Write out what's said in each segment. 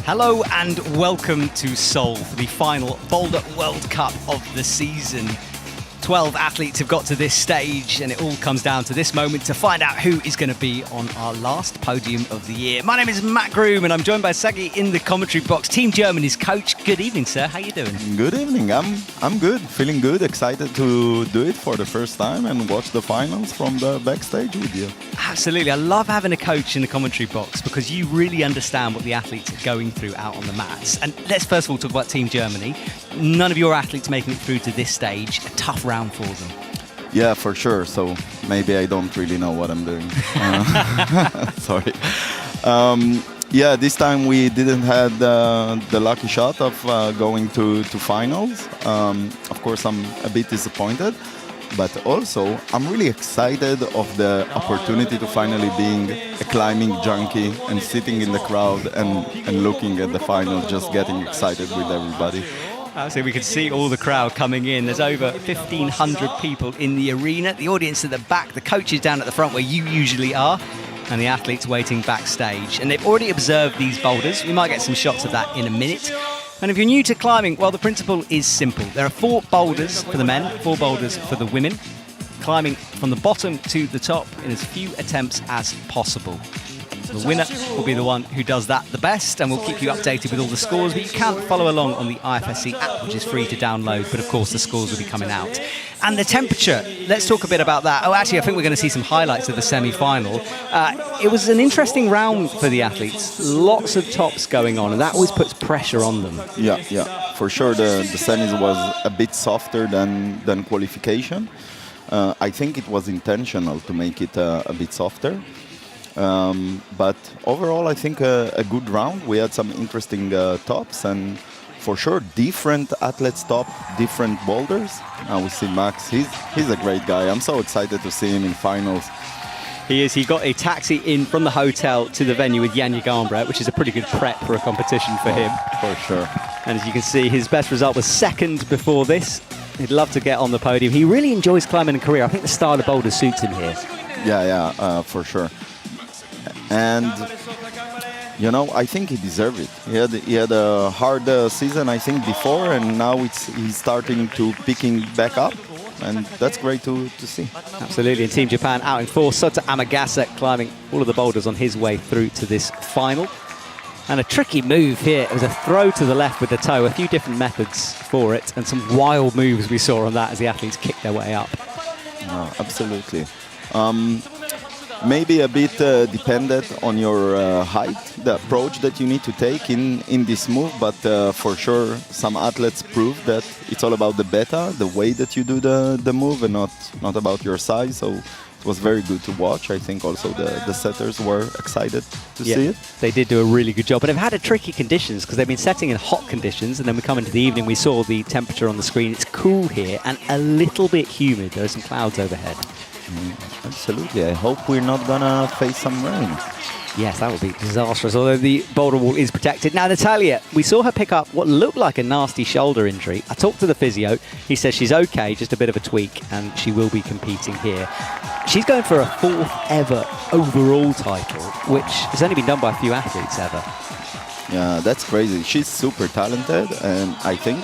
Hello and welcome to Seoul for the final Boulder World Cup of the season. 12 athletes have got to this stage and it all comes down to this moment to find out who is going to be on our last podium of the year. My name is Matt Groom and I'm joined by Sagi in the commentary box, Team Germany's coach. Good evening, sir. How are you doing? Good evening. I'm good, feeling good, excited to do it for the first time and watch the finals from the backstage with you. Absolutely. I love having a coach in the commentary box because you really understand what the athletes are going through out on the mats. And let's first of all talk about Team Germany. None of your athletes making it through to this stage. A tough round for them. Yeah, for sure. So maybe I don't really know what I'm doing. Sorry. Yeah, this time we didn't have the lucky shot of going to finals. Of course, I'm a bit disappointed. But also, I'm really excited of the opportunity to finally being a climbing junkie and sitting in the crowd and looking at the final, just getting excited with everybody. So we can see all the crowd coming in. There's over 1,500 people in the arena. The audience at the back, the coaches down at the front where you usually are, and the athletes waiting backstage. And they've already observed these boulders. We might get some shots of that in a minute. And if you're new to climbing, well, the principle is simple. There are 4 boulders for the men, 4 boulders for the women, climbing from the bottom to the top in as few attempts as possible. The winner will be the one who does that the best, and we'll keep you updated with all the scores, but you can follow along on the IFSC app, which is free to download, but of course the scores will be coming out. And the temperature, let's talk a bit about that. Oh, actually, I think we're going to see some highlights of the semi-final. It was an interesting round for the athletes. Lots of tops going on, and that always puts pressure on them. Yeah, for sure the semis was a bit softer than qualification. I think it was intentional to make it a bit softer. But overall, I think a good round. We had some interesting tops, and for sure, different athletes top different boulders. Now we see Max. He's a great guy. I'm so excited to see him in finals. He is. He got a taxi in from the hotel to the venue with Janja Garnbret, which is a pretty good prep for a competition for him. For sure. And as you can see, his best result was second before this. He'd love to get on the podium. He really enjoys climbing in Korea. I think the style of boulder suits him here. Yeah, for sure. And, you know, I think he deserved it. He had a hard season, I think, before, and now he's starting to picking back up, and that's great to see. Absolutely, and Team Japan out in force. Sota Amagasa climbing all of the boulders on his way through to this final. And a tricky move here. It was a throw to the left with the toe, a few different methods for it, and some wild moves we saw on that as the athletes kicked their way up. No, absolutely. Maybe a bit dependent on your height, the approach that you need to take in this move, but for sure some athletes prove that it's all about the beta, the way that you do the move, and not about your size. So it was very good to watch. I think also the setters were excited to see it. They did do a really good job, but they've had tricky conditions because they've been setting in hot conditions, and then we come into the evening, we saw the temperature on the screen. It's cool here and a little bit humid. There are some clouds overhead. Absolutely. I hope we're not gonna face some rain. Yes, that would be disastrous, although the boulder wall is protected. Now, Natalia, we saw her pick up what looked like a nasty shoulder injury. I talked to the physio. He says she's okay, just a bit of a tweak, and she will be competing here. She's going for a 4th ever overall title, which has only been done by a few athletes ever. Yeah, that's crazy. She's super talented, and I think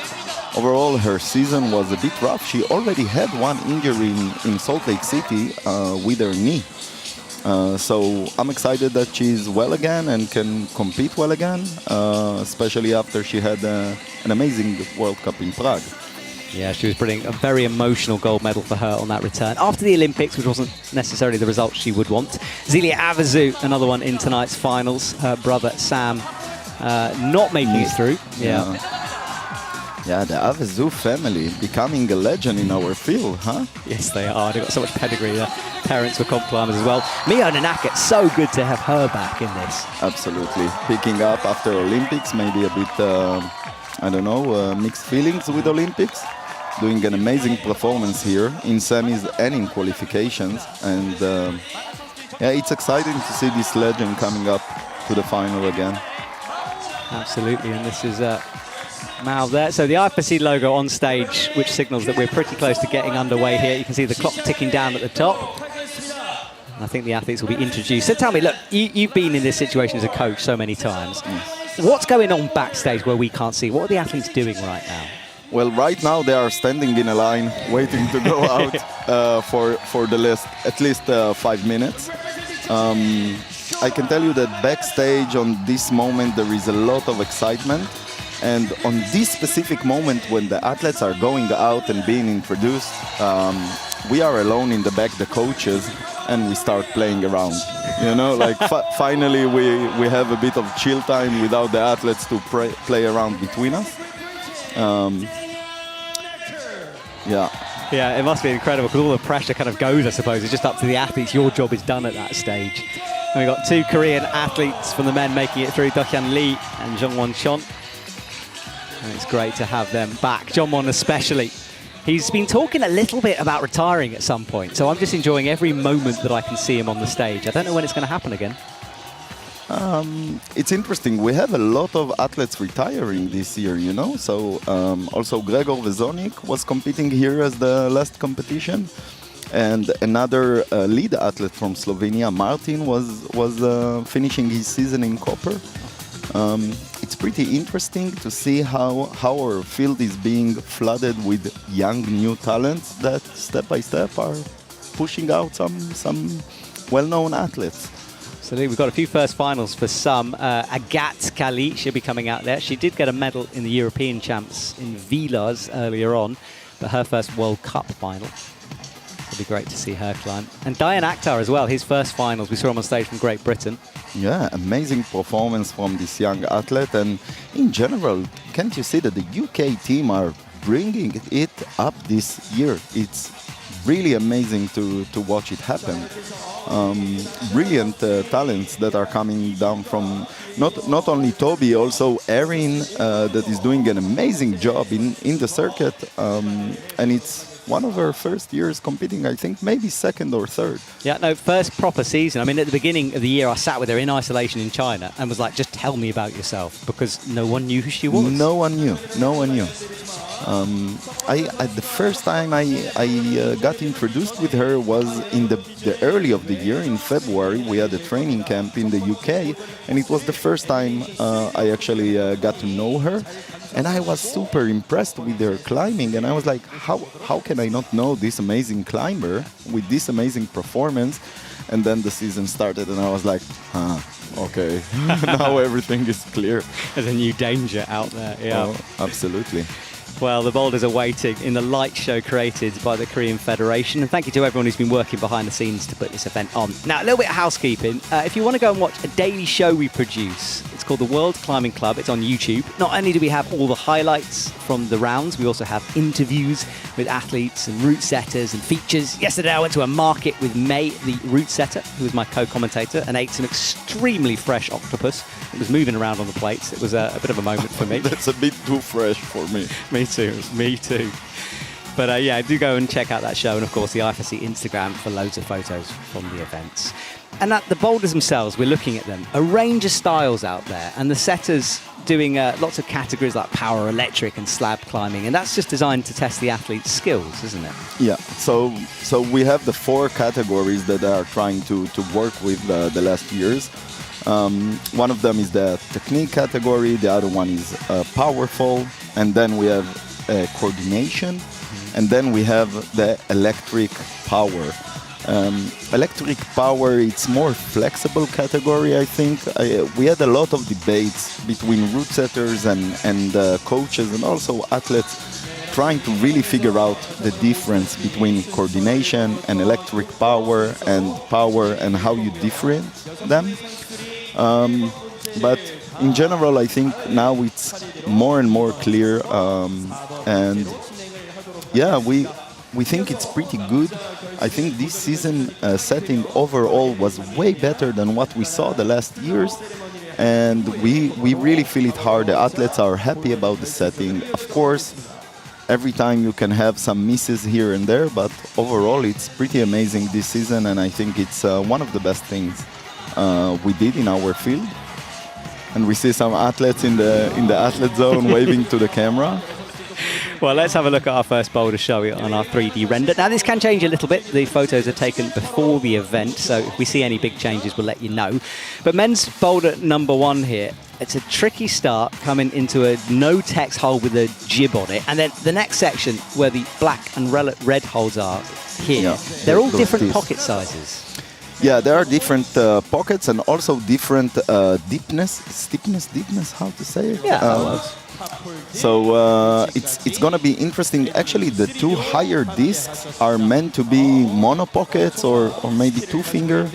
overall her season was a bit rough. She already had one injury in Salt Lake City with her knee. So I'm excited that she's well again and can compete well again, especially after she had an amazing World Cup in Prague. Yeah, she was bringing a very emotional gold medal for her on that return. After the Olympics, which wasn't necessarily the result she would want. Zelia Avezou, another one in tonight's finals. Her brother Sam not making it through. Yeah, the Avezou family becoming a legend in our field, huh? Yes, they are. They've got so much pedigree. Their parents were comp climbers as well. Mio Nanaka, so good to have her back in this. Absolutely. Picking up after Olympics, maybe a bit, I don't know, mixed feelings with Olympics. Doing an amazing performance here in semis and in qualifications. And yeah, it's exciting to see this legend coming up to the final again. Absolutely, and this is Mao there. So the IFSC logo on stage, which signals that we're pretty close to getting underway here. You can see the clock ticking down at the top. And I think the athletes will be introduced. So tell me, look, you've been in this situation as a coach so many times. What's going on backstage where we can't see? What are the athletes doing right now? Well, right now they are standing in a line waiting to go out for the list, at least 5 minutes. I can tell you that backstage on this moment there is a lot of excitement. And on this specific moment when the athletes are going out and being introduced, we are alone in the back, the coaches, and we start playing around. You know, like finally we have a bit of chill time without the athletes to play around between us. Yeah, it must be incredible because all the pressure kind of goes, I suppose. It's just up to the athletes. Your job is done at that stage. And we've got 2 Korean athletes from the men making it through, Do-hyun Lee and Jungwon Chon. And it's great to have them back. Jungwon especially. He's been talking a little bit about retiring at some point, so I'm just enjoying every moment that I can see him on the stage. I don't know when it's going to happen again. It's interesting. We have a lot of athletes retiring this year, you know. So also Gregor Vezonik was competing here as the last competition. And another lead athlete from Slovenia, Martin, was finishing his season in copper. It's pretty interesting to see how our field is being flooded with young new talents that step by step are pushing out some well-known athletes. So we've got a few first finals for some. Agathe Kali, she'll be coming out there. She did get a medal in the European Champs in Villars earlier on, but her first World Cup final. It'll be great to see her climb. And Dayan Akhtar as well, his first finals. We saw him on stage from Great Britain. Yeah, amazing performance from this young athlete. And in general, can't you see that the UK team are bringing it up this year? It's really amazing to watch it happen. Brilliant talents that are coming down from not only Toby, also Erin, that is doing an amazing job in the circuit. And it's one of her first years competing, I think maybe second or third. Yeah, no, first proper season. I mean, at the beginning of the year, I sat with her in isolation in China and was like, just tell me about yourself, because no one knew who she was. No one knew. The first time I got introduced with her was in the early of the year, in February. We had a training camp in the UK, and it was the first time I actually got to know her. And I was super impressed with her climbing, and I was like, how can I not know this amazing climber with this amazing performance? And then the season started, and I was like, okay, now everything is clear. There's a new danger out there, yeah. Oh, absolutely. Well, the boulders are waiting in the light show created by the Korean Federation. And thank you to everyone who's been working behind the scenes to put this event on. Now, a little bit of housekeeping. If you want to go and watch a daily show we produce, it's called the World Climbing Club. It's on YouTube. Not only do we have all the highlights from the rounds, we also have interviews with athletes and route setters and features. Yesterday, I went to a market with May, the route setter, who was my co-commentator, and ate some extremely fresh octopus. It was moving around on the plates. It was a bit of a moment for me. That's a bit too fresh for me. Me too. But yeah, do go and check out that show, and of course the I4C Instagram for loads of photos from the events. And at the boulders themselves, we're looking at them. A range of styles out there, and the setters doing lots of categories like power, electric and slab climbing, and that's just designed to test the athlete's skills, isn't it? Yeah, so we have the 4 categories that are trying to work with the last years. One of them is the technique category, the other one is powerful, and then we have coordination, and then we have the electric power. Electric power, it's more flexible category, I think. We had a lot of debates between route setters and coaches and also athletes trying to really figure out the difference between coordination and electric power and how you different them. But in general, I think now it's more and more clear, and yeah, we think it's pretty good. I think this season setting overall was way better than what we saw the last years, and we really feel it hard. The athletes are happy about the setting. Of course, every time you can have some misses here and there, but overall it's pretty amazing this season, and I think it's one of the best things we did in our field. And we see some athletes in the athlete zone waving to the camera. Well, let's have a look at our first boulder, shall we, on our 3D render. Now, this can change a little bit. The photos are taken before the event, so if we see any big changes, we'll let you know. But men's boulder number 1 here, It's a tricky start coming into a no-text hole with a jib on it. And then the next section where the black and red holes are here, they're all different pocket sizes. Yeah, there are different pockets and also different deepness, how to say it? Yeah, so it's going to be interesting. Actually, the two higher discs are meant to be mono pockets or maybe two-finger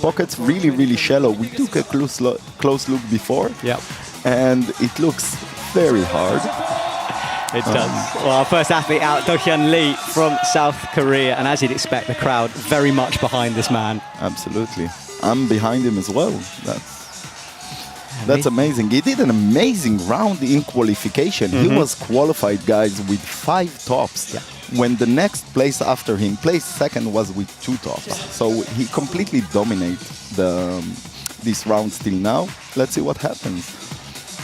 pockets, really, really shallow. We took a close look before, and it looks very hard. It does. Well, our first athlete out, Do-Hyun Lee from South Korea, and as you'd expect, the crowd very much behind this man. Absolutely. I'm behind him as well. That's amazing. He did an amazing round in qualification. He was qualified, guys, with 5 tops. When the next place after him, placed second, was with 2 tops. So he completely dominated this round till now. Let's see what happens.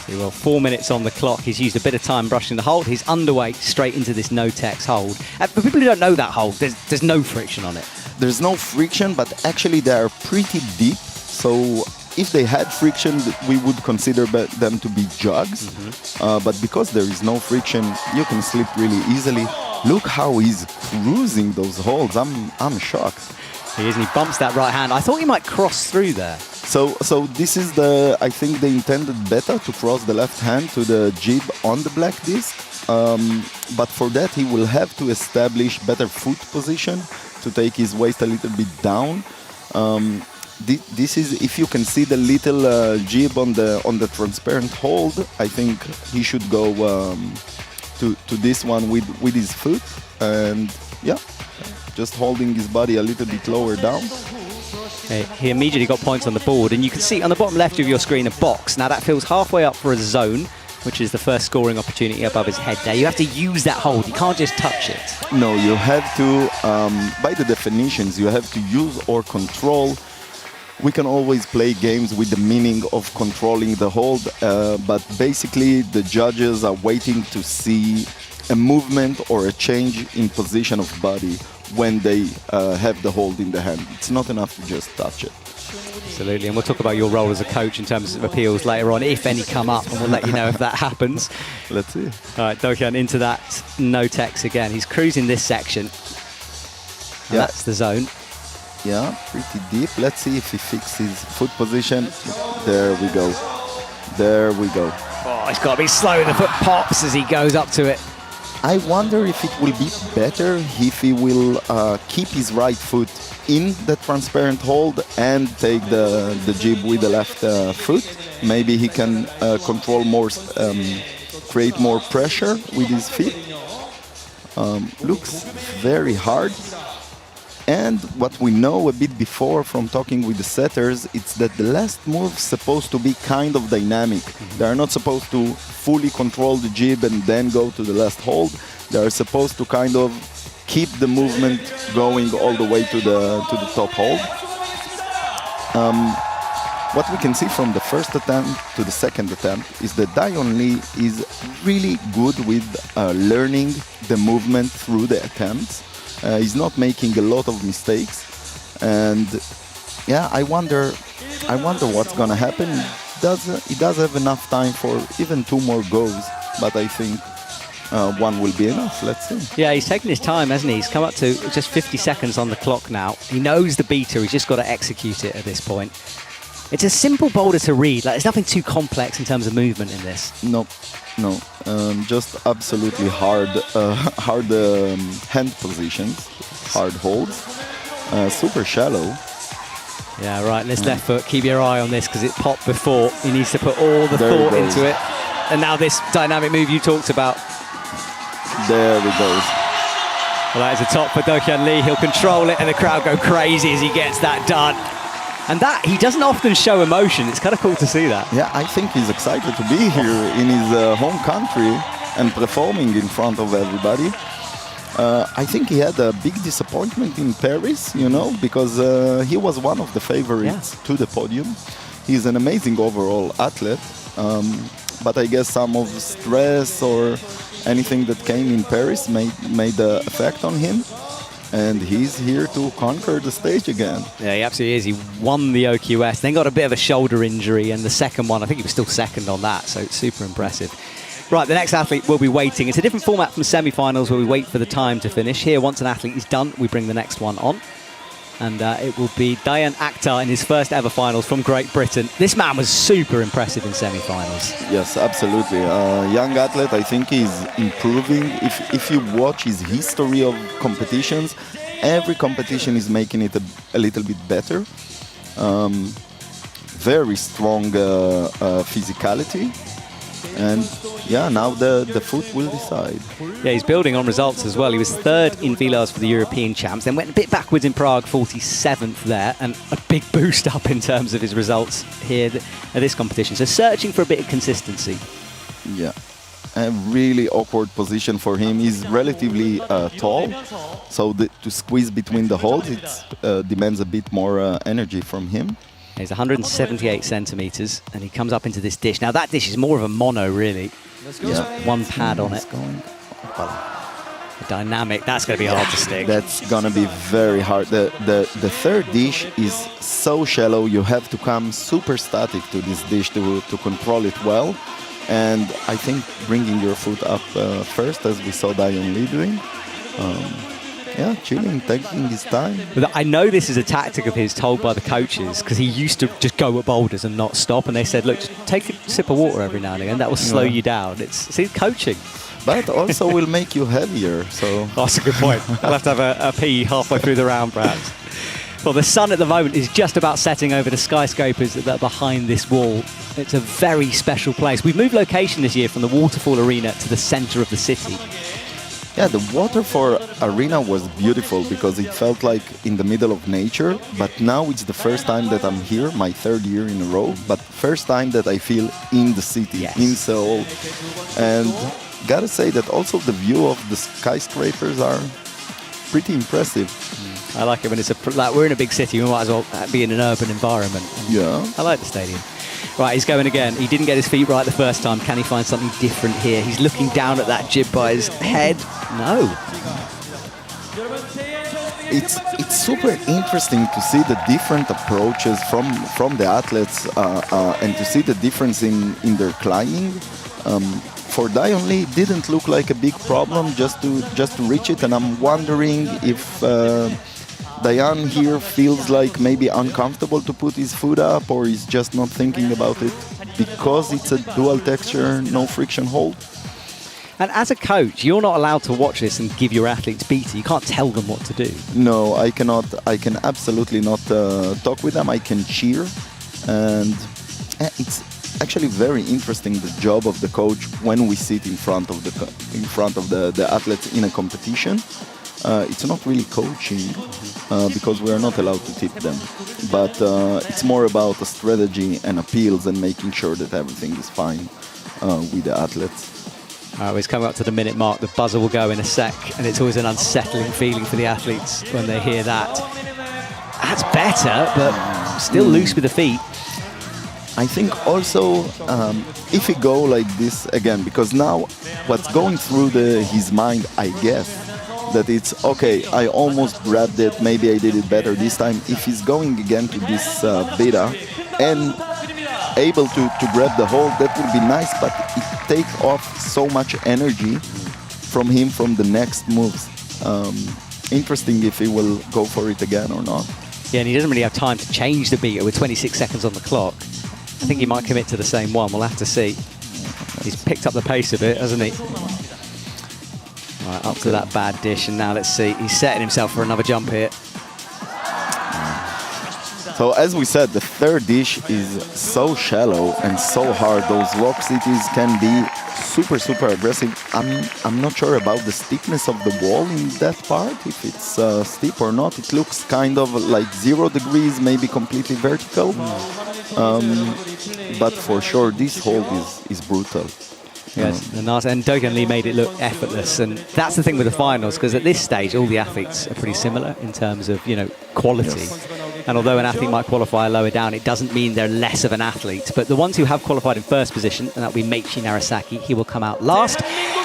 Well, 4 minutes on the clock. He's used a bit of time brushing the hold. He's underway straight into this no-text hold. For people who don't know that hold, there's no friction on it. There's no friction, but actually they are pretty deep. So if they had friction, we would consider them to be jugs. But because there is no friction, you can slip really easily. Look how he's cruising those holds. I'm shocked. He is, and he bumps that right hand. I thought he might cross through there. So this is I think the intended beta, to cross the left hand to the jib on the black disc. But for that, he will have to establish better foot position to take his waist a little bit down. This is, if you can see the little jib on the transparent hold, I think he should go to this one with his foot, and just holding his body a little bit lower down. He immediately got points on the board, and you can see on the bottom left of your screen a box. Now that fills halfway up for a zone, which is the first scoring opportunity above his head there. You have to use that hold. You can't just touch it. No, you have to, by the definitions, you have to use or control. We can always play games with the meaning of controlling the hold, but basically the judges are waiting to see a movement or a change in position of body when they have the hold in the hand. It's not enough to just touch it. Absolutely, and we'll talk about your role as a coach in terms of appeals later on, if any come up, and we'll let you know if that happens. Let's see. All right, Do-Hyun into that no-text again. He's cruising this section. And that's the zone. Yeah, pretty deep. Let's see if he fixes his foot position. There we go. There we go. Oh, he's got to be slow. The foot pops as he goes up to it. I wonder if it will be better if he will keep his right foot in the transparent hold and take the jib with the left foot. Maybe he can control more, create more pressure with his feet. Looks very hard. And what we know a bit before from talking with the setters, it's that the last move is supposed to be kind of dynamic. They are not supposed to fully control the jib and then go to the last hold. They are supposed to kind of keep the movement going all the way to the top hold. What we can see from the first attempt to the second attempt is that Do-Hyun Lee is really good with learning the movement through the attempts. He's not making a lot of mistakes, and I wonder what's gonna happen. He does have enough time for even 2 more goes, but I think 1 will be enough. Let's see. Yeah, he's taken his time, hasn't he? He's come up to just 50 seconds on the clock now. He knows the beater. He's just got to execute it at this point. It's a simple boulder to read. Like, there's nothing too complex in terms of movement in this. No. Just absolutely hard hand positions, hard holds, super shallow. Yeah, right. This left foot, keep your eye on this because it popped before. He needs to put all the thought into it. And now this dynamic move you talked about. There it goes. Well, that is a top for Do-Hyun Lee. He'll control it and the crowd go crazy as he gets that done. And that, he doesn't often show emotion. It's kind of cool to see that. Yeah, I think he's excited to be here in his home country and performing in front of everybody. I think he had a big disappointment in Paris, because he was one of the favorites to the podium. He's an amazing overall athlete, but I guess some of the stress or anything that came in Paris made the effect on him. and he's here to conquer the stage again. Yeah, he absolutely is. He won the OQS, then got a bit of a shoulder injury, and the second one, I think he was still second on that, so it's super impressive. Right, the next athlete will be waiting. It's a different format from semi-finals where we wait for the time to finish. Here, once an athlete is done, we bring the next one on. And it will be Dayan Akhtar in his first ever finals from Great Britain. This man was super impressive in semi-finals. Yes, absolutely. Young athlete, I think he's improving. If you watch his history of competitions, every competition is making it a little bit better. Very strong physicality. And yeah, now the foot will decide. Yeah, he's building on results as well. He was third in Villars for the European champs, then went a bit backwards in Prague, 47th there, and a big boost up in terms of his results here at this competition. So searching for a bit of consistency. Yeah, a really awkward position for him. He's relatively tall, so to squeeze between the holds, it demands a bit more energy from him. He's 178 centimeters, and he comes up into this dish. Now that dish is more of a mono, really. Just one pad on it. The dynamic, that's going to be hard to stick. That's going to be very hard. The third dish is so shallow, you have to come super static to this dish to control it well. And I think bringing your foot up first, as we saw Dayan Lee doing. Yeah, chilling, taking his time. But I know this is a tactic of his told by the coaches, because he used to just go at boulders and not stop, and they said, look, just take a sip of water every now and again, that will slow you down. See, coaching. But also will make you heavier, so... Oh, that's a good point. I'll have to have a pee halfway through the round, perhaps. Well, the sun at the moment is just about setting over the skyscrapers that are behind this wall. It's a very special place. We've moved location this year from the Waterfall Arena to the centre of the city. Yeah, the Waterfall Arena was beautiful because it felt like in the middle of nature, but now it's the first time that I'm here, my third year in a row, but first time that I feel in the city, in Seoul. And gotta say that also the view of the skyscrapers are pretty impressive. I like it when it's like we're in a big city, we might as well be in an urban environment. Yeah. I like the stadium. Right, he's going again. He didn't get his feet right the first time. Can he find something different here? He's looking down at that jib by his head. No. It's super interesting to see the different approaches from the athletes and to see the difference in their climbing. For Dayan Lee, it didn't look like a big problem just to reach it, and I'm wondering if Dayan here feels like maybe uncomfortable to put his foot up, or he's just not thinking about it because it's a dual texture, no friction hold. And as a coach, you're not allowed to watch this and give your athletes beta. You can't tell them what to do. No, I cannot. I can absolutely not talk with them. I can cheer, and it's actually very interesting, the job of the coach when we sit in front of the athletes in a competition. It's not really coaching because we are not allowed to tip them, but it's more about a strategy and appeals and making sure that everything is fine with the athletes. He's coming up to the minute mark. The buzzer will go in a sec, and it's always an unsettling feeling for the athletes when they hear that. That's better, but still loose with the feet. I think also if he go like this again, because now what's going through his mind, I guess, that it's okay, I almost grabbed it, maybe I did it better this time. If he's going again to this beta and able to grab the hold, that would be nice, but it takes off so much energy from him from the next moves. Interesting if he will go for it again or not. Yeah, and he doesn't really have time to change the beta with 26 seconds on the clock. I think he might commit to the same one. We'll have to see. He's picked up the pace a bit, hasn't he? Right, up to that bad dish, and now let's see. He's setting himself for another jump here. So as we said, the third dish is so shallow and so hard. Those rock cities can be super, super aggressive. I'm not sure about the steepness of the wall in that part, if it's steep or not. It looks kind of like 0 degrees, maybe completely vertical. But for sure, this hold is brutal. Yes, and Dayan Lee made it look effortless, and that's the thing with the finals, because at this stage all the athletes are pretty similar in terms of quality. Yes. And although an athlete might qualify lower down, it doesn't mean they're less of an athlete. But the ones who have qualified in first position, and that will be Meiichi Narasaki, he will come out last.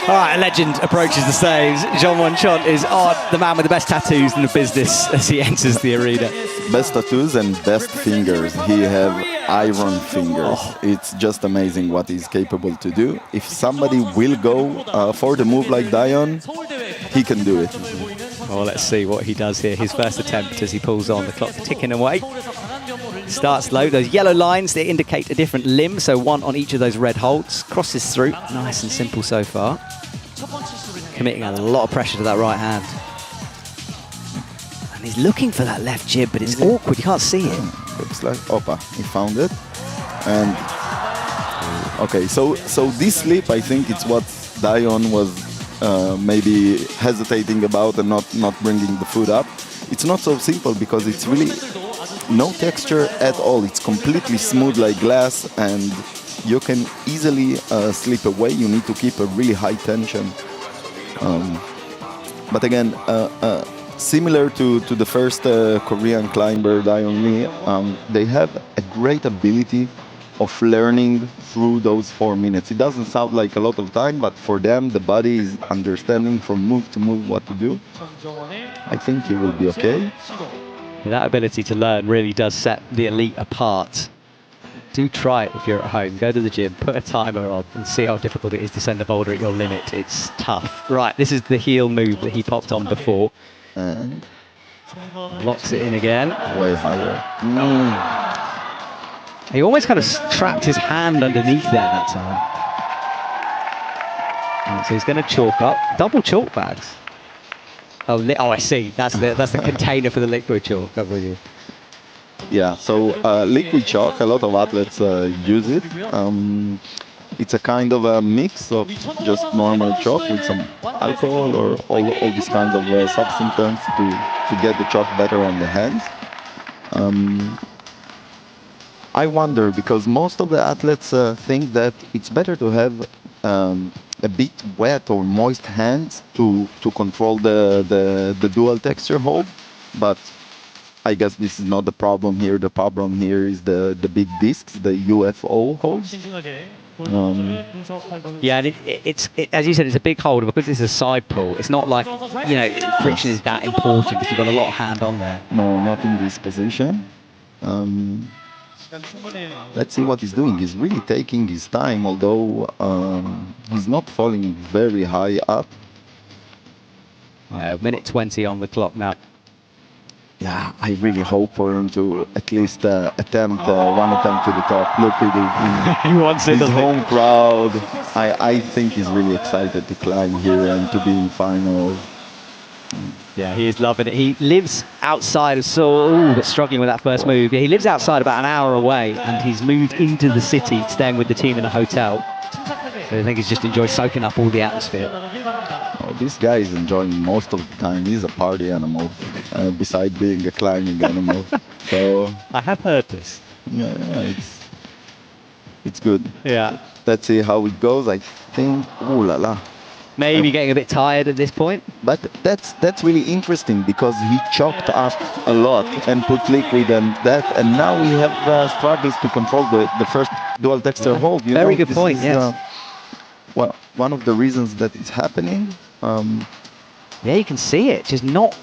All right, a legend approaches the stage. Jean Won-chon is the man with the best tattoos in the business as he enters the arena. Best tattoos and best fingers. He have iron fingers. It's just amazing what he's capable to do. If somebody will go for the move like Dion, he can do it. Well, let's see what he does here. His first attempt as he pulls on. The clock's ticking away. Starts low. Those yellow lines, they indicate a different limb, so one on each of those red holds. Crosses through. Nice and simple so far. Committing a lot of pressure to that right hand. And he's looking for that left jib, but it's awkward. You can't see it. Looks like, opa, he found it. And, okay, so this slip, I think it's what Dion was maybe hesitating about and not bringing the foot up. It's not so simple because it's really no texture at all. It's completely smooth like glass, and you can easily slip away. You need to keep a really high tension. But again, similar to the first Korean climber, Dion Lee, they have a great ability of learning through those 4 minutes. It doesn't sound like a lot of time, but for them, the body is understanding from move to move what to do. I think he will be okay. That ability to learn really does set the elite apart. Do try it if you're at home. Go to the gym, put a timer on, and see how difficult it is to send the boulder at your limit. It's tough. Right, this is the heel move that he popped on before. And locks it in again. Way higher. He almost kind of trapped his hand underneath there that time. And so he's going to chalk up. Double chalk bags. Oh, I see. That's the container for the liquid chalk. I'm with you. Yeah, so liquid chalk, a lot of athletes use it. It's a kind of a mix of just normal chalk with some alcohol or all these kinds of substances to get the chalk better on the hands. I wonder, because most of the athletes think that it's better to have a bit wet or moist hands to control the dual texture hold, but I guess this is not the problem here. The problem here is the big discs, the UFO holds. Yeah, and it's as you said, it's a big hold because it's a side pull. It's not like, friction is that important if you've got a lot of hand on there. No, not in this position. Let's see what he's doing. He's really taking his time, although he's not falling very high up. Minute 20 on the clock now. Yeah, I really hope for him to at least attempt one attempt to the top. Look at He wants it, his home crowd. I think he's really excited to climb here and to be in final. Yeah, he is loving it. He lives outside of Seoul, but struggling with that first move. He lives outside about an hour away, and he's moved into the city, staying with the team in a hotel. So I think he's just enjoyed soaking up all the atmosphere. Oh, this guy is enjoying most of the time. He's a party animal, besides being a climbing animal. So I have heard this. Yeah, it's good. Yeah. Let's see how it goes. I think, ooh la la. Maybe getting a bit tired at this point. But that's really interesting because he chalked up a lot and put liquid and that, and now we have struggles to control the first dual texture hold. Very good point, yes. Well, one of the reasons that it's happening. Yeah, you can see it, just not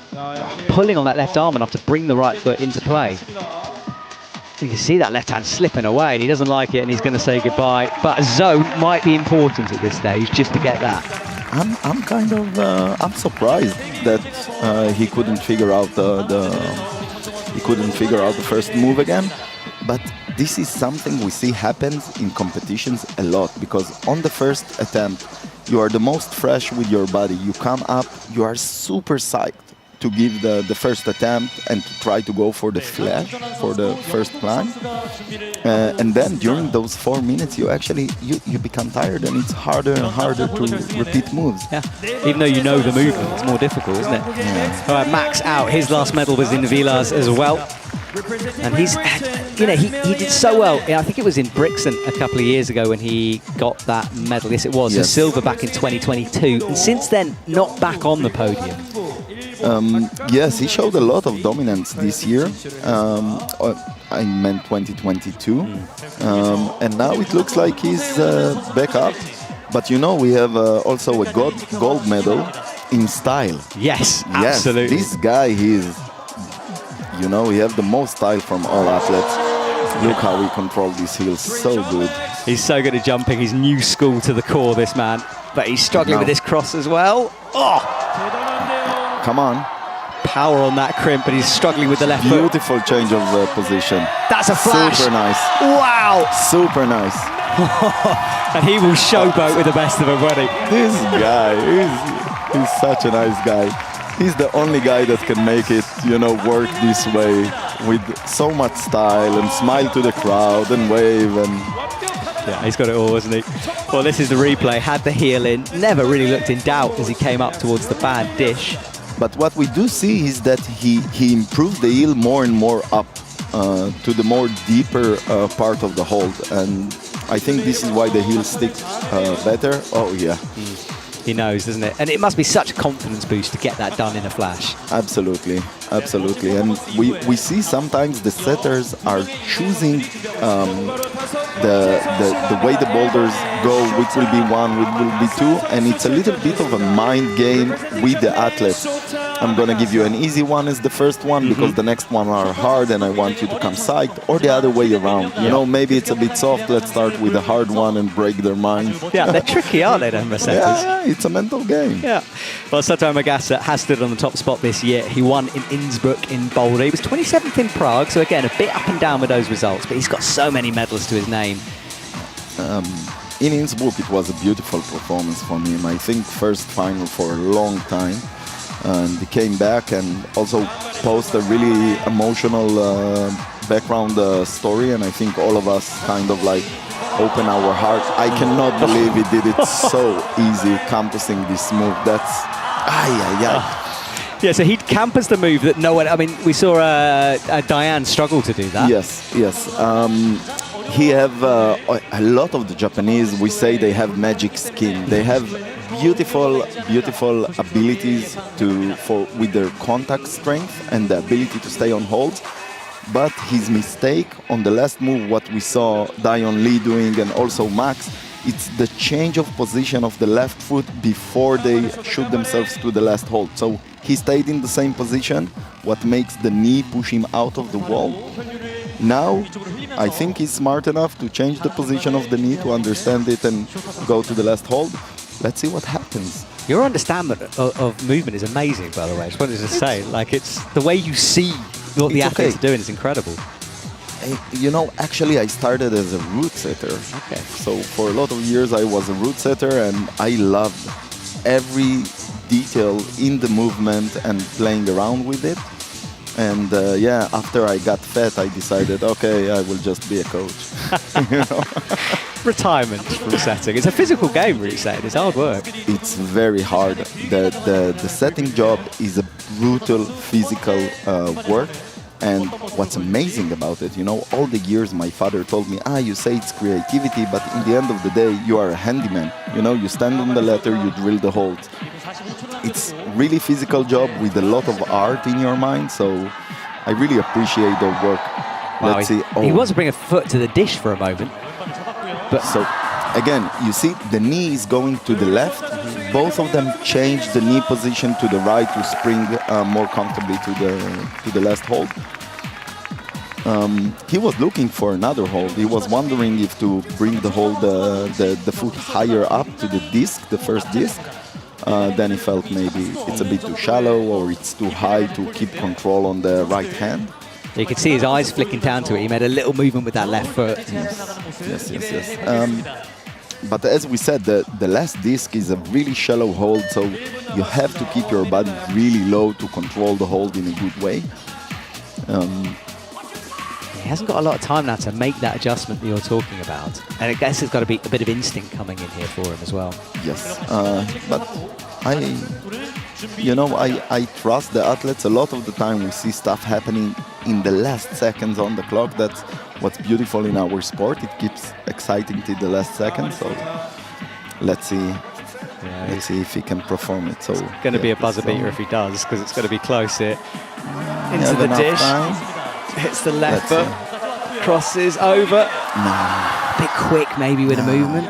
pulling on that left arm enough to bring the right foot into play. You can see that left hand slipping away, and he doesn't like it, and he's going to say goodbye. But a zone might be important at this stage, just to get that. I'm kind of I'm surprised that he couldn't figure out the first move again. But this is something we see happens in competitions a lot, because on the first attempt you are the most fresh with your body. You come up, you are super psyched to give the first attempt and to try to go for the flash, for the first climb. And then during those 4 minutes, you become tired, and it's harder and harder to repeat moves. Yeah, even though you know the movement, it's more difficult, isn't it? Yeah. All right, Max out. His last medal was in Villars as well. And he's, he did so well. Yeah, I think it was in Brixton a couple of years ago when he got that medal. Yes, it was. Yes. So silver back in 2022. And since then, not back on the podium. Yes, he showed a lot of dominance this year. I meant 2022. And now it looks like he's back up. But you know, we have also a gold medal in style. Yes, absolutely. Yes, this guy, you know, he has the most style from all athletes. Look how he controls these heels, so good. He's so good at jumping. He's new school to the core, this man. But he's struggling with this cross as well. Oh! Come on. Power on that crimp, but he's struggling with the left foot. Beautiful change of position. That's a flash. Super nice. Wow. Super nice. And he will showboat with the best of them, won't he? This guy, he's such a nice guy. He's the only guy that can make it, you know, work this way with so much style and smile to the crowd and wave and... Yeah, he's got it all, hasn't he? Well, this is the replay. Had the heel in. Never really looked in doubt as he came up towards the bad dish. But what we do see is that he improved the heel more and more up to the more deeper part of the hold. And I think this is why the heel sticks better. Oh, yeah. He knows, doesn't it? And it must be such a confidence boost to get that done in a flash. Absolutely, absolutely. And we see sometimes the setters are choosing the way the boulders go, which will be one, which will be two, and it's a little bit of a mind game with the athlete. I'm gonna give you an easy one as the first one because the next one are hard and I want you to come psyched, or the other way around. You know, maybe it's a bit soft, let's start with the hard one and break their mind. Yeah, they're tricky, aren't they, them setters? Yeah, it's a mental game. Yeah. Well, Sato Magasa has stood on the top spot this year. He won in Innsbruck in Boulder. He was 27th in Prague, so again, a bit up and down with those results, but he's got so many medals to his name. In Innsbruck, it was a beautiful performance for him. I think first final for a long time. And he came back and also posted a really emotional background story, and I think all of us kind of like open our hearts. I cannot believe he did it so easy, campusing this move. That's Yeah, so he campus the move that no one. I mean, we saw Diane struggle to do that. Yes. He have a lot of the Japanese. We say they have magic skin. They have beautiful abilities with their contact strength and the ability to stay on hold. But his mistake on the last move, what we saw Dion Lee doing and also Max, it's the change of position of the left foot before they shoot themselves to the last hold. So he stayed in the same position, what makes the knee push him out of the wall. Now, I think he's smart enough to change the position of the knee to understand it and go to the last hold. Let's see what happens. Your understanding of movement is amazing, by the way. I just wanted to say, like, it's the way you see what the athletes are doing is incredible. You know, actually, I started as a root setter. Okay. So for a lot of years, I was a root setter, and I loved every detail in the movement and playing around with it. And yeah, after I got fat, I decided, okay, I will just be a coach. You know? Retirement from setting. It's a physical game, really, saying. It's hard work. It's very hard. The setting job is a brutal physical work. And what's amazing about it, you know, all the years my father told me, you say it's creativity, but in the end of the day, you are a handyman. You know, you stand on the ladder, you drill the holes. It's really physical job with a lot of art in your mind, so I really appreciate the work. Wow, Let's see. He wants to bring a foot to the dish for a moment. But so, again, you see, the knee is going to the left. Both of them change the knee position to the right to spring more comfortably to the last hold. He was looking for another hold. He was wondering if to bring the hold, the foot higher up to the disc, the first disc. Then he felt maybe it's a bit too shallow or it's too high to keep control on the right hand. You could see his eyes flicking down to it. He made a little movement with that left foot. Yes. But as we said, the last disc is a really shallow hold, so you have to keep your body really low to control the hold in a good way. He hasn't got a lot of time now to make that adjustment that you're talking about. And I guess there's got to be a bit of instinct coming in here for him as well. Yes, but I trust the athletes. A lot of the time we see stuff happening in the last seconds on the clock. That's what's beautiful in our sport. It keeps exciting till the last second. So let's see. Yeah, let's see if he can perform it. So it's going to be a buzzer beater if he does, because it's going to be close here. Into the dish. Hits the left foot. Crosses over. No. A bit quick maybe with a movement.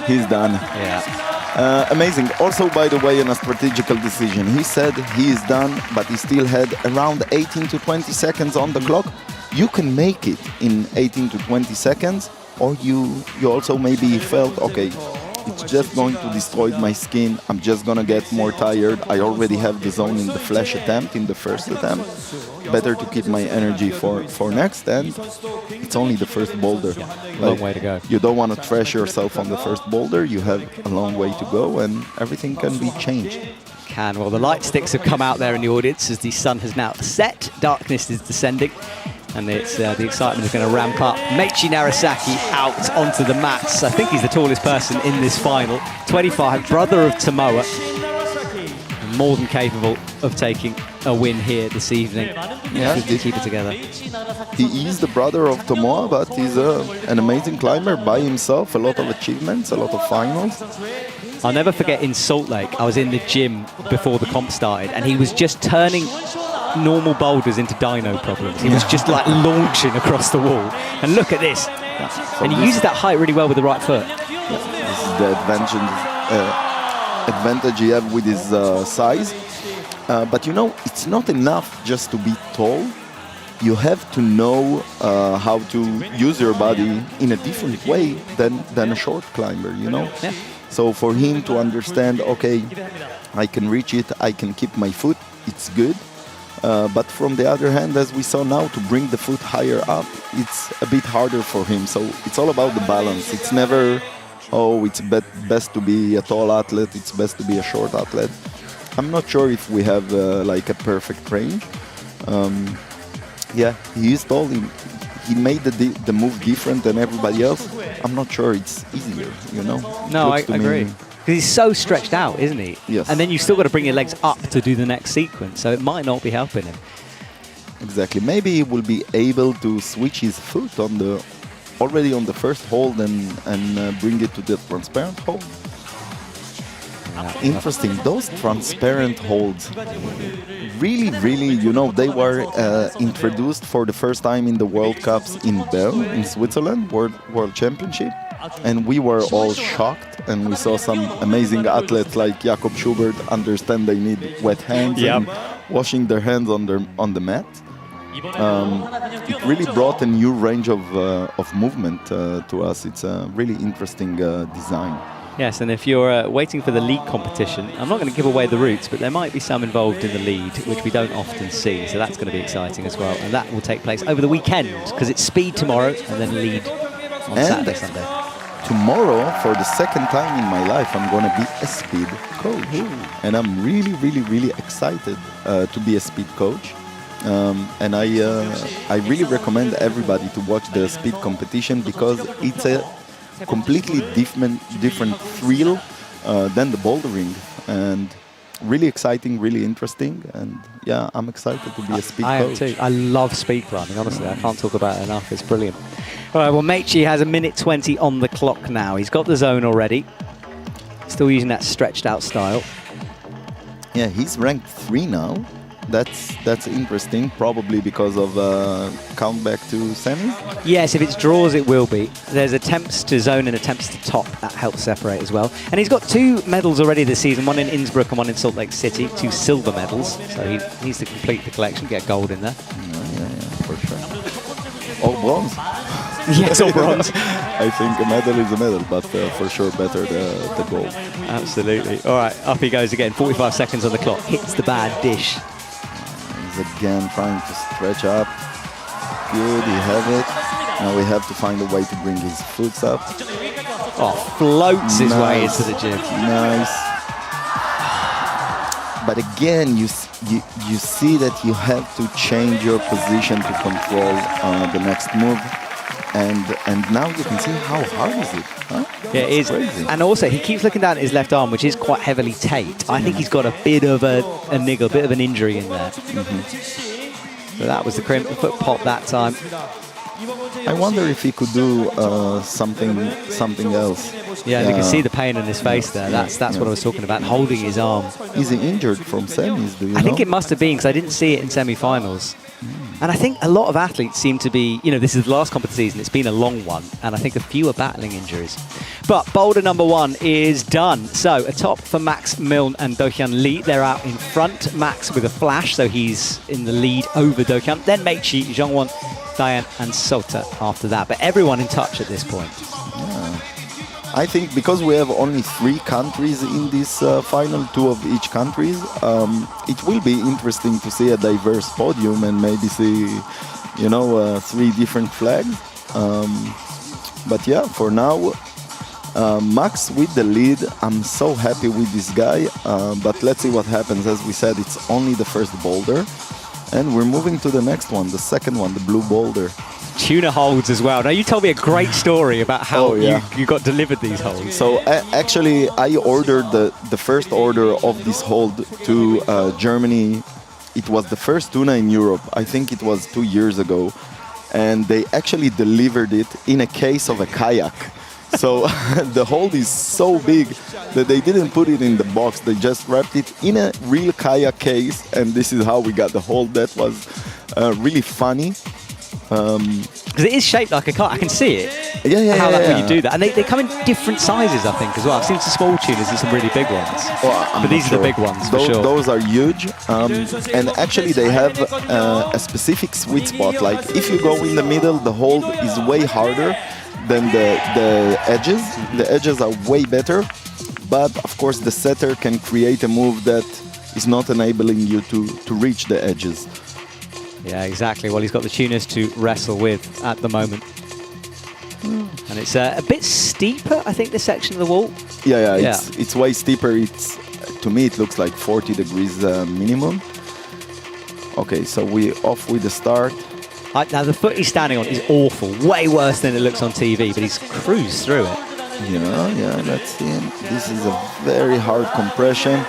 He's done. Yeah. Amazing. Also, by the way, in a strategical decision, he said he is done, but he still had around 18 to 20 seconds on the clock. You can make it in 18 to 20 seconds, or you also maybe felt, okay, it's just going to destroy my skin. I'm just going to get more tired. I already have the zone in the flash attempt, in the first attempt. Better to keep my energy for next, and it's only the first boulder. Long way to go. You don't want to trash yourself on the first boulder. You have a long way to go, and everything can be changed. Well, the light sticks have come out there in the audience as the sun has now set. Darkness is descending. And it's the excitement is going to ramp up. Meiichi Narasaki out onto the mats. I think he's the tallest person in this final. 25, brother of Tomoa. And more than capable of taking a win here this evening. Yeah, to keep it together. He is the brother of Tomoa, but he's an amazing climber by himself. A lot of achievements, a lot of finals. I'll never forget in Salt Lake, I was in the gym before the comp started, and he was just turning normal boulders into dyno problems. He was just like launching across the wall. And look at this. And he uses that height really well with the right foot. This is the advantage he has with his size. But you know, it's not enough just to be tall. You have to know how to use your body in a different way than a short climber, you know? Yeah. So for him to understand, okay, I can reach it, I can keep my foot, it's good. But from the other hand, as we saw now, to bring the foot higher up, it's a bit harder for him. So it's all about the balance. It's never, oh, it's best to be a tall athlete, it's best to be a short athlete. I'm not sure if we have like a perfect range. Yeah, he is tall. He made the move different than everybody else. I'm not sure it's easier, you know? No, I agree. Because he's so stretched out, isn't he? Yes. And then you've still got to bring your legs up to do the next sequence, so it might not be helping him. Exactly. Maybe he will be able to switch his foot already on the first hold and bring it to the transparent hold. Interesting. Those transparent holds, really, you know, they were introduced for the first time in the World Cups in Bern, in Switzerland, World Championship. And we were all shocked, and we saw some amazing athletes like Jakob Schubert understand they need wet hands and washing their hands on the mat. It really brought a new range of movement to us. It's a really interesting design. Yes, and if you're waiting for the league competition, I'm not going to give away the routes, but there might be some involved in the lead, which we don't often see, so that's going to be exciting as well. And that will take place over the weekend, because it's speed tomorrow and then lead on Saturday, Sunday. Tomorrow, for the second time in my life, I'm going to be a speed coach. And I'm really excited to be a speed coach. And I really recommend everybody to watch the speed competition, because it's a completely different thrill than the bouldering. And really exciting, really interesting. And yeah, I'm excited to be a speed coach. I am too. I love speed climbing, honestly. I can't talk about it enough. It's brilliant. All right, well, Meiichi has 1:20 on the clock now. He's got the zone already. Still using that stretched out style. Yeah, he's ranked 3 now. That's interesting, probably because of count back to semi. Yes, if it's draws, it will be. There's attempts to zone and attempts to top. That helps separate as well. And he's got 2 medals already this season, one in Innsbruck and one in Salt Lake City, 2 silver medals. So he needs to complete the collection, get gold in there. Yeah, for sure. All bronze. Yes, all bronze. I think a medal is a medal, but for sure better the gold. Absolutely. All right, up he goes again. 45 seconds on the clock. Hits the bad dish. He's again trying to stretch up. Good, he has it. Now we have to find a way to bring his foot up. Oh, floats his way into the gym. Nice. But again, you see that you have to change your position to control the next move. And now you can see how hard is it, huh? Yeah, it is. Crazy. And also, he keeps looking down at his left arm, which is quite heavily taped. I think he's got a bit of a niggle, a bit of an injury in there. So that was the crimp, the foot pop that time. I wonder if he could do something else. Yeah, you can see the pain in his face there. That's what I was talking about, holding his arm. Is he injured from semis, do you know? I think it must have been, because I didn't see it in semi-finals. And I think a lot of athletes seem to be, this is the last competition season, it's been a long one, and I think a few are battling injuries. But Boulder number 1 is done. So atop for Max Milne and Do-Hyun Lee. They're out in front. Max with a flash, so he's in the lead over Do-Hyun. Then Meichi, Jongwon, Dayan and Sota after that. But everyone in touch at this point. Yeah. I think because we have only 3 countries in this final, 2 of each countries, it will be interesting to see a diverse podium and maybe see, 3 different flags. But yeah, for now, Max with the lead. I'm so happy with this guy. But let's see what happens. As we said, it's only the first boulder. And we're moving to the next one, the second one, the blue boulder. Tuna holds as well. Now, you told me a great story about how you got delivered these holds. So actually, I ordered the first order of this hold to Germany. It was the first tuna in Europe. I think it was 2 years ago. And they actually delivered it in a case of a kayak. So the hold is so big that they didn't put it in the box. They just wrapped it in a real kayak case. And this is how we got the hold. That was really funny. Because it is shaped like a car. I can see it. When you do that. And they come in different sizes, I think, as well. I've seen some small tunas and some really big ones. But these are the big ones, for sure. Those are huge. And actually, they have a specific sweet spot. Like, if you go in the middle, the hold is way harder than the edges. The edges are way better. But, of course, the setter can create a move that is not enabling you to reach the edges. Yeah, exactly. Well, he's got the tunas to wrestle with at the moment. And it's a bit steeper, I think, this section of the wall. Yeah. It's way steeper. To me, it looks like 40 degrees minimum. Okay, so we're off with the start. Now, the foot he's standing on is awful. Way worse than it looks on TV, but he's cruised through it. Yeah, let's see. This is a very hard compression.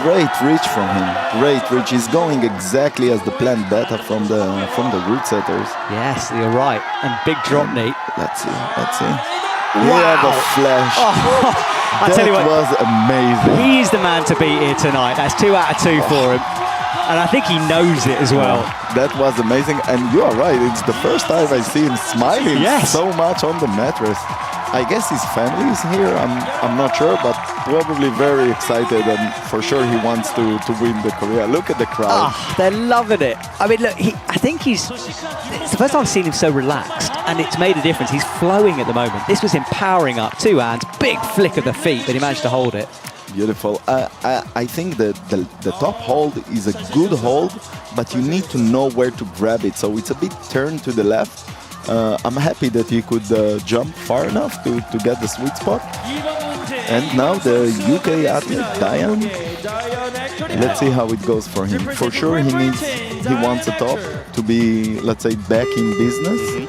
Great reach from him. Great reach. He's going exactly as the planned beta from the root setters. Yes, you're right. And big drop knee. Let's see. Wow. We have a flash. I tell you what, was amazing. He's the man to beat here tonight. That's 2 out of 2 for him. And I think he knows it as well. That was amazing. And you are right. It's the first time I see him smiling so much on the mattress. I guess his family is here. I'm not sure, but probably very excited, and for sure he wants to win the Korea. Look at the crowd. They're loving it. I mean, look, I think it's the first time I've seen him so relaxed, and it's made a difference. He's flowing at the moment. This was him powering up, 2 hands, big flick of the feet, but he managed to hold it. Beautiful. I think that the top hold is a good hold, but you need to know where to grab it. So it's a bit turned to the left. I'm happy that he could jump far enough to get the sweet spot. And now the UK athlete, Dayan. Let's see how it goes for him. For sure, he wants a top to be, let's say, back in business.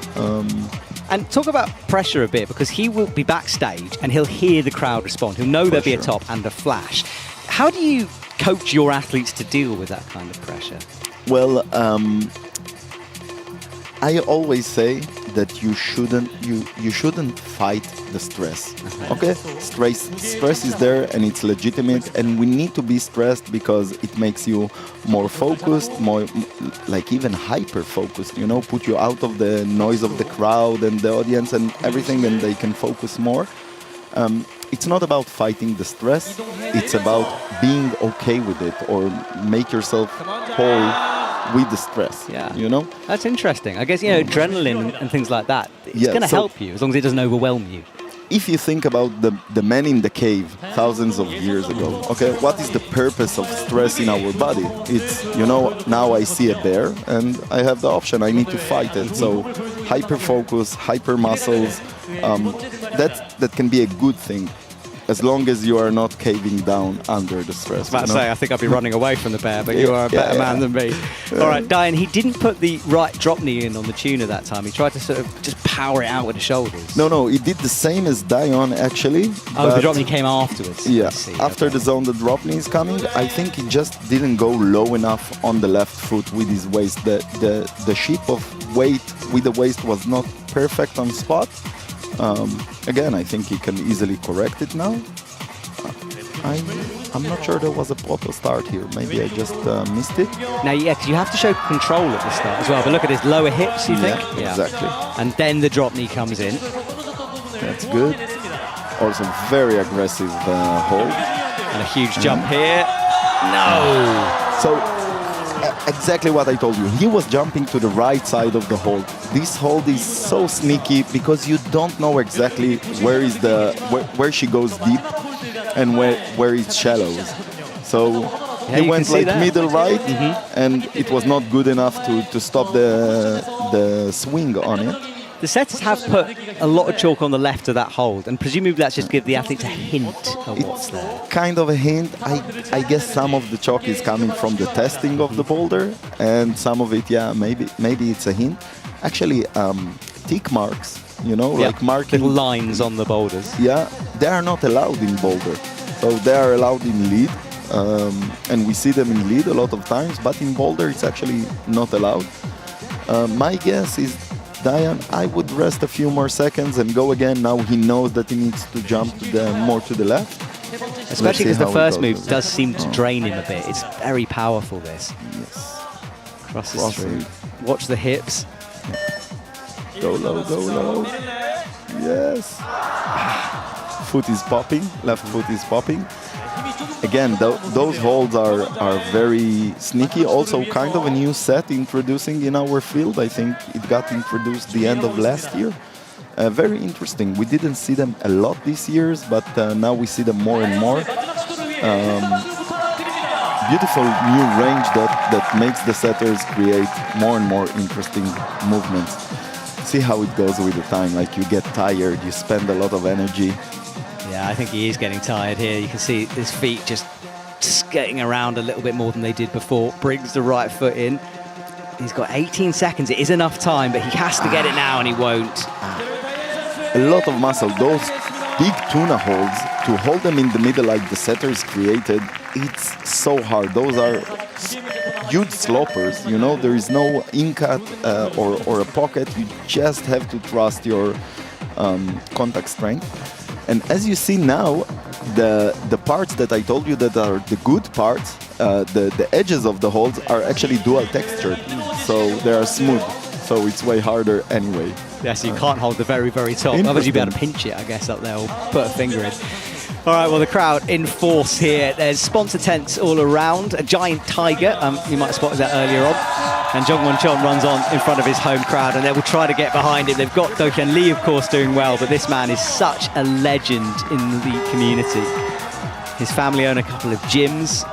And talk about pressure a bit, because he will be backstage and he'll hear the crowd respond. He'll know there'll be a top and a flash. How do you coach your athletes to deal with that kind of pressure? Well, I always say that you shouldn't fight the stress. Okay, stress is there and it's legitimate, and we need to be stressed because it makes you more focused, more like even hyper focused. Put you out of the noise of the crowd and the audience and everything, and they can focus more. It's not about fighting the stress. It's about being okay with it, or make yourself whole with the stress. That's interesting. I guess adrenaline and things like that, it's going to help you as long as it doesn't overwhelm you. If you think about the man in the cave thousands of years ago, okay, what is the purpose of stress in our body? It's, now I see a bear and I have the option, I need to fight it. So hyper focus, hyper muscles, that can be a good thing, as long as you are not caving down under the stress. I was about to say, I think I'd be running away from the bear, but you are a better man than me. All right, Dayan, he didn't put the right drop knee in on the tuna that time. He tried to sort of just power it out with the shoulders. No, he did the same as Dayan, actually. The drop knee came afterwards. Yeah, after the zone, the drop knee is coming. I think he just didn't go low enough on the left foot with his waist. The shape of weight with the waist was not perfect on spot. Again, I think he can easily correct it now. I'm not sure there was a proper start here. Maybe I just missed it. Now, yeah, because you have to show control at the start as well. But look at his lower hips, you think? Yeah, exactly. And then the drop knee comes in. That's good. Also very aggressive hold. And a huge jump here. No! So, exactly what I told you. He was jumping to the right side of the hold. This hold is so sneaky because you don't know exactly where she goes deep and where it's shallows. So he went like middle right, and it was not good enough to stop the swing on it. The setters have put a lot of chalk on the left of that hold, and presumably that's just give the athletes a hint of what's there. Kind of a hint. I guess some of the chalk is coming from the testing of the boulder, and some of it, yeah, maybe it's a hint. Actually, tick marks, like marking little lines on the boulders. Yeah, they are not allowed in Boulder, so they are allowed in lead, and we see them in lead a lot of times. But in Boulder, it's actually not allowed. My guess is, Diane, I would rest a few more seconds and go again. Now he knows that he needs to jump more to the left. Especially because the first move does seem to drain him a bit. It's very powerful, this. Yes. Crosses through. Watch the hips. Go low, go low. Yes. Foot is popping. Left foot is popping. Again, those holds are very sneaky. Also, kind of a new set introducing in our field. I think it got introduced the end of last year. Very interesting. We didn't see them a lot these years, but now we see them more and more. Beautiful new range that makes the setters create more and more interesting movements. See how it goes with the time. Like, you get tired, you spend a lot of energy. Yeah, I think he is getting tired here. You can see his feet just skirting around a little bit more than they did before. Brings the right foot in. He's got 18 seconds. It is enough time, but he has to get it now, and he won't. A lot of muscle. Those big tuna holds, to hold them in the middle like the setters created, it's so hard. Those are huge slopers. There is no in-cut or a pocket. You just have to trust your contact strength. And as you see now, the parts that I told you that are the good parts, the edges of the holds are actually dual textured, so they are smooth. So it's way harder anyway. Yes, you can't hold the very, very top. Otherwise you'd be able to pinch it, I guess, up there, or put a finger in. All right, well, the crowd in force here. There's sponsor tents all around. A giant tiger, you might have spotted that earlier on. And Jongwon Chon runs on in front of his home crowd, and they will try to get behind him. They've got Do-Hyun Lee, of course, doing well, but this man is such a legend in the community. His family own a couple of gyms.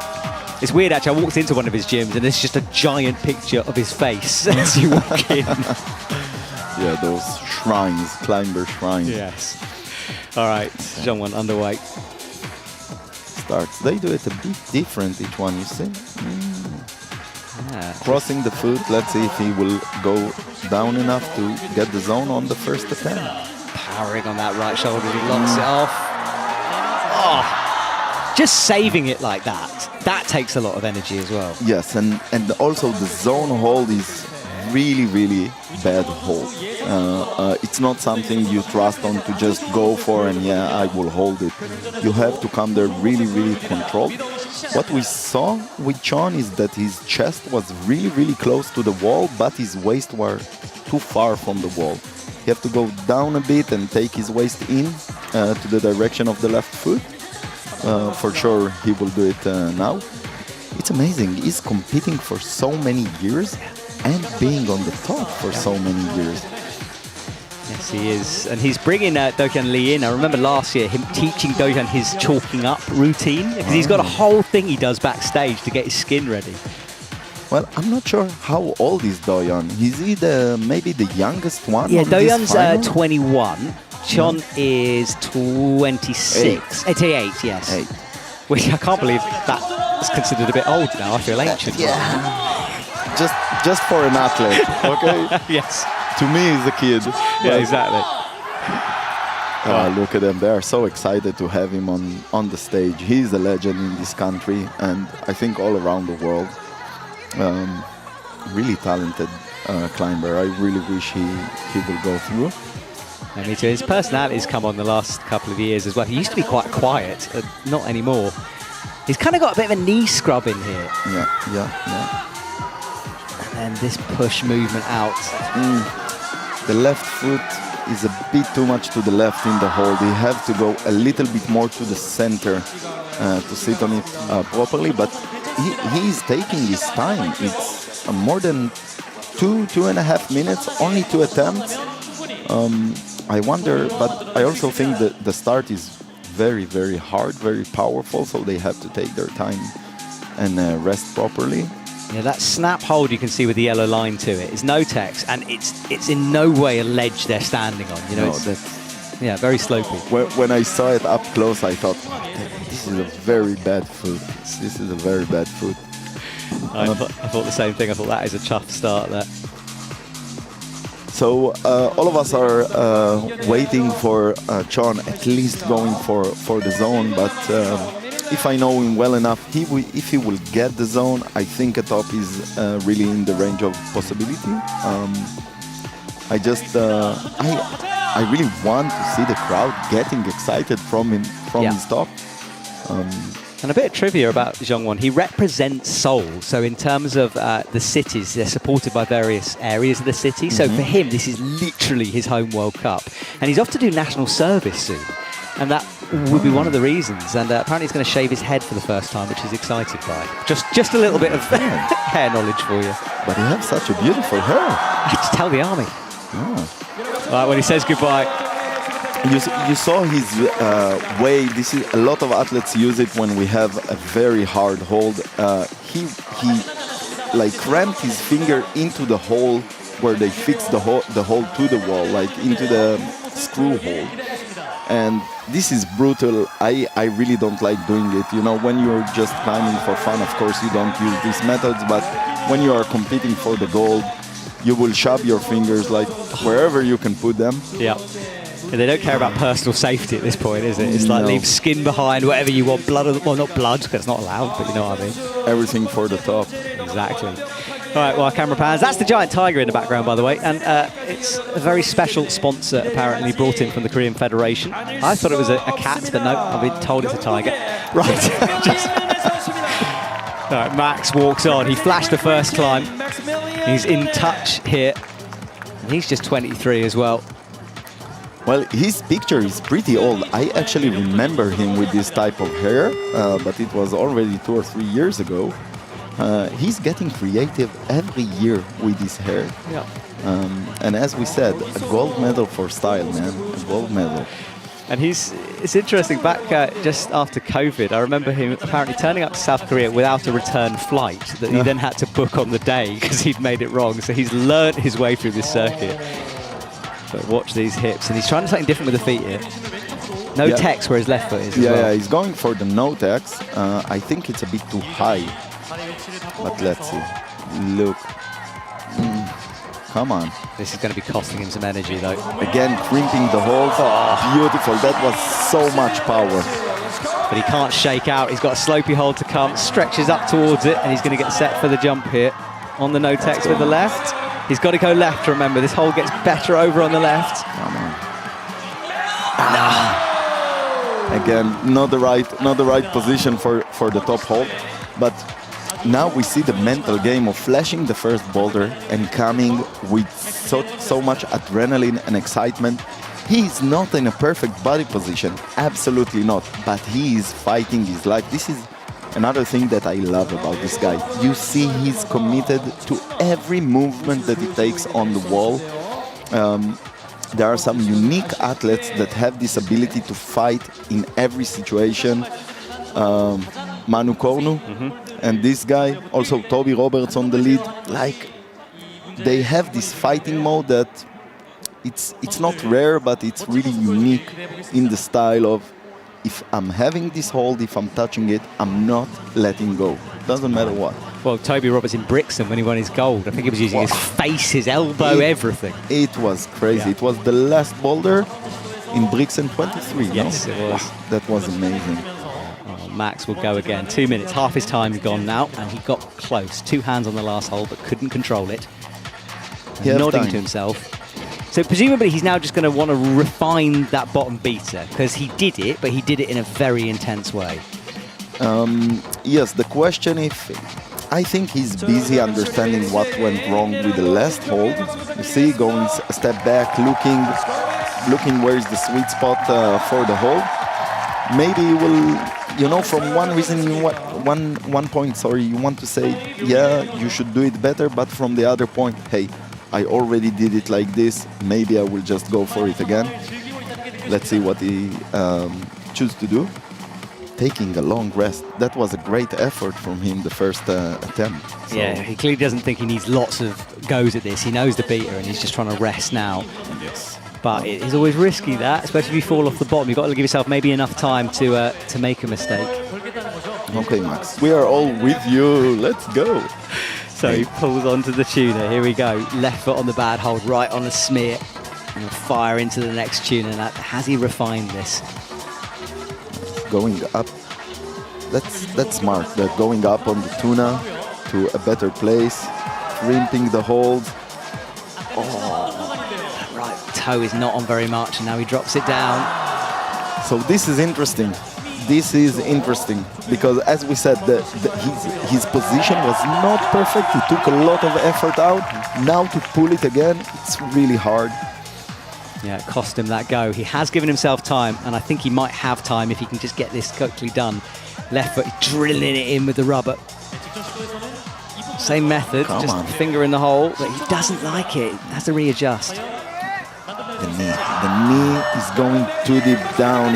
It's weird, actually. I walked into one of his gyms, and there's just a giant picture of his face as you walk in. Yeah, those shrines, climber shrines. Yes. All right, Jongwon underway. Starts. They do it a bit different, each one, you see. Yeah. Crossing the foot. Let's see if he will go down enough to get the zone on the first attempt. Powering on that right shoulder, he locks it off. Oh, just saving it like that. That takes a lot of energy as well. Yes, and also the zone hold is really, really bad hold. It's not something you trust on to just go for and, yeah, I will hold it. You have to come there really, really controlled. What we saw with Chon is that his chest was really, really close to the wall, but his waist were too far from the wall. You have to go down a bit and take his waist in to the direction of the left foot. For sure, he will do it now. It's amazing. He's competing for so many years and being on the top for so many years. Yes, he is. And he's bringing Do-Hyun Lee in. I remember last year him teaching Do-Hyun his chalking up routine, because he's got a whole thing he does backstage to get his skin ready. Well, I'm not sure how old is Do-Hyun. Is he maybe the youngest one? Yeah, Do-Hyun's 21. Chon is 26. 88, yes. 8. Which I can't believe that's considered a bit old now. I feel ancient. Yeah. Just for an athlete, okay? Yes. To me, he's a kid. Yeah, exactly. Look at them. They are so excited to have him on the stage. He's a legend in this country, and I think all around the world. Really talented climber. I really wish he will go through. And me too. His personality's come on the last couple of years as well. He used to be quite quiet, not anymore. He's kind of got a bit of a knee scrub in here. Yeah. And this push movement out. The left foot is a bit too much to the left in the hold. You have to go a little bit more to the center to sit on it properly. But he is taking his time. It's more than 2.5 minutes, only 2 attempts. I wonder, but I also think that the start is very, very hard, very powerful, so they have to take their time and rest properly. Yeah, that snap hold you can see with the yellow line to it is no text, and it's in no way a ledge they're standing on. You know, No, it's, that's, yeah, very slopey. when I saw it up close, I thought, this is a very bad foot. This is a very bad foot. I thought the same thing. I thought that is a tough start there. So all of us are waiting for Chon at least going for the zone, but if I know him well enough, if he will get the zone, I think a top is really in the range of possibility. I really want to see the crowd getting excited from him, from his top. And a bit of trivia about Jeongwon. He represents Seoul. So in terms of the cities, they're supported by various areas of the city. So for him, this is literally his home World Cup. And he's off to do national service soon. And that would be one of the reasons. And apparently he's going to shave his head for the first time, which he's excited by. Just a little bit of hair knowledge for you. But he has such a beautiful hair. Just tell the army. Yeah. Right, when he says goodbye. You saw his way. This is a lot of athletes use it when we have a very hard hold. He like ramped his finger into the hole where they fix the hole to the wall, like into the screw hole. And this is brutal. I really don't like doing it. You know, when you're just climbing for fun, of course you don't use these methods. But when you are competing for the gold, you will shove your fingers like wherever you can put them. Yeah. They don't care about personal safety at this point, is it? It's like leave skin behind, whatever you want, blood, well, not blood, because it's not allowed, but you know what I mean. Everything for the top. Exactly. All right, well, our camera pans. That's the giant tiger in the background, by the way, and it's a very special sponsor, apparently, brought in from the Korean Federation. I thought it was a cat, but no, I've been told it's a tiger. Right. All right, Max walks on. He flashed the first climb. He's in touch here. And he's just 23 as well. Well, his picture is pretty old. I actually remember him with this type of hair, but it was already 2 or 3 years ago. He's getting creative every year with his hair. Yeah. And as we said, a gold medal for style, man. A gold medal. And it's interesting, back just after COVID, I remember him apparently turning up to South Korea without a return flight that he then had to book on the day because he'd made it wrong. So he's learnt his way through this circuit. But watch these hips, and he's trying something different with the feet here. No text where his left foot is as well. Yeah, he's going for the no text. I think it's a bit too high. But let's see. Look. Come on. This is going to be costing him some energy, though. Again, crimping the hold. Oh, beautiful. That was so much power. But he can't shake out. He's got a slopey hold to come. Stretches up towards it, and he's going to get set for the jump here. On the no text with the left. He's got to go left, remember. This hold gets better over on the left. Come on. Again, not the right position for the top hold. But now we see the mental game of flashing the first boulder and coming with so much adrenaline and excitement. He is not in a perfect body position, absolutely not. But he is fighting his life. This is another thing that I love about this guy. You see he's committed to every movement that he takes on the wall. There are some unique athletes that have this ability to fight in every situation. Manu Kornu and this guy, also Toby Roberts on the lead. Like, they have this fighting mode that it's not rare, but it's really unique in the style of, if I'm having this hold, if I'm touching it, I'm not letting go. Doesn't matter what. Well, Toby Roberts in Brixton, when he won his gold, I think he was using his face, his elbow, everything. It was crazy. Yeah. It was the last boulder in Brixton 23. Yes, no? it was. Wow, that was amazing. Oh, Max will go again. 2 minutes. Half his time's gone now, and he got close. 2 hands on the last hole, but couldn't control it. Nodding to himself. So presumably he's now just going to want to refine that bottom beater, because he did it, but he did it in a very intense way. Yes, the question if I think he's busy understanding what went wrong with the last hold. You see, going a step back, looking where is the sweet spot for the hold. Maybe he will, from one reason, one point, you want to say, yeah, you should do it better, but from the other point, hey, I already did it like this, maybe I will just go for it again. Let's see what he chooses to do. Taking a long rest. That was a great effort from him, the first attempt. So yeah, he clearly doesn't think he needs lots of goes at this. He knows the beater and he's just trying to rest now. Yes. But it is always risky, that, especially if you fall off the bottom. You've got to give yourself maybe enough time to make a mistake. Okay, Max, we are all with you. Let's go. So he pulls onto the tuner. Here we go. Left foot on the bad hold, right on the smear. And we'll fire into the next tuner. Now, has he refined this? Going up, that's smart. That going up on the tuna to a better place, crimping the hold. Oh, right toe is not on very much, and now he drops it down. So this is interesting. This is interesting because, as we said, his position was not perfect. He took a lot of effort out. Now to pull it again, it's really hard. Yeah, it cost him that go. He has given himself time, and I think he might have time if he can just get this quickly done. Left foot, drilling it in with the rubber. Same method, just finger in the hole, but he doesn't like it. He has to readjust. The knee is going too deep down.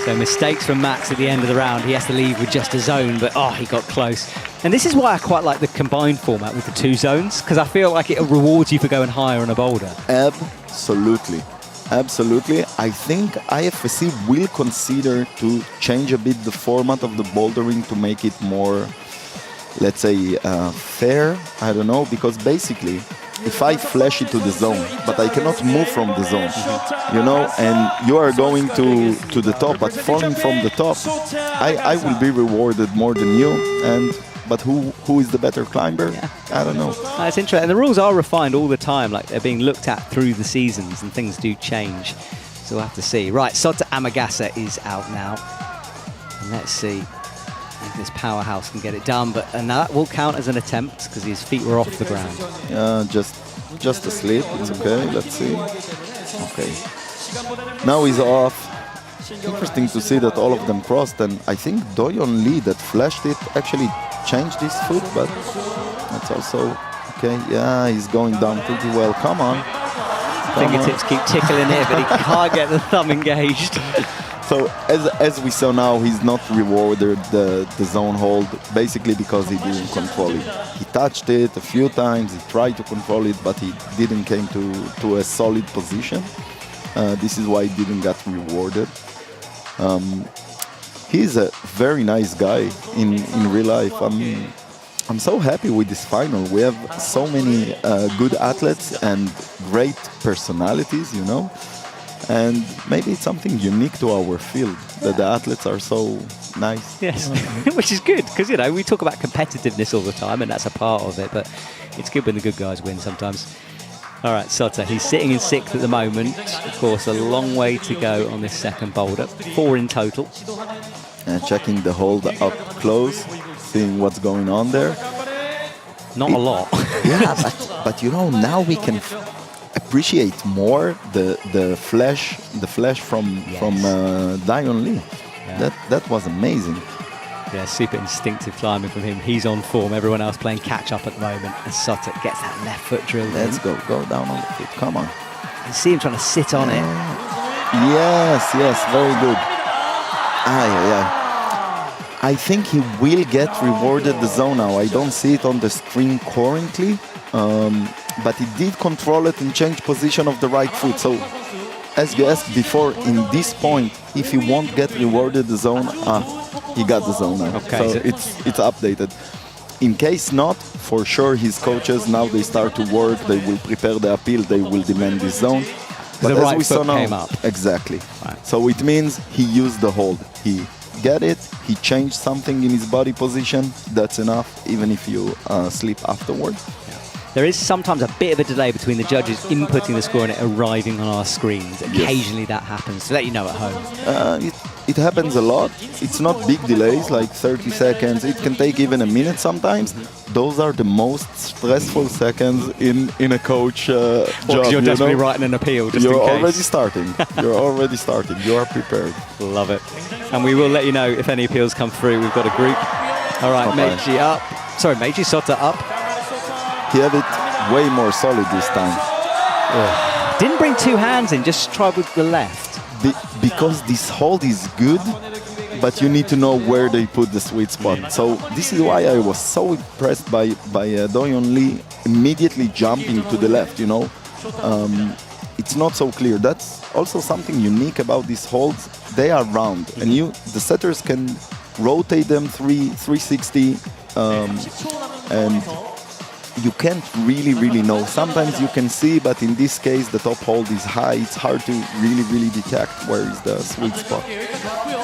So mistakes from Max at the end of the round. He has to leave with just a zone, but he got close. And this is why I quite like the combined format with the two zones, because I feel like it rewards you for going higher on a boulder. Absolutely. Absolutely. I think IFSC will consider to change a bit the format of the bouldering to make it more, let's say, fair. I don't know, because basically, if I flash it to the zone, but I cannot move from the zone, and you are going to the top, but falling from the top, I will be rewarded more than you. But who is the better climber? Yeah. I don't know. It's interesting. And the rules are refined all the time. Like, they're being looked at through the seasons, and things do change. So we'll have to see. Right, Sota Amagasa is out now. And let's see if this powerhouse can get it done. And that will count as an attempt because his feet were off the ground. Just a slip. It's okay. Let's see. Okay. Now he's off. Interesting to see that all of them crossed, and I think Doyon Lee that flashed it actually changed his foot, but that's also okay. Yeah, he's going down pretty well. Come on. Fingertips keep tickling it, but he can't get the thumb engaged. So as we saw now, he's not rewarded the zone hold, basically because he didn't control it. He touched it a few times, he tried to control it, but he didn't came to a solid position. This is why he didn't get rewarded. He's a very nice guy in real life. I'm so happy with this final. We have so many good athletes and great personalities, and maybe it's something unique to our field that the athletes are so nice. Yes, which is good because we talk about competitiveness all the time, and that's a part of it. But it's good when the good guys win sometimes. All right, Sota, he's sitting in sixth at the moment. Of course, a long way to go on this second boulder. 4 in total. And checking the hold up close, seeing what's going on there. Not a lot. Yeah, but now we can appreciate more the flash from Dion Lee. Yeah. That was amazing. Yeah, super instinctive climbing from him. He's on form. Everyone else playing catch up at the moment. And Sota gets that left foot drilled in. Let's go down on the foot. Come on. You see him trying to sit on it. Yes, very good. I think he will get rewarded the zone now. I don't see it on the screen currently, but he did control it and change position of the right foot. So, as you asked before, in this point, if he won't get rewarded the zone, he got the zone now. Okay, so it's updated. In case not, for sure his coaches, now they start to work, they will prepare the appeal, they will demand this zone. But the right foot came up. Exactly. Right. So it means he used the hold. He get it, he changed something in his body position, that's enough, even if you slip afterwards. Yeah. there is sometimes a bit of a delay between the judges inputting the score and it arriving on our screens. Occasionally that happens, to let you know at home. It happens a lot. It's not big delays, like 30 seconds. It can take even a minute sometimes. Those are the most stressful seconds in a coach job. You're definitely writing an appeal just You're in case. already starting. You're already starting. You are prepared. Love it. And we will let you know if any appeals come through. We've got a group. All right, Okay. Meiji up. Sorry, Meiji Sota up. He had it way more solid this time. Didn't bring two hands in, just tried with the left. Because this hold is good, but you need to know where they put the sweet spot. So this is why I was so impressed by Do-Yeon Lee immediately jumping to the left, you know. It's not so clear. That's also something unique about these holds. They are round, and the setters can rotate them 360, and you can't really know. Sometimes you can see, but in this case the top hold is high. It's hard to really detect where is the sweet spot.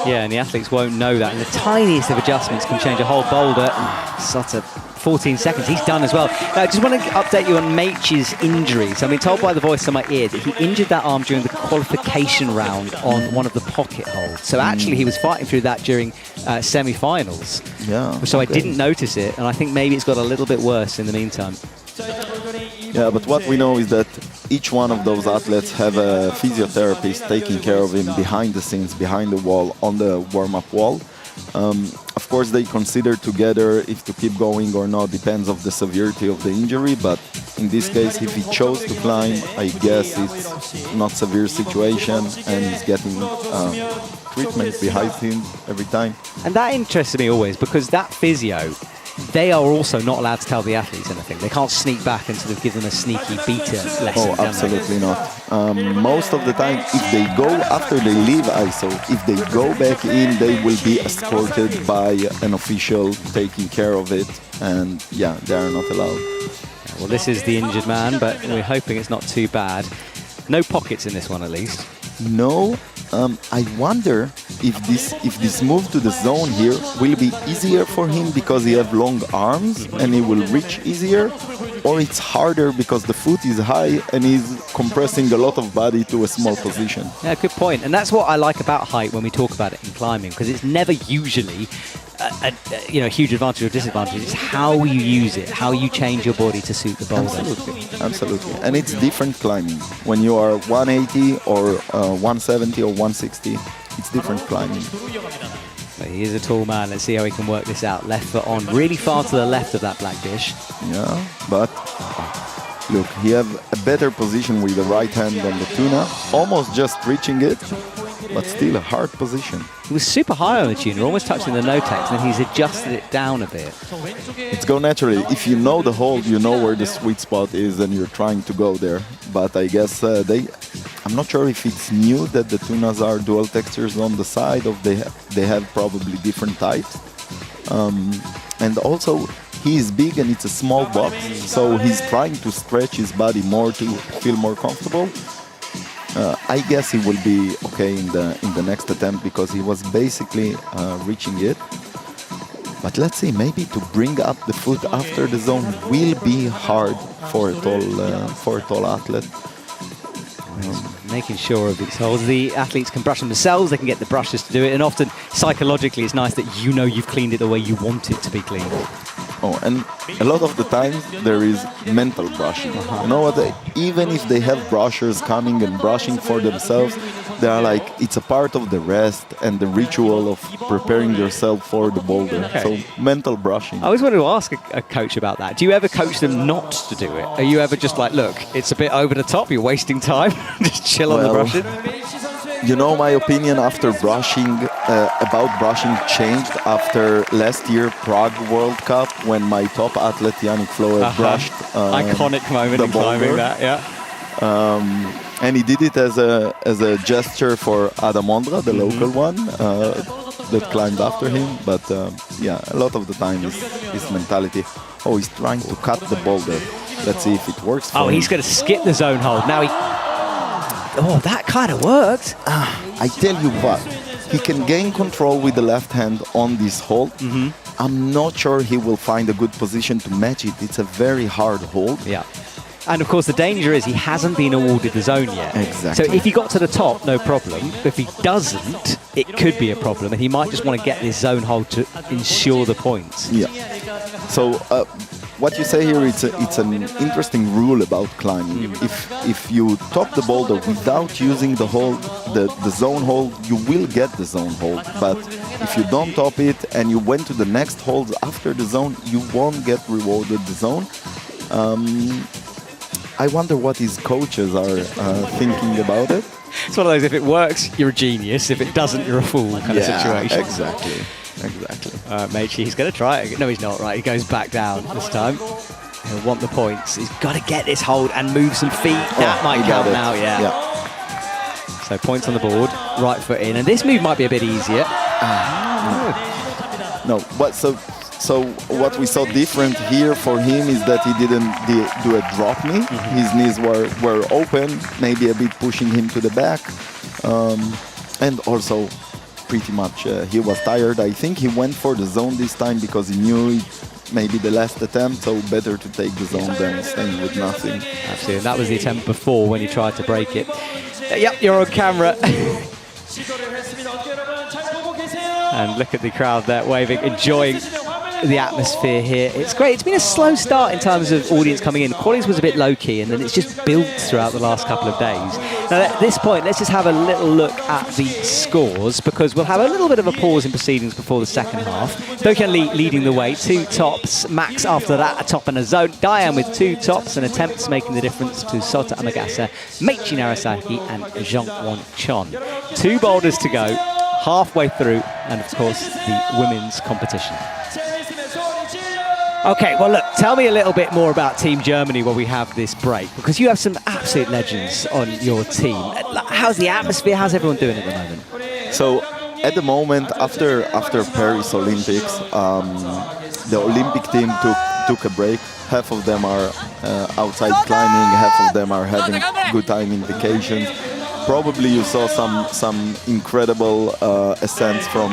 Yeah, and the athletes won't know that. And the tiniest of adjustments can change a whole boulder. Sota, 14 seconds, he's done as well. Now, I just want to update you on Meiji's injury. So I've been told by the voice in my ear that he injured that arm during the qualification round on one of the pocket holds. So actually he was fighting through that during semi-finals. Yeah. So I didn't notice it, and I think maybe it's got a little bit worse in the meantime. Yeah, but what we know is that each one of those athletes have a physiotherapist taking care of him behind the scenes, behind the wall, on the warm-up wall. Of course, they consider together if to keep going or not, depends on the severity of the injury, but in this case, if he chose to climb, I guess it's not severe situation and he's getting treatment behind him every time. And that interests me always, because that physio, they are also not allowed to tell the athletes anything. They can't sneak back and sort of give them a sneaky beta lesson. Oh, absolutely not. Most of the time, if they go after they leave ISO, if they go back in, they will be escorted by an official taking care of it. And yeah, they are not allowed. Well, this is the injured man, but we're hoping it's not too bad. No pockets in this one, at least. No. I wonder if this move to the zone here will be easier for him because he have long arms and he will reach easier, or it's harder because the foot is high and he's compressing a lot of body to a small position. Yeah, good point. And that's what I like about height when we talk about it in climbing, because it's never usually a huge advantage or disadvantage. It's how you use it, how you change your body to suit the boulder. Absolutely. And it's different climbing. When you are 180 or 170 or 160, it's different climbing. But he is a tall man. Let's see how he can work this out. Left foot on, really far to the left of that black dish. Yeah, but look, he have a better position with the right hand on the tuna, almost just reaching it, but still a hard position. He was super high on the tuner, almost touching the no-tex, and he's adjusted it down a bit. It's go naturally. If you know the hold, you know where the sweet spot is and you're trying to go there. But I guess I'm not sure if it's new that the tunas are dual textures on the side, or they have probably different types. And also, he is big and it's a small box, so he's trying to stretch his body more to feel more comfortable. I guess he will be okay in the next attempt because he was basically reaching it. But let's see, maybe to bring up the foot after the zone will be hard for a tall athlete. Making sure of these holes. The athletes can brush them themselves, they can get the brushes to do it, and often psychologically it's nice that you know you've cleaned it the way you want it to be cleaned. Oh, and a lot of the times there is mental brushing. You know what? Even if they have brushers coming and brushing for themselves, they are like, it's a part of the rest and the ritual of preparing yourself for the boulder. Okay. So mental brushing. I always wanted to ask a coach about that. Do you ever coach them not to do it? Are you ever just like, look, it's a bit over the top, you're wasting time, just chill on the brushing? You know, my opinion after brushing, about brushing changed after last year Prague World Cup when my top athlete Yannick Flo brushed iconic moment in climbing that, yeah. And he did it as a gesture for Adam Ondra, the local one, that climbed after him. But yeah, a lot of the time is mentality. Oh, he's trying to cut the boulder. Let's see if it works for him. He's going to skip the zone hold. Now that kind of worked. I tell you what, he can gain control with the left hand on this hold. I'm not sure he will find a good position to match it. It's a very hard hold. Yeah. And of course, the danger is he hasn't been awarded the zone yet. Exactly. So if he got to the top, no problem. But if he doesn't, it could be a problem. And he might just want to get this zone hold to ensure the points. Yeah. So what you say here, it's an interesting rule about climbing. If you top the boulder without using the hold, the zone hold, you will get the zone hold. But if you don't top it and you went to the next hold after the zone, you won't get rewarded the zone. I wonder what his coaches are thinking about it. It's one of those, if it works, you're a genius. If it doesn't, you're a fool kind of situation. Exactly. Meichi, he's going to try it. No, he's not, right? He goes back down this time. He'll want the points. He's got to get this hold and move some feet. That might count now, yeah. So points on the board, right foot in. And this move might be a bit easier. No, but so what we saw different here for him is that he didn't do a drop knee. His knees were open, maybe a bit pushing him to the back. And also pretty much he was tired. I think he went for the zone this time because he knew it maybe the last attempt, so better to take the zone than staying with nothing. Absolutely, and that was the attempt before when he tried to break it. Yep, you're on camera. And look at the crowd there waving, enjoying the atmosphere here. It's great. It's been a slow start in terms of audience coming in. Qualies was a bit low-key, and then it's just built throughout the last couple of days. Now, at this point, let's just have a little look at the scores, because we'll have a little bit of a pause in proceedings before the second half. Doken Lee leading the way, 2 tops. Max after that, a top and a zone. Diane with 2 tops and attempts making the difference to Sota Amagasa, Meichi Narasaki, and Zhong Won Chon. 2 boulders to go, halfway through, and of course, the women's competition. Okay, well, look, tell me a little bit more about Team Germany while we have this break, because you have some absolute legends on your team. How's the atmosphere? How's everyone doing at the moment? So, at the moment, after Paris Olympics, the Olympic team took a break. Half of them are outside climbing, half of them are having good time in vacations. Probably you saw some incredible ascents from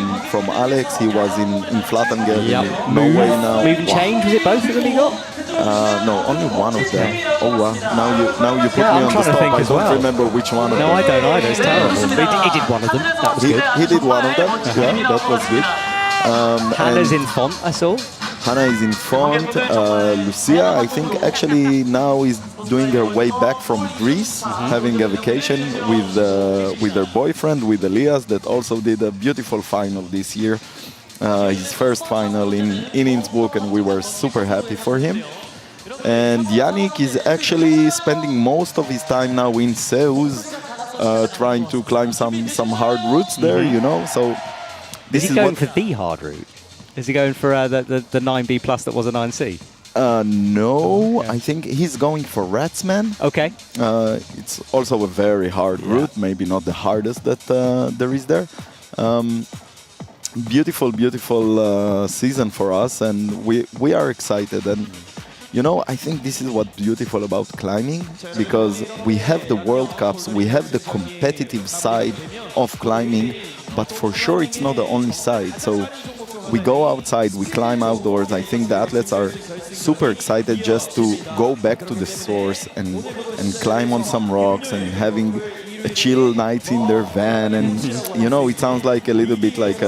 Alex. He was in Flattenberg, in Norway now. Move and change, was it both of them he got? No, only one of them. Oh wow! Now you put me on the spot. I don't remember which one of them. No, I don't either. It's terrible. But he did one of them. That was good. He did one of them. Yeah, that was good. Hannah's in font, I saw. Hannah is in front. Lucia, I think, actually now is doing her way back from Greece, having a vacation with her boyfriend, with Elias, that also did a beautiful final this year. His first final in Innsbruck, and we were super happy for him. And Yannick is actually spending most of his time now in Seoul, trying to climb some hard routes there, you know. So this is he going for the hard route? Is he going for the 9B plus that was a 9C? No, I think he's going for Ratsman. Okay. It's also a very hard route, maybe not the hardest that there is there. Beautiful season for us, and we are excited. And you know, I think this is what's beautiful about climbing, because we have the World Cups, we have the competitive side of climbing, but for sure it's not the only side. So we go outside, we climb outdoors. I think the athletes are super excited just to go back to the source and climb on some rocks and having a chill night in their van. And you know, it sounds like a little bit like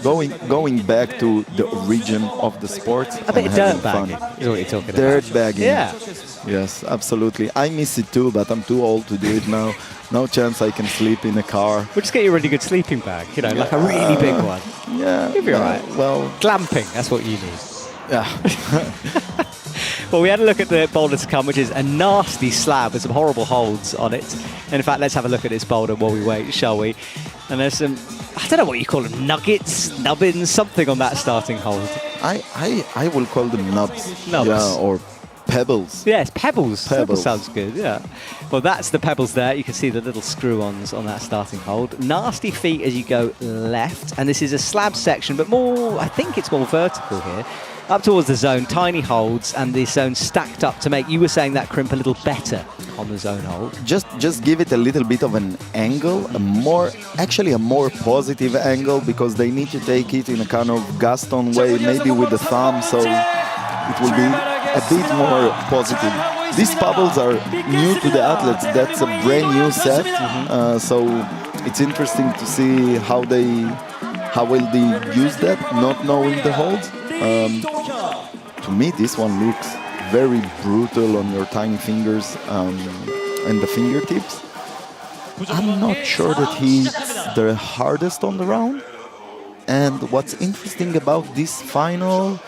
going back to the origin of the sport. A bit of dirt bagging is what you're talking about. Dirt bagging. Yeah. Yes, absolutely. I miss it too, but I'm too old to do it now. No chance I can sleep in a car. We'll just get you a really good sleeping bag, you know, like a really big one. Yeah. You'll be all right. Well, glamping, that's what you need. Yeah. Well, we had a look at the boulder to come, which is a nasty slab with some horrible holds on it. And in fact, let's have a look at this boulder while we wait, shall we? And there's some, I don't know what you call them, nuggets, nubbins, something on that starting hold. I will call them nubs. Nubs. Yeah, or pebbles. Yes, pebbles. Pebbles. Sounds good, yeah. Well, that's the pebbles there. You can see the little screw-ons on that starting hold. Nasty feet as you go left. And this is a slab section, but more, I think it's more vertical here. Up towards the zone, tiny holds, and the zone stacked up to make, you were saying, that crimp a little better on the zone hold. Just give it a little bit of an angle, a more positive angle, because they need to take it in a kind of Gaston way, maybe with the thumb, so it will be a bit more positive. These bubbles are new to the athletes. That's a brand new set, so it's interesting to see how will they use that, not knowing the holds. To me, this one looks very brutal on your tiny fingers and the fingertips. I'm not sure that he's the hardest on the round. And what's interesting about this final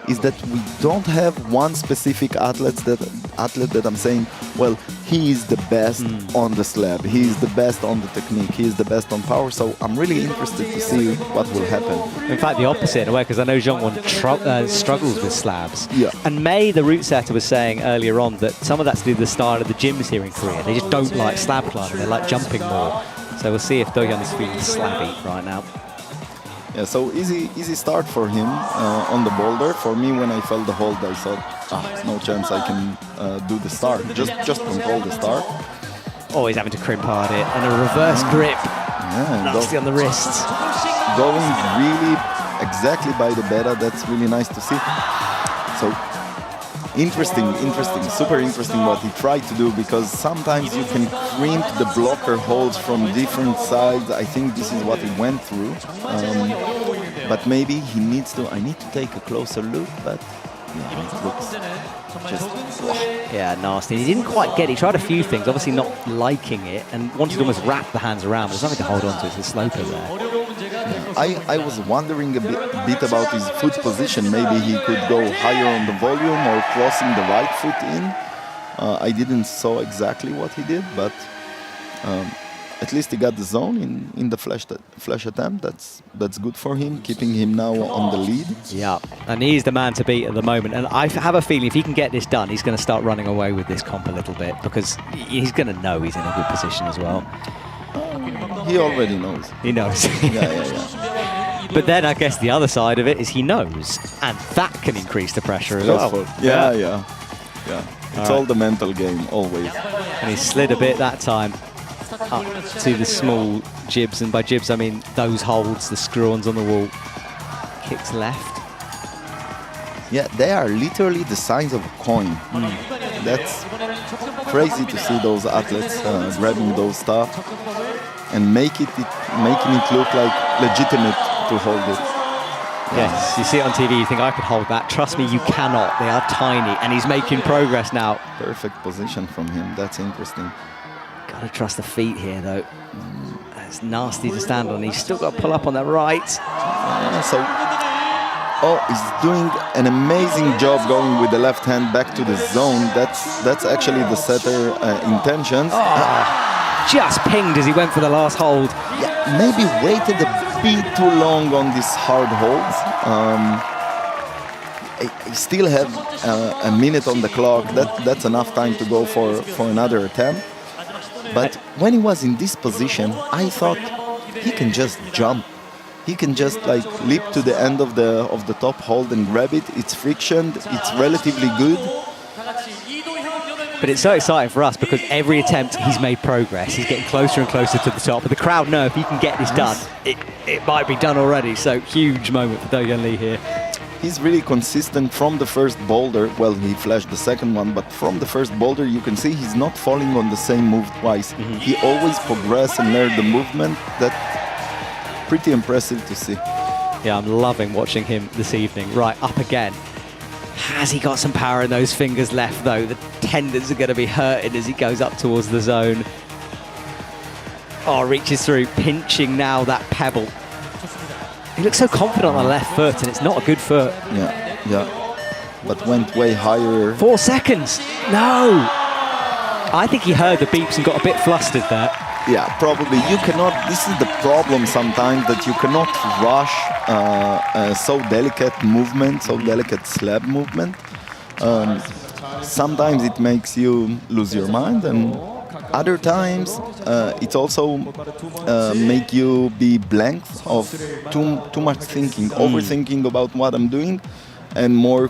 is that we don't have one specific athlete that I'm saying, well, he is the best on the slab, he is the best on the technique, he is the best on power. So I'm really interested to see what will happen. In fact, the opposite in a way, because I know Jean-Won struggles with slabs. Yeah. And May, the route setter, was saying earlier on that some of that's to do with the style of the gyms here in Korea. They just don't like slab climbing, they like jumping more. So we'll see if Do-hyun is feeling slabby right now. Yeah, so easy start for him on the boulder. For me, when I felt the hold, I thought, no chance I can do the start. Just control the start. Always having to crimp hard it, and a reverse grip. Yeah, nasty on the wrists. Going really exactly by the beta. That's really nice to see. So interesting, super interesting what he tried to do, because sometimes you can crimp the blocker holds from different sides. I think this is what he went through. But maybe he needs to, I need to take a closer look, but yeah, it looks just, yeah, nasty. He didn't quite get it. He tried a few things, obviously not liking it, and wanted to almost wrap the hands around, but there's nothing to hold on to. It's a sloper there. I was wondering a bit about his foot position. Maybe he could go higher on the volume or crossing the right foot in. I didn't saw exactly what he did, but at least he got the zone in the flash attempt. That's good for him, keeping him now on the lead. Yeah, and he's the man to beat at the moment. And I have a feeling if he can get this done, he's going to start running away with this comp a little bit, because he's going to know he's in a good position as well. He already knows. He knows. Yeah. But then I guess the other side of it is he knows, and that can increase the pressure as well. Yeah. It's all the mental game, always. And he slid a bit that time up to the small jibs, and by jibs I mean those holds, the screw-ons on the wall. Kicks left. Yeah, they are literally the size of a coin. That's crazy to see those athletes grabbing those stuff and making it look like legitimate to hold it. Yes, you see it on TV, you think I could hold that. Trust me, you cannot. They are tiny, and he's making progress now. Perfect position from him. That's interesting. Gotta trust the feet here, though. It's nasty to stand on. He's still got to pull up on the right. He's doing an amazing job going with the left hand back to the zone. That's actually the setter intentions. Just pinged as he went for the last hold. Yeah, maybe waited a bit too long on these hard holds. I still have a minute on the clock. That's enough time to go for another attempt. But when he was in this position, I thought he can just jump. He can just like leap to the end of the top hold and grab it. It's friction. It's relatively good. But it's so exciting for us because every attempt he's made progress. He's getting closer and closer to the top. But the crowd know if he can get this done, it might be done already. So huge moment for Do-hyun Lee here. He's really consistent from the first boulder. Well, he flashed the second one, but from the first boulder, you can see he's not falling on the same move twice. He always progresses and learns the movement. That's pretty impressive to see. Yeah, I'm loving watching him this evening. Right, up again. Has he got some power in those fingers left, though? The tendons are going to be hurting as he goes up towards the zone. Oh, reaches through, pinching now that pebble. He looks so confident on the left foot, and it's not a good foot. Yeah. But went way higher. 4 seconds. No. I think he heard the beeps and got a bit flustered there. Yeah, probably. You cannot, this is the problem sometimes, that you cannot rush so delicate movement, so delicate slab movement. Sometimes it makes you lose your mind, and other times it also make you be blank of too much thinking, overthinking about what I'm doing. and more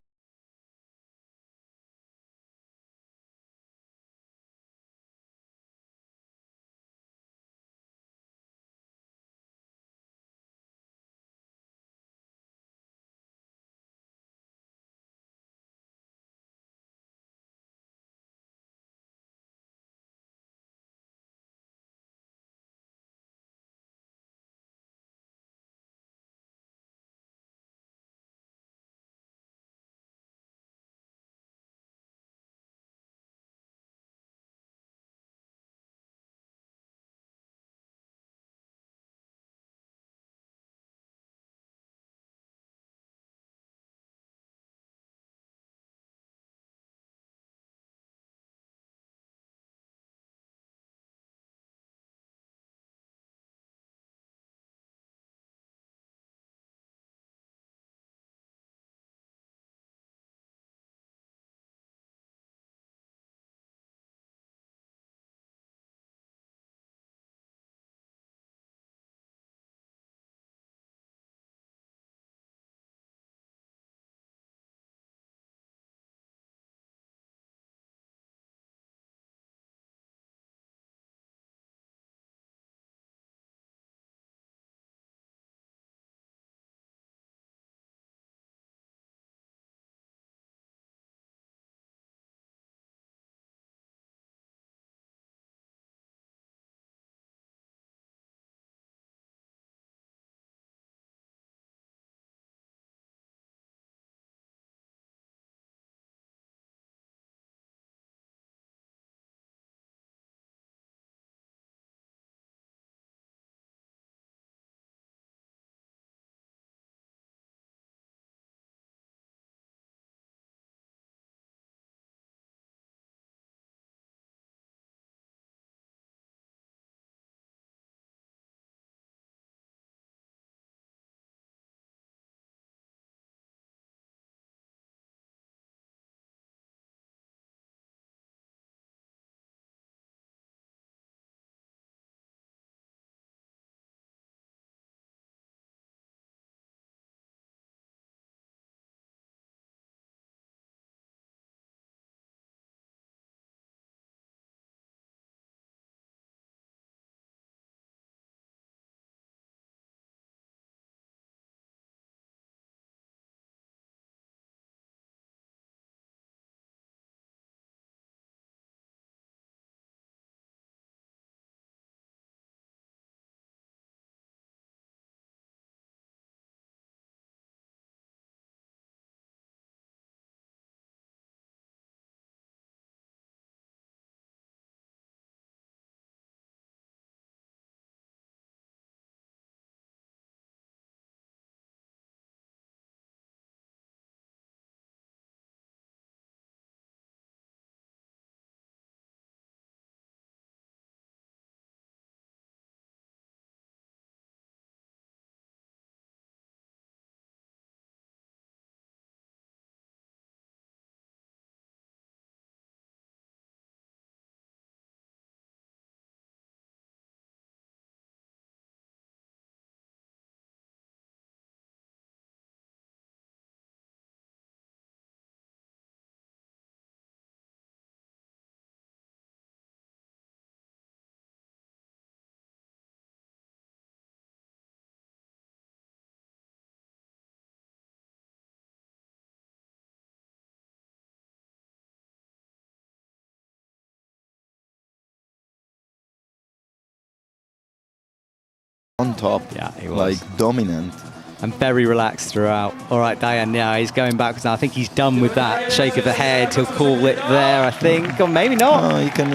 on top, Yeah, he was. like dominant. And very relaxed throughout. All right, Diane, yeah, he's going backwards now. I think he's done with that shake of the head. He'll call it there, I think, or maybe not. You can.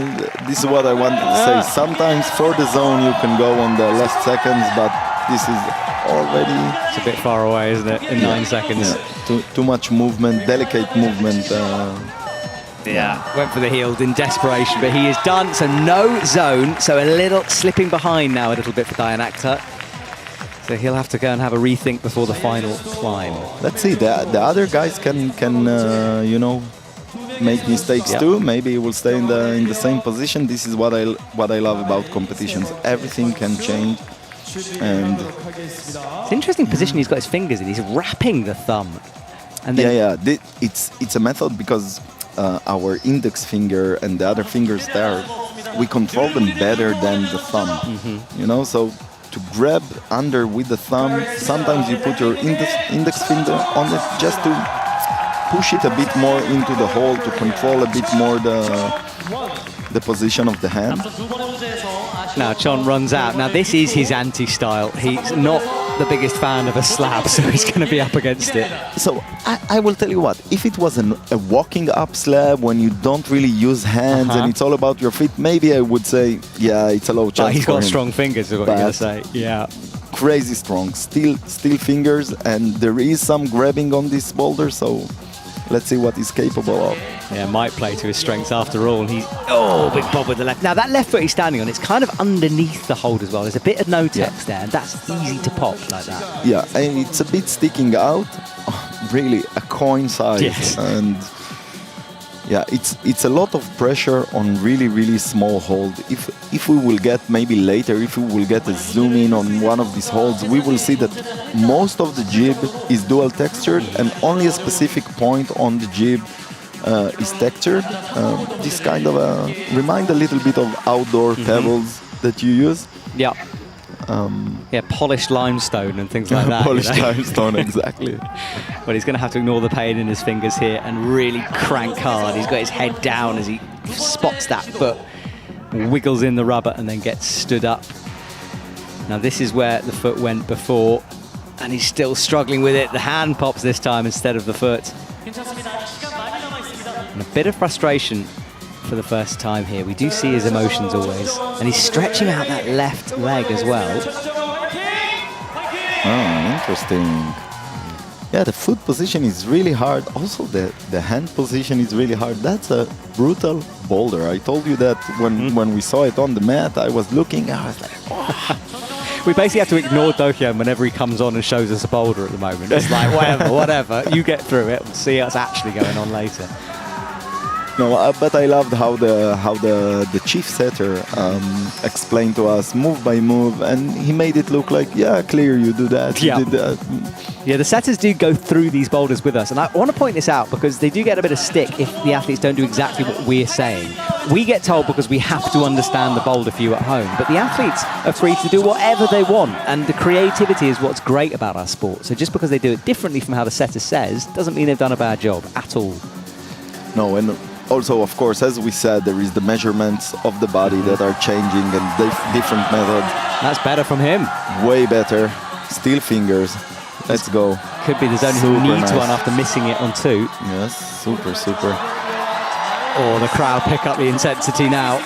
This is what I wanted to say. Sometimes for the zone you can go on the last seconds, but this is already. It's a bit far away, isn't it? In 9 seconds. Yeah. Too much movement, delicate movement. Went for the heels in desperation, but he is done. So no zone. So a little slipping behind now, a little bit for Diane Akhtar. So he'll have to go and have a rethink before the final climb. Let's see. The other guys can you know, make mistakes too. Maybe he will stay in the same position. This is what I love about competitions. Everything can change. And it's an interesting position he's got his fingers in. He's wrapping the thumb. And then It's a method because our index finger and the other fingers there, we control them better than the thumb. You know, so to grab under with the thumb, sometimes you put your index finger on it just to push it a bit more into the hole, to control a bit more the position of the hand. Now Chon runs out. Now this is his anti-style. He's not the biggest fan of a slab, so he's going to be up against it. So I will tell you what, if it was a walking up slab when you don't really use hands and it's all about your feet, maybe I would say, yeah, it's a low chance. But he's for got him. strong fingers, is what you're going to say. Yeah. Crazy strong, steel fingers, and there is some grabbing on this boulder, so let's see what he's capable of. Yeah, might play to his strengths after all. He's big bob with the left. Now that left foot he's standing on, it's kind of underneath the hold as well. There's a bit of no-tex there, and that's easy to pop like that. Yeah, and it's a bit sticking out. Really, a coin size. Yes. And yeah, it's a lot of pressure on really small hold. If we will get maybe later, if we will get a zoom in on one of these holds, we will see that most of the jib is dual textured and only a specific point on the jib is textured. This kind of remind a little bit of outdoor pebbles that you use. Yeah. Polished limestone and things like that. Polished limestone, exactly. Well, he's going to have to ignore the pain in his fingers here and really crank hard. He's got his head down as he spots that foot, wiggles in the rubber and then gets stood up. Now this is where the foot went before, and he's still struggling with it. The hand pops this time instead of the foot. And a bit of frustration for the first time here. We do see his emotions always. And he's stretching out that left leg as well. Oh, interesting. Yeah, the foot position is really hard. Also, the hand position is really hard. That's a brutal boulder. I told you that when we saw it on the mat, I was looking, I was like, oh. We basically have to ignore Dohyun whenever he comes on and shows us a boulder at the moment. It's like, whatever, you get through it. We'll see what's actually going on later. No, but I loved how the chief setter explained to us move by move, and he made it look like, yeah, clear, you do that, you did that. Yeah, the setters do go through these boulders with us, and I want to point this out because they do get a bit of stick if the athletes don't do exactly what we're saying. We get told because we have to understand the boulder for you at home, but the athletes are free to do whatever they want, and the creativity is what's great about our sport. So just because they do it differently from how the setter says doesn't mean they've done a bad job at all. No, and also, of course, as we said, there is the measurements of the body that are changing and different methods. That's better from him. Way better. Steel fingers. Let's go. Could be the zone who needs one after missing it on two. Yes, super. Oh, the crowd pick up the intensity now.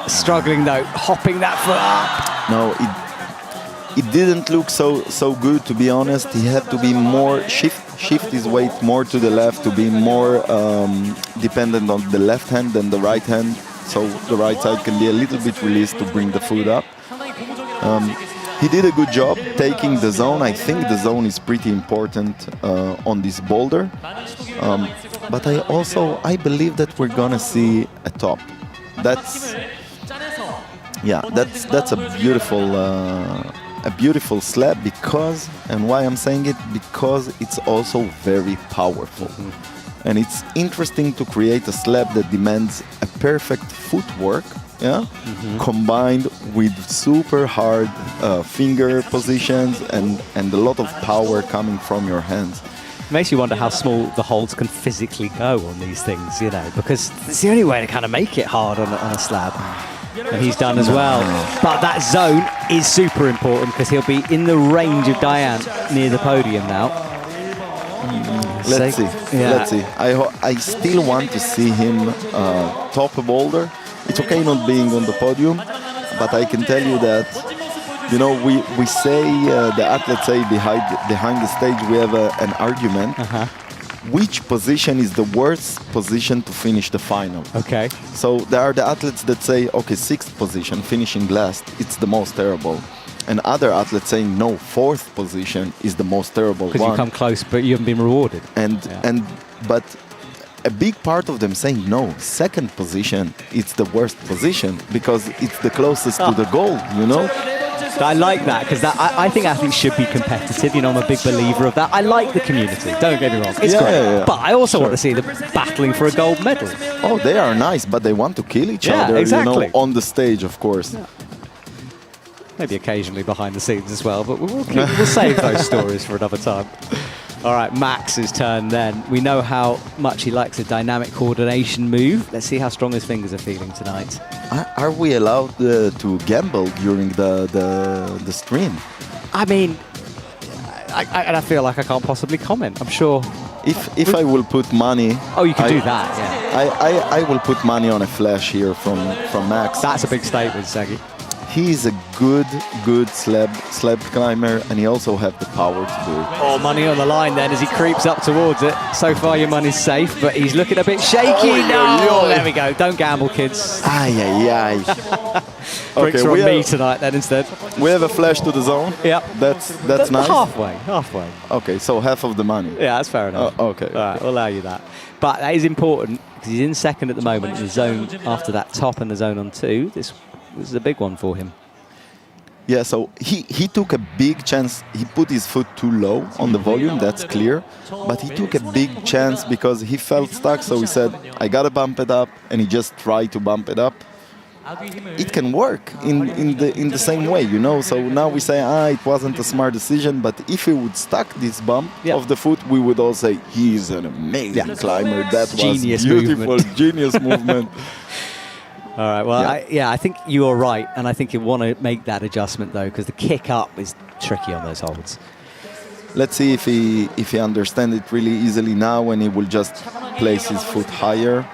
Struggling though, hopping that foot up. No, it didn't look so good, to be honest. He had to be more shift his weight more to the left to be more dependent on the left hand than the right hand, so the right side can be a little bit released to bring the foot up. He did a good job taking the zone. I think the zone is pretty important on this boulder, but I believe that we're gonna see a top. That's a beautiful slab because, and why I'm saying it, because it's also very powerful. And it's interesting to create a slab that demands a perfect footwork, combined with super hard finger positions and a lot of power coming from your hands. Makes you wonder how small the holds can physically go on these things, because it's the only way to kind of make it hard on a slab. And he's done as well. But that zone is super important because he'll be in the range of Diane near the podium now. Let's see. I still want to see him top a boulder. It's okay not being on the podium, but I can tell you that, we say, the athletes say behind the stage we have an argument. Which position is the worst position to finish the final? Okay. So there are the athletes that say, okay, 6th position, finishing last, it's the most terrible. And other athletes saying, no, 4th position is the most terrible one. Because you come close, but you haven't been rewarded. But a big part of them saying, no, 2nd position, it's the worst position because it's the closest to the goal, I like that because I think athletes should be competitive. You know, I'm a big believer of that. I like the community. Don't get me wrong. It's great. Yeah. But I also want to see them battling for a gold medal. Oh, they are nice, but they want to kill each other, exactly. you know, on the stage, of course. Yeah. Maybe occasionally behind the scenes as well, but we'll save those stories for another time. All right, Max's turn then. We know how much he likes a dynamic coordination move. Let's see how strong his fingers are feeling tonight. Are we allowed to gamble during the stream? I mean, I feel like I can't possibly comment. I'm sure. If I will put money... Oh, you can do that, yeah. I will put money on a flash here from Max. That's a big statement, Sagi. He is a good slab climber, and he also has the power to do it. Oh, money on the line then as he creeps up towards it. So far your money's safe, but he's looking a bit shaky. No, there we go. Don't gamble, kids. Ay. Bricks are on me tonight then instead. We have a flash to the zone. Yep. That's nice. Halfway. Okay, so half of the money. Yeah, that's fair enough. Okay. All right, we'll allow you that. But that is important because he's in second at the moment in the zone after that top and the zone on 2. This is a big one for him. Yeah, so he took a big chance. He put his foot too low on the volume, that's clear. But he took a big chance because he felt stuck, so he said, I gotta bump it up, and he just tried to bump it up. It can work in the same way, you know. So now we say, it wasn't a smart decision, but if he would stuck this bump of the foot, we would all say, he's an amazing climber. That was genius beautiful, movement. Genius movement. All right, well, I think you are right, and I think you want to make that adjustment, though, because the kick up is tricky on those holds. Let's see if he understands it really easily now when he will just place his foot higher.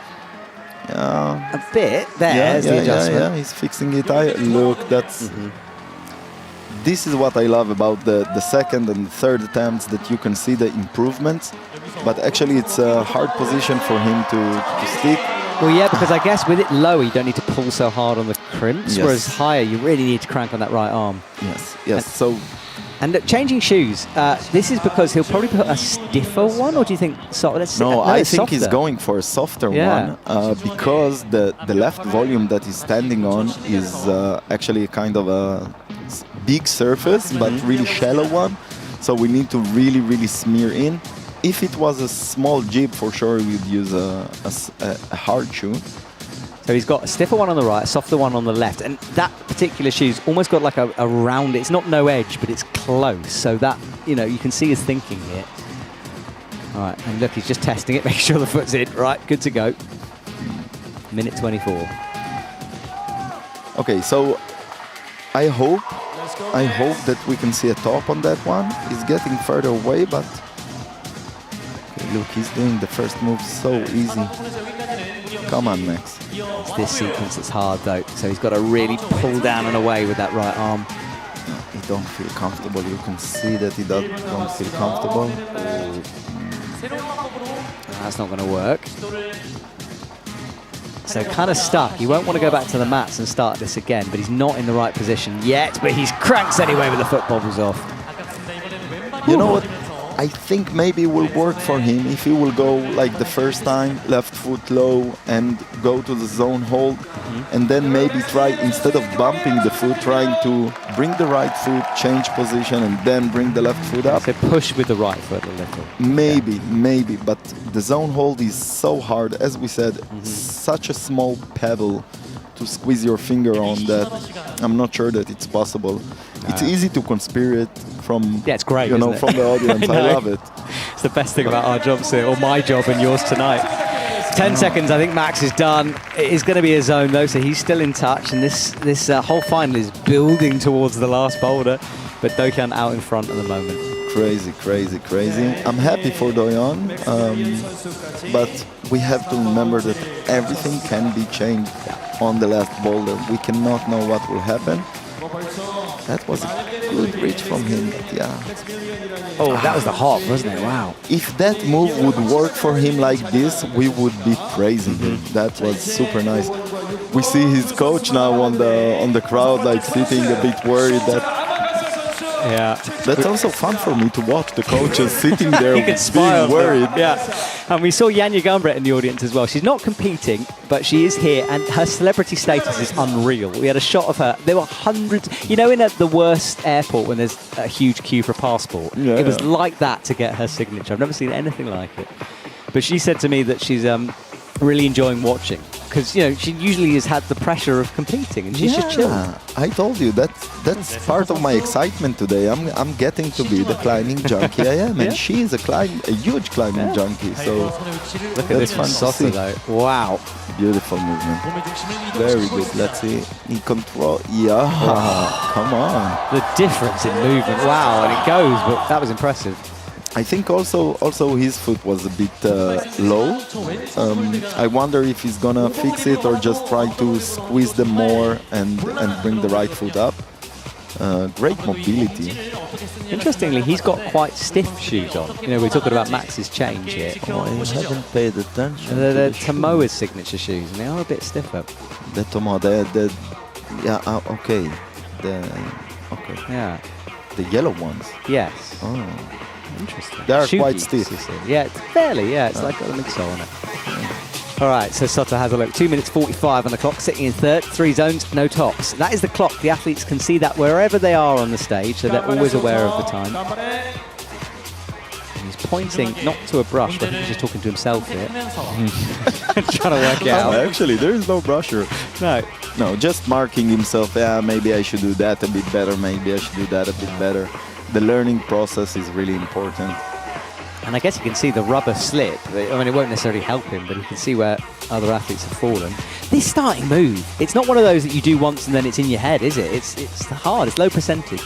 A bit, there's the adjustment. Yeah, he's fixing it higher. Look, that's... This is what I love about the second and the third attempts, that you can see the improvements, but actually it's a hard position for him to stick. Well, yeah, because I guess with it lower, you don't need to pull so hard on the crimps, whereas higher, you really need to crank on that right arm. Yes. And look, changing shoes, this is because he'll probably put a stiffer one, or do you think... I think he's going for a softer one, because the left volume that he's standing on is actually kind of a big surface, but really shallow one. So we need to really, really smear in. If it was a small jib, for sure we'd use a hard shoe. So he's got a stiffer one on the right, a softer one on the left, and that particular shoe's almost got like a round, it's not no edge, but it's close, so that, you know, you can see his thinking here. All right, and look, he's just testing it, making sure the foot's in. Right, good to go. Minute 24. Okay, so I hope that we can see a top on that one. He's getting further away, but... Look, he's doing the first move so easy. Come on, Max. It's this sequence that's hard, though. So he's got to really pull down and away with that right arm. He don't feel comfortable. You can see that he don't feel comfortable. That's not going to work. So kind of stuck. He won't want to go back to the mats and start this again, but he's not in the right position yet. But he's cranks anyway with the foot bobbles off. You know what? I think maybe it will work for him if he will go like the first time, left foot low and go to the zone hold, and then maybe try, instead of bumping the foot, trying to bring the right foot, change position, and then bring the left foot up. So push with the right foot a little. Maybe, but the zone hold is so hard. As we said, such a small pebble to squeeze your finger on that I'm not sure that it's possible. It's easy to conspire from, it's great, from the audience. I love it. It's the best thing about our jobs here, or my job and yours tonight. 10 seconds, I think Max is done. It is going to be a zone though, so he's still in touch, and this whole final is building towards the last boulder, but Dokyan out in front at the moment. Crazy. I'm happy for Doyon, but we have to remember that everything can be changed on the last boulder. We cannot know what will happen. That was a good reach from him, but Oh, that was the hop, wasn't it? Wow. If that move would work for him like this, we would be praising him. That was super nice. We see his coach now on the crowd, like sitting a bit worried that Yeah. That's also fun for me to watch the coaches sitting there You can smile. being worried. Yeah. And we saw Janja Gumbret in the audience as well. She's not competing, but she is here, and her celebrity status is unreal. We had a shot of her. There were hundreds. You know, in the worst airport when there's a huge queue for a passport, it was like that to get her signature. I've never seen anything like it. But she said to me that she's really enjoying watching because, you know, she usually has had the pressure of competing and she's just chilling. I told you that's part of my excitement today. I'm getting to be the climbing junkie I am, and she is a huge climbing junkie. So look at this fun Sosa though. Wow, beautiful movement. Very good. Let's see. He control. Yeah, come on. The difference in movement. Wow, and it goes, but that was impressive. I think also his foot was a bit low. I wonder if he's gonna fix it or just try to squeeze them more and bring the right foot up. Great mobility. Interestingly, he's got quite stiff shoes on. You know, we're talking about Max's change here. Oh, I haven't paid attention. They're Tomoa's signature shoes, and they are a bit stiffer. The Tomoa, okay. Okay. Yeah. The yellow ones. Yes. Oh. Interesting. They are Shoe quite geeks, stiff. you see. Yeah, it's fairly, it's like got a midsole on it. All right, so Soto has a look. 2 minutes 45 on the clock, sitting in third. 3 zones, no tops. That is the clock. The athletes can see that wherever they are on the stage, so they're always aware of the time. And he's pointing not to a brush, but I think he's just talking to himself here. Trying to work it out. Actually, there is no brusher. No, just marking himself. Yeah, maybe I should do that a bit better. Maybe I should do that a bit better. The learning process is really important. And I guess you can see the rubber slip. I mean, it won't necessarily help him, but you can see where other athletes have fallen. This starting move, it's not one of those that you do once and then it's in your head, is it? It's hard, it's low percentage.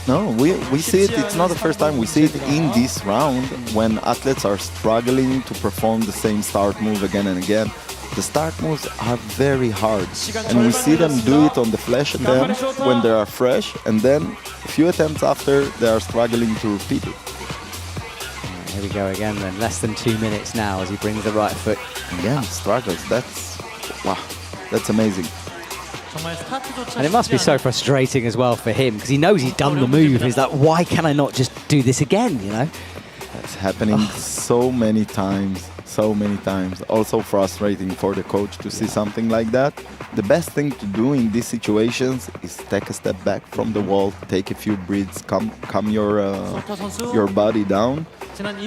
No, we see it. It's not the first time we see it in this round when athletes are struggling to perform the same start move again and again. The start moves are very hard, and we see them do it on the flash attempt when they are fresh, and then a few attempts after they are struggling to repeat it. Here we go again then, less than 2 minutes now as he brings the right foot. Again, struggles, wow, that's amazing. And it must be so frustrating as well for him, because he knows he's done the move. He's like, why can I not just do this again, you know? That's happening so many times. Also frustrating for the coach to see something like that. The best thing to do in these situations is take a step back from the wall, take a few breaths, calm your body down. And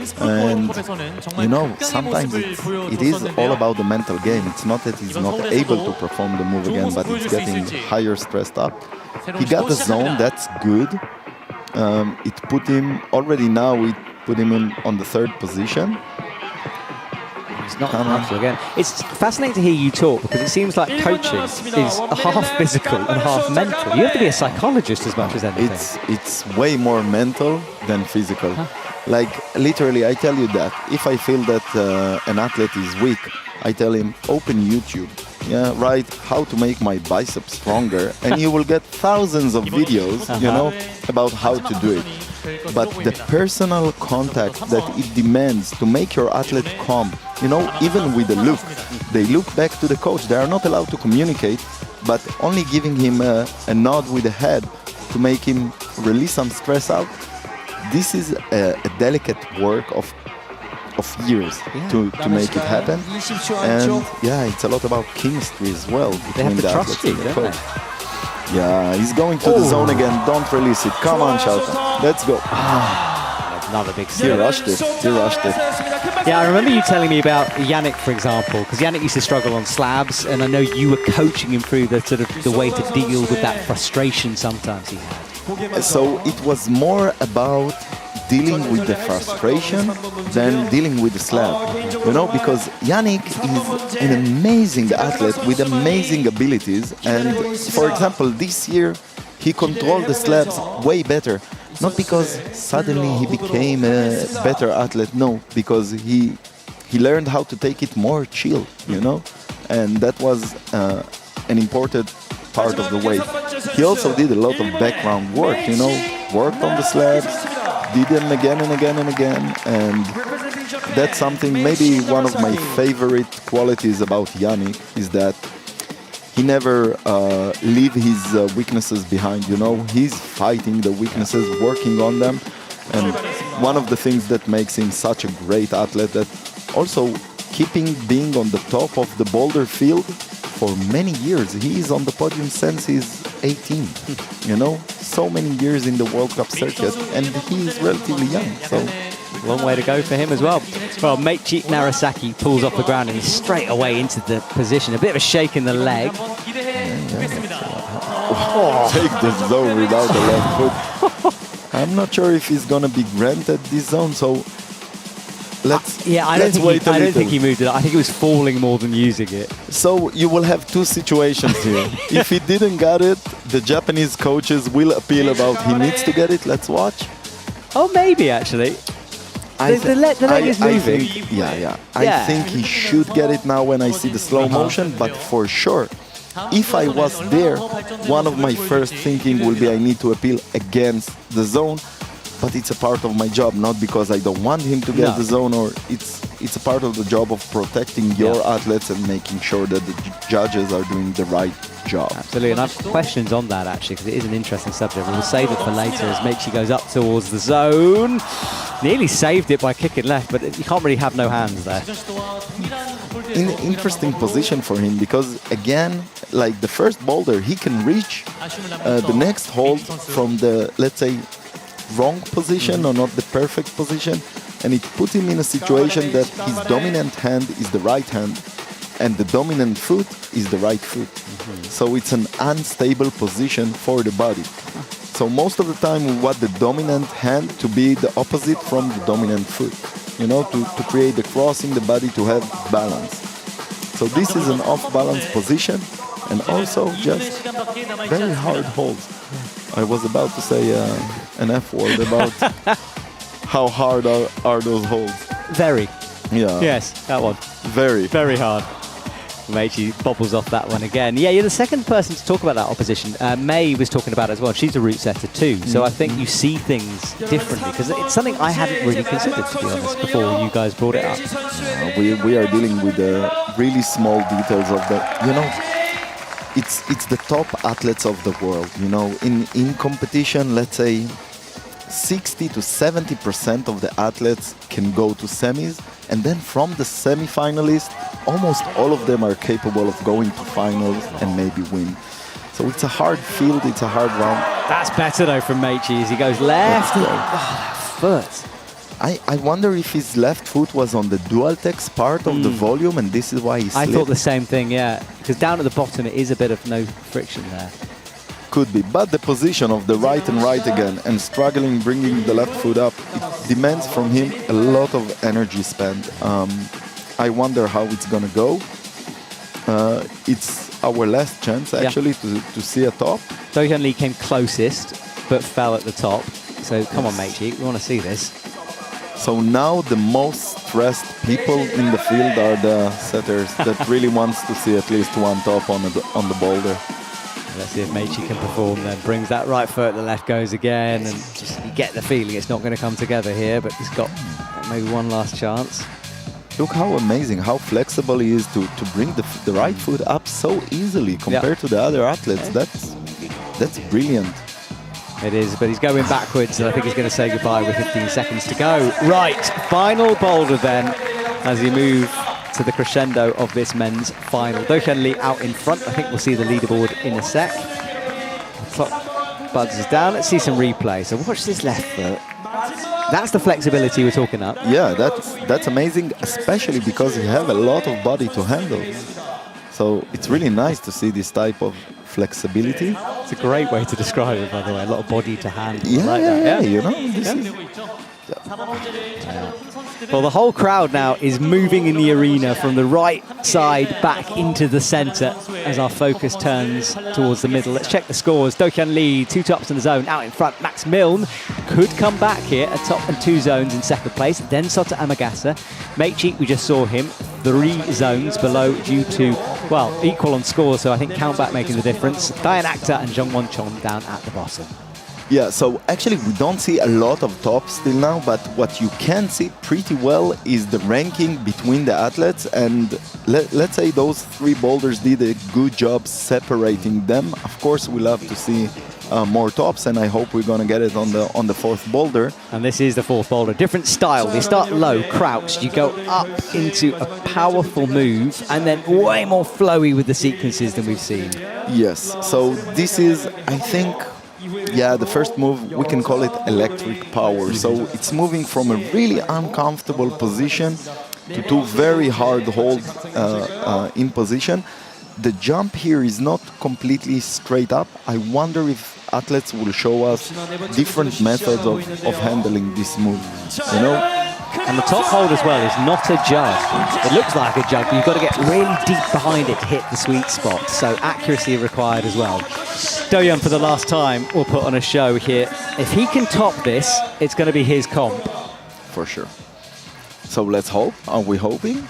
you know, sometimes it is all about the mental game. It's not that he's not able to perform the move again, but it's getting higher stressed up. He got the zone, that's good. It put him on the third position. It's not natural again. It's fascinating to hear you talk, because it seems like coaching is half physical and half mental. You have to be a psychologist as much as anything. It's way more mental than physical. Like, literally, I tell you that if I feel that an athlete is weak, I tell him, open YouTube, write how to make my biceps stronger, and you will get thousands of videos, about how to do it. But the personal contact that it demands to make your athlete calm, even with a look, they look back to the coach. They are not allowed to communicate, but only giving him a nod with the head to make him release some stress out. This is a delicate work of years to make it happen. And it's a lot about chemistry as well between the athlete and the coach. Yeah, he's going to the zone again. Don't release it. Come on, Shouta. Let's go. Another big He rushed it. Yeah, I remember you telling me about Yannick, for example, because Yannick used to struggle on slabs, and I know you were coaching him through the way to deal with that frustration sometimes he had. So it was more about dealing with the frustration than dealing with the slab, because Yannick is an amazing athlete with amazing abilities, and for example this year he controlled the slabs way better, not because suddenly he became a better athlete, no, because he learned how to take it more chill, and that was an important part of the way. He also did a lot of background work, worked on the slabs, did them again and again and again, and that's something, maybe one of my favorite qualities about Yannick is that he never leave his weaknesses behind. You know, he's fighting the weaknesses, working on them, and one of the things that makes him such a great athlete, that also keeping being on the top of the boulder field for many years. He is on the podium since he's 18. You know, so many years in the World Cup circuit, and he is relatively young. So. Long way to go for him as well. Well, Meiichi Narasaki pulls off the ground and he's straight away into the position. A bit of a shake in the leg. Take the zone without the left foot. I'm not sure if he's going to be granted this zone, so let's wait a little. I don't think he moved it. I think he was falling more than using it. So you will have two situations here. If he didn't get it, the Japanese coaches will appeal about he needs to get it. Let's watch. Oh, maybe actually. The leg is moving. I think he should get it now when I see the slow motion, but for sure, if I was there, one of my first thinking will be I need to appeal against the zone, but it's a part of my job, not because I don't want him to get the zone, or it's a part of the job of protecting your athletes and making sure that the judges are doing the right job. Absolutely, and I have questions on that actually, because it is an interesting subject. We'll save it for later as Meiichi goes up towards the zone. Nearly saved it by kicking left, but you can't really have no hands there. In an interesting position for him, because again, like the first boulder, he can reach the next hold from the, let's say, wrong position or not the perfect position, and it put him in a situation that his dominant hand is the right hand and the dominant foot is the right foot. So it's an unstable position for the body. So most of the time we want the dominant hand to be the opposite from the dominant foot, you know, to create the cross in the body to have balance. So this is an off-balance position, and also just very hard holds. I was about to say an F word about how hard are those holds. Very. Yeah. Yes, that one. Very. Very hard. Meiichi bobbles off that one again. Yeah, you're the second person to talk about that opposition. May was talking about it as well. She's a root setter too. So I think you see things differently, because it's something I hadn't really considered, to be honest, before you guys brought it up. We are dealing with the really small details of the, you know, it's the top athletes of the world, you know. In competition, let's say 60 to 70% of the athletes can go to semis, and then from the semi-finalists, almost all of them are capable of going to finals and maybe win. So it's a hard field, it's a hard round. That's better though from Meiichi as he goes left. Foot. I wonder if his left foot was on the dual text part of the volume, and this is why he slipped. I thought the same thing, yeah. Because down at the bottom it is a bit of no friction there. Could be, but the position of the right and right again and struggling bringing the left foot up, it demands from him a lot of energy spent. I wonder how it's gonna go. It's our last chance actually to see a top. Do-hyun Lee came closest but fell at the top. So come on, Meiichi, we want to see this. So now the most stressed people in the field are the setters that really wants to see at least one top on the boulder. Let's see if Meiichi can perform then. Brings that right foot, the left goes again, and just you get the feeling it's not going to come together here, but he's got maybe one last chance. Look how amazing, how flexible he is to bring the right foot up so easily compared to the other athletes. That's brilliant. It is, but he's going backwards, and I think he's going to say goodbye with 15 seconds to go. Right, final boulder then, as you move to the crescendo of this men's final. Do-hyun Lee out in front. I think we'll see the leaderboard in a sec. The clock buzzes down. Let's see some replay. So watch this left foot. That's the flexibility we're talking about. Yeah, that's amazing, especially because you have a lot of body to handle. So it's really nice to see this type of flexibility. It's a great way to describe it, by the way. A lot of body to handle. Yeah, like that. You know, this is... Well, the whole crowd now is moving in the arena from the right side back into the centre as our focus turns towards the middle. Let's check the scores. Do-hyun Lee, 2 tops in the zone, out in front. Max Milne could come back here, a top and 2 zones in second place. Then Sota Amagasa. Meiichi, we just saw him, 3 zones below due to, well, equal on scores, so I think countback making the difference. Diane Akhtar and Jung Won Chon down at the bottom. Yeah, so actually we don't see a lot of tops till now, but what you can see pretty well is the ranking between the athletes, and let's say those three boulders did a good job separating them. Of course, we love to see more tops, and I hope we're going to get it on the fourth boulder. And this is the fourth boulder. Different style. They start low, crouched. You go up into a powerful move, and then way more flowy with the sequences than we've seen. Yes, so this is, I think, yeah, the first move, we can call it electric power. So it's moving from a really uncomfortable position to two very hard hold in position. The jump here is not completely straight up. I wonder if athletes will show us different methods of handling this move, you know? And the top hold as well is not a jug. It looks like a jug, but you've got to get really deep behind it to hit the sweet spot. So accuracy required as well. Do-Hyun, for the last time, will put on a show here. If he can top this, it's going to be his comp. For sure. So let's hope. Are we hoping?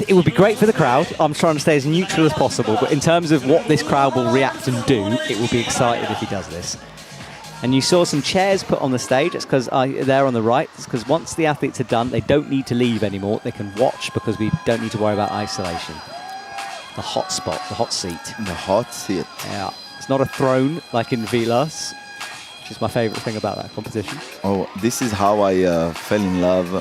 It would be great for the crowd. I'm trying to stay as neutral as possible. But in terms of what this crowd will react and do, it will be excited if he does this. And you saw some chairs put on the stage. It's because they're on the right. It's because once the athletes are done, they don't need to leave anymore. They can watch because we don't need to worry about isolation. The hot spot, the hot seat. The hot seat. Yeah. It's not a throne like in Vilas, which is my favourite thing about that competition. Oh, this is how I fell in love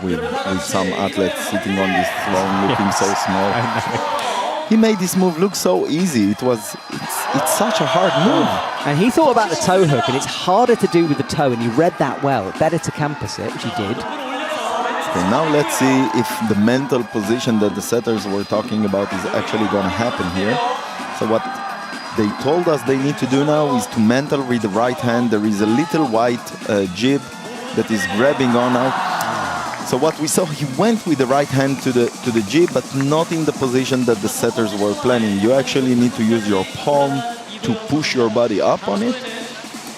with some athletes sitting on this throne looking so small. I know. He made this move look so easy. It's such a hard move. And he thought about the toe hook, and it's harder to do with the toe, and he read that well. Better to campus it, which he did. Okay, now let's see if the mental position that the setters were talking about is actually going to happen here. So what they told us they need to do now is to mental with the right hand. There is a little white jib that is grabbing on now. So what we saw, he went with the right hand to the jib, but not in the position that the setters were planning. You actually need to use your palm to push your body up on it.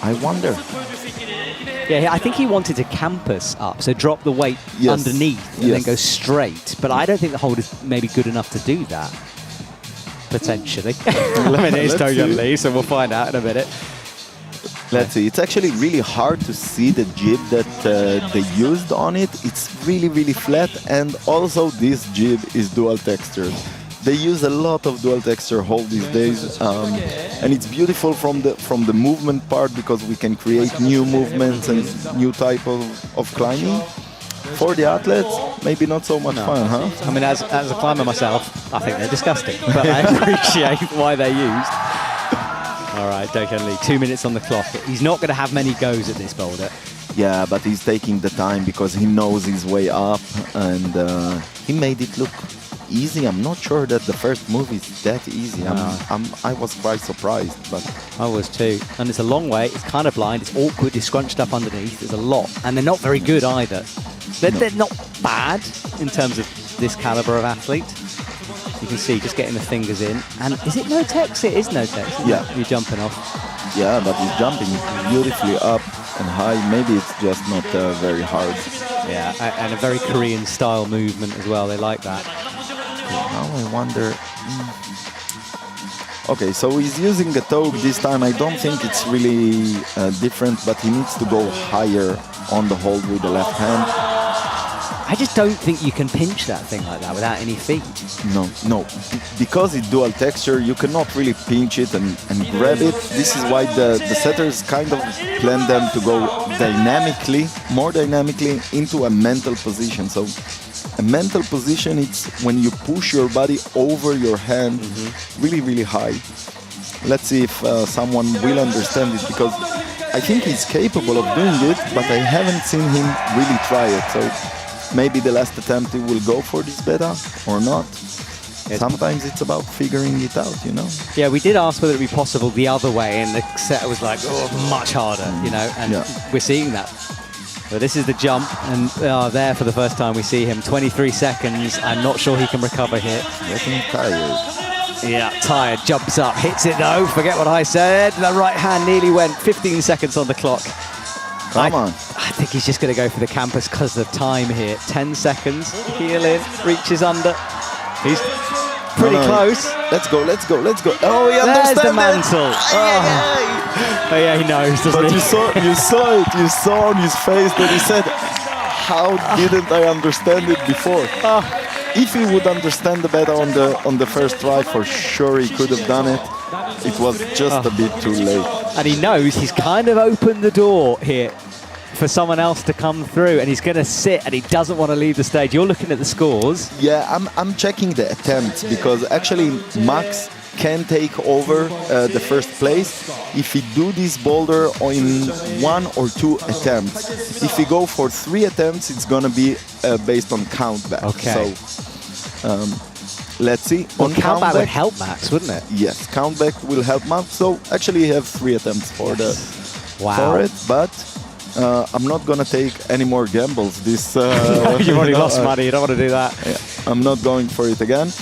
I wonder. Yeah, I think he wanted to campus up, so drop the weight underneath and then go straight. But I don't think the hold is maybe good enough to do that, potentially. It's Do-Hyun Lee, so we'll find out in a minute. Let's see. It's actually really hard to see the jib that they used on it. It's really, really flat, and also this jib is dual textured. They use a lot of dual texture hold these days, and it's beautiful from the movement part because we can create new movements and new type of climbing. For the athletes, maybe not so much fun, huh? I mean, as a climber myself, I think they're disgusting, but I appreciate why they're used. All right, Do-Hyun Lee, 2 minutes on the clock. He's not going to have many goes at this boulder. Yeah, but he's taking the time because he knows his way up, and he made it look easy. I'm not sure that the first move is that easy. I was quite surprised, but I was too. And it's a long way. It's kind of blind. It's awkward. It's scrunched up underneath. There's a lot, and they're not very good either. They're not bad in terms of this caliber of athlete. You can see just getting the fingers in. And is it no-tex? It is no-tex. Yeah. You're jumping off. Yeah, but he's jumping beautifully up and high. Maybe it's just not very hard. Yeah, and a very Korean style movement as well. They like that. Now I wonder. Okay, so he's using a toe this time. I don't think it's really different, but he needs to go higher on the hold with the left hand. I just don't think you can pinch that thing like that without any feet. No. Because it's dual texture, you cannot really pinch it and grab it. This is why the setters kind of plan them to go more dynamically into a mental position. So a mental position, it's when you push your body over your hand really, really high. Let's see if someone will understand it, because I think he's capable of doing it, but I haven't seen him really try it. So maybe the last attempt he will go for this better or not. Sometimes it's about figuring it out, you know? Yeah, we did ask whether it would be possible the other way, and the setter was like, oh, much harder, you know, and we're seeing that. But this is the jump, and there for the first time we see him. 23 seconds. I'm not sure he can recover here. Getting tired. Yeah, tired. Jumps up, hits it though. Forget what I said. The right hand nearly went. 15 seconds on the clock. Come on. I think he's just going to go for the campus because of time here. 10 seconds. Heel in, reaches under. He's pretty close. Let's go, let's go, let's go. Oh, he There's understands the mantle. Oh. Oh, yeah, he knows, doesn't But he? you saw it. You saw on his face that he said, "How didn't I understand it before?" If he would understand the better on the first try, for sure he could have done it. It was just a bit too late. And he knows he's kind of opened the door here for someone else to come through, and he's going to sit, and he doesn't want to leave the stage. You're looking at the scores. Yeah, I'm checking the attempts, because actually Max can take over the first place if he do this boulder in 1 or 2 attempts. If he go for 3 attempts, it's gonna be based on countback. Okay. So let's see. Well, countback would help Max, wouldn't it? Yes, countback will help Max. So actually, you have 3 attempts for for it, but. I'm not gonna take any more gambles. This you've already lost money. You don't want to do that. Yeah, I'm not going for it again.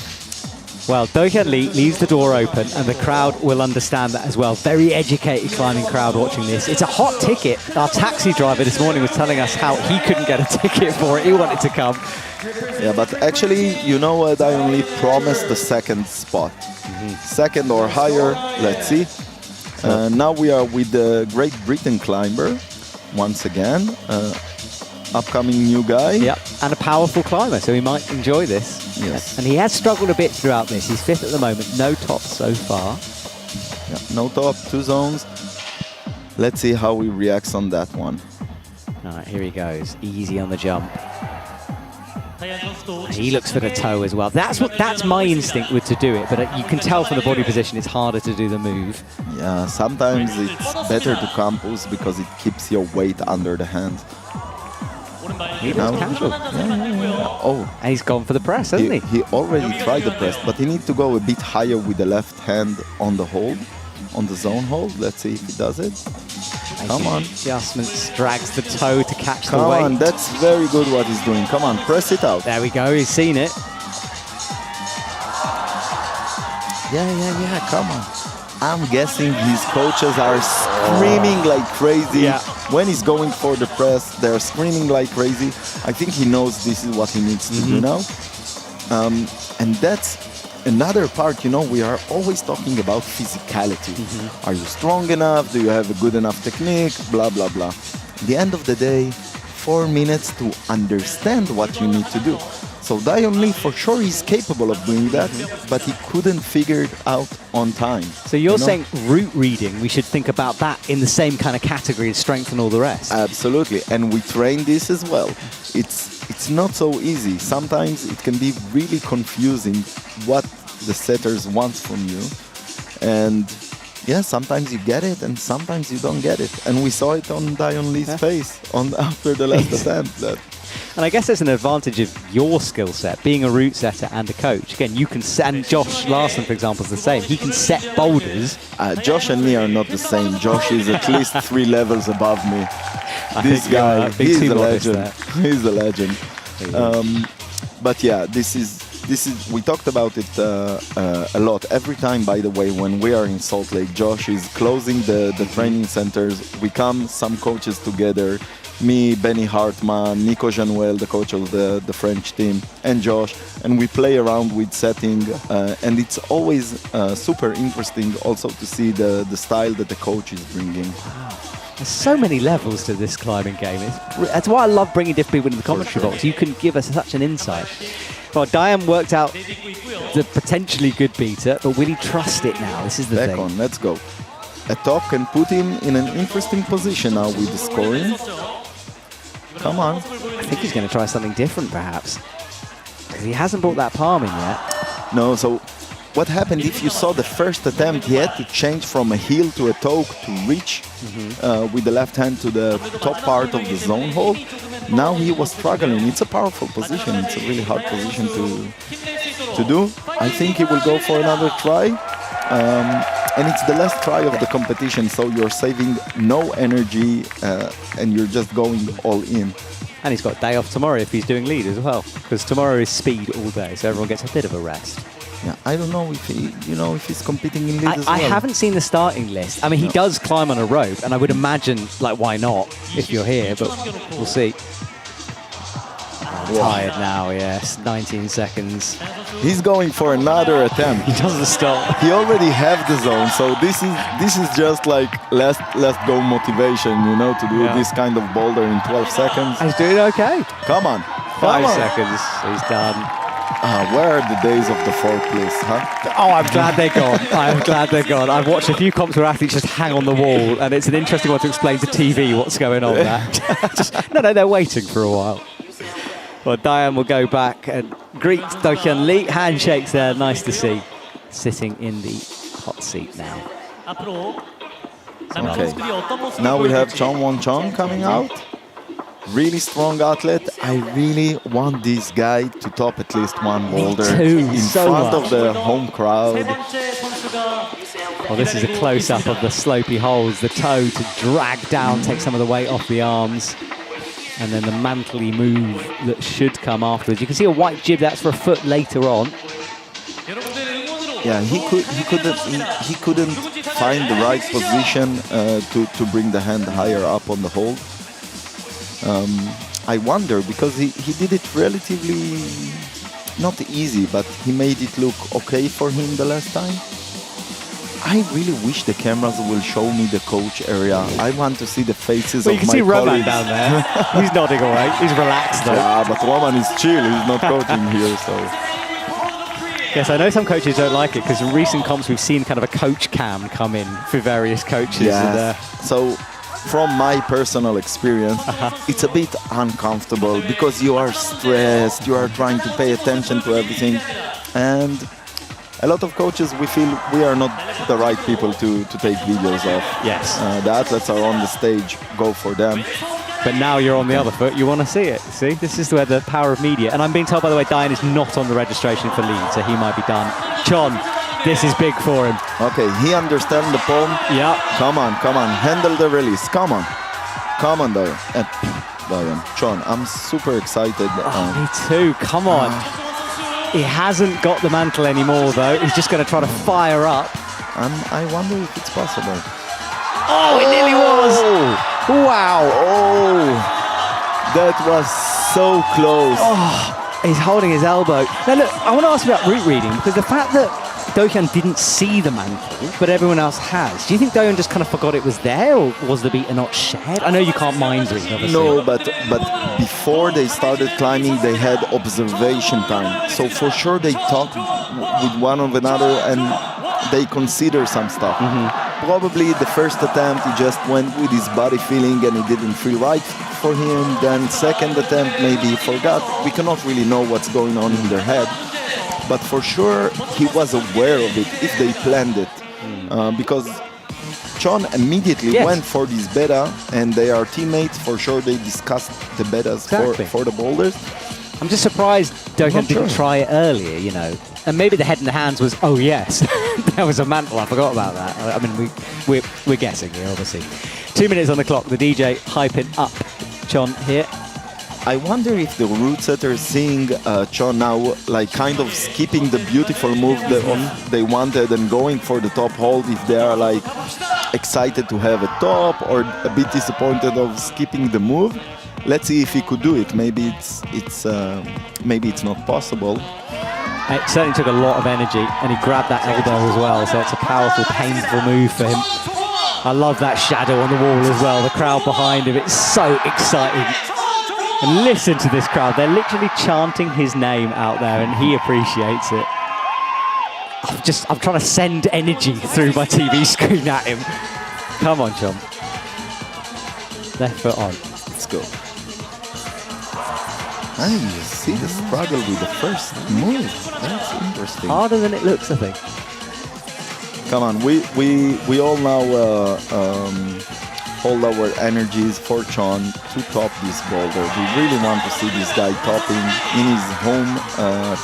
Well, Do-Hyun Lee leaves the door open, and the crowd will understand that as well. Very educated climbing crowd watching this. It's a hot ticket. Our taxi driver this morning was telling us how he couldn't get a ticket for it. He wanted to come. Yeah, but actually, you know what? I only promised the second spot. Second or higher. Let's see. Now we are with the Great Britain climber. Once again, upcoming new guy. Yep, and a powerful climber, so he might enjoy this. Yes. And he has struggled a bit throughout this. He's 5th at the moment, no top so far. Yeah, no top, 2 zones. Let's see how he reacts on that one. All right, here he goes. Easy on the jump. And he looks for the toe as well. That's my instinct would to do it, but you can tell from the body position it's harder to do the move. Yeah, sometimes it's better to campus because it keeps your weight under the hand. He looks casual. Yeah. Oh, and he's gone for the press, hasn't he? He already tried the press, but he needs to go a bit higher with the left hand on the hold, on the zone hold. Let's see if he does it. Come on. Adjustments, drags the toe to catch the weight. Come on, that's very good what he's doing. Come on, press it out. There we go, he's seen it. Yeah, come on. I'm guessing his coaches are screaming like crazy. Yeah. When he's going for the press, they're screaming like crazy. I think he knows this is what he needs to do now. And that's another part, we are always talking about physicality. Are you strong enough? Do you have a good enough technique? Blah, blah, blah. At the end of the day, 4 minutes to understand what you need to do. So Do-Hyun Lee, for sure, is capable of doing that, but he couldn't figure it out on time. So you're saying route reading, we should think about that in the same kind of category as strength and all the rest? Absolutely, and we train this as well. It's not so easy. Sometimes it can be really confusing what the setters want from you. And yeah, sometimes you get it and sometimes you don't get it. And we saw it on Do-Hyun Lee's face after the last attempt. And I guess there's an advantage of your skill set, being a route setter and a coach. Again, you can set, and Josh Larson, for example, is the same. He can set boulders. Josh and me are not the same. Josh is at least 3 levels above me. This guy, he's a legend. He's a legend. But yeah, this is. We talked about it a lot. Every time, by the way, when we are in Salt Lake, Josh is closing the training centers. We come, some coaches together. Me, Benny Hartman, Nico Januel, the coach of the French team, and Josh, and we play around with setting, and it's always super interesting also to see the style that the coach is bringing. Wow. There's so many levels to this climbing game. That's why I love bringing different people into the commentary box. You can give us such an insight. Well, Do-Hyun worked out the potentially good beater, but will he trust it now? This is the thing. Back on, let's go. A top can put him in an interesting position now with the scoring. Come on. I think he's going to try something different, perhaps. Because he hasn't brought that palm in yet. No, so what happened if you saw the first attempt, he had to change from a heel to a toe to reach with the left hand to the top part of the zone hold. Now he was struggling. It's a powerful position. It's a really hard position to do. I think he will go for another try. And it's the last try of the competition, so you're saving no energy and you're just going all in. And he's got a day off tomorrow if he's doing lead as well, because tomorrow is speed all day, so everyone gets a bit of a rest. Yeah, I don't know if if he's competing in lead as well. I haven't seen the starting list. I mean, he does climb on a rope, and I would imagine, why not if you're here? But we'll see. Tired now, yes. 19 seconds. He's going for another attempt. He doesn't stop. He already have the zone, so this is just like last go motivation, you know, to do this kind of boulder in 12 seconds. He's doing okay. Come on. 5 seconds. He's done. Where are the days of the fourth place, huh? Oh, I'm glad they're gone. I'm glad they're gone. I've watched a few comps where athletes just hang on the wall, and it's an interesting one to explain to TV what's going on there. No, they're waiting for a while. Well, Diane will go back and greet Do-hyun Lee. Handshakes there, nice to see. Sitting in the hot seat now. Okay. Now we have Chong Won-chong coming out. Really strong athlete. I really want this guy to top at least one boulder in front of the home crowd. Well, this is a close-up of the slopey holes. The toe to drag down, take some of the weight off the arms. And then the mantly move that should come afterwards. You can see a white jib, that's for a foot later on. Yeah, he couldn't find the right position to bring the hand higher up on the hold. I wonder, because he did it relatively not easy, but he made it look okay for him the last time. I really wish the cameras will show me the coach area. I want to see the faces of my colleagues. You can see Roman down there. He's nodding all right. He's relaxed though. Yeah, but Roman is chill. He's not coaching here, so. Yes, I know some coaches don't like it because in recent comps we've seen kind of a coach cam come in for various coaches. Yeah. So, from my personal experience, it's a bit uncomfortable because you are stressed. You are trying to pay attention to everything, and a lot of coaches, we feel we are not the right people to take videos of. Yes. The athletes are on the stage, go for them. But now you're on the other foot, you want to see it. See, this is where the power of media. And I'm being told, by the way, Diane is not on the registration for lead, so he might be done. Chon, this is big for him. Okay, he understands the poem. Yeah. Come on, handle the release. Come on, Diane. Diane, Chon, I'm super excited. Me too, come on. He hasn't got the mantle anymore, though. He's just going to try to fire up. I wonder if it's possible. Oh, it nearly was. Wow. Oh, that was so close. Oh, he's holding his elbow. Now, look, I want to ask about route reading, because the fact that Do-hyun didn't see the mantle, but everyone else has. Do you think Do-hyun just kind of forgot it was there, or was the beater not shared? I know you can't mind read, obviously. No, but before they started climbing, they had observation time. So for sure they talked with one of another and they consider some stuff. Probably the first attempt, he just went with his body feeling and it didn't feel right for him. Then second attempt, maybe he forgot. We cannot really know what's going on in their head. But for sure, he was aware of it if they planned it. Because Chon immediately went for this beta, and they are teammates. For sure, they discussed the betas for the boulders. I'm just surprised Do-hyun didn't try it earlier, you know. And maybe the head in the hands was, oh yes, there was a mantle, I forgot about that. I mean, we're guessing here, obviously. 2 minutes on the clock, the DJ hyping up Chon here. I wonder if the route setters seeing Chon now, like kind of skipping the beautiful move that they wanted and going for the top hold, if they are like excited to have a top or a bit disappointed of skipping the move. Let's see if he could do it. Maybe it's not possible. It certainly took a lot of energy, and he grabbed that elbow as well, so it's a powerful, painful move for him. I love that shadow on the wall as well, the crowd behind him, it's so exciting. And listen to this crowd, they're literally chanting his name out there, and he appreciates it. I'm trying to send energy through my TV screen at him. Come on, Chon. Left foot on. Let's go. And you see the struggle with the first move. That's interesting. Harder than it looks, I think. Come on, we all now hold our energies for Chon to top this boulder. We really want to see this guy topping in his home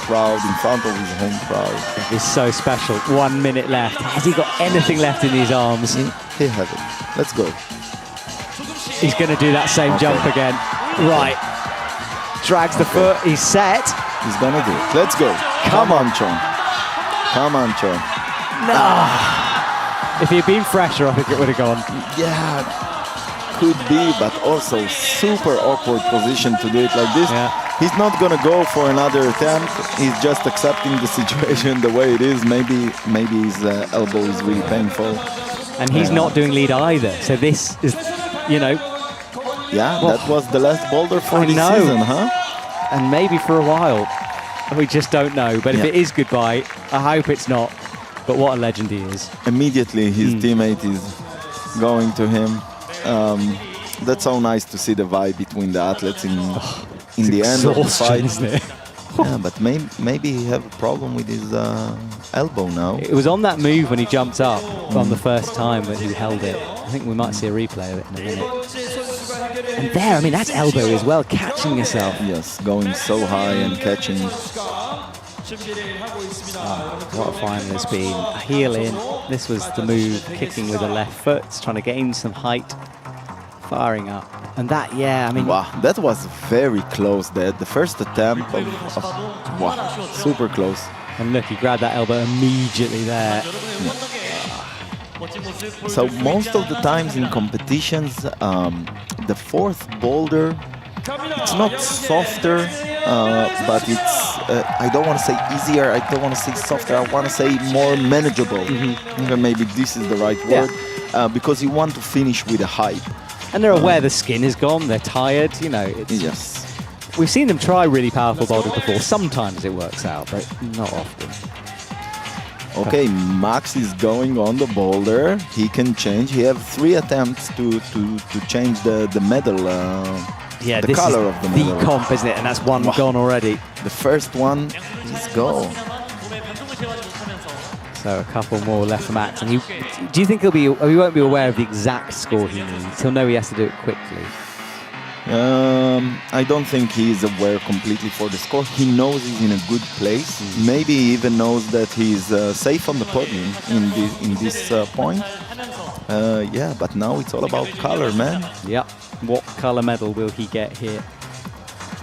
crowd, in front of his home crowd. It's so special. 1 minute left. Has he got anything left in his arms? He has it. Let's go. He's going to do that same jump again. Right. Drags the foot. He's set. He's going to do it. Let's go. Come on, Chon. Come on, Chon. No. If he had been fresher, I think it would have gone. Yeah, could be, but also super awkward position to do it like this. Yeah. He's not gonna go for another attempt. He's just accepting the situation the way it is. Maybe his elbow is really painful. And he's not doing lead either. So this is, you know. Yeah, well, that was the last Boulder for this know. season, huh? And maybe for a while. We just don't know. But if it is goodbye, I hope it's not. But what a legend he is. Immediately his teammate is going to him. That's so nice to see the vibe between the athletes in the end of the fight. Isn't it? Yeah, but maybe he have a problem with his elbow now. It was on that move when he jumped up on the first time that he held it. I think we might see a replay of it in a minute. And there, I mean, that's elbow as well, catching yourself. Yes, going so high and catching. What a final it's been. A heel in. This was the move, kicking with the left foot, trying to gain some height, firing up. And that, yeah, I mean... Wow, that was very close there. The first attempt wow, super close. And look, he grabbed that elbow immediately there. So most of the times in competitions, the fourth boulder, it's not softer, but it's, I don't want to say easier, I don't want to say softer, I want to say more manageable. Maybe this is the right word, because you want to finish with a hype. And they're aware the skin is gone, they're tired, you know. Yes. We've seen them try really powerful boulder before. Sometimes it works out, but not often. Okay, Max is going on the boulder. He can change. He have 3 attempts to change the medal, yeah, the color of the medal. The comp, isn't it? And that's one gone already. The first one is go. So a couple more left for Max. And do you think he won't be aware of the exact score he needs? He'll know he has to do it quickly. I don't think he is aware completely for the score. He knows he's in a good place. Maybe he even knows that he's safe on the podium in this point. Yeah, but now it's all about color, man. Yeah. What color medal will he get here?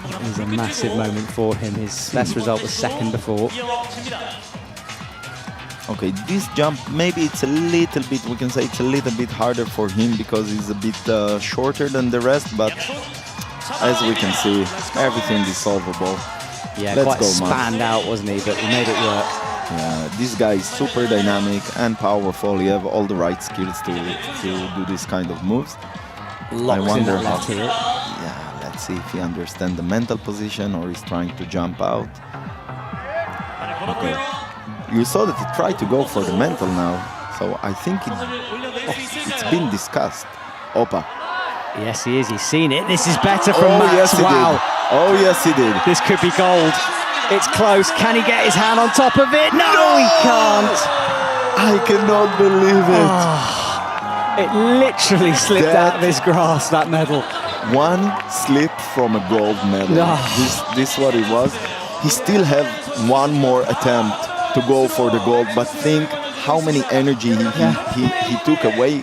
It was a massive moment for him. His best result was second before. Okay, this jump, maybe it's a little bit, we can say it's a little bit harder for him because he's a bit shorter than the rest, but as we can see, everything is solvable. Yeah, let's quite go, spanned out, wasn't he? But he made it work. Yeah, this guy is super dynamic and powerful. He have all the right skills to do this kind of moves. Locks I wonder in that left heel. Yeah, let's see if he understands the mental position or he's trying to jump out. Okay. You saw that he tried to go for the mental now, so I think it's been discussed. Opa. Yes, he is. He's seen it. This is better from Max. Yes, he wow. did. Oh, yes, he did. This could be gold. It's close. Can he get his hand on top of it? No, he can't. I cannot believe it. Oh, it literally slipped out of his grasp, that medal. One slip from a gold medal. Oh. This is what it was. He still have one more attempt to go for the gold, but think how many energy he took away.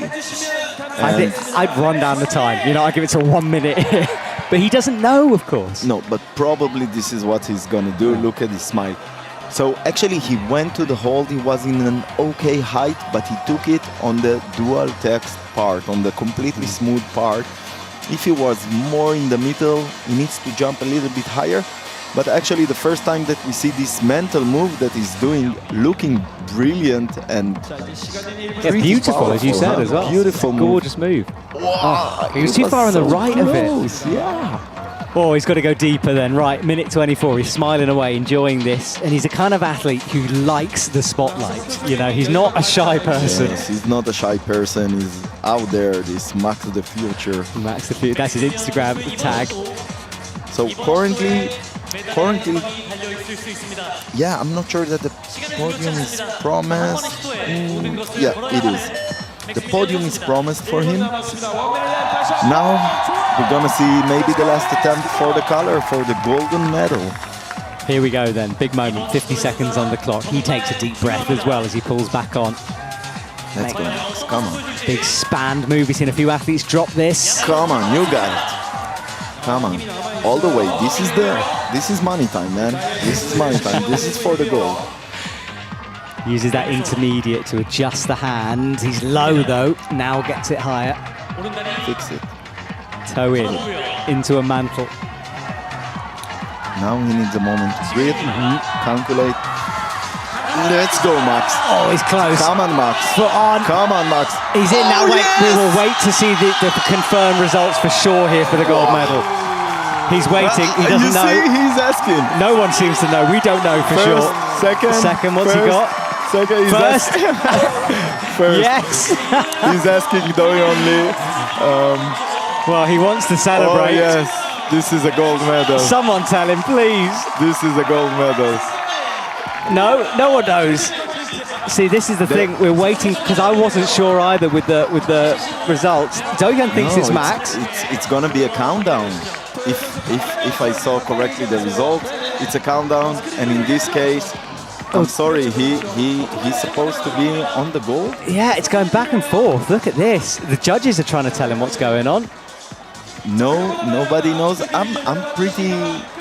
I think I'd run down the time. You know, I'd give it to 1 minute. But he doesn't know, of course. No, but probably this is what he's gonna do. Look at his smile. So actually he went to the hold, he was in an okay height, but he took it on the dual text part, on the completely smooth part. If he was more in the middle, he needs to jump a little bit higher. But actually the first time that we see this mental move that he's doing, looking brilliant and beautiful, powerful, as you said, as well. Beautiful move. Gorgeous move. Wow, he was too far on the right close. of it. Yeah. Oh, he's got to go deeper then. Right, minute 24. He's smiling away, enjoying this. And he's a kind of athlete who likes the spotlight. You know, he's not a shy person. Yes, he's not a shy person. He's out there, this Max the Future. Max the Future. That's his Instagram tag. So currently, yeah, I'm not sure that the podium is promised. Yeah, it is. The podium is promised for him. Now we're gonna see maybe the last attempt for the color, for the golden medal. Here we go then, big moment, 50 seconds on the clock. He takes a deep breath as well as he pulls back on. Let's go, Max. Come on. Big spanned move. We've seen a few athletes drop this. Come on, you got it. Come on. All the way. This is money time, man. This is money time. This is for the goal. Uses that intermediate to adjust the hand. He's low though. Now gets it higher. Fix it. Toe in into a mantle. Now he needs a moment to breathe, calculate. Let's go, Max. Oh, he's close. Come on, Max. Foot on. Come on, Max. He's in now. Wait, yes! we will wait to see the confirmed results for sure here for the gold medal. He's waiting. He doesn't know. You see, he's asking. No one seems to know. We don't know for sure. Second, what's he got? Second, he's First. First. Yes. He's asking Doyon Lee. Well, he wants to celebrate. Oh, yes. This is a gold medal. Someone tell him, please. This is a gold medal. No one knows. See, this is the thing. We're waiting because I wasn't sure either with the results. Doyon thinks it's Max. It's gonna be a countdown. If I saw correctly the result, it's a countdown. And in this case, I'm sorry, he's supposed to be on the goal. Yeah, it's going back and forth. Look at this. The judges are trying to tell him what's going on. No, nobody knows. I'm pretty.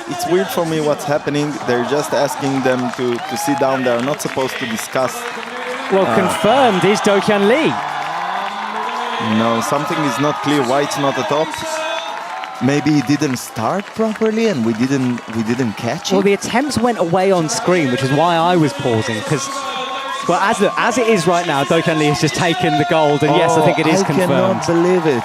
It's weird for me what's happening. They're just asking them to sit down. They're not supposed to discuss. Well, confirmed is Doyon Lee. No, something is not clear. Why it's not at top? Maybe he didn't start properly and we didn't catch it. Well, the attempts went away on screen, which is why I was pausing because. Well, as it is right now, Doyon Lee has just taken the gold, and yes, I think it is confirmed. I cannot believe it.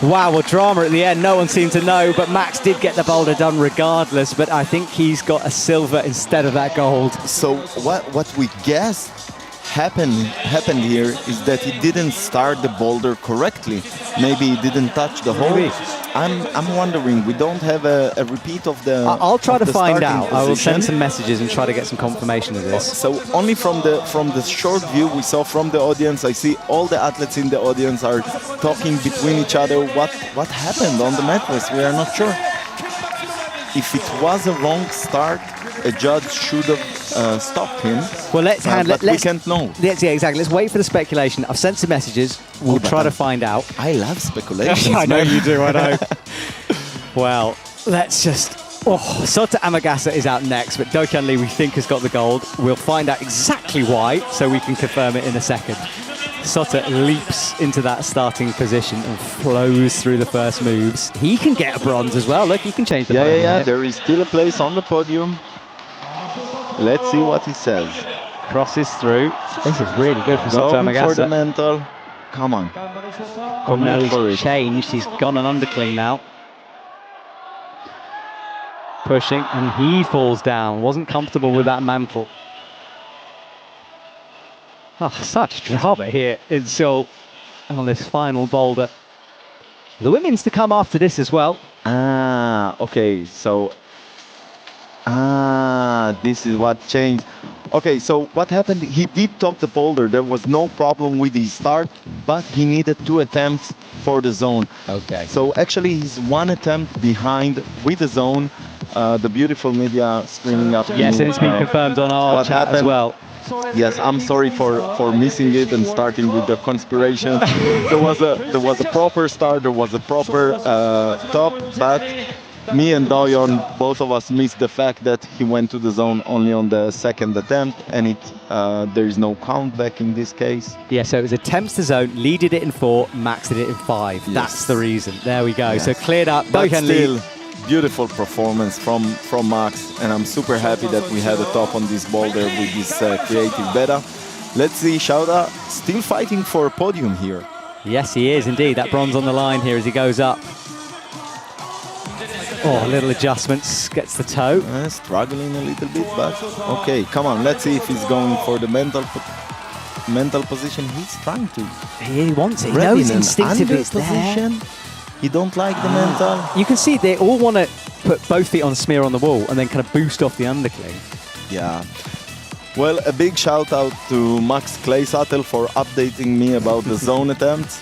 Wow, well, drama at the end. No one seemed to know, but Max did get the boulder done regardless. But I think he's got a silver instead of that gold. So what we guess happened here is that he didn't start the boulder correctly. Maybe he didn't touch the hole. Maybe. I'm wondering. We don't have a repeat of the. I'll try to find out. Position. I will send some messages and try to get some confirmation of this. So only from the short view we saw from the audience, I see all the athletes in the audience are talking between each other. What happened on the mattress? We are not sure. If it was a wrong start, a judge should have stopped him. Well, we can't know. Yeah, exactly. Let's wait for the speculation. I've sent some messages. We'll try to find out. I love speculations. I know you do. I know. Well, let's just. Oh, Sota Amagasa is out next, but Doyon Lee we think has got the gold. We'll find out exactly why, so we can confirm it in a second. Sota leaps into that starting position and flows through the first moves. He can get a bronze as well. Look, he can change the podium. Yeah. There is still a place on the podium. Let's see what he says. Crosses through. This is really good for Sota Amagasa. For the mental. Come on. He's changed. He's gone an underclean now. Pushing, and he falls down. Wasn't comfortable with that mantle. Oh, such drama here in Seoul on this final boulder. The women's to come after this as well. Okay, so this is what changed. Okay, so what happened? He did top the boulder. There was no problem with his start, but he needed 2 attempts for the zone. Okay. So actually, he's 1 attempt behind with the zone. The beautiful media screaming up. Yes, and it's been confirmed on our chat as well. Yes, I'm sorry for missing it and starting with the conspiration. There was a proper start, there was a proper top, but me and Doyon, both of us missed the fact that he went to the zone only on the 2nd attempt, and there is no count back in this case. Yeah, so it was attempts to zone, Lee did it in 4, Max did it in 5. Yes. That's the reason. There we go. Yes. So cleared up. But still, beautiful performance from Max, and I'm super happy that we had a top on this boulder with this creative beta. Let's see, Shauda still fighting for a podium here. Yes, he is indeed. That bronze on the line here as he goes up. Oh, little adjustments, gets the toe. Struggling a little bit, but okay, come on, let's see if he's going for the mental position. He's trying to. He wants it. He knows instinctively it's there. You don't like the mental? You can see they all want to put both feet on smear on the wall and then kind of boost off the underclean. Yeah. Well, a big shout out to Max Kleisattel for updating me about the zone attempts.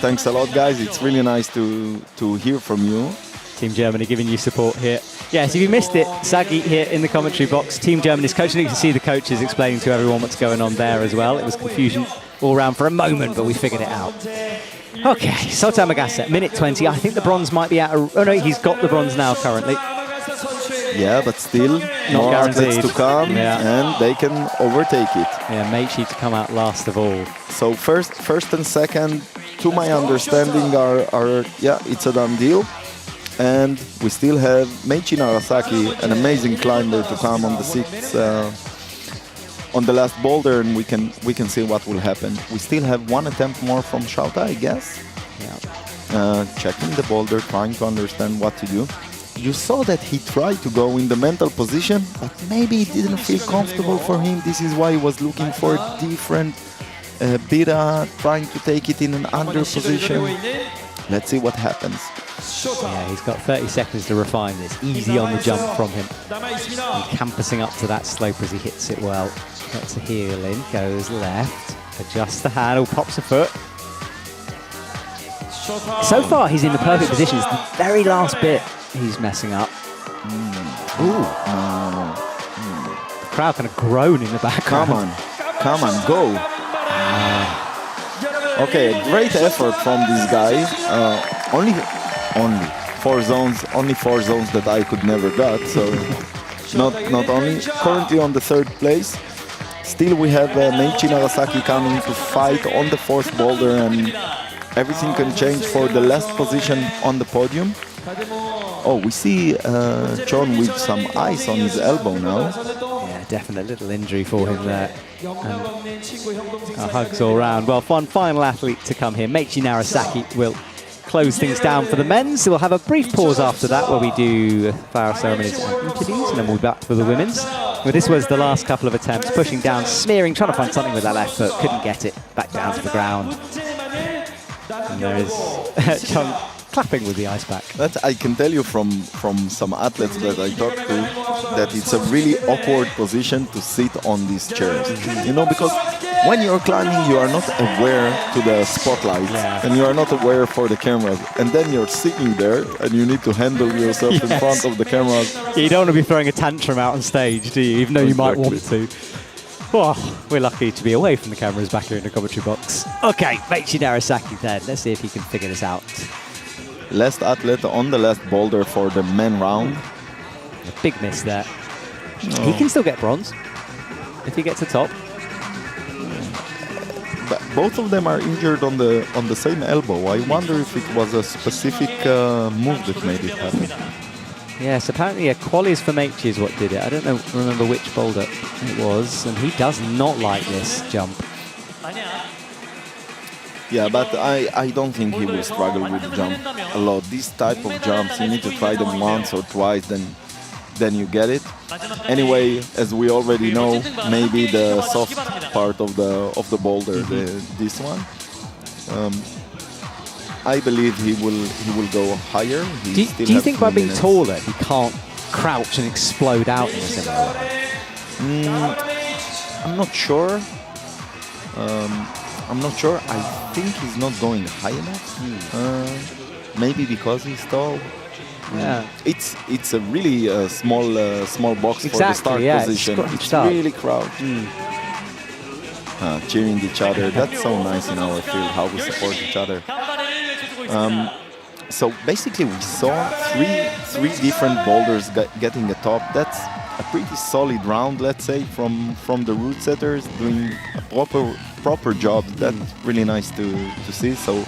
Thanks a lot, guys. It's really nice to hear from you. Team Germany giving you support here. Yes, if you missed it, Sagi here in the commentary box. Team Germany's coaching. You can see the coaches explaining to everyone what's going on there as well. It was confusion all around for a moment, but we figured it out. Okay, Sota Amagasa, minute 20. I think the bronze might be out. Oh no, he's got the bronze now currently. Yeah, but still, not more guaranteed athletes to come, and they can overtake it. Yeah, Meichi to come out last of all. So first and second, to my understanding, are yeah, it's a done deal. And we still have Meiichi Nagasaki, an amazing climber, to come on the sixth, on the last boulder, and we can see what will happen. We still have one attempt more from Shouta, I guess. Yeah. Checking the boulder, trying to understand what to do. You saw that he tried to go in the mental position, but maybe it didn't feel comfortable for him. This is why he was looking for a different bira, trying to take it in an under position. Let's see what happens. Yeah, he's got 30 seconds to refine this. Easy on the jump from him. And campusing up to that slope as he hits it well. Gets a heel in, goes left, adjusts the handle, pops a foot. So far, he's in the perfect position. It's the very last bit he's messing up. Ooh. The crowd kind of groan in the background. Come on, go. Okay, great effort from this guy. Only 4 zones, that I could never got. So not only currently on the 3rd place. Still, we have Meiichi Nagasaki coming to fight on the 4th boulder, and everything can change for the last position on the podium. Oh, we see John with some ice on his elbow now. Yeah, definite little injury for him there. And hugs all round. Well, one final athlete to come here. Meiichi Nagasaki will close things down for the men's. We'll have a brief pause after that where we do flower ceremonies and interviews, and then we'll be back for the women's. But this was the last couple of attempts, pushing down, smearing, trying to find something with that left foot, couldn't get it, back down to the ground. And there is Chung clapping with the ice pack. I can tell you from some athletes that I talked to that it's a really awkward position to sit on these chairs. You know, because when you're climbing, you are not aware to the spotlight, and you are not aware for the cameras. And then you're sitting there and you need to handle yourself in front of the cameras. You don't want to be throwing a tantrum out on stage, do you? Even though you might want to. Oh, we're lucky to be away from the cameras back here in the commentary box. Okay, Meiichi Nagasaki then. Let's see if he can figure this out. Last athlete on the last boulder for the men round. A big miss there. He can still get bronze if he gets a top. But both of them are injured on the same elbow. I wonder if it was a specific move that made it happen. Yes, apparently a qualies for Meiichi is what did it. I don't remember which boulder it was, and he does not like this jump. Yeah, but I don't think he will struggle with the jump a lot. These type of jumps, you need to try them once or twice, then you get it. Anyway, as we already know, maybe the soft part of the boulder, this one. I believe he will go higher. Do you think by being taller he can't crouch and explode out in a similar way? I'm not sure. I think he's not going high enough. Maybe because he's tall. Yeah. It's a really small box for the start position. It's really crowded. Cheering each other. That's so nice in our field, how we support each other. So basically we saw three different boulders getting a top. That's a pretty solid round, let's say, from the route setters doing a proper job. That's really nice to see. So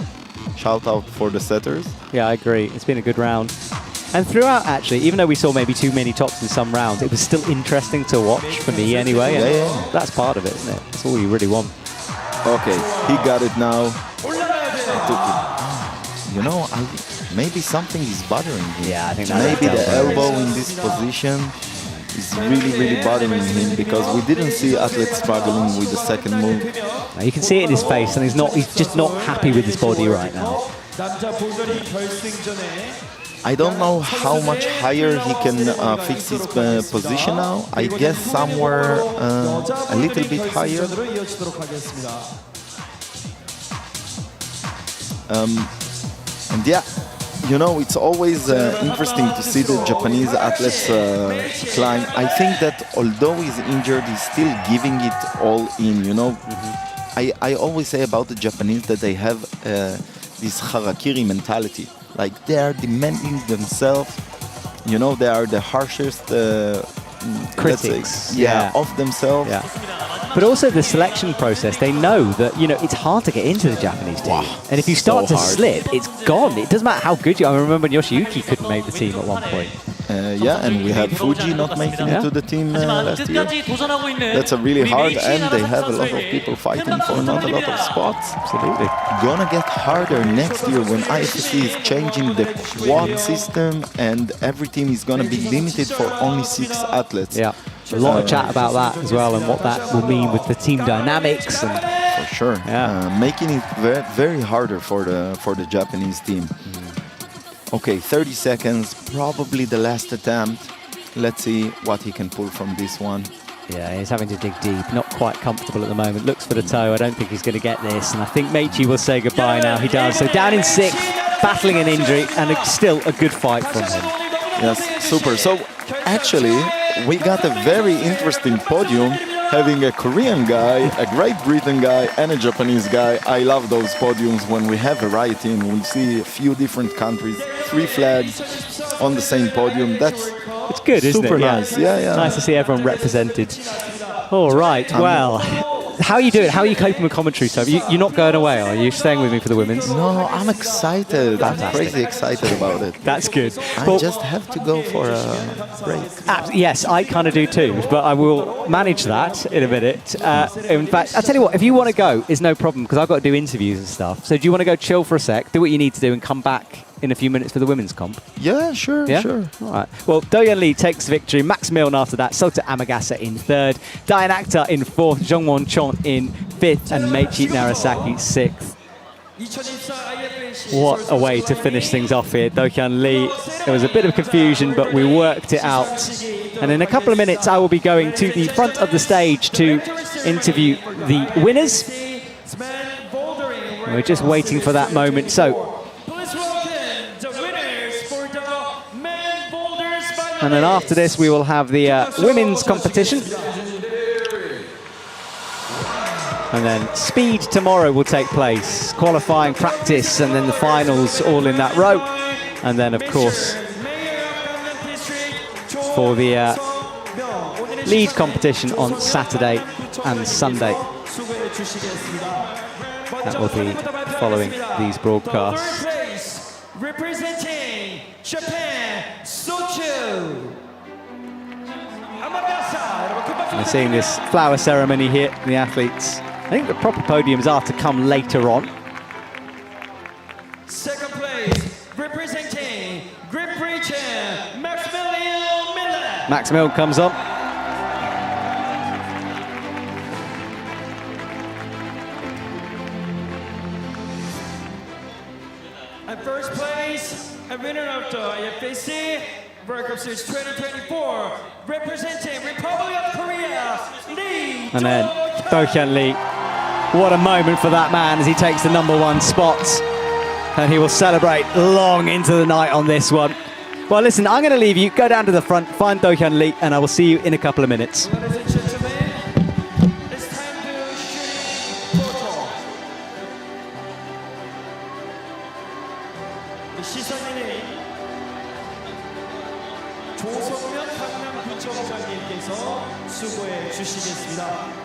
shout out for the setters. Yeah, I agree. It's been a good round. And throughout, actually, even though we saw maybe too many tops in some rounds, it was still interesting to watch for me anyway. And yeah. That's part of it, isn't it? That's all you really want. Okay, he got it now. You know, maybe something is bothering him. Yeah, I think maybe the elbow in this position is really bothering him, because we didn't see athletes struggling with the second move. Now you can see it in his face, and he's just not happy with his body right now. I don't know how much higher he can fix his position now. I guess somewhere a little bit higher. And yeah, you know, it's always interesting to see the Japanese athletes climb. I think that although he's injured, he's still giving it all in, you know. I always say about the Japanese that they have this harakiri mentality. Like, they are demanding themselves, you know, they are the harshest critics of themselves. Yeah. but also the selection process. They know that, you know, it's hard to get into the Japanese team. Wow. And if you start So to hard. slip, it's gone. It doesn't matter how good you are. I remember when Yoshiyuki couldn't make the team at one point. Yeah, and we had Fuji not making it to the team last year. That's a really hard, and they have a lot of people fighting for not a lot of spots. Absolutely. Gonna get harder next year when IFSC is changing the quad system, and every team is gonna be limited for only 6 athletes. Yeah. A lot of chat about that as well, and what that will mean with the team dynamics. And For sure. Yeah. Making it very, very harder for the Japanese team. Okay, 30 seconds, probably the last attempt. Let's see what he can pull from this one. yeah, he's having to dig deep. Not quite comfortable at the moment. Looks for the toe. I don't think he's going to get this. And I think Meichi will say goodbye now. He does. So down in 6th, battling an injury, and still a good fight from him. Yes, super. So actually, we got a very interesting podium, having a Korean guy, a Great Britain guy, and a Japanese guy. I love those podiums when we have variety and we see a few different countries, 3 flags on the same podium. It's good, isn't super it? nice. Yeah. Nice to see everyone represented. All right, well, how are you doing? How are you coping with commentary stuff? You're not going away, are you? Staying with me for the women's? No, I'm excited. Fantastic. I'm crazy excited about it. That's good. I just have to go for a break. Yes, I kind of do too, but I will manage that in a minute. In fact, I'll tell you what, if you want to go, it's no problem, because I've got to do interviews and stuff. So do you want to go chill for a sec, do what you need to do, and come back in a few minutes for the women's comp? Yeah, sure. All right. Well, Do-Yeon Lee takes victory. Max Milne after that. Sota Amagasa in 3rd. Diane Akhtar in 4th. Jungwon Chon in 5th. And Meichi Narasaki 6th. What a way to finish things off here. Do-Yeon Lee. There was a bit of confusion, but we worked it out. And in a couple of minutes, I will be going to the front of the stage to interview the winners. We're just waiting for that moment. So, and then after this, we will have the women's competition. And then speed tomorrow will take place. Qualifying, practice, and then the finals all in that row. And then, of course, for the lead competition on Saturday and Sunday. That will be following these broadcasts. Representing Japan, Seoul. We're seeing this flower ceremony here, the athletes. I think the proper podiums are to come later on. Second place, representing Great Britain, Maximilian Miller. Max Milne comes on. And first place, a winner of the IFAC World Cup Series 2024, representing Republic of Korea, Lee. And then Do-Yeon Lee. What a moment for that man as he takes the #1 spot. And he will celebrate long into the night on this one. Well, listen, I'm going to leave you. Go down to the front, find Do-Yeon Lee, and I will see you in a couple of minutes. Ladies and gentlemen, it's time to shoot photo. 시상에는 조성면 강남구청장님께서 수고해 주시겠습니다.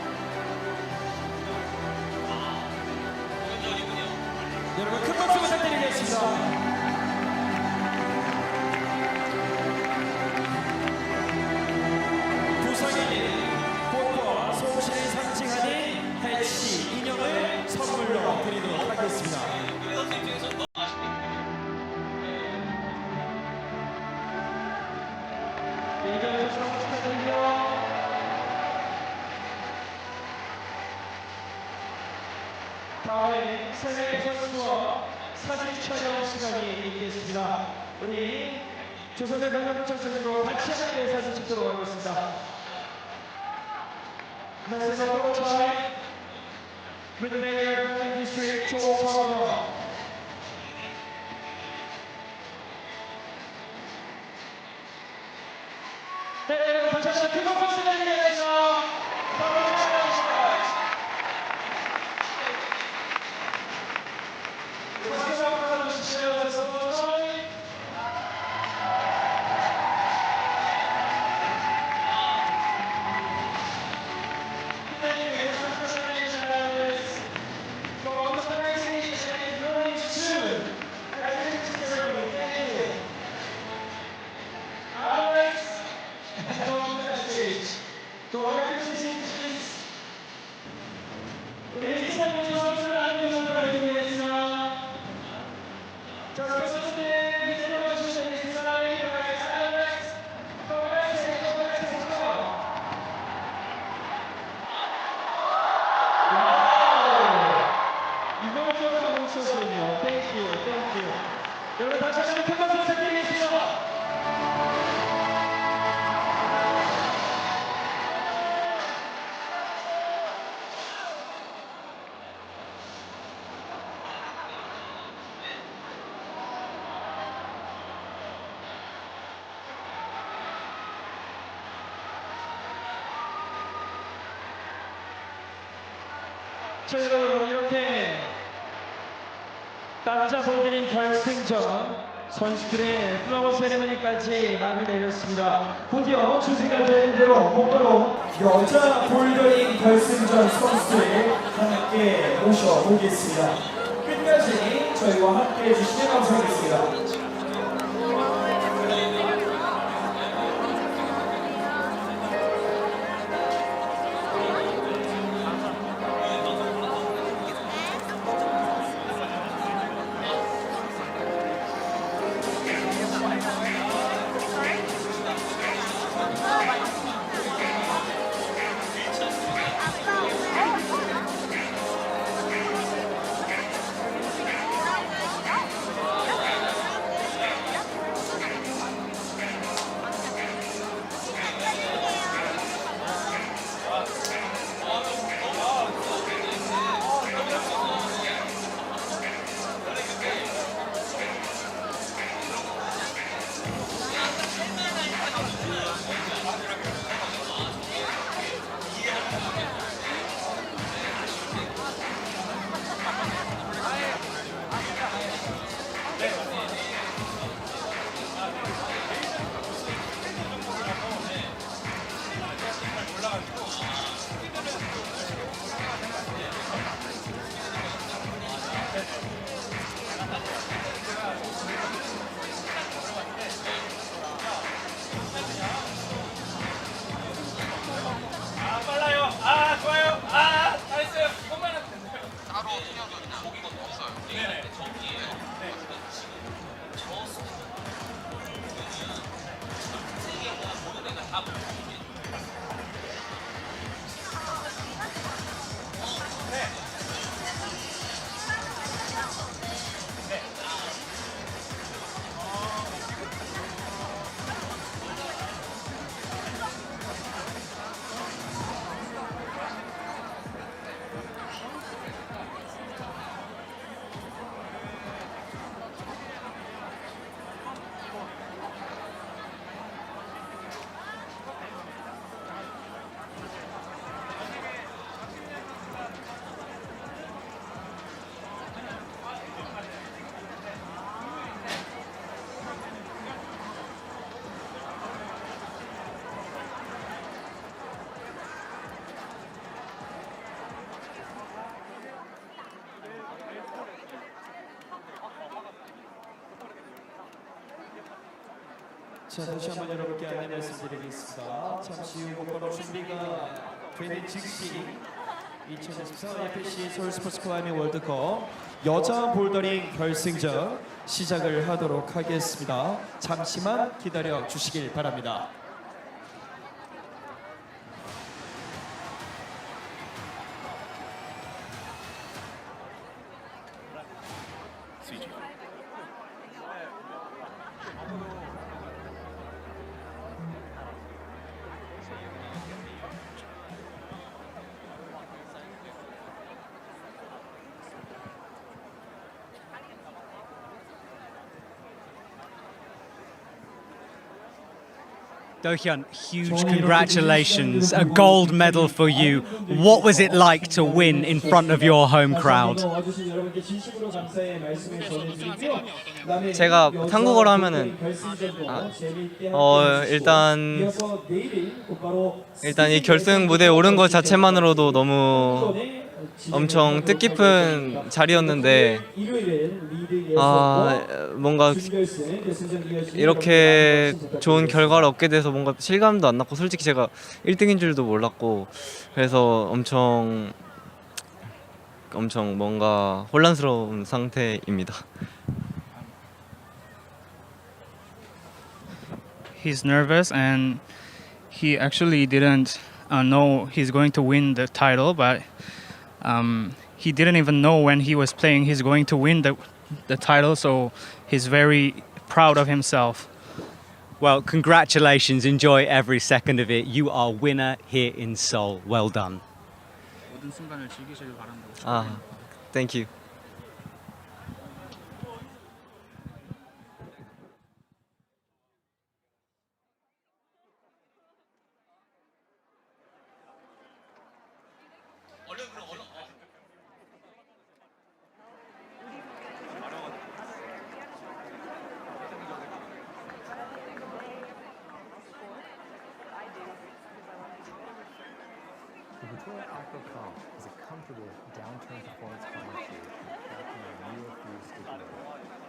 여러분 큰 박수 부탁드리겠습니다. 부상에는 꽃과 소신을 상징하는 해치 인형을 선물로 드리도록 하겠습니다. 이전에 축하드립니다. 다음에 세계 선수와 사진 촬영 시간이 있겠습니다. 우리 조선의 강남구청 선수로 같이 함께 사진 찍도록 하겠습니다. Let's go time with the mayor of the district, 조성현. 네, 여러분 다시 한번 큰 박수 부탁드리겠습니다. 자, 여러분 이렇게 남자 볼더링 결승전 선수들의 플라워 세레머니까지 막을 내렸습니다. 드디어 주제가 된 대로 곧바로 여자 볼더링 결승전 선수들 함께 모셔보겠습니다. 끝까지 저희와 함께 해주시면 감사하겠습니다. 자, 다시 한번 여러분께 안내 말씀드리겠습니다. 잠시 후 곧바로 준비가 되는 즉시 2024 FAC 서울 스포츠 클라이밍 월드컵 여자 볼더링 결승전 시작을 하도록 하겠습니다. 잠시만 기다려 주시길 바랍니다. Do-hyun, huge congratulations, a gold medal for you. What was it like to win in front of your home crowd? 제가 한국어로 하면은 일단 이 결승 무대에 오른 것 자체만으로도 너무 엄청 뜻깊은 자리였는데 뭔가 이렇게 좋은 결과를 얻게 돼서 뭔가 실감도 안 났고 솔직히 제가 1등인 줄도 몰랐고 그래서 엄청 뭔가 혼란스러운 상태입니다. He's nervous and he actually didn't know he's going to win the title, but he didn't even know when he was playing he's going to win the title, so he's very proud of himself. Well, congratulations, enjoy every second of it. You are winner here in Seoul. Well done. Thank you. Tour Acro Comp is a comfortable downturn performance climbing shoe backed in a neo-fused sticky rubber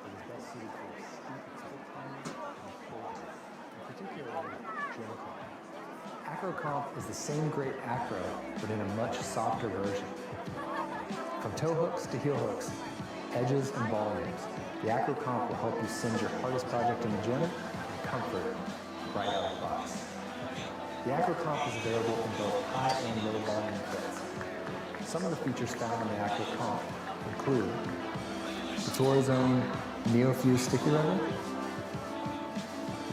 that is best suited for steep slope climbing and cold, and particularly gym climbing. Acro Comp is the same great Acro, but in a much softer version. From toe hooks to heel hooks, edges and ball names, the Acro Comp will help you send your hardest project in the gym in comfort right out of the box. The Acro Comp is available in both high and low volume fits. Some of the features found on the Acro Comp include the Tour's own neo-fused sticky rubber,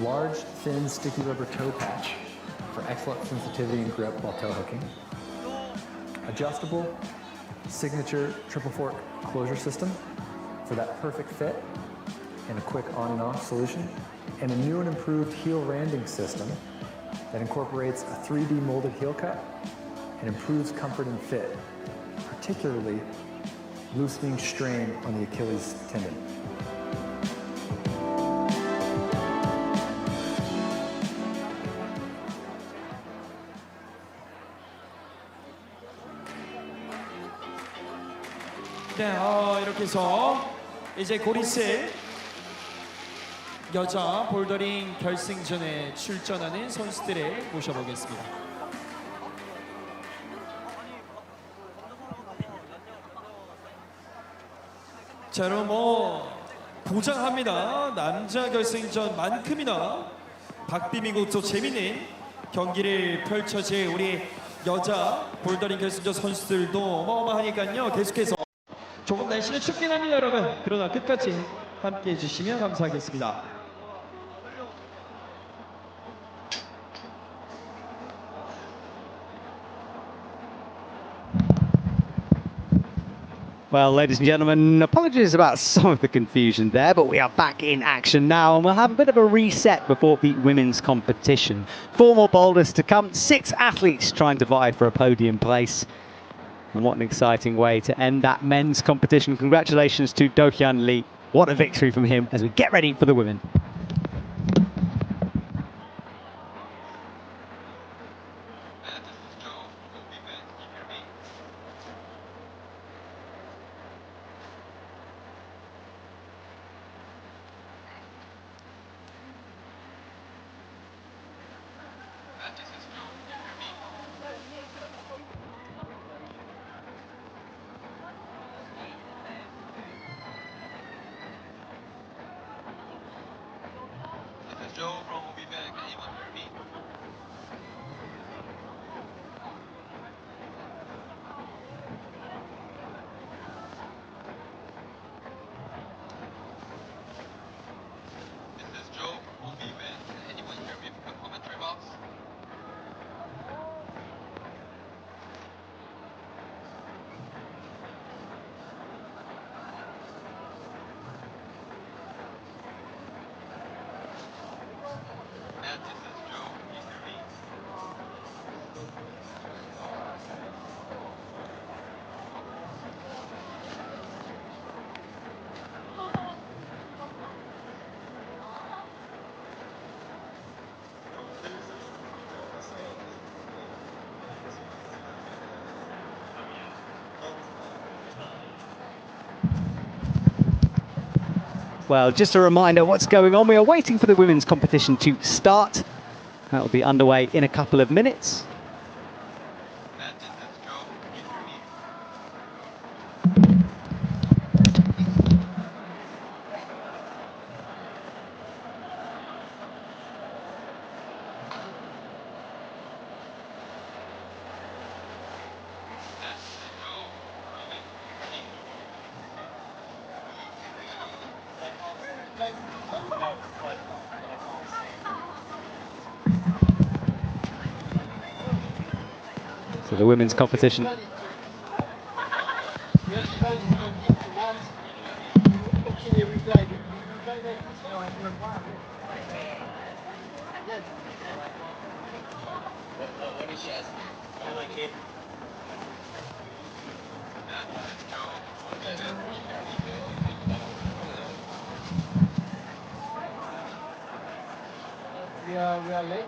large, thin sticky rubber toe patch for excellent sensitivity and grip while toe hooking, adjustable signature triple fork closure system for that perfect fit and a quick on and off solution, and a new and improved heel randing system that incorporates a 3D molded heel cup and improves comfort and fit, particularly loosening strain on the Achilles tendon. 네, 이렇게 해서 이제 곧 있을 여자 볼더링 결승전에 출전하는 선수들을 모셔보겠습니다. 자, 그럼 보장합니다. 남자 결승전만큼이나 박비미고 또 재밌는 경기를 펼쳐질 우리 여자 볼더링 결승전 선수들도 어마어마하니까요. 계속해서 조금 날씨는 춥긴 합니다, 여러분. 그러나 끝까지 함께해 주시면 감사하겠습니다. Well, ladies and gentlemen, apologies about some of the confusion there, but we are back in action now, and we'll have a bit of a reset before the women's competition. 4 more boulders to come, 6 athletes trying to vie for a podium place. And what an exciting way to end that men's competition. Congratulations to Do-hyun Lee. What a victory from him as we get ready for the women. Well, just a reminder what's going on. We are waiting for the women's competition to start. That will be underway in a couple of minutes. So the women's competition. We are late.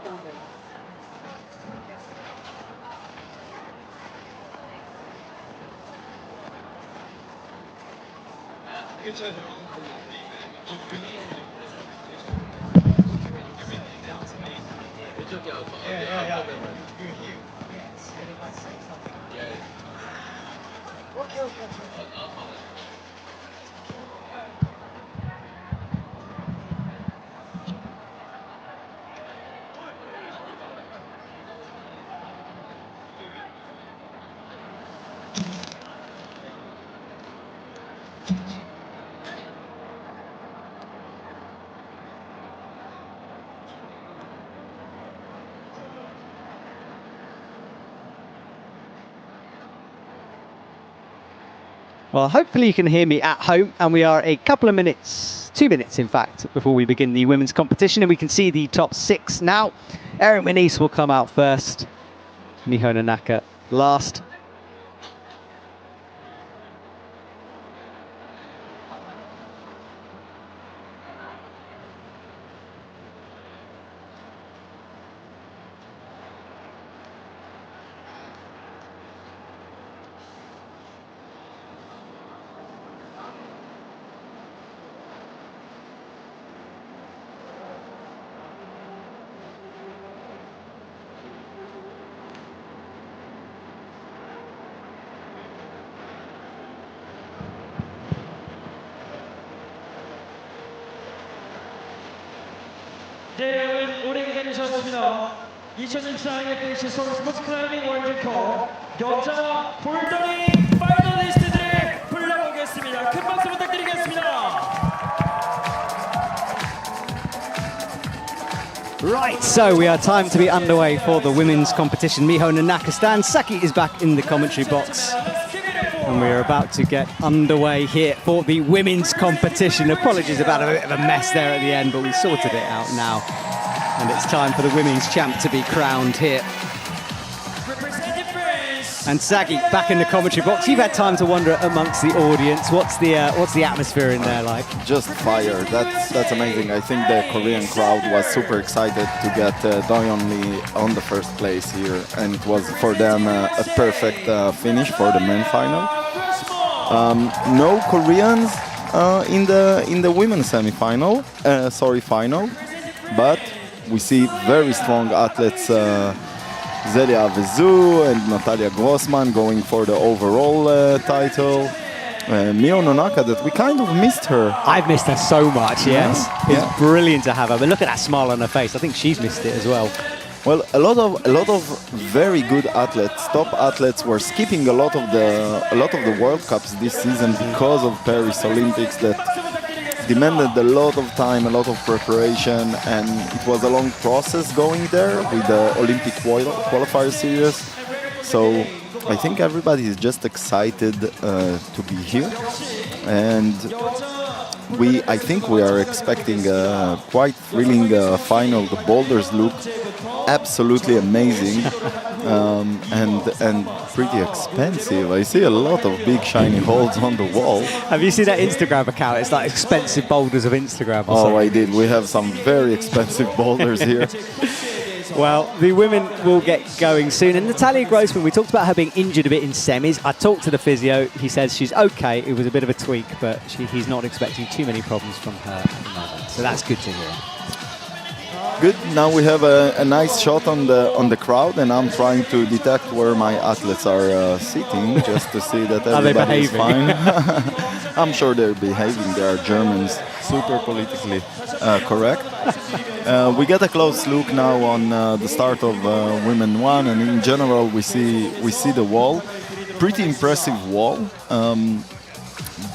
Well, hopefully you can hear me at home, and we are a couple of minutes, 2 minutes in fact, before we begin the women's competition, and we can see the top 6 now. Erin Manise will come out first, Miho Nanaka last. 네, 오래 기다리셨습니다. 2024 FBC 서울 스포츠 클라이밍 월드컵 여자 볼더링 파이널리스트들을 불러보겠습니다. 큰 박수 부탁드리겠습니다. Right, so we are time to be underway for the women's competition. Miho Nanaka stands, Saki is back in the commentary box. And we are about to get underway here for the women's competition. Apologies about a bit of a mess there at the end, but we sorted it out now. And it's time for the women's champ to be crowned here. And Sagi back in the commentary box. You've had time to wander amongst the audience. What's the atmosphere in there like? Just fire. That's amazing. I think the Korean crowd was super excited to get Doyeon Lee on the first place here, and it was for them a perfect finish for the men's final. No Koreans in the women's semi-final. Final, but we see very strong athletes. Zelia Vezu and Natalia Grossman going for the overall title. Miho Nanaka, that we kind of missed her. I've missed her so much, yes. Yeah. It's brilliant to have her, but look at that smile on her face. I think she's missed it as well. Well, a lot of very good athletes, top athletes, were skipping a lot of the World Cups this season because of Paris Olympics that demanded a lot of time, a lot of preparation, and it was a long process going there with the Olympic qualifier series. So I think everybody is just excited to be here, and I think we are expecting a quite thrilling final. The boulders look absolutely amazing and pretty expensive. I see a lot of big shiny holes on the wall. Have you seen that Instagram account? It's like expensive boulders of Instagram or something. I did. We have some very expensive boulders here. Well, the women will get going soon. And Natalia Grossman, we talked about her being injured a bit in semis. I talked to the physio. He says she's okay. It was a bit of a tweak, but he's not expecting too many problems from her at the moment. So that's good to hear. Good. Now we have a nice shot on the crowd, and I'm trying to detect where my athletes are sitting, just to see that everybody is fine. I'm sure they're behaving. They are Germans, super politically correct. We get a close look now on the start of Women 1, and in general we see the wall. Pretty impressive wall.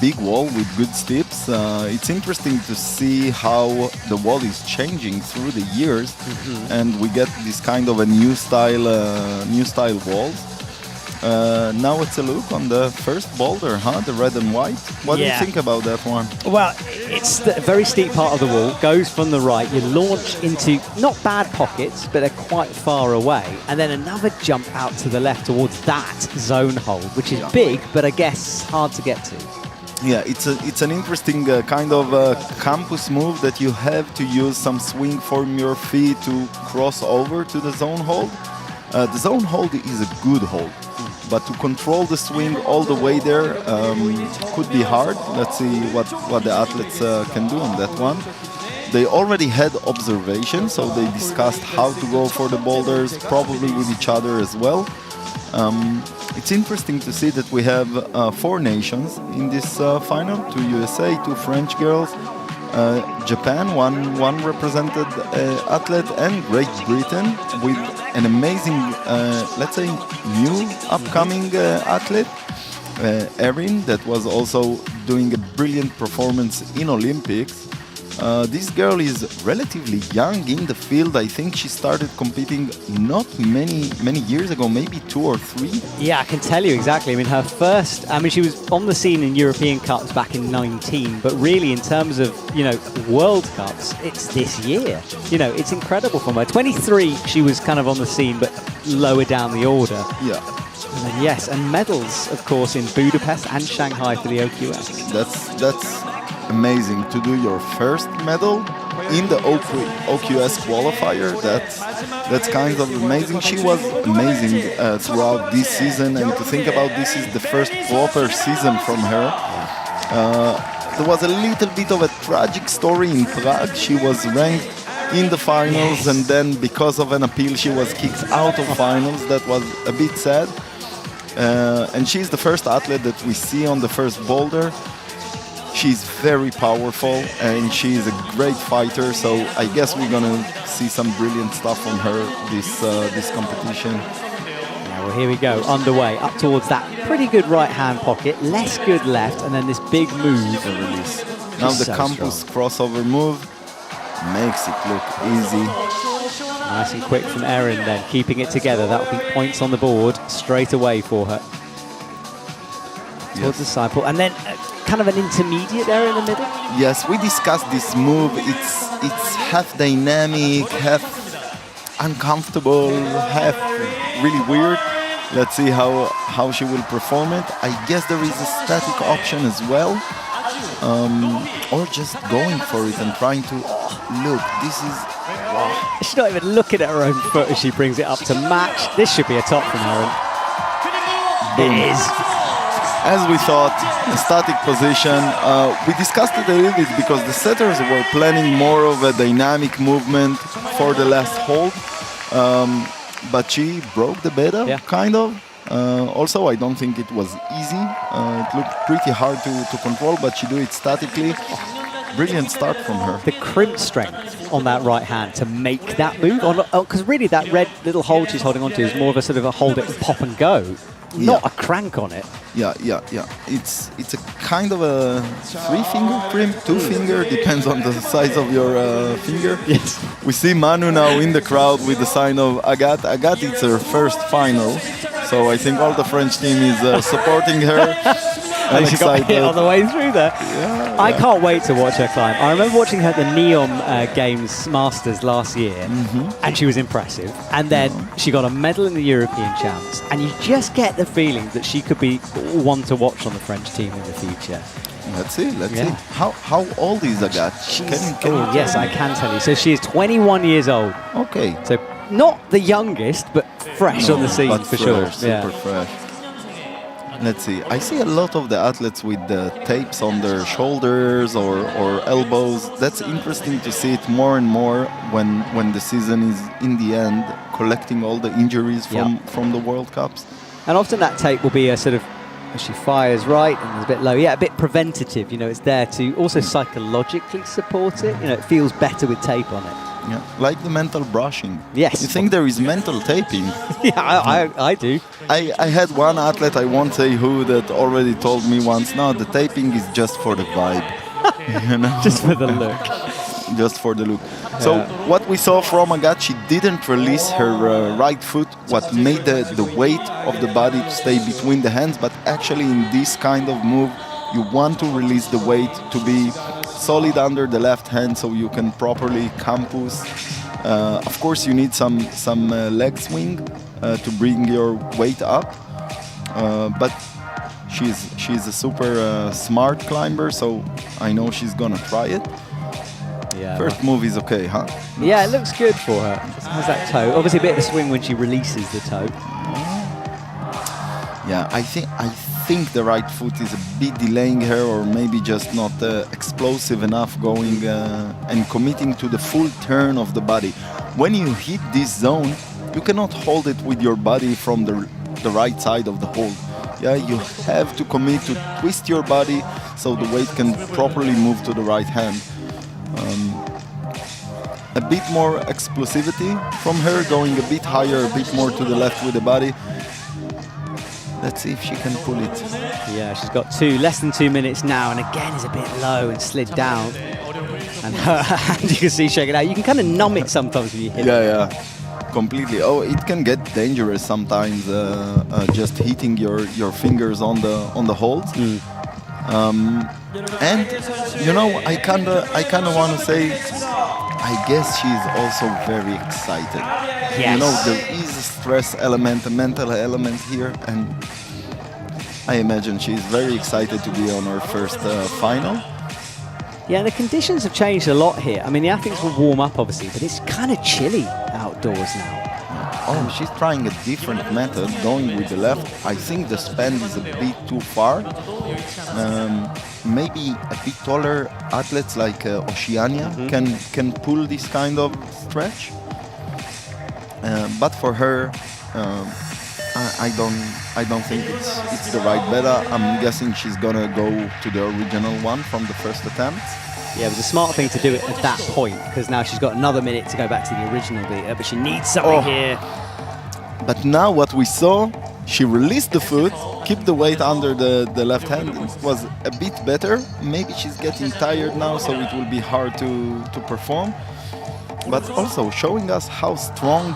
Big wall with good steps. It's interesting to see how the wall is changing through the years, and we get this kind of a new style walls. Now it's a look on the first boulder, the red and white. What do you think about that one? Well, it's the very steep part of the wall, goes from the right. You launch into not bad pockets, but they're quite far away. And then another jump out to the left towards that zone hold, which is big, but I guess hard to get to. Yeah, it's an interesting kind of campus move that you have to use some swing from your feet to cross over to the zone hold. The zone hold is a good hold. but to control the swing all the way there could be hard. Let's see what the athletes can do on that one. They already had observation, so they discussed how to go for the boulders, probably with each other as well. It's interesting to see that we have 4 nations in this final: 2 USA, 2 French girls, Japan, one represented athlete, and Great Britain with an amazing, let's say, new upcoming athlete, Erin, that was also doing a brilliant performance in Olympics. This girl is relatively young in the field. I think she started competing not many years ago, maybe 2 or 3. Yeah, I can tell you exactly. I mean, her first, she was on the scene in European Cups back in 19, but really in terms of, World Cups, it's this year. It's incredible from her. 23, she was kind of on the scene, but lower down the order. Yeah. And then, yes, and medals, of course, in Budapest and Shanghai for the OQS. That's amazing to do your first medal in the OQS qualifier. That's kind of amazing. She was amazing throughout this season, and to think about this is the first proper season from her. There was a little bit of a tragic story in Prague. She was ranked in the finals, and then because of an appeal she was kicked out of finals. That was a bit sad. And she's the first athlete that we see on the first boulder. She's very powerful and she's a great fighter, so I guess we're gonna see some brilliant stuff from her this competition. Yeah, well, here we go, underway, up towards that pretty good right-hand pocket, less good left, and then this big move. The release. Now the so campus strong. crossover move makes it look easy. Nice and quick from Erin then, keeping it together. That will be points on the board straight away for her. Towards the sideball, and then kind of an intermediate there in the middle. Yes, we discussed this move. It's half dynamic, half uncomfortable, half really weird. Let's see how she will perform it. I guess there is a static option as well, or just going for it and trying to look. This is wow. She's not even looking at her own foot as she brings it up to match. This should be a top from Erin. Boom. It is. As we thought, a static position. We discussed it a little bit because the setters were planning more of a dynamic movement for the last hold, but she broke the beta, kind of. Also, I don't think it was easy. It looked pretty hard to control, but she do it statically. Brilliant start from her. The crimp strength on that right hand to make that move, because really that red little hold she's holding onto is more of a sort of a hold it and pop and go. Not a crank on it. Yeah. It's a kind of a 3-finger crimp, 2-finger, depends on the size of your finger. Yes. We see Manu now in the crowd with the sign of Agathe. Agathe, it's her first final, so I think all the French team is supporting her. And she got hit on the way through there. Yeah, I can't wait to watch her climb. I remember watching her at the Neom Games Masters last year, and she was impressive. And then she got a medal in the European Champs, and you just get the feeling that she could be one to watch on the French team in the future. Let's see. How old is Agathe? Yes, I can tell you. So she is 21 years old. Okay. So not the youngest, but fresh on the scene but for fresh, sure. Super fresh. Let's see. I see a lot of the athletes with the tapes on their shoulders or elbows. That's interesting to see it more and more when the season is in the end, collecting all the injuries from the World Cups. And often that tape will be a sort of, as she fires right and it's a bit low, a bit preventative. It's there to also psychologically support it. It feels better with tape on it. Yeah, like the mental brushing. Yes. You think there is mental taping? Yeah, I do. I had one athlete, I won't say who, that already told me once, no, the taping is just for the vibe. Just for the look. Just for the look. So what we saw from Agathe, she didn't release her right foot, what made the weight of the body to stay between the hands, but actually in this kind of move, you want to release the weight to be solid under the left hand so you can properly campus. Of course, you need some leg swing to bring your weight up, but she's a super smart climber, so I know she's gonna try it. Yeah. First move is okay, huh? Yeah, it looks good for her. How's that toe? Obviously a bit of a swing when she releases the toe. Yeah, I think the right foot is a bit delaying her, or maybe just not explosive enough going and committing to the full turn of the body. When you hit this zone, you cannot hold it with your body from the right side of the hold. Yeah, you have to commit to twist your body so the weight can properly move to the right hand. A bit more explosivity from her, going a bit higher, a bit more to the left with the body. Let's see if she can pull it. Yeah, she's got less than 2 minutes now, and again is a bit low and slid down. And her hand, you can see shaking out. You can kind of numb it sometimes when you hit it. Yeah, completely. Oh, it can get dangerous sometimes, just hitting your fingers on the hold. And you know, I kinda want to say, I guess she's also very excited. Yes. You know, there is a stress element, a mental element here, and I imagine she's very excited to be on her first final. Yeah, the conditions have changed a lot here. I mean, the athletes will warm up, obviously, but it's kind of chilly outdoors now. Oh, she's trying a different method, going with the left. I think the span is a bit too far. Maybe a bit taller athletes like Oceania can pull this kind of stretch. But for her, I don't think it's the right beta. I'm guessing she's gonna go to the original one from the first attempt. Yeah, it was a smart thing to do it at that point, because now she's got another minute to go back to the original beater, but she needs something here. But now what we saw, she released the foot, keep the weight under the left hand. It was a bit better. Maybe she's getting tired now, so it will be hard to perform. But also showing us how strong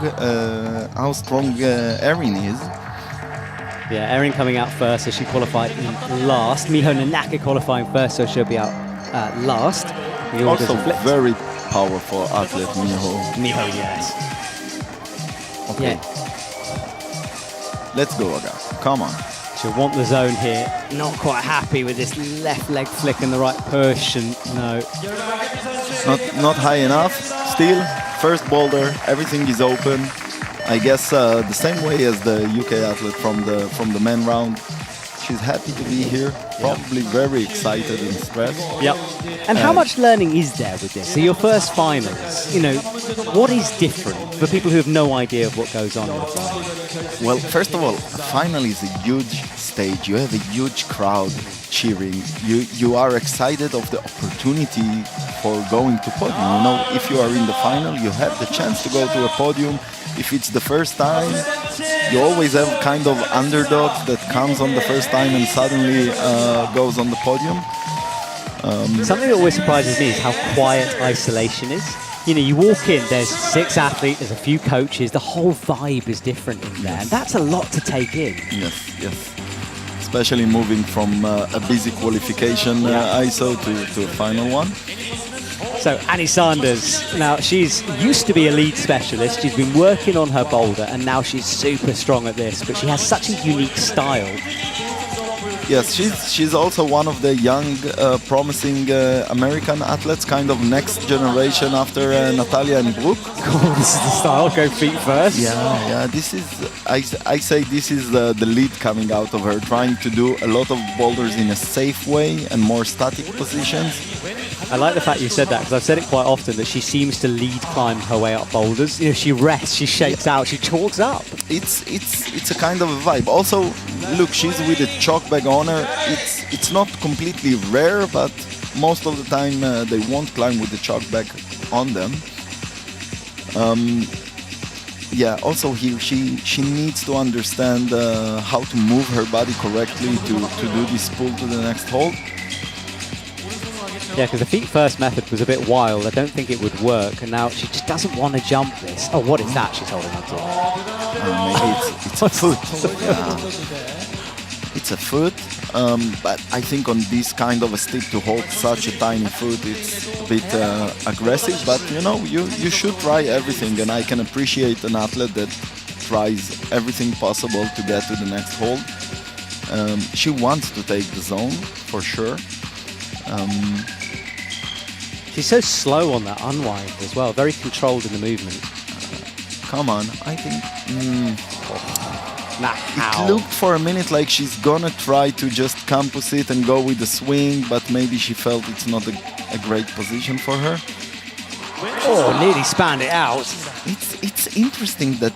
Erin is. Yeah, Erin coming out first, so she qualified in last. Miho Nanaka qualifying first, so she'll be out last. The orders Also are flipped. very powerful athlete, Miho. Miho, yes. Okay. Yeah. Let's go, Aga. Come on. She'll want the zone here. Not quite happy with this left leg flick and the right push, and no. Not high enough. Still, first boulder, everything is open. I guess the same way as the UK athlete from the men round. She's happy to be here. Probably very excited and stressed. Yep. And how much learning is there with this? So your first finals, you know, what is different for people who have no idea of what goes on in the final? Well, first of all, a final is a huge stage. You have a huge crowd cheering. You are excited of the opportunity for going to podium. You know, if you are in the final, you have the chance to go to a podium. If it's the first time, you always have kind of underdog that comes on the first time and suddenly goes on the podium. Something that always surprises me is how quiet isolation is. You know, you walk in, there's 6 athletes, there's a few coaches, the whole vibe is different in there, and that's a lot to take in. Yes. Especially moving from a busy qualification ISO to a final one. So Annie Sanders, now she's used to be a lead specialist, she's been working on her boulder, and now she's super strong at this, but she has such a unique style. Yes, she's also one of the young, promising American athletes, kind of next generation after Natalia and Brooke. Oh, this is the style, go feet first. Yeah, this is, I say this is the lead coming out of her, trying to do a lot of boulders in a safe way and more static positions. I like the fact you said that, because I've said it quite often, that she seems to lead climb her way up boulders. You know, she rests, she shakes out, she chalks up. It's a kind of a vibe. Also, look, she's with a chalk bag on her. It's not completely rare, but most of the time they won't climb with the chalk bag on them. Yeah, also here she needs to understand how to move her body correctly to do this pull to the next hold. Yeah, because the feet first method was a bit wild. I don't think it would work, and now she just doesn't want to jump this. Oh, what is that she's holding on to? Maybe it's a foot. It's a foot, but I think on this kind of a stick to hold such a tiny foot, it's a bit aggressive. But you know, you should try everything, and I can appreciate an athlete that tries everything possible to get to the next hold. She wants to take the zone for sure. She's so slow on that unwind as well, very controlled in the movement. Come on, I think Now how? It looked for a minute like she's gonna try to just campus it and go with the swing, but maybe she felt it's not a great position for her. Oh, nearly spanned it out. It's interesting that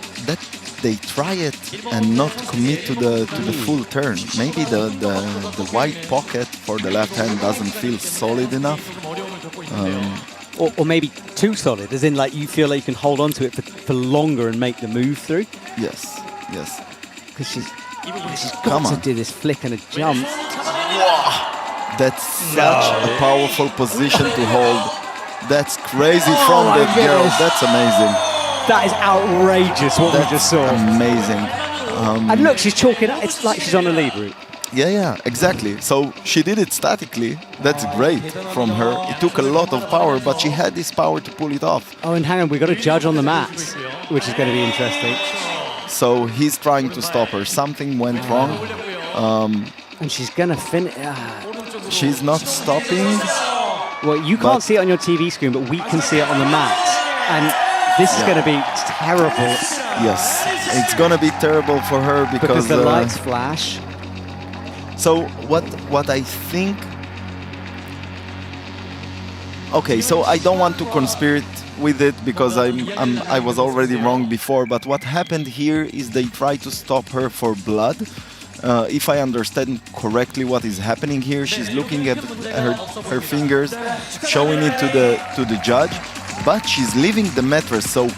they try it and not commit to the full turn. Maybe the wide pocket for the left hand doesn't feel solid enough. Or maybe too solid, as in like you feel like you can hold on to it for longer and make the move through. Yes. Because she's Come got to on. do this flick and a jump. That's such a powerful position to hold. That's crazy from my the girl. goodness. That's amazing. That is outrageous what we That's just saw. amazing. And look, she's chalking up. It's like she's on a lead route. Yeah, exactly. So she did it statically. That's great from her. It took a lot of power, but she had this power to pull it off. Oh, and hang on, we've got a judge on the mats, which is going to be interesting. So he's trying to stop her. Something went wrong. And she's going to finish. She's not stopping. Well, you can't see it on your TV screen, but we can see it on the mats. And this is going to be terrible Yes, it's gonna be terrible for her because the lights flash. So what I think. Okay, so I don't want to conspire with it because I was already wrong before. But what happened here is they try to stop her for blood. If I understand correctly, what is happening here, she's looking at her fingers, showing it to the judge, but she's leaving the mattress. So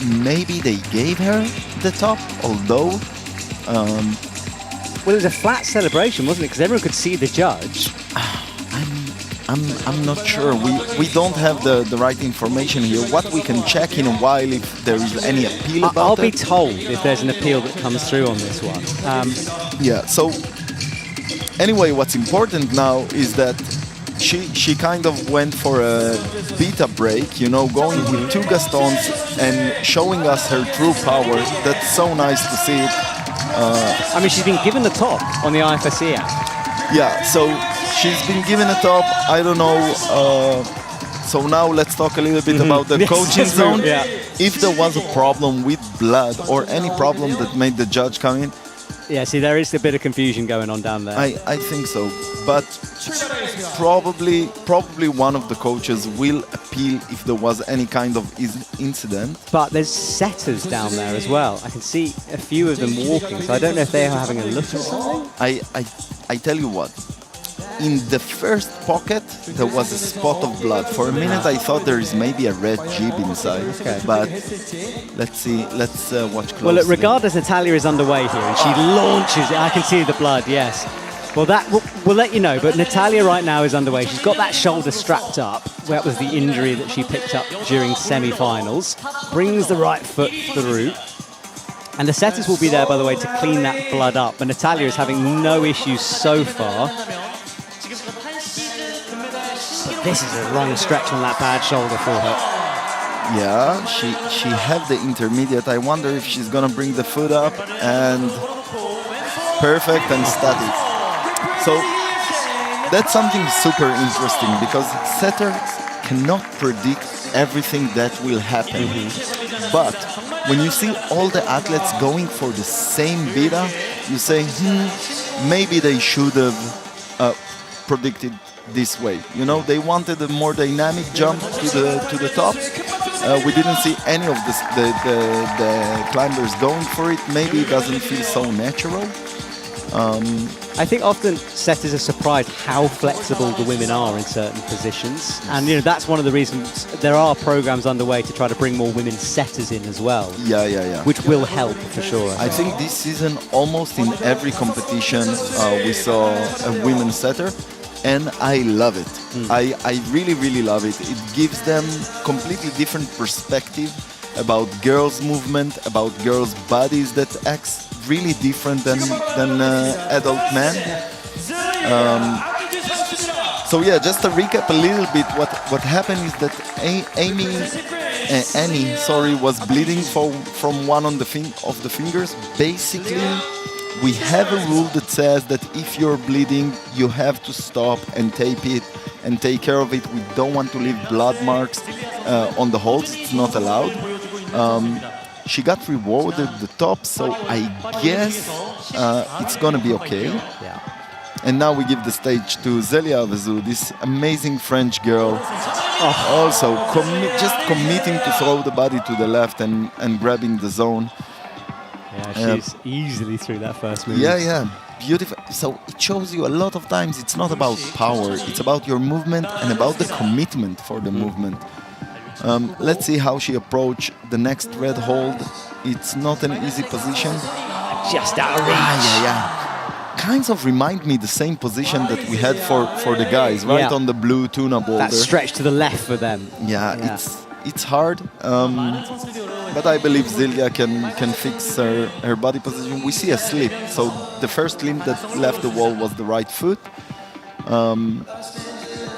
maybe they gave her the top, although. Well, it was a flat celebration, wasn't it? Because everyone could see the judge. I'm not sure. We don't have the right information here. What we can check in a while if there is any appeal about I'll be it. told if there's an appeal that comes through on this one. Yeah. So anyway, what's important now is that she kind of went for a beta break, you know, going with two Gastons and showing us her true power. That's so nice to see it. I mean, she's been given the top on the IFSC app. Yeah, so she's been given a top. I don't know. So now let's talk a little bit about the Yes, coaching yes, zone. yeah. If there was a problem with blood or any problem that made the judge come in, Yeah, see, there is a bit of confusion going on down there. I think so. But probably one of the coaches will appeal if there was any kind of incident. But there's setters down there as well. I can see a few of them walking, so I don't know if they are having a look at something. I tell you what. In the first pocket, there was a spot of blood. For a minute, I thought there is maybe a red jib inside. Okay. But let's see. Let's watch closely. Well, look, regardless, Natalia is underway here, and she launches it. I can see the blood, yes. Well, that we'll let you know, but Natalia right now is underway. She's got that shoulder strapped up. That was the injury that she picked up during semi-finals. Brings the right foot through. And the setters will be there, by the way, to clean that blood up. But Natalia is having no issues so far. But this is a long stretch on that bad shoulder for her. Yeah, she had the intermediate. I wonder if she's gonna bring the foot up and perfect and static. So that's something super interesting because setters cannot predict everything that will happen. But when you see all the athletes going for the same beta, you say, maybe they should have predicted this way. You know, they wanted a more dynamic jump to the top. We didn't see any of the climbers going for it. Maybe it doesn't feel so natural. I think often setters are surprised how flexible the women are in certain positions. And, you know, that's one of the reasons there are programs underway to try to bring more women setters in as well. Yeah. Which will help for sure. I think this season, almost in every competition, we saw a women setter. And I love it. I really, really love it. It gives them completely different perspective about girls' movement, about girls' bodies that acts really different than adult men. So yeah, just to recap a little bit, what happened is that Annie was bleeding from one of the fingers. Basically, we have a rule that says that if you're bleeding, you have to stop and tape it and take care of it. We don't want to leave blood marks on the holds. It's not allowed. She got rewarded the top, so I guess it's gonna be okay. Yeah. And now we give the stage to Zelia Avezou, this amazing French girl. Also just committing to throw the body to the left and grabbing the zone. Yeah, she's easily through that first move. Yeah, beautiful. So it shows you a lot of times it's not about power, it's about your movement and about the commitment for the movement. Let's see how she approach the next red hold. It's not an easy position. Just out of reach. Yeah. Kinds of remind me the same position that we had for the guys, right? Yeah. On the blue tuna boulder. That stretch to the left for them. Yeah. It's hard, but I believe Zelia can fix her body position. We see a slip, so the first limb that left the wall was the right foot.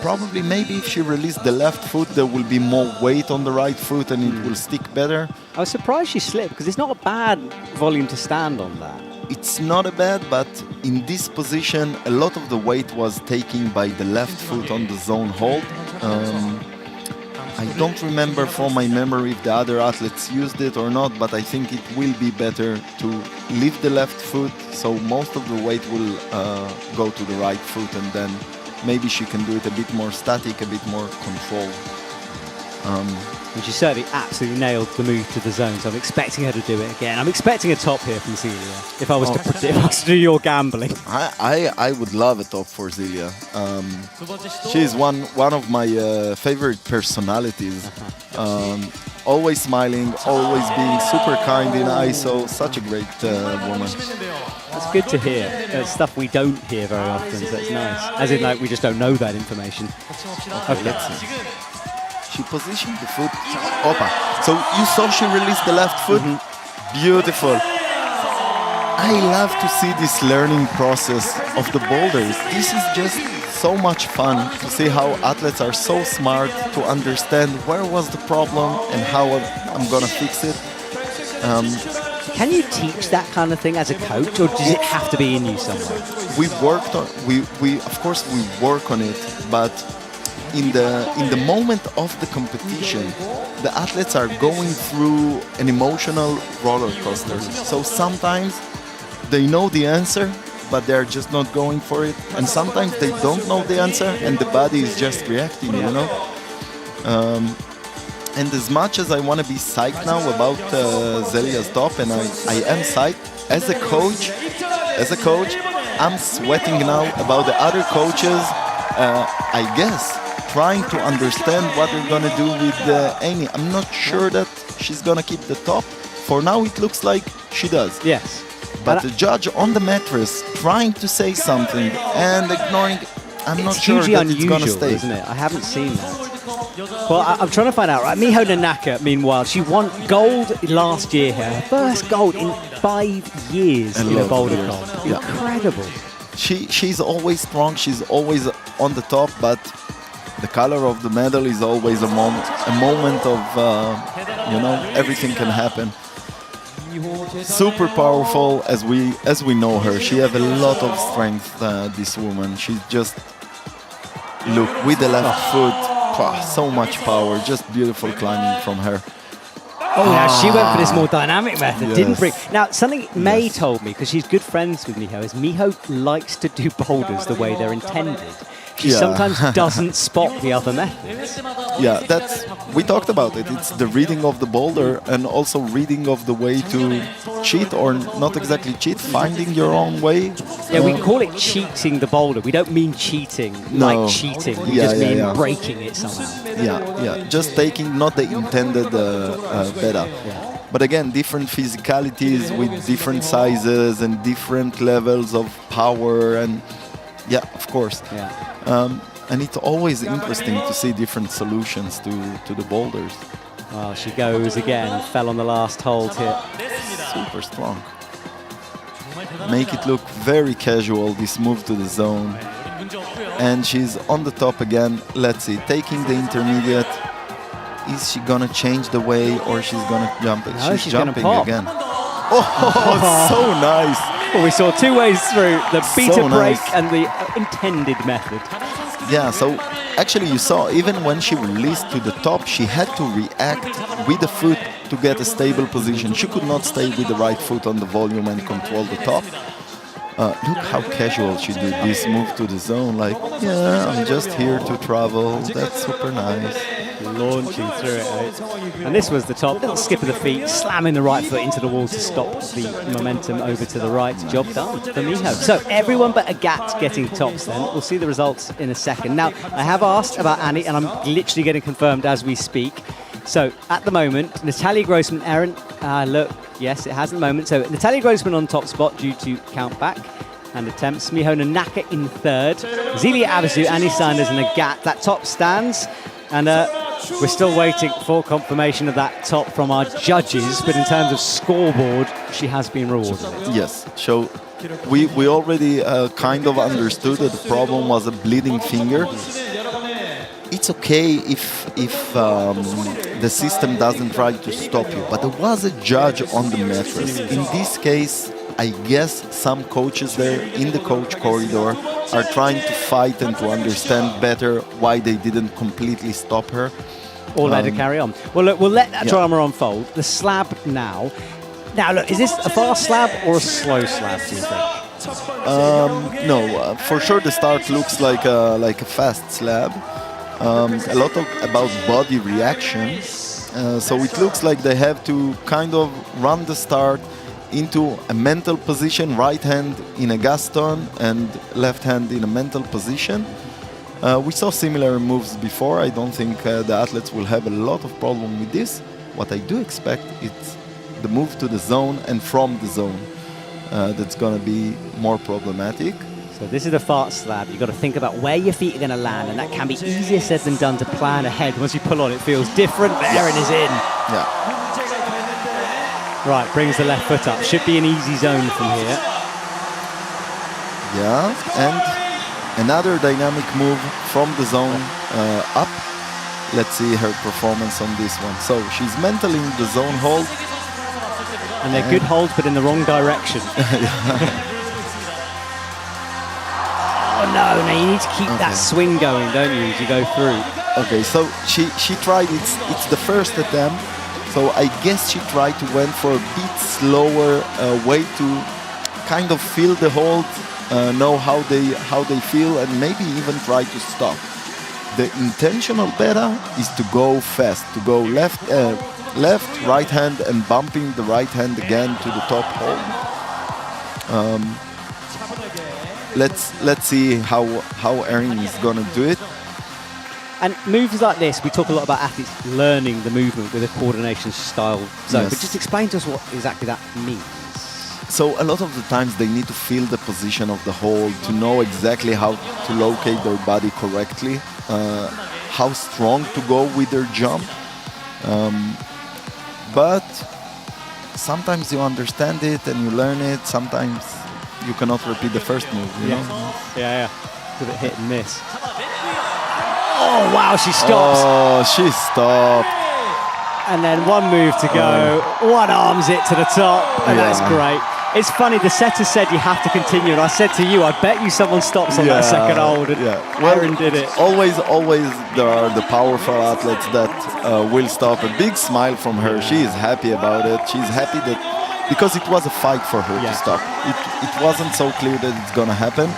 Probably, maybe if she released the left foot, there will be more weight on the right foot and it will stick better. I was surprised she slipped because it's not a bad volume to stand on that. It's not a bad, but in this position, a lot of the weight was taken by the left foot on the zone hold. I don't remember from my memory if the other athletes used it or not, but I think it will be better to leave the left foot, so most of the weight will go to the right foot, and then maybe she can do it a bit more static, a bit more control. And she certainly absolutely nailed the move to the zone, so I'm expecting her to do it again. I'm expecting a top here from Zelia, if I was to predict, if I was to do your gambling. I would love a top for Zelia. She's one of my favorite personalities. Always smiling, always being super kind in ISO. Such a great woman. That's good to hear. It's stuff we don't hear very often, so it's nice. As in, like, we just don't know that information. Okay, let's see. She positioned the foot. Opa. So you saw she released the left foot? Beautiful. I love to see this learning process of the boulders. This is just so much fun to see how athletes are so smart to understand where was the problem and how I'm gonna fix it. Can you teach that kind of thing as a coach, or does it have to be in you somewhere? We worked on. We of course we work on it, but in the moment of the competition, the athletes are going through an emotional roller coaster. So sometimes they know the answer, but they're just not going for it. And sometimes they don't know the answer and the body is just reacting, you know? And as much as I want to be psyched now about Zelia's top, and I am psyched, as a coach, I'm sweating now about the other coaches, I guess, trying to understand what they're going to do with Amy. I'm not sure that she's going to keep the top. For now, it looks like she does. Yes. But the judge on the mattress trying to say something and ignoring, I'm not sure that it's going to stay. Isn't it? I haven't seen that. Well, I'm trying to find out, right? Miho Nanaka, meanwhile, she won gold last year here. Her first gold in 5 years in a boulder comp. Yeah. Incredible. She's always strong. She's always on the top, but the color of the medal is always a moment of, everything can happen. Super powerful as we know her. She has a lot of strength, this woman. She's just, look, with the left foot, so much power, just beautiful climbing from her. Oh, yeah, she went for this more dynamic method, Yes. didn't bring... Now, something May told me, because she's good friends with Miho, is Miho likes to do boulders the way they're intended. She sometimes doesn't spot the other methods. Yeah, we talked about it. It's the reading of the boulder and also reading of the way to cheat, or not exactly cheat, finding your own way. Yeah, we call it cheating the boulder. We don't mean cheating like cheating. We just mean breaking it somehow. Yeah, just taking not the intended beta. Yeah. But again, different physicalities with different sizes and different levels of power, and yeah, of course. Yeah. And it's always interesting to see different solutions to the boulders. Well, she goes again, fell on the last hold here. Super strong. Make it look very casual, this move to the zone. And she's on the top again. Let's see, taking the intermediate. Is she gonna change the way, or she's gonna jump? No, she's gonna jumping pop. again. Oh, so nice. Well, we saw two ways through, the beta So break nice. and the intended method. Yeah, so actually you saw even when she released to the top, she had to react with the foot to get a stable position. She could not stay with the right foot on the volume and control the top. Look how casual she did this move to the zone. Like, yeah, I'm just here to travel. That's super nice. Launching through it. Eh? And this was the top. Little skip of the feet, slamming the right foot into the wall to stop the momentum over to the right. Job done for Miho. So everyone but Agathe getting tops then. We'll see the results in a second. Now, I have asked about Annie, and I'm literally getting confirmed as we speak. So at the moment, Natalia Grossman, Erin, look, yes, it has at the moment. So Natalia Grossman on top spot due to count back and attempts. Miho Nanaka in third. Zelia Abazu, Annie Sanders and Agathe. That top stands. And we're still waiting for confirmation of that top from our judges. But in terms of scoreboard, she has been rewarded. Yes, so we already kind of understood that the problem was a bleeding finger. It's okay if the system doesn't try to stop you, but there was a judge on the mattress. In this case, I guess some coaches there in the coach corridor are trying to fight and to understand better why they didn't completely stop her. Or let her carry on. Well, look, we'll let that drama unfold. The slab now. Now, look, is this a fast slab or a slow slab, do you think? No, for sure the start looks like a fast slab. A lot about body reaction. So it looks like they have to kind of run the start into a mental position, right hand in a Gaston and left hand in a mental position. We saw similar moves before. I don't think the athletes will have a lot of problem with this. What I do expect is the move to the zone and from the zone. That's going to be more problematic. So this is the fast slab. You've got to think about where your feet are going to land, and that can be easier said than done to plan ahead. Once you pull on, it feels different. Erin is in. Yeah. Right, brings the left foot up. Should be an easy zone from here. Yeah, and another dynamic move from the zone up. Let's see her performance on this one. So she's mentally in the zone hold. And they're good holds, but in the wrong direction. Oh no, you need to keep that swing going, don't you, as you go through. Okay, so she tried, it's the first attempt. So I guess she tried to went for a bit slower way to kind of feel the hold, know how they feel, and maybe even try to stop. The intentional beta is to go fast, to go left, right hand, and bumping the right hand again to the top hold. Let's see how Erin is gonna do it. And moves like this, we talk a lot about athletes learning the movement with a coordination style zone. Yes. But just explain to us what exactly that means. So a lot of the times they need to feel the position of the hold, to know exactly how to locate their body correctly, how strong to go with their jump. But sometimes you understand it and you learn it. Sometimes you cannot repeat the first move, you know? Yeah. It's a bit hit and miss. Oh, wow, she stops. Oh, she stopped. And then one move to go. One arms it to the top. And that's great. It's funny, the setter said you have to continue. And I said to you, I bet you someone stops on that second hold. And Erin did it. Always there are the powerful athletes that will stop. A big smile from her. She is happy about it. She's happy that because it was a fight for her to stop. It wasn't so clear that it's going to happen.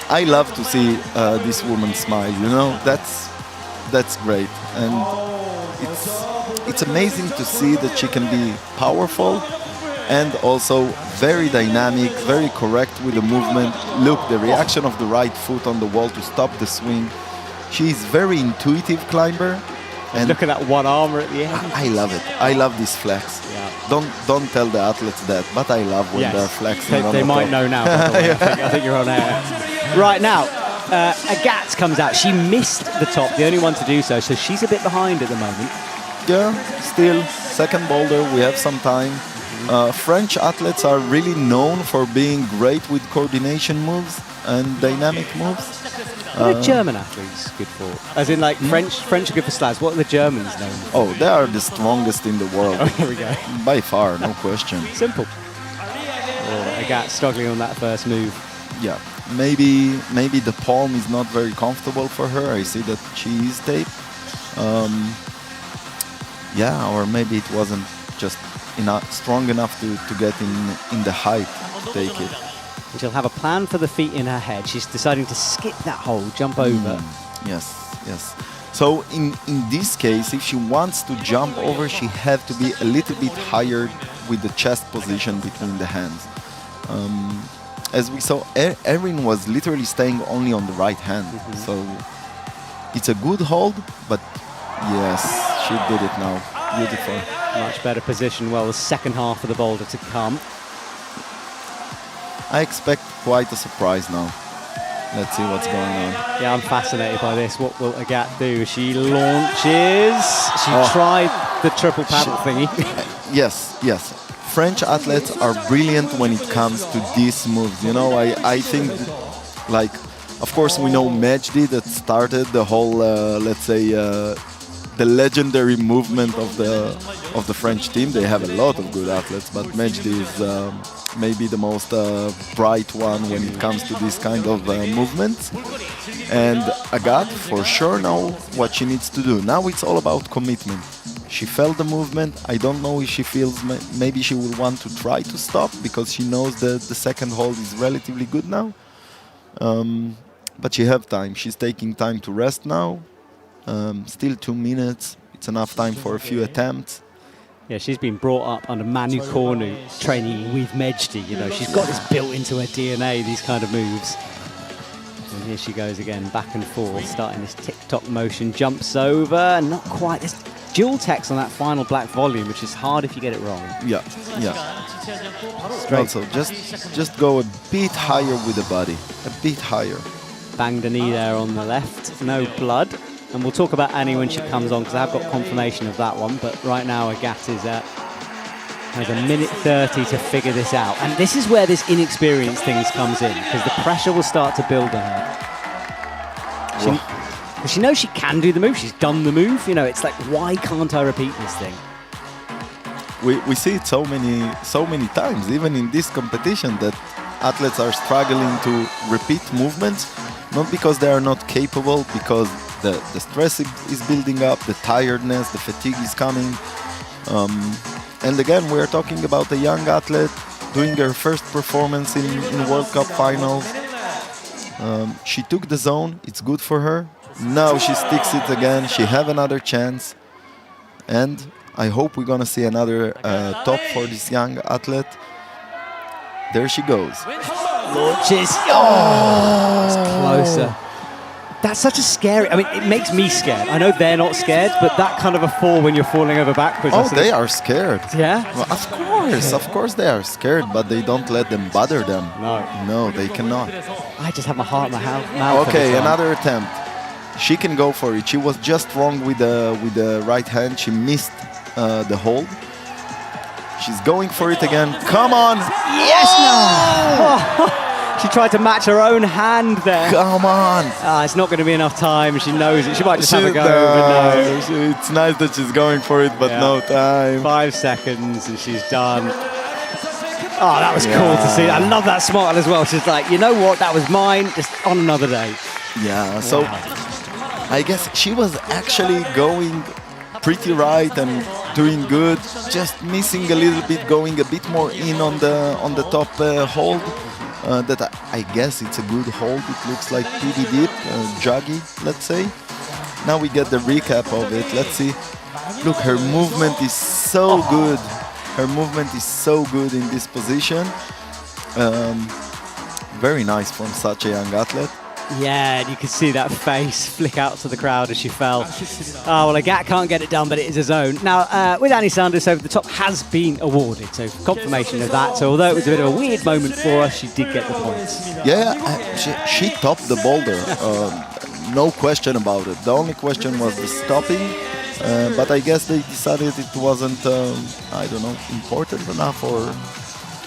I love to see this woman smile, you know, that's great. And it's amazing to see that she can be powerful and also very dynamic, very correct with the movement. Look, the reaction of the right foot on the wall to stop the swing. She's very intuitive climber. And look at that one armor at the end. I love it. I love this flex. Yeah. Don't tell the athletes that, but I love when they're flexing. They might know now. By the way. I think you're on air. Right now, Agathe comes out. She missed the top, the only one to do so, so she's a bit behind at the moment. Yeah, still second boulder. We have some time. French athletes are really known for being great with coordination moves and dynamic moves. What are German athletes good for? As in, like, French are good for slabs. What are the Germans known for? Oh, they are the strongest in the world. Oh, here we go. By far, no question. Simple. Oh, Agathe struggling on that first move. yeah, maybe the palm is not very comfortable for her. I see that she is taped. Yeah, or maybe it wasn't just strong enough to get in the height to take it. And she'll have a plan for the feet in her head. She's deciding to skip that hole, jump over. Yes, yes. So in this case, if she wants to jump over, she has to be a little bit higher with the chest position between the hands. As we saw, Erin was literally staying only on the right hand. So it's a good hold, but yes, she did it now. Beautiful. Much better position. Well, the second half of the boulder to come. I expect quite a surprise now. Let's see what's going on. Yeah, I'm fascinated by this. What will Agathe do? She launches. She tried the triple paddle thingy. Yes, yes. French athletes are brilliant when it comes to these moves. You know, I think, like, of course, we know Mejdi that started the whole, let's say, the legendary movement of the French team. They have a lot of good athletes, but Mejdi is maybe the most bright one when it comes to this kind of movements. And Agathe for sure know what she needs to do. Now it's all about commitment. She felt the movement. I don't know if she feels maybe she will want to try to stop because she knows that the second hold is relatively good now. But she have time. She's taking time to rest now. Still 2 minutes. It's enough time for a few attempts. Yeah, she's been brought up under Manu Cornu, training with Mejdi. You know, she's got this built into her DNA, these kind of moves. And here she goes again, back and forth, starting this tick-tock motion, jumps over, not quite. There's dual text on that final black volume, which is hard if you get it wrong. Yeah, yeah. Straight. Also, just go a bit higher with the body, a bit higher. Banged a knee there on the left, no blood. And we'll talk about Annie when she comes on, because I've got confirmation of that one. But right now, Agathe has a minute 30 to figure this out. And this is where this inexperienced things comes in, because the pressure will start to build on her. She knows she can do the move. She's done the move. You know, it's like, why can't I repeat this thing? We see it so many times, even in this competition, that athletes are struggling to repeat movements, not because they are not capable, because the stress is building up, the tiredness, the fatigue is coming. And again, we're talking about a young athlete doing her first performance in World Cup finals. She took the zone, it's good for her. Now she sticks it again, she have another chance. And I hope we're gonna see another top for this young athlete. There she goes. Launches. Oh, it's closer. That's such a scary... I mean, it makes me scared. I know they're not scared, but that kind of a fall when you're falling over backwards... Oh, they are scared. Yeah? Well, of course they are scared, but they don't let them bother them. No, they cannot. I just have my heart in my mouth. Okay, another attempt. She can go for it. She was just wrong with the right hand. She missed the hold. She's going for it again. Come on! Yes! No! She tried to match her own hand there. Come on! It's not going to be enough time. She knows it. She might just have a go. It's nice that she's going for it, but no time. 5 seconds and she's done. Oh, that was cool to see. I love that smile as well. She's like, you know what? That was mine. Just on another day. Yeah. So I guess she was actually going pretty right and doing good. Just missing a little bit, going a bit more in on the top hold. That I guess it's a good hold. It looks like pretty deep, joggy, let's say. Now we get the recap of it. Let's see. Look, her movement is so good. Her movement is so good in this position. Very nice from such a young athlete. Yeah, and you can see that face flick out to the crowd as she fell. Oh, well, Agathe can't get it done, but it is a zone. Now, with Annie Sanders over the top has been awarded, so confirmation of that. So although it was a bit of a weird moment for us, she did get the points. Yeah, she topped the boulder. No question about it. The only question was the stopping, but I guess they decided it wasn't, I don't know, important enough, or...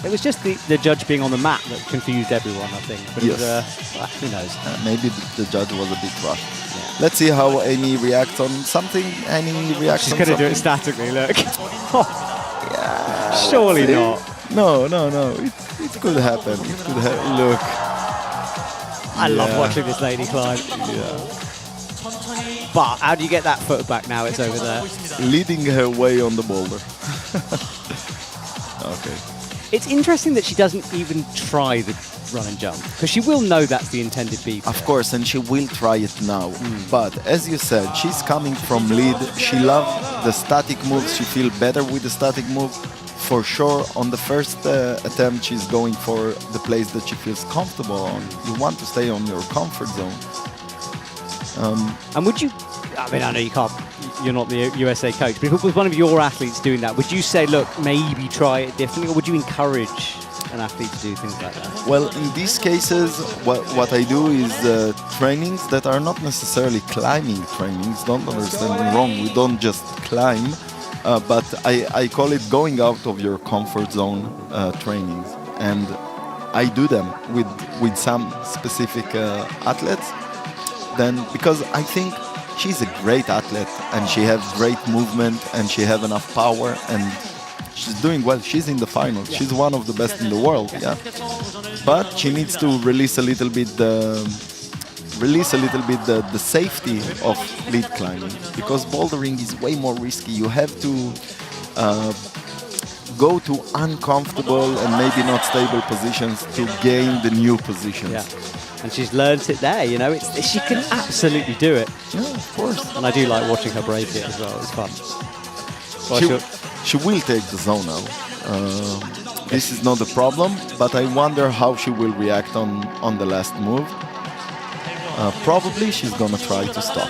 It was just the judge being on the mat that confused everyone, I think. But yes. It was, well, who knows? Maybe the judge was a bit rushed. Yeah. Let's see how Amy reacts on something. Amy reacts She's on going to something. do it statically, look. Yeah. Surely not. No. It could happen. It could happen. Look. I love watching this lady climb. Yeah. But how do you get that foot back now it's over there? Leading her way on the boulder. Okay. It's interesting that she doesn't even try the run and jump, because she will know that's the intended beat. Of course, and she will try it now. But as you said, she's coming from lead. She loves the static moves. She feels better with the static move. For sure, on the first attempt, she's going for the place that she feels comfortable on. You want to stay on your comfort zone. And would you, I mean, I know you can't, you're not the USA coach, but if it was one of your athletes doing that, would you say, look, maybe try it differently, or would you encourage an athlete to do things like that? Well, in these cases, what I do is trainings that are not necessarily climbing trainings. Don't understand me wrong. We don't just climb, but I call it going out of your comfort zone trainings. And I do them with some specific athletes. Then, because I think she's a great athlete and she has great movement and she has enough power and she's doing well. She's in the finals. She's one of the best in the world. Yeah, but she needs to release a little bit the safety of lead climbing, because bouldering is way more risky. You have to go to uncomfortable and maybe not stable positions to gain the new positions. Yeah. And she's learnt it there, you know. She can absolutely do it. Yeah, of course. And I do like watching her break it as well. It's fun. Well, she will take the zone now. This is not the problem, but I wonder how she will react on the last move. Probably she's gonna try to stop,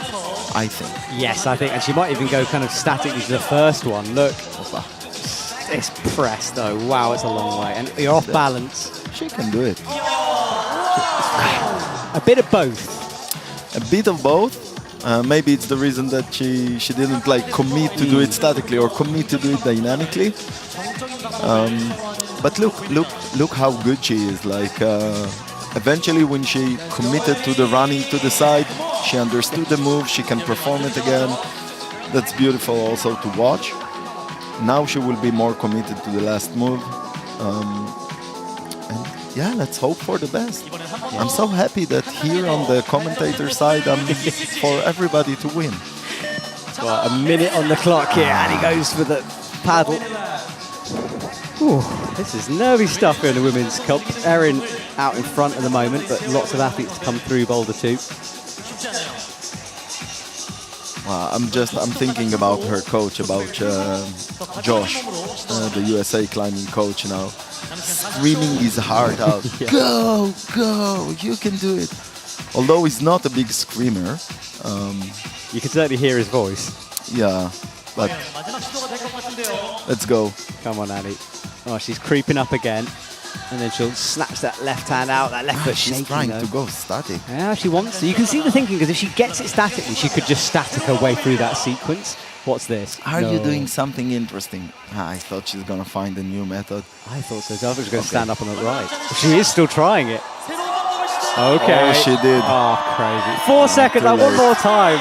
I think. yes, I think. And she might even go kind of statically to the first one. Look. It's press, though. Wow, it's a long way. And you're off balance. She can do it. A bit of both. A bit of both. Maybe it's the reason that she didn't like commit to do it statically or commit to do it dynamically. But look how good she is. Like eventually, when she committed to the running to the side, she understood the move. She can perform it again. That's beautiful also to watch. Now she will be more committed to the last move. And yeah, let's hope for the best. I'm so happy that here on the commentator side, I'm for everybody to win. Well, a minute on the clock here, and he goes for the paddle. Ooh, this is nervy stuff here in the Women's Cup. Erin out in front at the moment, but lots of athletes come through Boulder too. I'm thinking about her coach, about Josh, the USA climbing coach now, screaming his heart out. Yeah. Go, you can do it. Although he's not a big screamer. You can certainly hear his voice. Yeah, but let's go. Come on, Annie. Oh, she's creeping up again. And then she'll snatch that left hand out, that left foot She's shaking, trying though. to go static. Yeah, she wants to. You can see the thinking, because if she gets it statically, she could just static her way through that sequence. What's this? Are you doing something interesting? I thought she's going to find a new method. I thought so. I thought she was going to stand up on the right. She is still trying it. Okay. Oh, she did. Oh, crazy. 4 seconds. too One late. more time.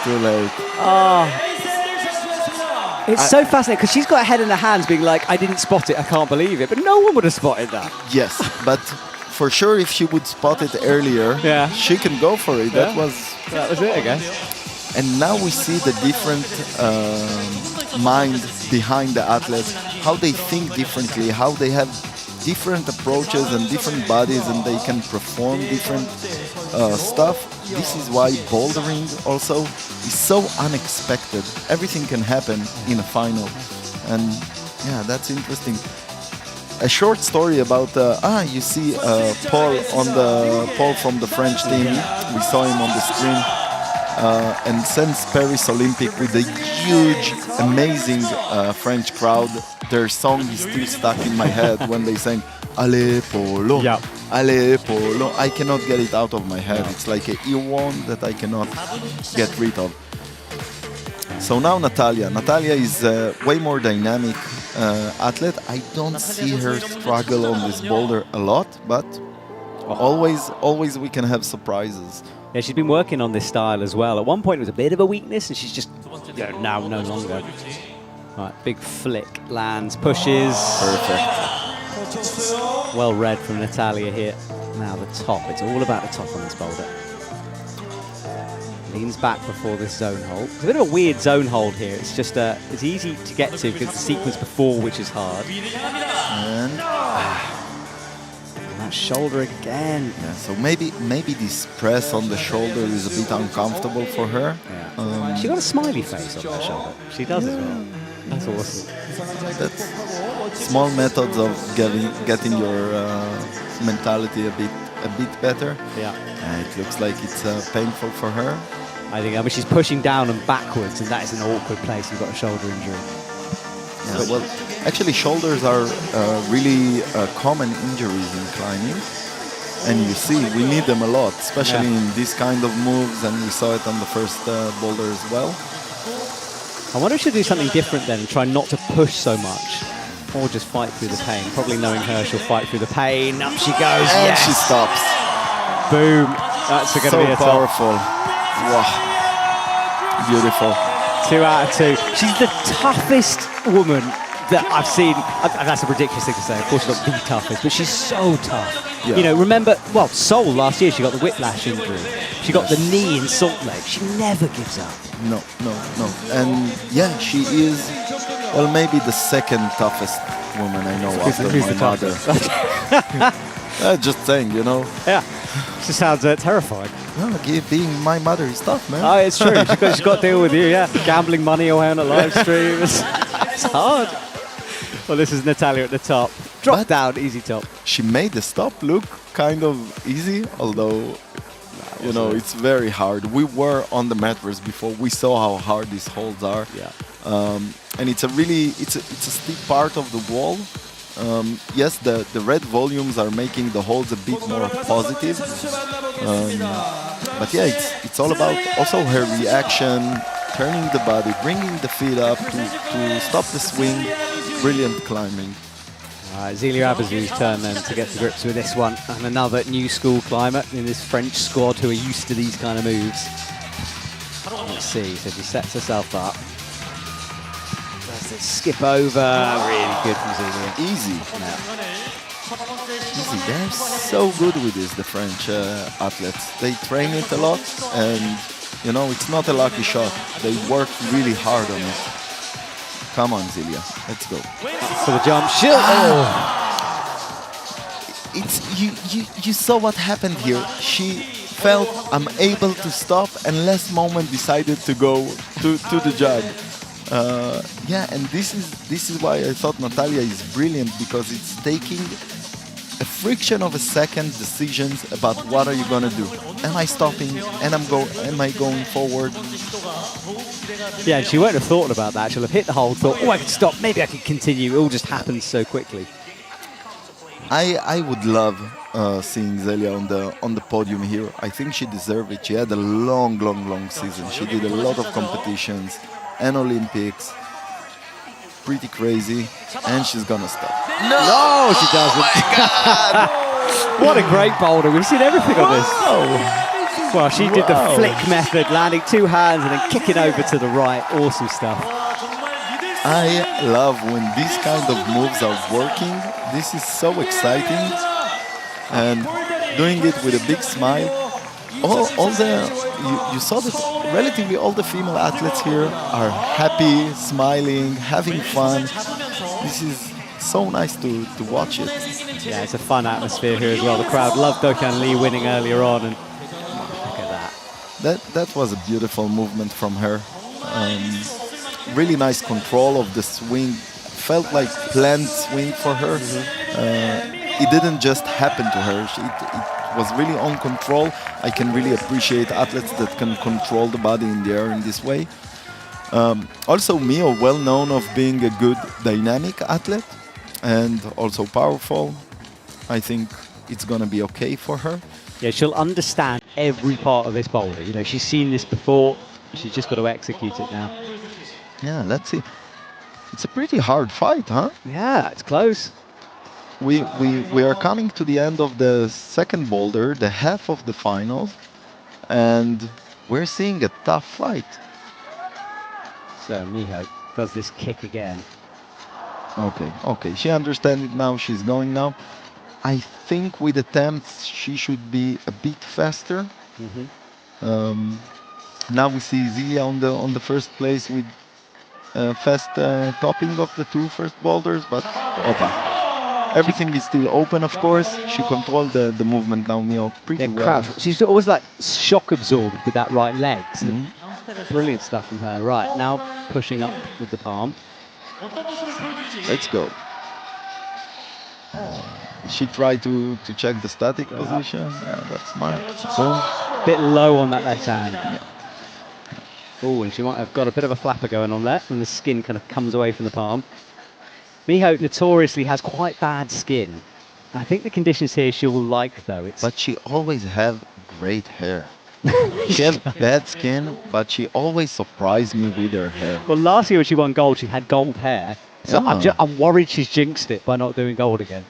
Too late. It's so fascinating, because she's got her head in her hands being like, I didn't spot it, I can't believe it. But no one would have spotted that. Yes, but for sure if she would spot it earlier, Yeah. she can go for it. Yeah. That was it, I guess. And now we see the different mind behind the athletes, how they think differently, how they have different approaches and different bodies, and they can perform different stuff. This is why bouldering also is so unexpected. Everything can happen in a final, and yeah, that's interesting. A short story about you see Paul from the French team. We saw him on the screen. And since Paris Olympic, with a huge, amazing French crowd, their song is still stuck in my head when they sang "Allez Polo, Yeah. Allez Polo." I cannot get it out of my head. It's like an earworm that I cannot get rid of. So now Natalia. Natalia is a way more dynamic athlete. I don't see her struggle on this boulder a lot, but always we can have surprises. Yeah, she's been working on this style as well. At one point it was a bit of a weakness, and she's just now no longer. Right, big flick, lands, pushes. Perfect. Well read from Natalia here. Now the top. It's all about the top on this boulder. Leans back before this zone hold. It's a bit of a weird zone hold here. It's just it's easy to get to because the sequence before, which is hard. And That shoulder again. yeah, so maybe this press on the shoulder is a bit uncomfortable for her. Yeah. She got a smiley face on her shoulder. She does as well. That's awesome. That's small methods of getting your mentality a bit better. Yeah. It looks like it's painful for her. I mean, she's pushing down and backwards, and that is an awkward place. You've got a shoulder injury. Yeah, well, actually, shoulders are really common injuries in climbing, and you see we need them a lot, especially in this kind of moves, and we saw it on the first boulder as well. I wonder if she'll do something different then and try not to push so much, or just fight through the pain. Probably knowing her, she'll fight through the pain. Up she goes. And yes! she stops. Boom. That's going to So be a top. powerful. Wow. Beautiful. 2 out of 2. She's the toughest woman that I've seen. That's a ridiculous thing to say. Of course, she's not the toughest, but she's so tough. Yeah. You know, remember, well, Seoul last year, she got the whiplash injury. She got the knee in Salt Lake. She never gives up. No. And yeah, she is, well, maybe the second toughest woman I know after Who's my the mother. Just saying, you know. Yeah. She sounds terrifying. No, being my mother is tough, man. Oh, it's true. She's got to deal with you, yeah. Gambling money away on a live stream. It's hard. Well, this is Natalia at the top. Drop down, easy top. She made the stop look kind of easy, although, you know, it's very hard. We were on the metaverse before. We saw how hard these holds are. Yeah. And it's a steep part of the wall. Yes, the red volumes are making the holds a bit more positive. But yeah, it's all about also her reaction, turning the body, bringing the feet up to stop the swing. Brilliant climbing. All right, Zelia Abazu's turn then to get to grips with this one. And another new school climber in this French squad who are used to these kind of moves. Let's see, so she sets herself up. Does this skip over? Really good from Zelia. Easy. Easy. They're so good with this, the French athletes. They train it a lot, and you know, it's not a lucky shot. They work really hard on it. Come on, Zelia, let's go. For the jump, It's you saw what happened here. She felt I'm able to stop, and last moment decided to go to the jab. Yeah, and this is why I thought Natalia is brilliant, because it's taking a fraction of a second decisions about what are you gonna do. Am I stopping? And am I going forward? Yeah, she won't have thought about that. She'll have hit the hole, thought, oh, I could stop, maybe I could continue. It all just happens so quickly. I would love seeing Zelia on the podium here. I think she deserved it. She had a long season. She did a lot of competitions and Olympics. Pretty crazy, and she's gonna stop. No, she doesn't. Oh my God. What a great boulder. We've seen everything on this. Well, she did the flick method, landing 2 hands and then kicking over to the right. Awesome stuff. I love when these kind of moves are working. This is so exciting, and doing it with a big smile. You saw that relatively all the female athletes here are happy, smiling, having fun. This is so nice to watch it. Yeah, it's a fun atmosphere here as well. The crowd loved Do-Kwan Lee winning earlier on, and look at that. That was a beautiful movement from her. Really nice control of the swing. Felt like planned swing for her. It didn't just happen to her. It was really on control. I can really appreciate athletes that can control the body in the air in this way. Also, Mio, well known of being a good dynamic athlete and also powerful. I think it's gonna be okay for her. Yeah, she'll understand every part of this boulder. You know, she's seen this before. She's just got to execute it now. Yeah, let's see. It's a pretty hard fight, huh? Yeah, it's close. We are coming to the end of the second boulder, the half of the finals, and we're seeing a tough fight. So Miho does this kick again. Okay, okay. She understands it now. She's going now. I think with attempts she should be a bit faster. Um, Now we see Zia on the first place with fast topping of the two first boulders, but opa. Everything is still open, of course. She controlled the movement now, Mio, pretty Yeah, well. crap. She's always like shock absorbed with that right leg. So Mhm. brilliant stuff from her. Right, now pushing up with the palm. Let's go. She tried to check the static position. Yeah, that's smart. Boom. Bit low on that left hand. Oh, and she might have got a bit of a flapper going on there, and the skin kind of comes away from the palm. Miho notoriously has quite bad skin. I think the conditions here she'll like, though. It's But she always have great hair. She has bad skin, but she always surprised me with her hair. well, last year when she won gold, she had gold hair. So Yeah. I'm worried she's jinxed it by not doing gold again.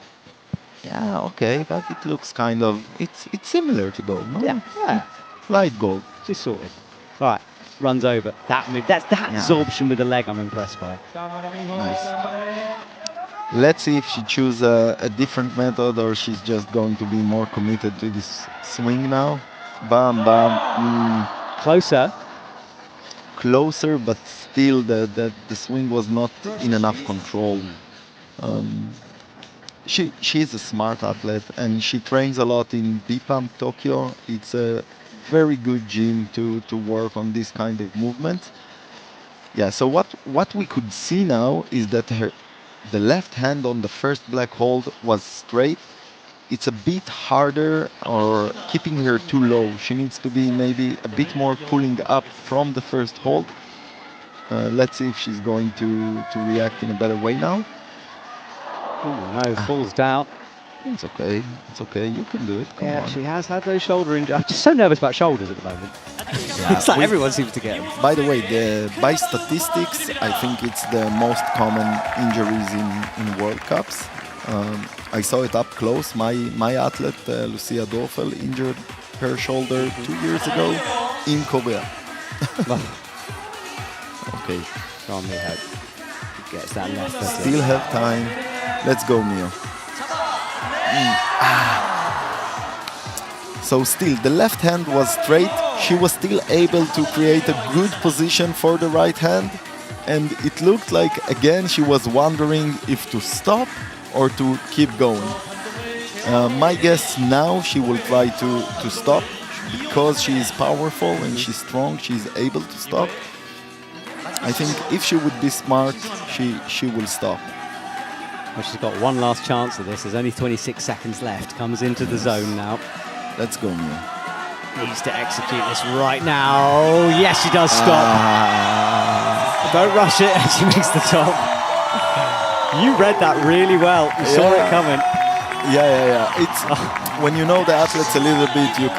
Yeah, okay, but it looks kind of it's similar to gold, no? Yeah, Light gold. she's sorted. Right, runs over. That move, that's that Yeah. absorption with the leg I'm impressed by. Nice. Let's see if she chooses a different method or she's just going to be more committed to this swing now. Bam, bam. Closer. Closer, but still the swing was not in enough control. She's a smart athlete and she trains a lot in Bipam, Tokyo. It's a very good gym to work on this kind of movement. Yeah, so what we could see now is that the left hand on the first black hold was straight. It's a bit harder or keeping her too low. She needs to be maybe a bit more pulling up from the first hold. Let's see if she's going to react in a better way now. Oh no, falls down. It's okay. It's okay. You can do it. Come Yeah, on. she has had those shoulder injuries. I'm just so nervous about shoulders at the moment. It's like everyone seems to get them. By the way, by statistics, I think it's the most common injuries in World Cups. I saw it up close. My athlete, Lucia Dorfel, injured her shoulder 2 years ago in Korea. Okay. Go on, Miho. Gets that left. doesn't it? Still have time. Let's go, Mio. So still, the left hand was straight. She was still able to create a good position for the right hand. And it looked like, again, she was wondering if to stop or to keep going. My guess now she will try to stop because she is powerful and she's strong. She's able to stop. I think if she would be smart, she will stop. Well, she's got one last chance of this. There's only 26 seconds left. Comes into the zone now. Let's go, Mia. Needs to execute this right now. Yes, she does stop. Don't rush it. She makes the top. You read that really well. You saw it coming. Yeah. It's when you know the athletes a little bit, you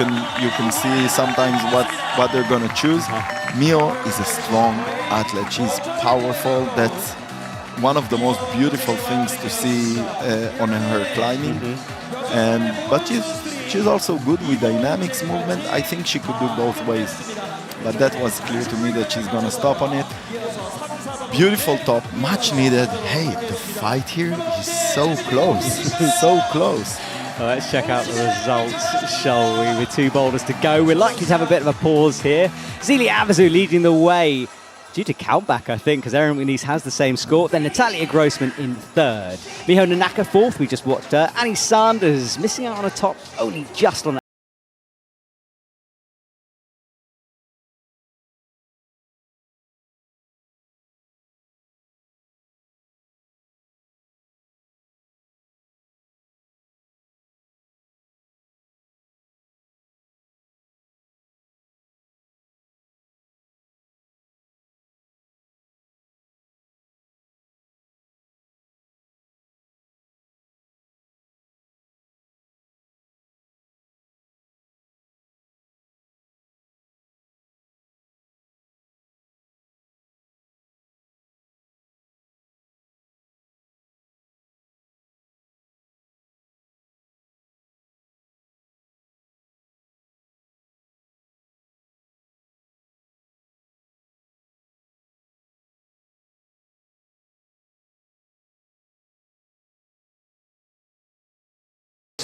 can see sometimes what they're gonna choose. Mio is a strong athlete. She's powerful. That's one of the most beautiful things to see on her climbing. But she's also good with dynamics movement. I think she could do both ways. But that was clear to me that she's gonna stop on it. Beautiful top, much needed. Hey, the fight here is so close, so close. Well, let's check out the results, shall we? With 2 boulders to go. We're likely to have a bit of a pause here. Zelia Avizu leading the way due to countback, I think, because Erin McNeese has the same score. Then Natalia Grossman in 3rd. Miho Nanaka 4th, we just watched her. Annie Sanders missing out on a top, only just on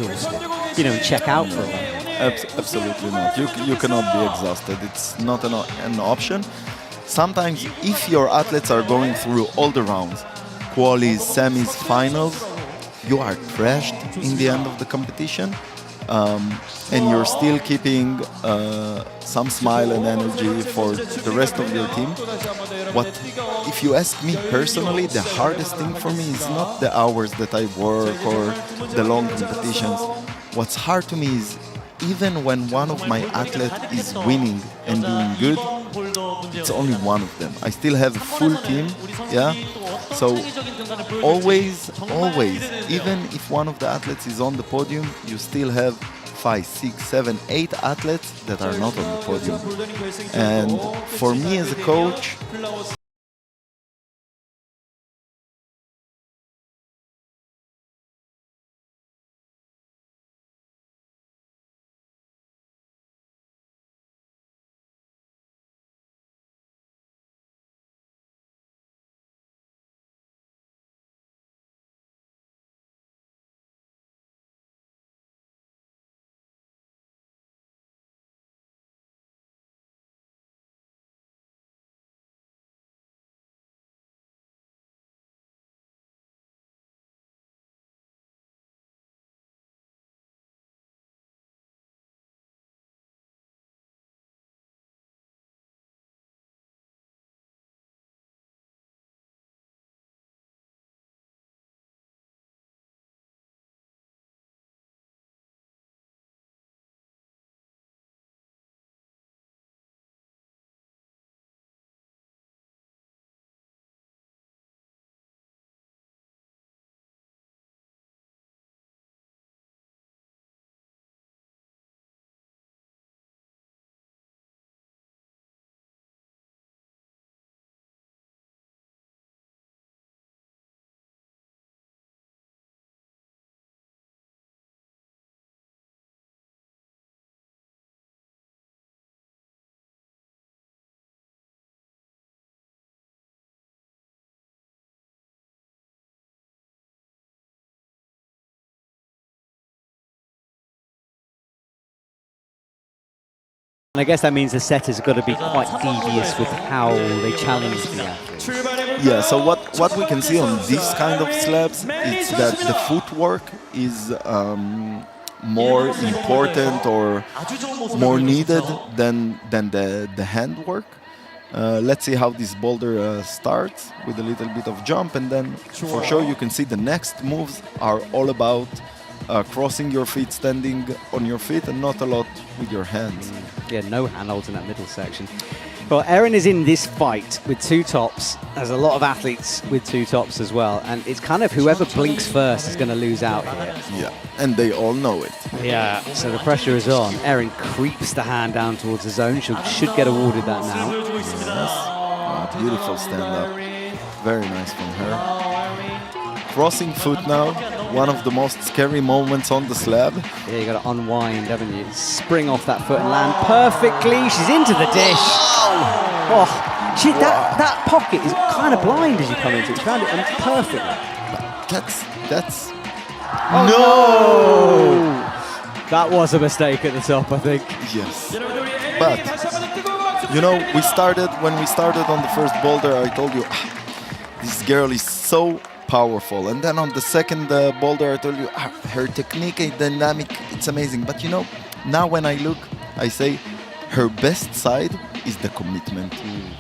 you know, and check out for a while. Absolutely not. You cannot be exhausted. It's not an option. Sometimes, if your athletes are going through all the rounds, qualies, semis, finals, you are crashed in the end of the competition, and you're still keeping some smile and energy for the rest of your team. If you ask me personally, the hardest thing for me is not the hours that I work or the long competitions. What's hard to me is even when one of my athletes is winning and doing good, it's only one of them. I still have a full team, yeah? So always, even if one of the athletes is on the podium, you still have 5, 6, 7, 8 athletes that are not on the podium. And for me as a coach, And I guess that means the setters have got to be quite devious with how they challenge the athletes. yeah, so what we can see on these kind of slabs is that the footwork is more important or more needed than the handwork. Let's see how this boulder starts with a little bit of jump, and then for sure you can see the next moves are all about crossing your feet, standing on your feet, and not a lot with your hands. Yeah, no handholds in that middle section. Well, Erin is in this fight with two tops. There's a lot of athletes with two tops as well, and it's kind of whoever blinks first is going to lose out here. Yeah, and they all know it. Yeah, so the pressure is on. Erin creeps the hand down towards the zone. She should get awarded that now. Yes. Beautiful stand-up. Very nice from her. Crossing foot now. One of the most scary moments on the slab. Yeah, you got to unwind, haven't you? Spring off that foot and land perfectly. She's into the dish. Oh, that pocket is kind of blind as you come into it. She found it perfectly. That's. No! That was a mistake at the top, I think. Yes. But you know, when we started on the first boulder, I told you this girl is so powerful, and then on the second boulder I told you her technique and dynamic, it's amazing. But you know, now when I look, I say her best side is the commitment.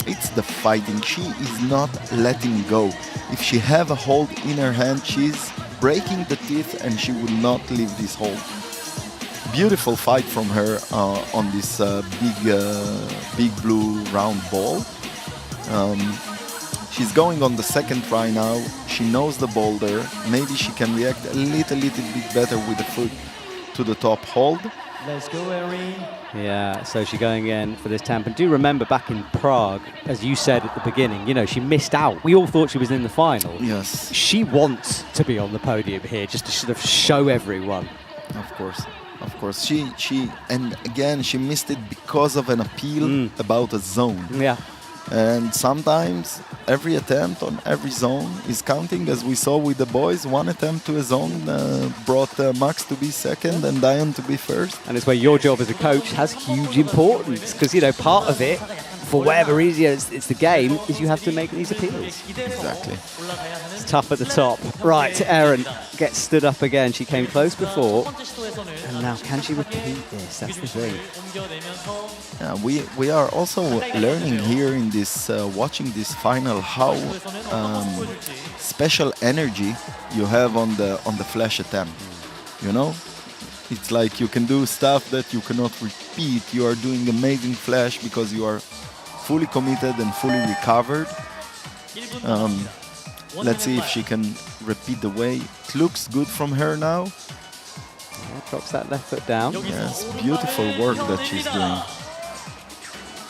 It's the fighting. She is not letting go. If she have a hold in her hand, she's breaking the teeth and she will not leave this hold. Beautiful fight from her on this big blue round ball. She's going on the second try now. She knows the boulder. Maybe she can react a little bit better with the foot to the top hold. Let's go, Erin. Yeah, so she's going in for this temp. And do remember back in Prague, as you said at the beginning, you know, she missed out. We all thought she was in the final. Yes. She wants to be on the podium here, just to sort of show everyone. Of course. She and again, she missed it because of an appeal about a zone. Yeah. And sometimes every attempt on every zone is counting, as we saw with the boys. One attempt to a zone brought Max to be second and Diane to be first. And it's where your job as a coach has huge importance, because, you know, part of it, for whatever reason, it's the game, is you have to make these appeals. Exactly. It's tough at the top. Right, Erin gets stood up again. She came close before. And now, can she repeat this? That's the thing. Yeah, we are also learning here in this, watching this final, how special energy you have on the flash attempt. You know, it's like you can do stuff that you cannot repeat. You are doing amazing flash because you are fully committed and fully recovered. Let's see if she can repeat the way. It looks good from her now. Yeah, drops that left foot down. Yes, beautiful work that she's doing.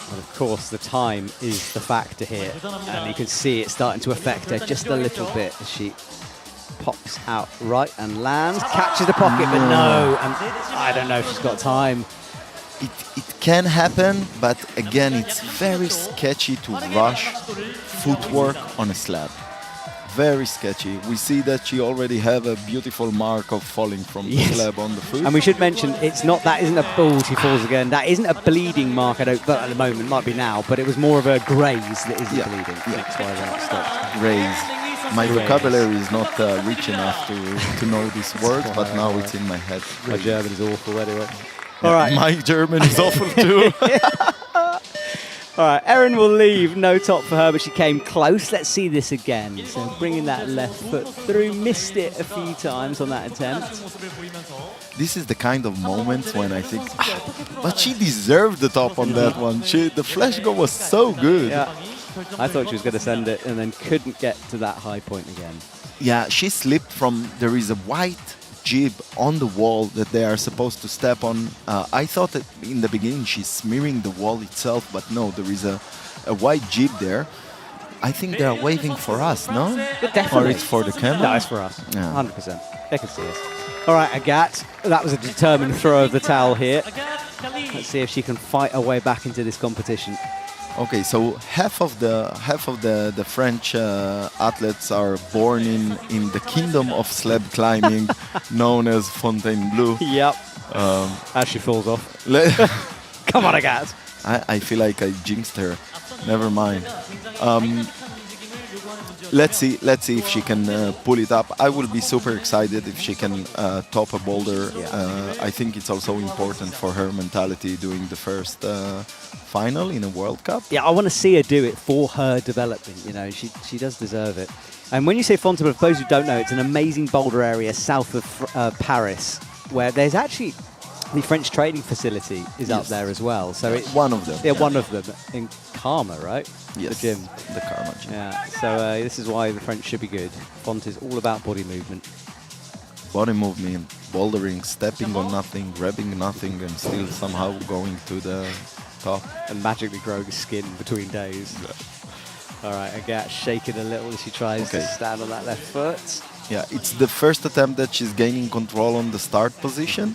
And of course, the time is the factor here. And you can see it starting to affect her just a little bit as she pops out right and lands, catches the pocket, but no. And I don't know if she's got time. It can happen, but again, it's very sketchy to rush footwork on a slab. Very sketchy. We see that she already have a beautiful mark of falling from the slab on the foot. And we should mention, it's not, that isn't a bull, she falls again. That isn't a bleeding mark, I don't, but at the moment, might be now, but it was more of a graze that isn't bleeding. Yeah. That's why that stopped. Graze. My vocabulary is not rich enough to know these words, but now it's in my head. My German is awful anyway. Yeah, All right. My German is awful too. All right, Erin will leave, no top for her, but she came close. Let's see this again. So bringing that left foot through, missed it a few times on that attempt. This is the kind of moments when I think, but she deserved the top on that one. The flash go was so good. Yeah, I thought she was going to send it and then couldn't get to that high point again. Yeah, she slipped from, there is a white jib on the wall that they are supposed to step on. I thought that in the beginning she's smearing the wall itself, but no, there is a white jib there. I think they are waving for us, no? Definitely. Or it's for the camera? No, it's for us. Yeah. 100%. They can see us. All right, Agat. That was a determined throw of the towel here. Let's see if she can fight her way back into this competition. Okay, so half of the French athletes are born in the kingdom of slab climbing, known as Fontainebleau. Yep. As she falls off. Come on, Agat. I feel like I jinxed her. Never mind. Let's see if she can pull it up. I will be super excited if she can top a boulder. I think it's also important for her mentality doing the first final in a World Cup. Yeah, I want to see her do it for her development. You know, she does deserve it. And when you say Fontainebleau, for those who don't know, it's an amazing boulder area south of Paris, where there's actually the French training facility is up there as well. So it's one of them. Yeah, one of them in Karma, right? Yes, the gym. The Karma gym. Yeah. So this is why the French should be good. Font is all about body movement. Body movement, bouldering, stepping on nothing, grabbing nothing, and still somehow going to the top. And magically growing skin between days. All right, Agat shaking a little as she tries to stand on that left foot. Yeah, it's the first attempt that she's gaining control on the start position.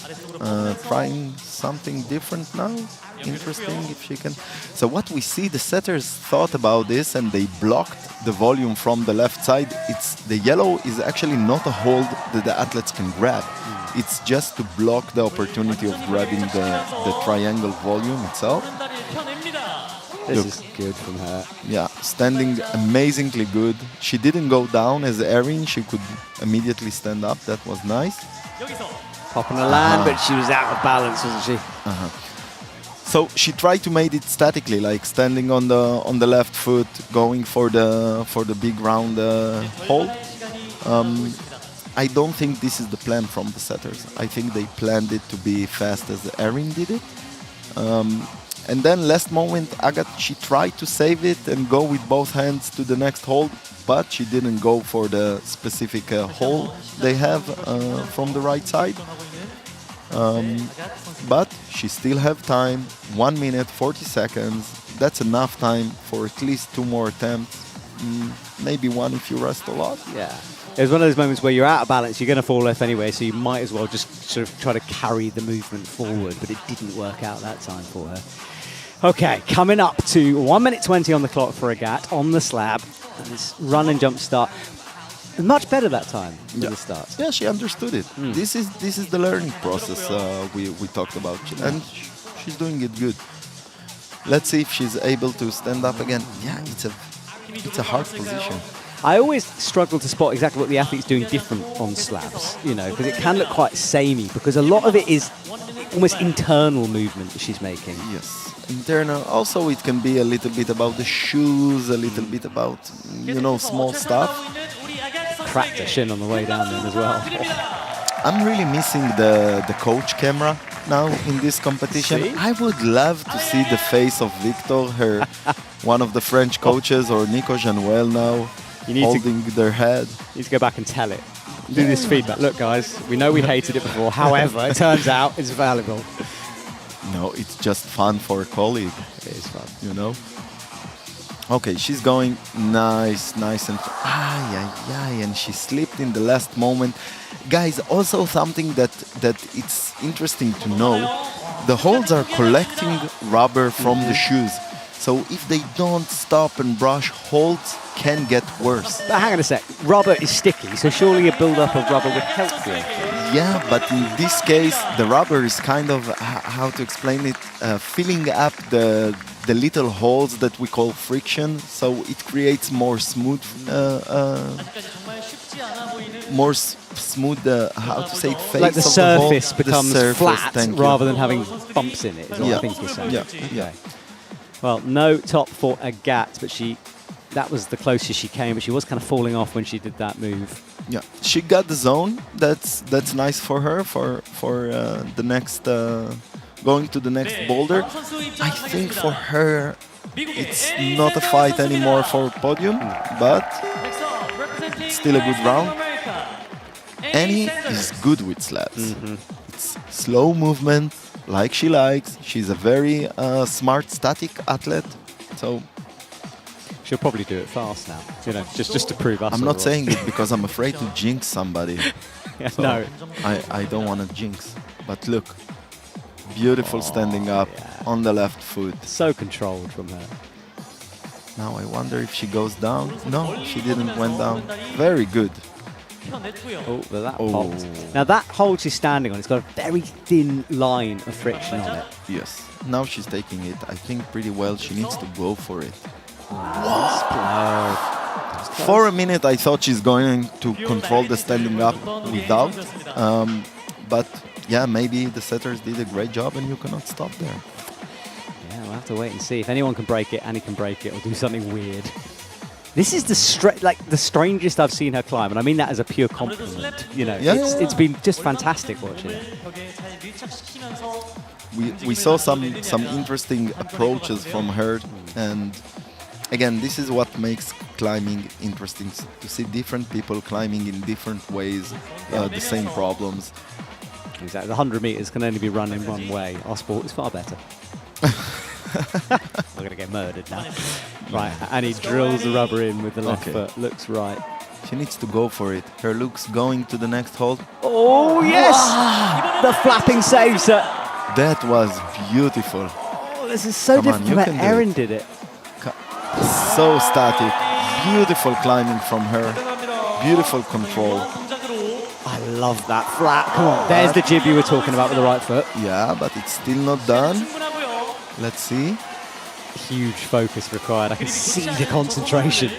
Trying something different now. Interesting if she can. So what we see, the setters thought about this and they blocked the volume from the left side. It's the yellow is actually not a hold that the athletes can grab. It's just to block the opportunity of grabbing the triangle volume itself. This is good from her. Yeah, standing amazingly good. She didn't go down as Erin. She could immediately stand up. That was nice. Popping a land, but she was out of balance, wasn't she? So she tried to make it statically, like standing on the left foot, going for the big round hold. I don't think this is the plan from the setters. I think they planned it to be fast as Erin did it. And then last moment, Agat, she tried to save it and go with both hands to the next hold, but she didn't go for the specific hole they have from the right side. But she still have time, 1 minute, 40 seconds. That's enough time for at least 2 more attempts. Maybe one if you rest a lot. Yeah. It was one of those moments where you're out of balance, you're going to fall left anyway, so you might as well just sort of try to carry the movement forward, but it didn't work out that time for her. Okay, coming up to 1 minute 20 on the clock for Agat on the slab. And this run and jump start. Much better that time than the start. Yeah, she understood it. This is the learning process we talked about, and she's doing it good. Let's see if she's able to stand up again. Yeah, it's a hard position. I always struggle to spot exactly what the athlete's doing different on slabs, you know, because it can look quite samey, because a lot of it is almost internal movement that she's making. Yes, internal. Also, it can be a little bit about the shoes, a little bit about, small stuff. Cracked her shin on the way down then as well. I'm really missing the coach camera now in this competition. See? I would love to see the face of Victor, one of the French coaches, or Nico Januel now, holding their head. You need to go back and tell it. Do this feedback. Look, guys, we know we hated it before. However, it turns out it's valuable. No, it's just fun for a colleague. It is fun. Okay, she's going nice, and and she slipped in the last moment. Guys, also something that it's interesting to know, the holds are collecting rubber from the shoes. So if they don't stop and brush, holds can get worse. But hang on a sec, rubber is sticky, so surely a build-up of rubber would help you. Yeah, but in this case, the rubber is kind of, how to explain it, filling up the little holes that we call friction, so it creates more smooth, how to say it, face like the of the hole. surface becomes flat rather than having bumps in it, is what I think you're saying. Yeah. Well, no top for Agat, but that was the closest she came, but she was kind of falling off when she did that move. Yeah, she got the zone. That's nice for her for the next going to the next boulder. I think for her it's not a fight anymore for podium, but it's still a good round. Annie is good with slabs. It's slow movement, like she likes. She's a very smart static athlete, so she'll probably do it fast now, just to prove us. I'm not saying it because I'm afraid to jinx somebody. So no, I don't want to jinx. But look, beautiful standing up on the left foot. So controlled from her. Now I wonder if she goes down. No, she didn't went down. Very good. Oh, but that popped. Now that hold she's standing on, it's got a very thin line of friction on it. Yes. Now she's taking it, I think, pretty well. She needs to go for it. For a minute I thought she's going to control the standing up without, but yeah, maybe the setters did a great job and you cannot stop there. Yeah, we'll have to wait and see. If anyone can break it, Annie can break it or do something weird. This is the strangest I've seen her climb, and I mean that as a pure compliment. It's been just fantastic watching it. We saw some interesting approaches from her, and again, this is what makes climbing interesting, to see different people climbing in different ways, the same problems. Exactly. The 100 meters can only be run in one way. Our sport is far better. We're going to get murdered now. Right, and he drills the rubber in with the left foot. Looks right. She needs to go for it. Her look's going to the next hold. Oh, yes! The flapping saves her. That was beautiful. Oh, this is so different from how Erin did it. So static. Beautiful climbing from her. Beautiful control. I love that flat. Come on. There's the jib you were talking about with the right foot. Yeah, but it's still not done. Let's see. Huge focus required. I can see the concentration.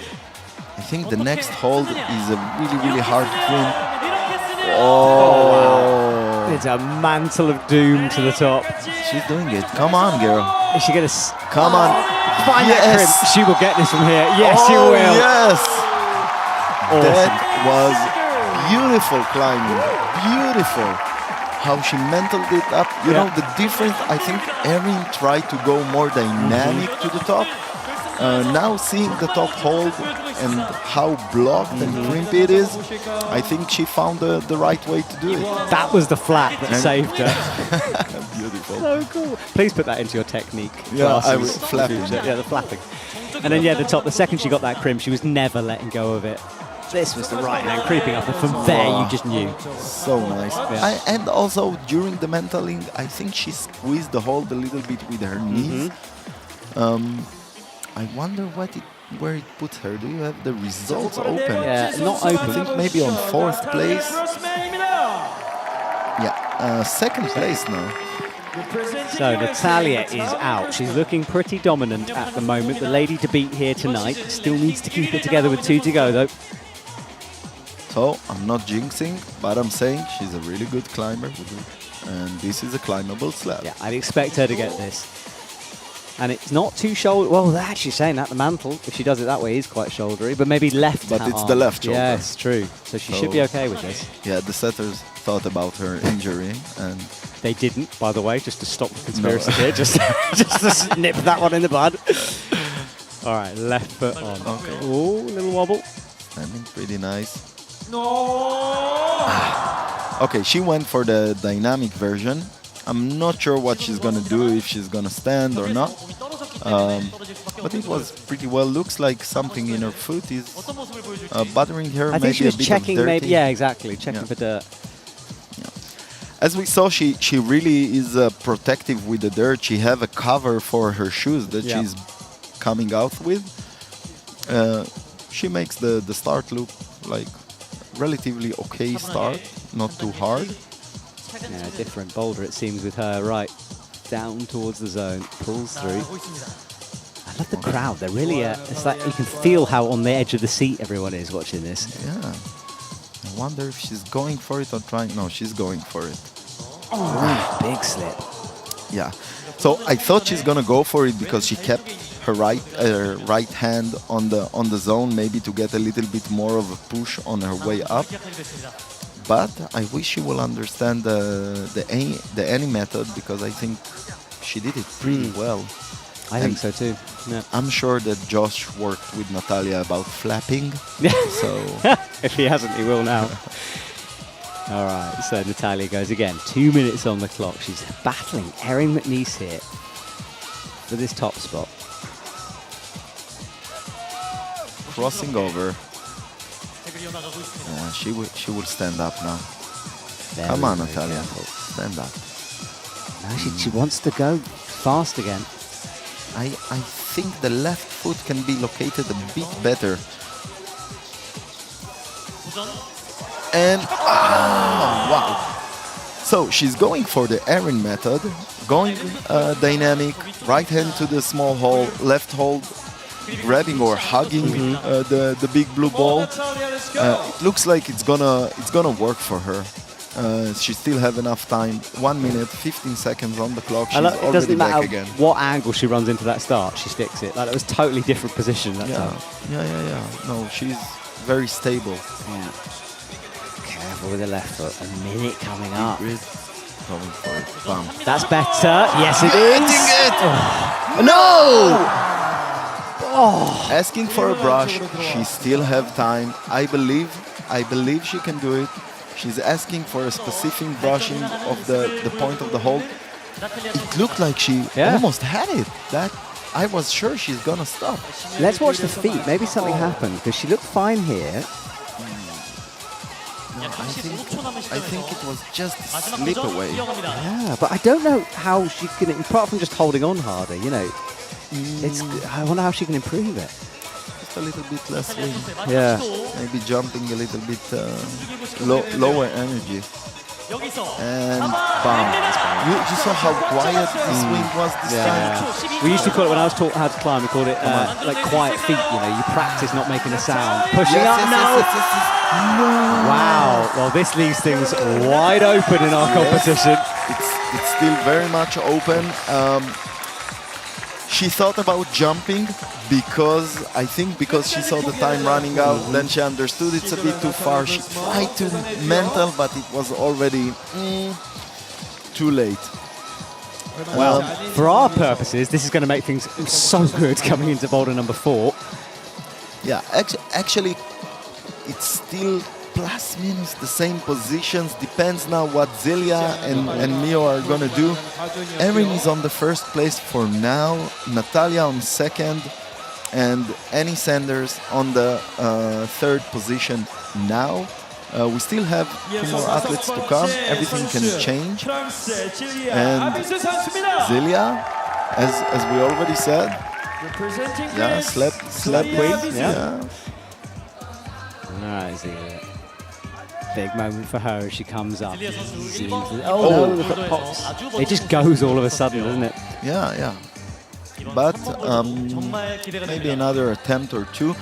I think the next hold is a really, really hard crimp. Oh! It's a mantle of doom to the top. She's doing it. Come on, girl. Is she going to... Come on. Find that crimp. She will get this from here. Yes, she will. Yes! Awesome. That was beautiful climbing. Beautiful. How she mentaled it up. You know, the difference, I think Erin tried to go more dynamic to the top. Now seeing the top hold and how blocked and crimpy it is, I think she found the right way to do it. That was the flat that saved her. Beautiful. So cool. Please put that into your technique. Yeah, I was will. Flapping. Yeah, the flapping. And then, the top, the second she got that crimp, she was never letting go of it. This was the right hand creeping up, and from there you just knew. So nice. Yeah. And also during the mentaling, I think she squeezed the hold a little bit with her knees. I wonder where it puts her. Do you have the results open? Yeah, not I open. think maybe on 4th place. Yeah, 2nd place now. So Natalia is out. She's looking pretty dominant at the moment. The lady to beat here tonight still needs to keep it together with 2 to go, though. So I'm not jinxing, but I'm saying she's a really good climber. And this is a climbable slab. Yeah, I'd expect her to get this. And it's not too shoulder. Well, they're actually saying that the mantle, if she does it that way, is quite shouldery, but maybe left. But it's the left shoulder. Yes, true. So she should be okay with this. Yeah, the setters thought about her injury, and they didn't, by the way, just to stop the conspiracy here, just to nip that one in the bud. All right, left foot on. Okay. Oh, little wobble. Standing pretty nice. Okay, she went for the dynamic version. I'm not sure what she's gonna do, if she's gonna stand or not. But it was pretty well. Looks like something in her foot is bothering her. I think she was checking, maybe. Yeah, exactly, checking for dirt. As we saw, she really is protective with the dirt. She have a cover for her shoes that she's coming out with. She makes the start look like relatively okay start, not too hard. Yeah, different Boulder it seems with her, right down towards the zone, pulls through. I love the crowd. They're really, it's like you can feel how on the edge of the seat everyone is watching this. Yeah. I wonder if she's going for it or trying. No, she's going for it. Oh, big slip. Yeah. So I thought she's gonna go for it because she kept her right hand on the zone, maybe to get a little bit more of a push on her way up. But I wish she will understand the any method, because I think she did it pretty well. I think so too. Yeah. I'm sure that Josh worked with Natalia about flapping. So if he hasn't, he will now. All right, so Natalia goes again. 2 minutes on the clock. She's battling Erin McNeese here for this top spot. Crossing over. She will stand up now. Come on, Natalia. Stand up. Now she wants to go fast again. I think the left foot can be located a bit better. And wow! So she's going for the Erin method, going dynamic, right hand to the small hole, left hold, grabbing or hugging the big blue ball. It looks like it's gonna work for her. She still have enough time. 1 minute, 15 seconds on the clock. She's it already doesn't back matter again. what angle she runs into that start, she sticks it. Like it was totally different position that time. Yeah. No, she's very stable. Yeah. Careful with the left foot. A minute coming up. Going for it. Bam. That's better. Yes, it is. It. No! Asking for a brush. She still have time. I believe she can do it. She's asking for a specific brushing of the point of the hole. It looked like she almost had it. That I was sure she's gonna stop. Let's watch the feet. Maybe something happened because she looked fine here. No, I think it was just a slip away. Yeah, but I don't know how she can, apart from just holding on harder, you know. I wonder how she can improve it. Just a little bit less swing. Yeah. Maybe jumping a little bit lower energy. And bam. You saw how quiet the swing was this time? We used to call it, when I was taught how to climb, we called it like quiet feet, you know, you practice not making a sound. Pushing up, no! Wow, well this leaves things wide open in our competition. It's still very much open. She thought about jumping because she saw the time running out. Then she understood it's a bit too far. She tried to mental, but it was already too late. Well, for our purposes, this is going to make things so good coming into Boulder number 4. Yeah, actually, it's still plus minus the same positions. Depends now what Zelia and Mio are gonna do. Erin is on the first place for now. Natalia on second, and Annie Sanders on the third position now. We still have 2 more athletes to come. Everything can change. And Zelia as we already said, Representing yeah, Greece, slap Celia queen. Bizet. Yeah. Right, Zelia. Big moment for her as she comes up. Oh, Oh. no, the foot pops. It just goes all of a sudden, doesn't it? Yeah, yeah. But maybe another attempt or two.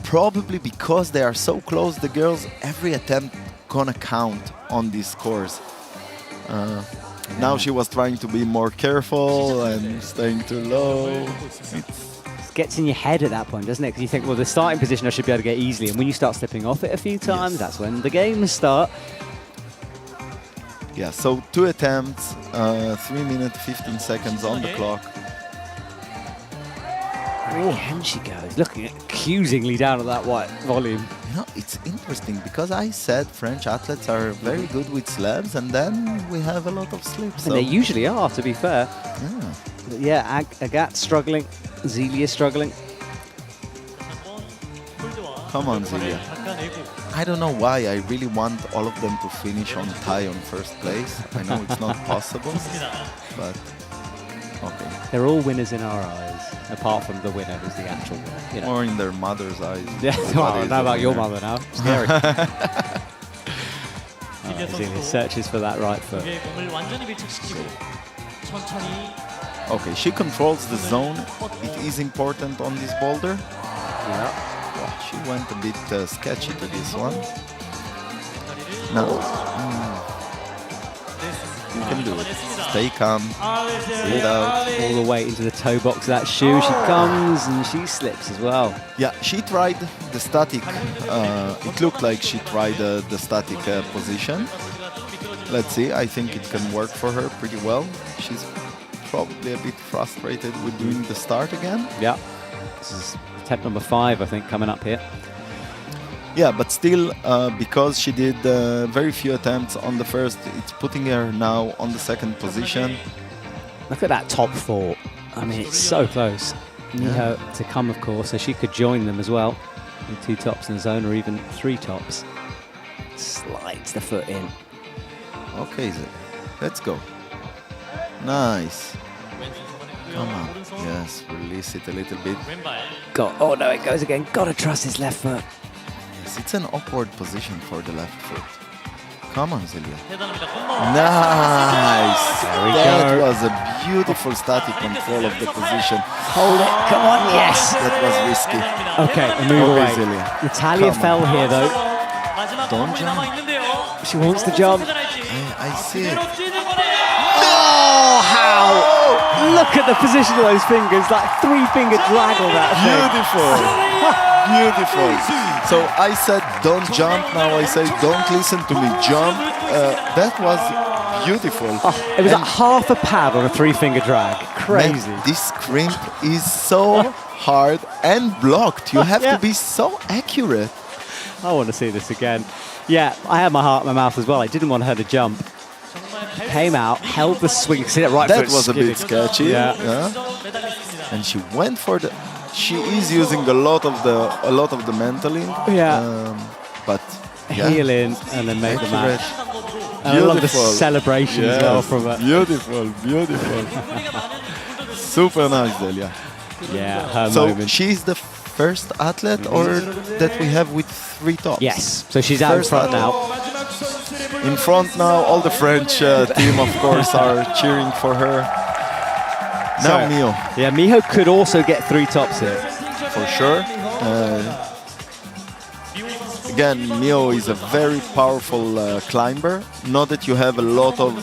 Probably because they are so close, the girls, every attempt gonna count on these scores. Now she was trying to be more careful and staying too low. It gets in your head at that point, doesn't it? Because you think, well, the starting position I should be able to get easily. And when you start slipping off it a few times, that's when the games start. Yeah, so 2 attempts, 3 minutes, 15 seconds on the clock. Again she goes, looking accusingly down at that white volume. You know, it's interesting because I said French athletes are very good with slabs, and then we have a lot of slips. And they usually are, to be fair. Yeah. But yeah, Agathe struggling, Zelia struggling. Come on, Zelia. I don't know why I really want all of them to finish on tie on first place. I know it's not possible, but okay. They're all winners in our eyes, apart from the winner who's the actual winner. You know. Or in their mother's eyes. Yeah, Nobody well, is know a about your winner. mother now. Scary. Zelia searches for that right foot. Okay, she controls the zone. It is important on this boulder. Yeah. Wow, she went a bit sketchy to this one. Now, you can do it. Stay calm. See it out. All the way into the toe box of that shoe. She comes and she slips as well. Yeah, she tried the static. It looked like she tried the static position. Let's see. I think it can work for her pretty well. She's probably a bit frustrated with doing the start again. Yeah. This is attempt number 5, I think, coming up here. Yeah, but still, because she did very few attempts on the first, it's putting her now on the second position. Look at that top 4. I mean, it's so close. Miho to come, of course, so she could join them as well. With 2 tops in the zone, or even 3 tops. Slides the foot in. Okay, let's go. Nice. Come on. Yes, release it a little bit. Oh no, it goes again. Gotta trust his left foot. Yes, it's an awkward position for the left foot. Come on, Zelia. Nice. That was a beautiful static control of the position. Hold it. Come on. Yes. That was risky. Okay, a move Okay, away. Zelia. Natalia Come fell on. here though. Don't jump. She wants to jump. I see it. Oh, how? Look at the position of those fingers. Like 3-finger drag on that thing. Beautiful. Beautiful. So I said don't jump. Now I say don't listen to me. Jump. That was beautiful. Oh, it was like half a pad on a 3-finger drag. Crazy. Man, this crimp is so hard and blocked. You have to be so accurate. I want to see this again. Yeah, I had my heart in my mouth as well. I didn't want her to jump. Came out, held the swing. See that right That foot was a bit skidded. sketchy. Yeah. And she went for the. She is using a lot of the mentally. Yeah. But yeah. Heel in and then make the Accurate. match. And I love the Beautiful. celebration as well from her. Beautiful, beautiful. Super nice, Delia. Yeah, her So moment. she's the first athlete or that we have with 3 tops. Yes, so she's out in First front athlete. now. In front now, all the French team, of course, are cheering for her. Now So- Mio, Yeah, Miho could also get 3 tops here. for sure. Again, Mio is a very powerful climber. Not that you have a lot of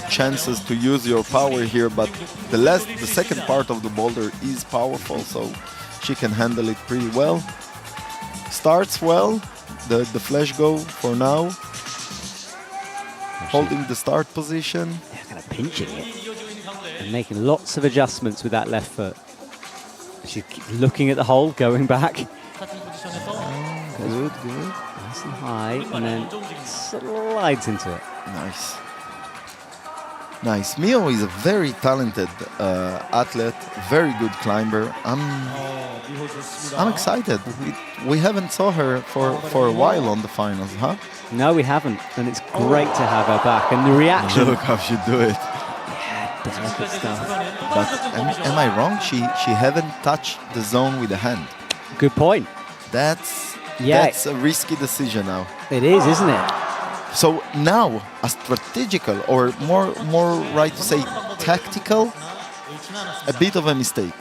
chances to use your power here, but the second part of the boulder is powerful, so she can handle it pretty well. Starts well, the flash go for now. Holding the start position. Yeah, kind of pinching it. And making lots of adjustments with that left foot. She's looking at the hole, going back. Good, good. Nice and high, and then slides into it. Nice. Nice. Mio is a very talented athlete, very good climber. I'm excited. We haven't saw her for a while on the finals, huh? No, we haven't, and it's great to have her back. And the reaction, Look how she do it. Delicate stuff. But am I wrong? She haven't touched the zone with the hand. Good point. That's a risky decision now. It is, isn't it? So now a strategical, or more right to say tactical, a bit of a mistake.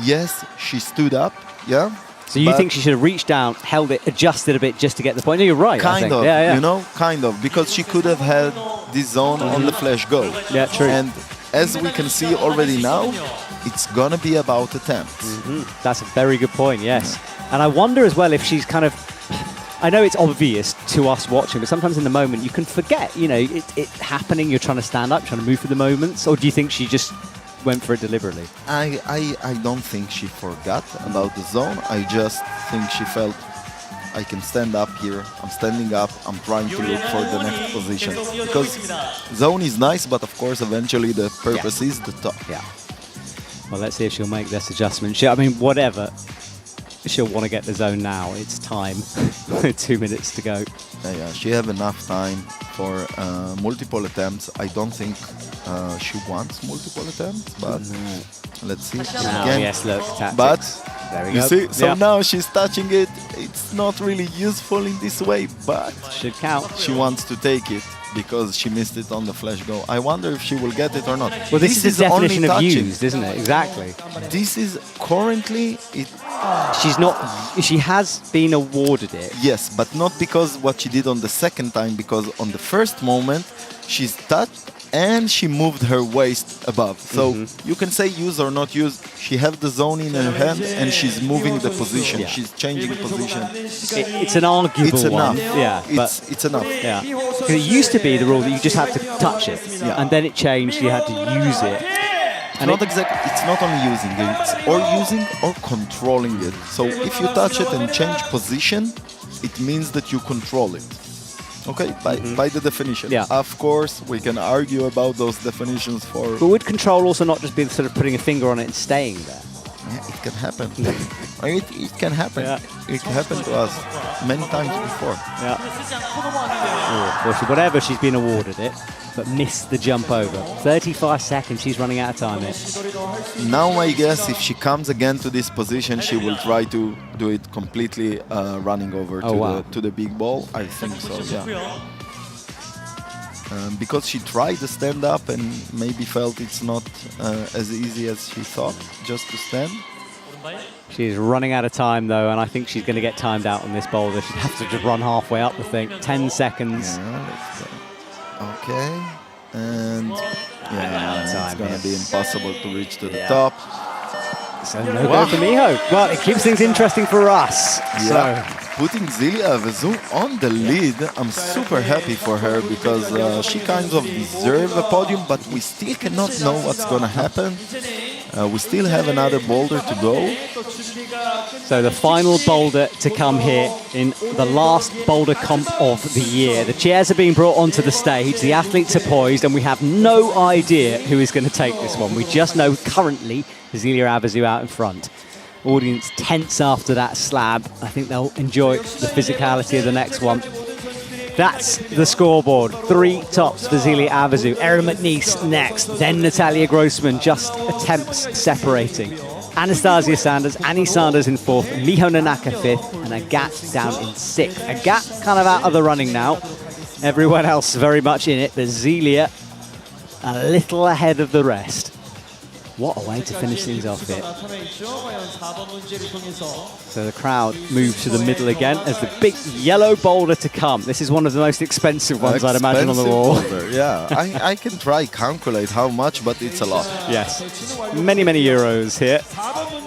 Yes, she stood up. Yeah. So you think she should have reached down, held it, adjusted a bit just to get the point? No, you're right. Kind of, yeah. you know, kind of, because she could have had this zone on the flash go. Yeah, true. And as we can see already now, it's gonna be about attempts. That's a very good point, yes. And I wonder as well if she's kind of, I know it's obvious to us watching, but sometimes in the moment you can forget, you know, it happening, you're trying to stand up, trying to move through the moments, or do you think she just went for it deliberately? I don't think she forgot about the zone. I just think she felt, I can stand up here, I'm standing up, I'm trying to look for the next position. Because zone is nice, but of course eventually the purpose is the top. Yeah. Well, let's see if she'll make this adjustment. I mean, whatever. She'll want to get the zone now. It's time. 2 minutes to go. Yeah, she have enough time for multiple attempts. I don't think she wants multiple attempts, but let's see. Now, yes, look, tactics. But there we you go. see, so Yeah. now she's touching it. It's not really useful in this way, but Should count. she wants to take it because she missed it on the flash go. I wonder if she will get it or not. Well, this is the only definition of touching. used, isn't it? Exactly. This is currently it. She's not. She has been awarded it. Yes, but not because what she did on the second time, because on the first moment she's touched and she moved her waist above. So you can say use or not use. She have the zone in her hand and she's moving the position. Yeah. She's changing position. It's an arguable It's enough. one. Yeah, but It's enough. yeah. 'Cause it used to be the rule that you just had to touch it, Yeah. and then it changed. You had to use it. And Not exactly. It's not only using it. It's or using or controlling it. So if you touch it and change position, it means that you control it. Okay, by the definition. Yeah. Of course, we can argue about those definitions for. But would control also not just be sort of putting a finger on it and staying there? Yeah, it can happen. It can happen. Yeah. It happened to us many times before. Yeah. Well, whatever, she's been awarded it, but missed the jump over. 35 seconds, she's running out of time here. Now, I guess if she comes again to this position, she will try to do it completely running over to the big ball. I think so, yeah. Because she tried to stand up and maybe felt it's not as easy as she thought just to stand. She's running out of time, though, and I think she's going to get timed out on this boulder. She'd have to just run halfway up the thing. 10 seconds. Yeah, let's go. Okay. And it's time, going to be yes. impossible to reach to the top. So no go for Miho. Well, it keeps things interesting for us. Yeah. Putting Zilia Vezu on the lead, I'm super happy for her because she kind of deserves a podium, but we still cannot know what's going to happen. We still have another boulder to go. So the final boulder to come here in the last boulder comp of the year. The chairs are being brought onto the stage, the athletes are poised, and we have no idea who is going to take this one. We just know currently Zilia Abazu out in front. Audience tense after that slab. I think they'll enjoy the physicality of the next one. That's the scoreboard. 3 tops for Zilia Abazu. Erin McNeese next, then Natalia Grossman, just attempts separating. Anastasia Sanders, Annie Sanders in 4th, Miho Nanaka 5th, and Agat down in 6th. Agat kind of out of the running now. Everyone else very much in it, but Zilia a little ahead of the rest. What a way to finish things off here. So the crowd moves to the middle again as the big yellow boulder to come. This is one of the most expensive ones, I'd imagine, on the wall. Boulder, yeah, I can try calculate how much, but it's a lot. Yes, many, many euros here.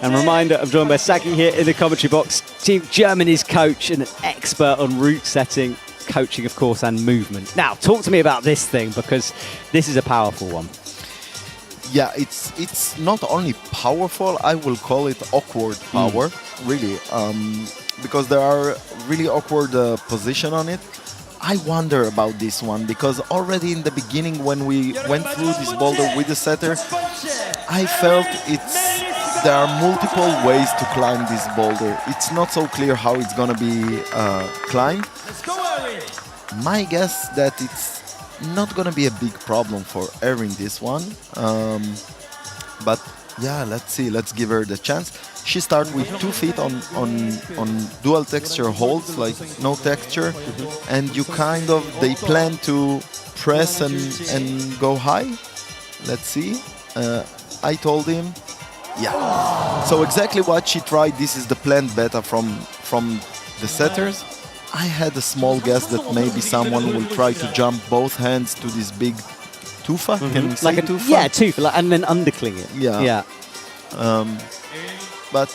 And reminder, I'm joined by Saki here in the commentary box. Team Germany's coach and an expert on route setting, coaching, of course, and movement. Now, talk to me about this thing, because this is a powerful one. Yeah, it's not only powerful, I will call it awkward power, really, because there are really awkward position on it. I wonder about this one, because already in the beginning when we went through this boulder with the setter, I felt there are multiple ways to climb this boulder. It's not so clear how it's gonna be climbed. My guess that it's not gonna be a big problem for Erin this one. But yeah, let's see. Let's give her the chance. She starts with 2 feet on dual texture holds, like no texture, and you kind of they plan to press and go high. Let's see. I told him, yeah. So exactly what she tried. This is the planned beta from the setters. I had a small guess that maybe someone will try to jump both hands to this big tufa. Can you say Like tufa? yeah, tufa, like, and then undercling it. Yeah. Yeah. But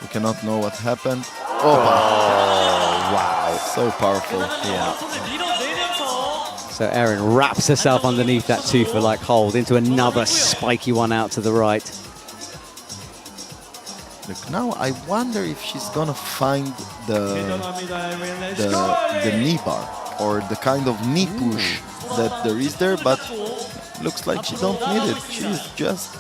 we cannot know what happened. Oh, wow. So powerful. Yeah. So Erin wraps herself underneath that tufa-like hold into another spiky one out to the right. Look, now I wonder if she's gonna find the knee bar or the kind of knee push that there is there, but looks like she don't need it. She's just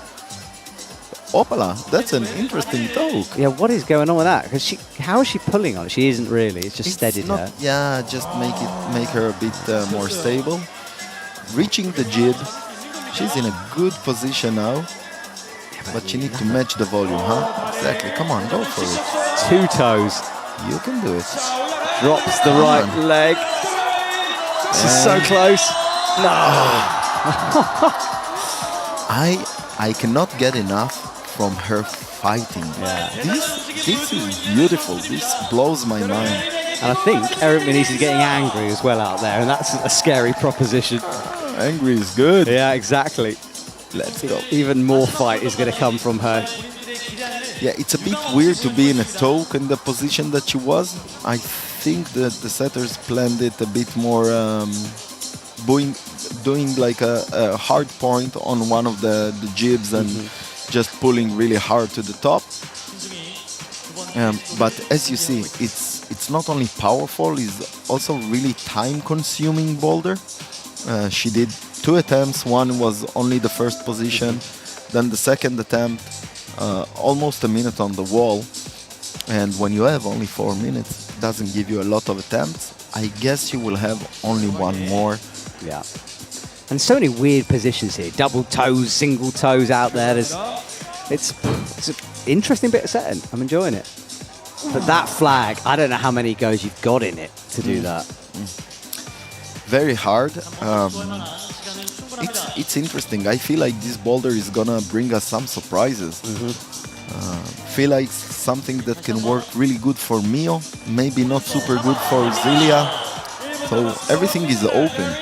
opala. That's an interesting toe. Yeah, what is going on with that? Because how is she pulling on it? She isn't really. It's just steadied not, her. Yeah, just make her a bit more stable. Reaching the jib. She's in a good position now. But she needs to match the volume, huh? Exactly. Come on, go for it. 2 toes. You can do it. Drops the right leg. This is so close. No. I cannot get enough from her fighting. Yeah. This is beautiful. This blows my mind. And I think Eric Menezes is getting angry as well out there, and that's a scary proposition. Angry is good. Yeah, exactly. Let's go. Even more fight is going to come from her. Yeah, it's a bit weird to be in a toe in the position that she was. I think that the setters planned it a bit more, doing like a hard point on one of the jibs and just pulling really hard to the top. But as you see, it's not only powerful, it's also really time-consuming boulder. She did 2 attempts. One was only the first position, then the second attempt, almost a minute on the wall. And when you have only 4 minutes, it doesn't give you a lot of attempts. I guess you will have only one more. Yeah. And so many weird positions here. Double toes, single toes out there. It's an interesting bit of setting. I'm enjoying it. But that flag, I don't know how many goes you've got in it to do that. Very hard. It's interesting. I feel like this boulder is gonna bring us some surprises. Feel like something that can work really good for Mio, maybe not super good for Zilia. So everything is open.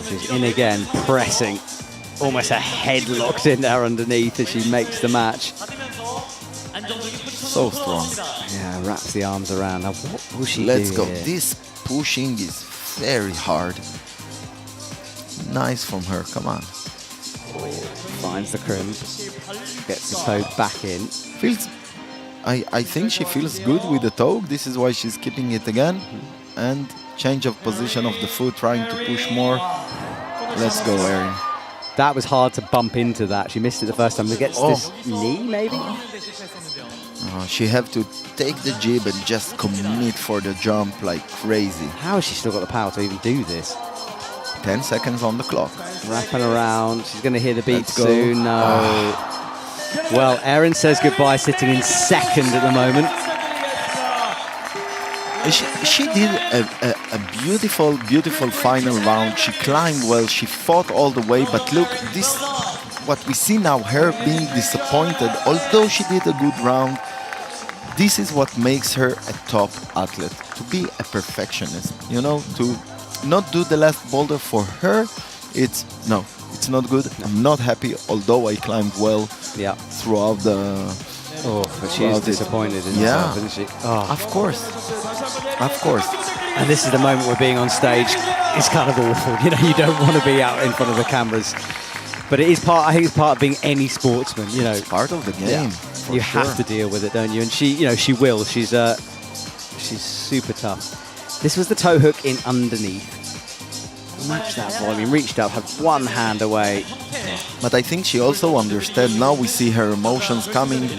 She's in again, pressing. Almost a head locked in there underneath as she makes the match. So strong. Yeah, wraps the arms around. Now, what will she Let's do go. here? This pushing is very hard. Nice from her. Come on. Finds the crimp. Gets the toe back in. I think she feels good with the toe. This is why she's keeping it again. And change of position of the foot, trying to push more. Let's go, Erin. That was hard to bump into that. She missed it the first time. It gets this knee, maybe? She have to take the jib and just commit for the jump like crazy. How has she still got the power to even do this? 10 seconds on the clock. Wrapping around. She's going to hear the beat Let's go. soon. No. Well, Erin says goodbye, sitting in second at the moment. She did a beautiful, beautiful final round. She climbed well. She fought all the way. But look, this what we see now, her being disappointed. Although she did a good round, this is what makes her a top athlete. To be a perfectionist, you know, to not do the last boulder for her. It's not good. I'm not happy. Although I climbed well throughout the. Oh, but she is disappointed in herself, isn't she? Oh. Of course. Of course. And this is the moment where being on stage is kind of awful. You know, you don't want to be out in front of the cameras. But it is part, I think it's part of being any sportsman, you know. It's part of the game. Yeah, you have to deal with it, don't you? And she, you know, she will. She's super tough. This was the toe hook in underneath. Match that volume, reached up, had one hand away. But I think she also understands. Now we see her emotions coming,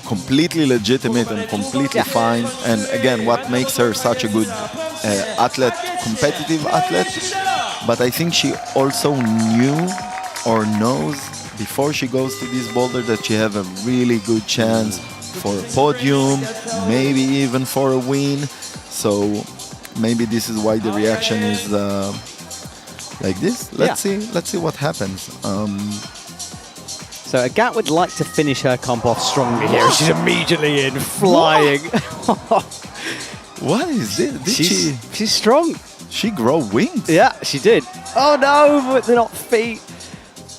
completely legitimate and completely fine. And again, what makes her such a good athlete, competitive athlete, But I think she also knew or knows before she goes to this boulder that she have a really good chance for a podium, maybe even for a win. So maybe this is why the reaction is like this. Let's see what happens. So Agathe would like to finish her comp off strongly here. She's immediately in, flying. What is this? She's strong. She grow wings? Yeah, she did. Oh no, but they're not feet.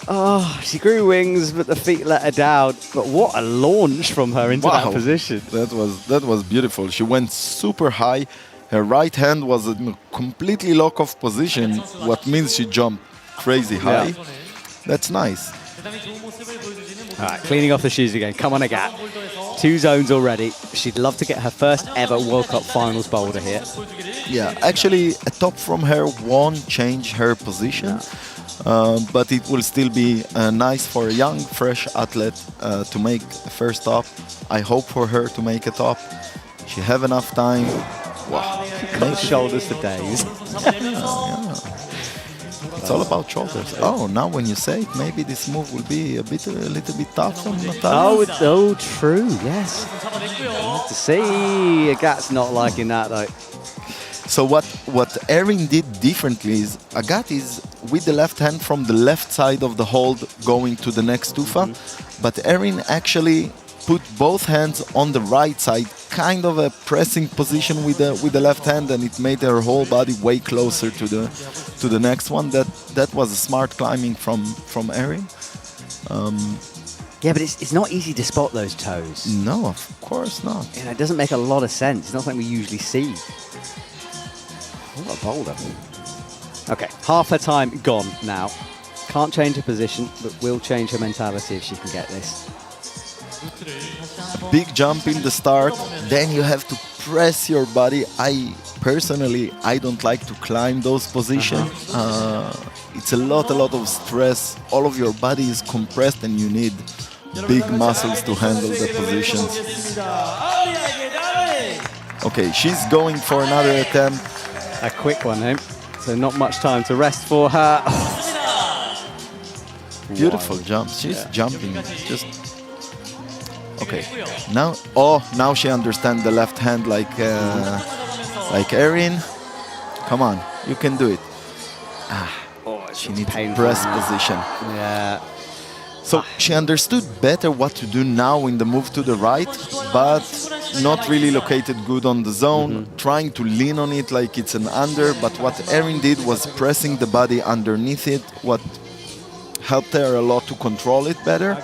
Oh, she grew wings, but the feet let her down. But what a launch from her into that position. That was beautiful. She went super high. Her right hand was in a completely lock-off position, what means she jumped crazy high. Yeah. That's nice. All right, cleaning off the shoes again. Come on, Agathe. 2 zones already. She'd love to get her first ever World Cup Finals boulder here. Yeah, actually, a top from her won't change her position. But it will still be nice for a young, fresh athlete to make a first top. I hope for her to make a top. She have enough time. Wow, Got shoulders for days. It's all about shoulders. Oh, now when you say it, maybe this move will be a little bit tough on Natalia. Oh, true. Yes. Have to see. Agathe's not liking that though. So what Erin did differently is Agathe is with the left hand from the left side of the hold going to the next tufa, but Erin actually put both hands on the right side, kind of a pressing position with the left hand, and it made her whole body way closer to the next one. That was a smart climbing from Erin. Yeah, but it's not easy to spot those toes. No, of course not. You know, it doesn't make a lot of sense. It's not something we usually see. What a boulder. Okay, half her time gone now. Can't change her position, but will change her mentality if she can get this. Big jump in the start, then you have to press your body. Personally, I don't like to climb those positions. It's a lot of stress. All of your body is compressed and you need big muscles to handle the positions. Okay, she's going for another attempt. A quick one, eh? So not much time to rest for her. Beautiful jump. She's jumping. Just okay. Now she understands the left hand like Erin. Come on, you can do it. She needs press position. Yeah. So she understood better what to do now in the move to the right, but not really located good on the zone, trying to lean on it like it's an under, but what Erin did was pressing the body underneath it, what helped her a lot to control it better.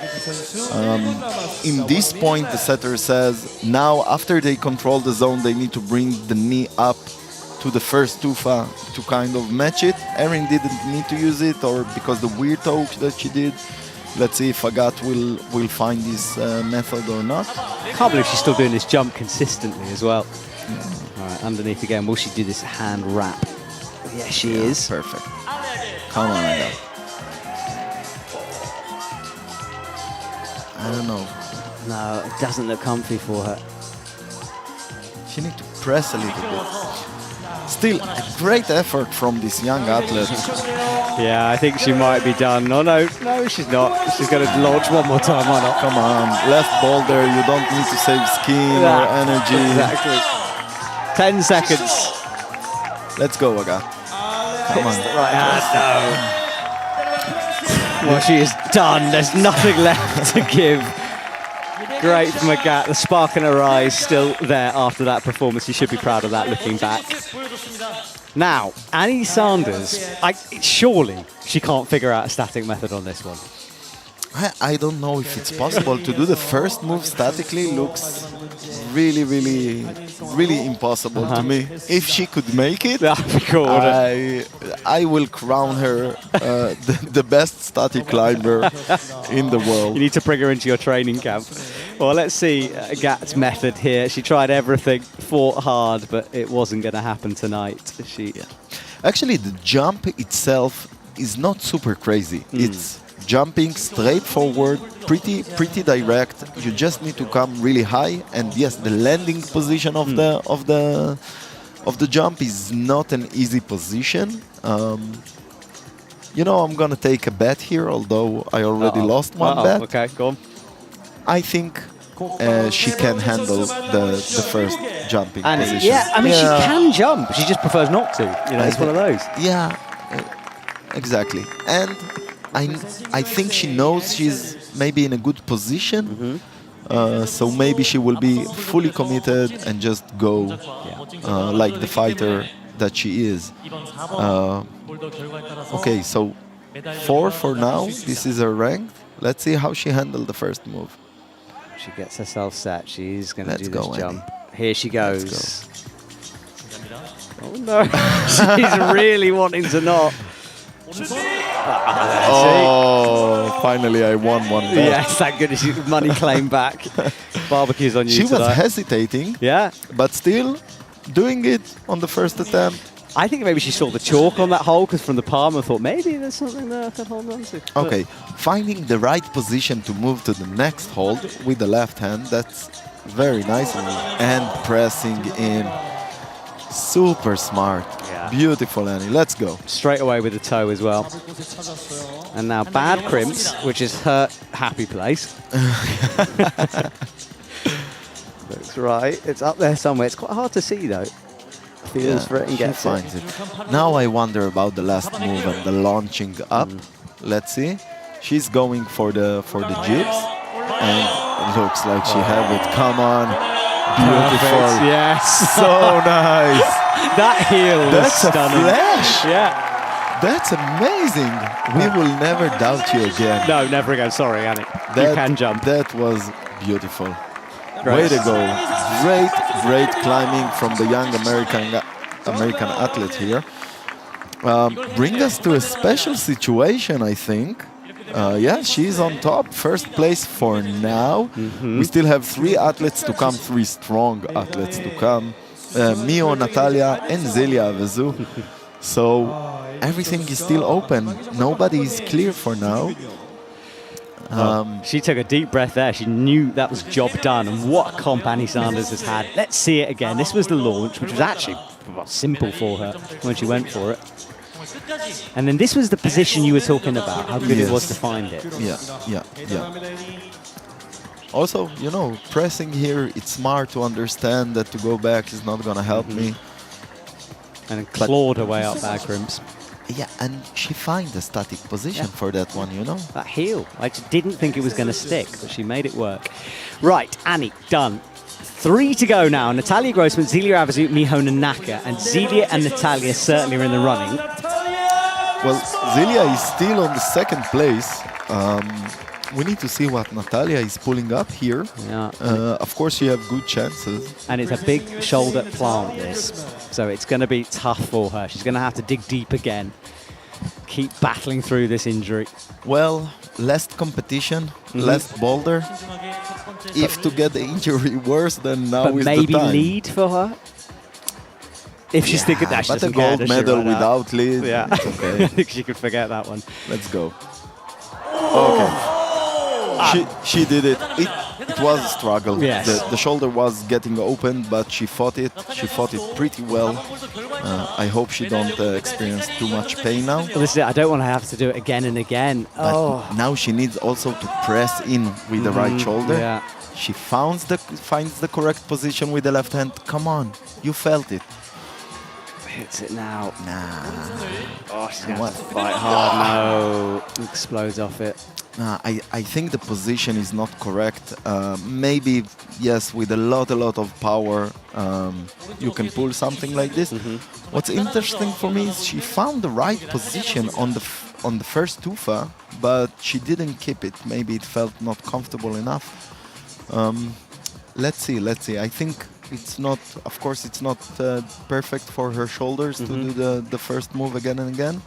In this point, the setter says, now after they control the zone, they need to bring the knee up to the first tufa to kind of match it. Erin didn't need to use it, or because the weird toe that she did. Let's see if Agathe will find this method or not. Can't believe she's still doing this jump consistently as well. All right, underneath again. Will she do this hand wrap? Yeah, she is. Perfect. Come on, Agathe. I don't know. No, it doesn't look comfy for her. She needs to press a little bit. Still, a great effort from this young athlete. Yeah, I think she might be done. No, she's not. She's going to launch one more time. Why not? Come on, left boulder. You don't need to save skin or energy. Exactly. 10 seconds. Let's go, Agathe. Come on. Right hand. No. Well, she is done. There's nothing left to give. Great from Agathe. The spark in her eyes still there after that performance. You should be proud of that looking back. Now, Annie Sanders, surely she can't figure out a static method on this one. I don't know if it's possible to do the first move statically. Looks really, really, really impossible to me. If she could make it, that'd be cool. I will crown her the best static climber in the world. You need to bring her into your training camp. Well, let's see Agathe's method here. She tried everything, fought hard, but it wasn't going to happen tonight. Actually, the jump itself is not super crazy. It's jumping straight forward, pretty direct. You just need to come really high, and yes, the landing position of the jump is not an easy position. You know, I'm gonna take a bet here, although I already lost one bet. Okay, go on. I think she can handle the first jumping And position. yeah, I mean, she can jump. She just prefers not to. You know, it's one of those. Yeah, exactly. And I think she knows she's maybe in a good position. So maybe she will be fully committed and just go like the fighter that she is. Okay, so 4 for now. This is her rank. Let's see how she handled the first move. She gets herself set. She's going to Let's do this go, jump. Annie. Here she goes. Let's Oh no, she's really wanting to not. Oh, finally I won one bet. Yes, thank goodness. Money claim back. Barbecue's on you She was tonight. hesitating, Yeah. but still doing it on the first attempt. I think maybe she saw the chalk on that hole because from the palm and thought maybe there's something there I can hold on to. But Okay, finding the right position to move to the next hold with the left hand, that's very nice. And pressing in. Super smart. Yeah. Beautiful, Annie. Let's go. straight away with the toe as well. And now bad crimps, which is her happy place. That's right. It's up there somewhere. It's quite hard to see though. Feels for it and she gets finds it. it. Now I wonder about the last move and the launching up. Let's see. She's going for the jibs, and it looks like she have it. Come on, beautiful. Perfect, yes. So nice. That heel was That's stunning. a flash. Yeah. That's amazing. We will never doubt you again. No, never again. Sorry, Annie. You can jump. That was beautiful. Great. Way to go. Great climbing from the young American athlete here. Bring us to a special situation, I think. Yeah, she's on top. First place for now. We still have 3 athletes to come, 3 strong athletes to come. Mio, Natalia, and Zelia Avezu. So everything is still open. Nobody is clear for now. She took a deep breath there. She knew that was job done. And what a comp Annie Sanders has had. Let's see it again. This was the launch, which was actually simple for her when she went for it. And then this was the position you were talking about, how good it was to find it. Yeah. Also, you know, pressing here, it's smart to understand that to go back is not going to help me. And then clawed her way up bad crimps. Yeah, and she finds a static position for that one, you know. That heel. I just didn't think it was going to stick, but she made it work. Right, Annie, done. 3 to go now. Natalia Grossman, Zelia Avezu, Miho Nanaka. And Zelia and Natalia certainly are in the running. Well, Zelia is still on the second place. We need to see what Natalia is pulling up here. Yeah. Of course, she have good chances. And it's a big shoulder plant, this. So it's going to be tough for her. She's going to have to dig deep again. Keep battling through this injury. Well, less competition, less Boulder. If to get the injury worse, then now But is maybe the time. lead for her? If she's thinking that, she but a doesn't care, gold does she, medal right now? without lead, Yeah, it's okay. I think she could forget that one. Let's go. Okay. She did it. It was a struggle. Yes. The shoulder was getting open, but she fought it. She fought it pretty well. I hope she don't experience too much pain now. Well, this is it. I don't want to have to do it again and again. But now she needs also to press in with the right shoulder. Yeah. She finds the correct position with the left hand. Come on, you felt it. Hits it now. Nah. Oh, she's going to have to fight hard. No. Explodes off it. I think the position is not correct. Maybe, yes, with a lot of power, you can pull something like this. What's interesting for me is she found the right position on the first tufa, but she didn't keep it. Maybe it felt not comfortable enough. Let's see. I think it's not, of course, it's not perfect for her shoulders to do the first move again and again.